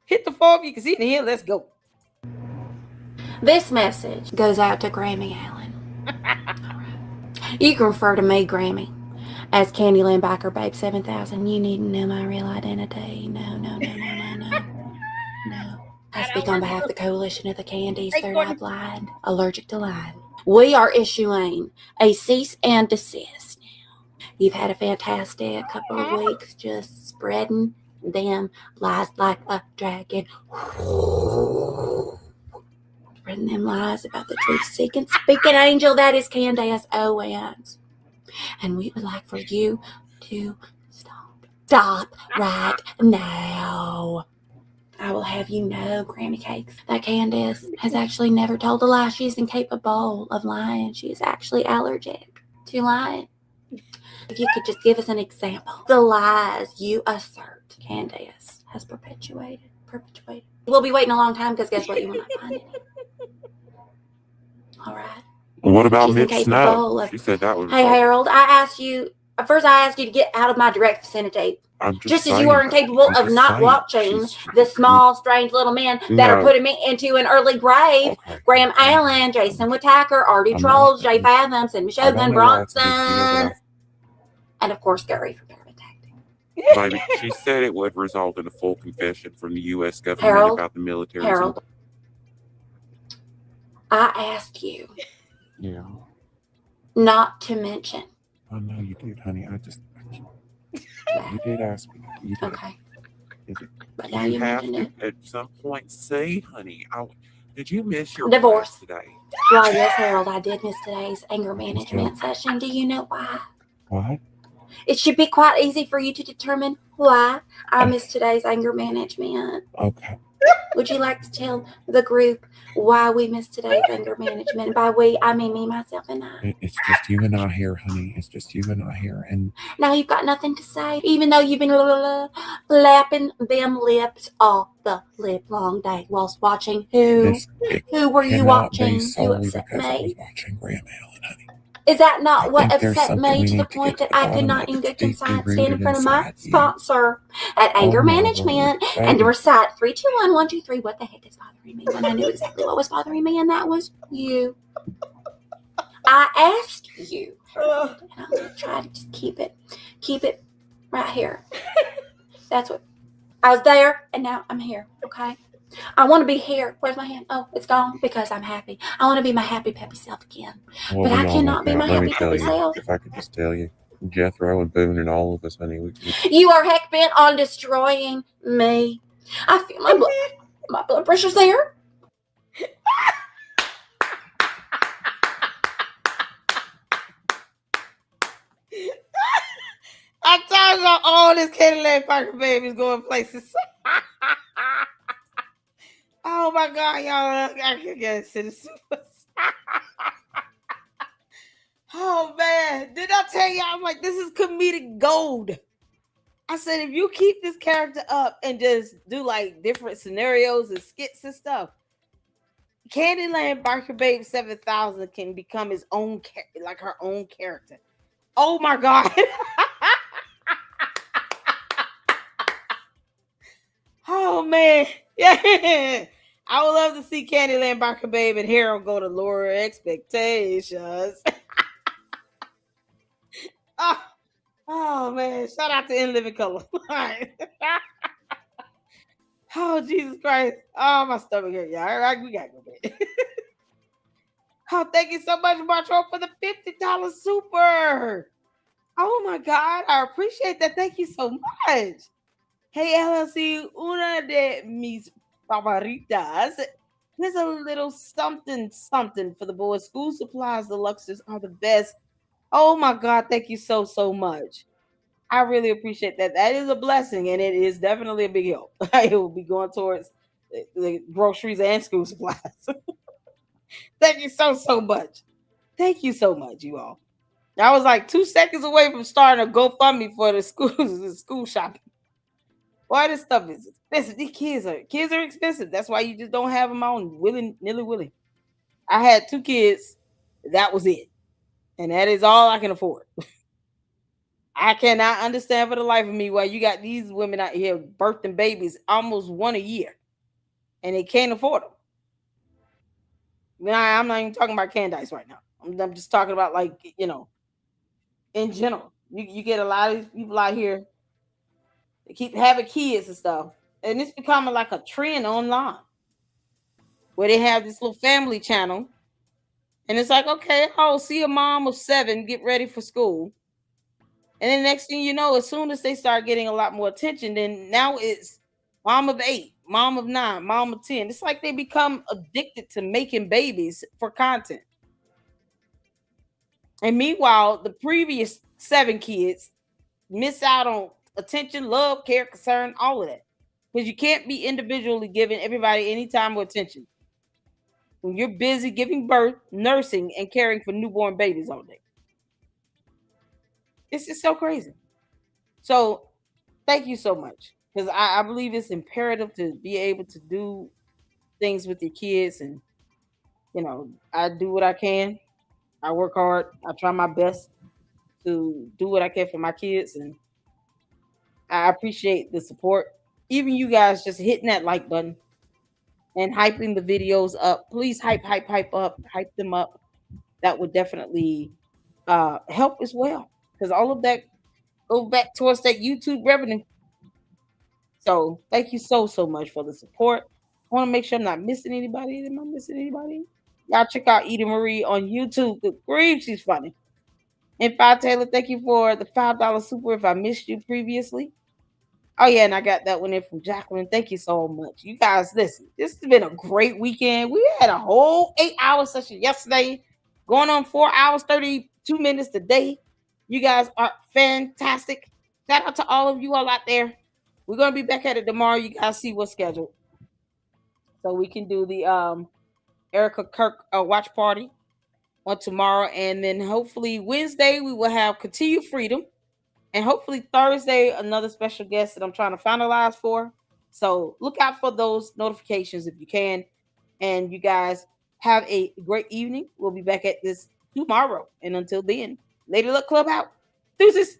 Hit the form. You can see it in here. Let's go. This message goes out to Grammy Allen. You can refer to me, Grammy, as Candyland Biker Babe 7000. You need to know my real identity. No. I speak on behalf of the coalition of the Candies, third-eye blind, allergic to lying. We are issuing a cease and desist now. You've had a fantastic couple of weeks just spreading them lies like a dragon. Spreading them lies about the truth-seeking, speaking angel that is Candace Owens. And we would like for you to stop right now. I will have you know, Granny Cakes, that Candace has actually never told a lie. She's incapable of lying. She is actually allergic to lying. If you could just give us an example. The lies you assert Candace has perpetuated. We'll be waiting a long time because guess what? You will not find it. All right. What about She's Mitch incapable Snow? of- She said that was. Hey, Harold, I asked you to get out of my direct vicinity. I'm Just as saying, you are incapable I'm of just not saying. watching the small, strange little men that are No. putting me into an early grave. Graham Allen, Jason Whittaker, Artie I'm Trolls, not- Jay Fathoms, and I Michelle don't Gunn know why it's a big deal, Bronson. but And of course, Gary from Paramount. Maybe she said it would result in a full confession from the U.S. government Harold, about the military. Harold, I asked you Yeah, not to mention. I know you did, honey. You did ask me. You did. Okay. Is it, But now you you have mentioned to at some point say, honey. Did you miss your Divorce. class today? Well, yes, Harold, I did miss today's anger management session. Do you know why? What? It should be quite easy for you to determine why I missed today's anger management. Okay. Would you like to tell the group why we missed today's anger management? By we, I mean me, myself, and I. It's just you and I here, honey. It's just you and I here, and Now you've got nothing to say, even though you've been lapping them lips all the lip long day whilst watching who? Who were you watching? Who upset me? watching Graham Allen, honey. Is that not what think there's upset something me we to the need to point get that to the I could bottom not of in good that's conscience deeply stand in rooted front of my inside you. sponsor at anger Oh, my management Lord, and baby. recite 3, 2, 1, 1, 2, 3. What the heck is bothering me? When I knew exactly what was bothering me, and that was you. I asked you, and I'm gonna try to just keep it right here. That's what I was there, and now I'm here. Okay. I want to be here. Where's my hand? Oh, it's gone because I'm happy. I want to be my happy, peppy self again. Well, But we I all cannot want be that. my Let happy, me tell peppy you, self. if I could just tell you, Jethro and Boone and all of us, honey, we You are heck bent on destroying me. I feel my blood pressure's there. I told you all this Candyland Biker Baby is going places. Oh my God, y'all! I can get to the super. Oh man, did I tell y'all? I'm like, this is comedic gold. I said, if you keep this character up and just do like different scenarios and skits and stuff, Candyland Biker Babe 7000 can become his own, like her own character. Oh my God. Oh man, yeah. I would love to see Candyland Biker Babe and Harold go to lower expectations. Oh man, shout out to In Living Color. All right. Oh Jesus Christ. Oh, my stomach hurt, y'all. All right, we gotta go bed. Oh, thank you so much, Martro, for the $50 super. Oh my God, I appreciate that. Thank you so much. Hey LLC, una de mis favoritas. Here's a little something for the boys. School supplies deluxes are the best. Oh my God, thank you so much. I really appreciate that. That is a blessing, and it is definitely a big help. It will be going towards the groceries and school supplies. Thank you so much. Thank you so much, you all. I was like 2 seconds away from starting a GoFundMe for the schools, the school shopping. Why this stuff is expensive? These kids are expensive. That's why you just don't have them on nilly-willy. I had 2 kids. That was it. And that is all I can afford. I cannot understand for the life of me why you got these women out here birthing babies almost 1 a year and they can't afford them. Nah, I'm not even talking about Candice right now. I'm just talking about, like, in general. You get a lot of people out here that keep having kids and stuff. And it's becoming like a trend online where they have this little family channel. And it's like, okay, I'll see a mom of 7 get ready for school. And then next thing you know, as soon as they start getting a lot more attention, then now it's mom of 8, mom of 9, mom of 10. It's like they become addicted to making babies for content. And meanwhile, the previous 7 kids miss out on attention, love, care, concern, all of that. Because you can't be individually giving everybody any time or attention when you're busy giving birth, nursing, and caring for newborn babies all day. This is so crazy. So thank you so much. Because I believe it's imperative to be able to do things with your kids. And, I do what I can. I work hard. I try my best to do what I can for my kids. And I appreciate the support. Even you guys just hitting that like button and hyping the videos up. Please hype them up. That would definitely help as well. Because all of that goes back towards that YouTube revenue. So thank you so much for the support. I want to make sure I'm not missing anybody. Am I missing anybody? Y'all check out Edie Marie on YouTube. Good grief, she's funny. And Fi Taylor, thank you for the $5 super if I missed you previously. Oh, yeah, and I got that one in from Jacqueline. Thank you so much. You guys, listen, this has been a great weekend. We had a whole 8-hour session yesterday, going on 4 hours, 32 minutes today. You guys are fantastic. Shout out to all of you all out there. We're going to be back at it tomorrow. You guys see what's scheduled. So we can do the Erica Kirk watch party on tomorrow. And then hopefully Wednesday, we will have Continue Freedom. And hopefully Thursday, another special guest that I'm trying to finalize for. So look out for those notifications if you can. And you guys have a great evening. We'll be back at this tomorrow. And until then, Lady Luck Club out. Deuces.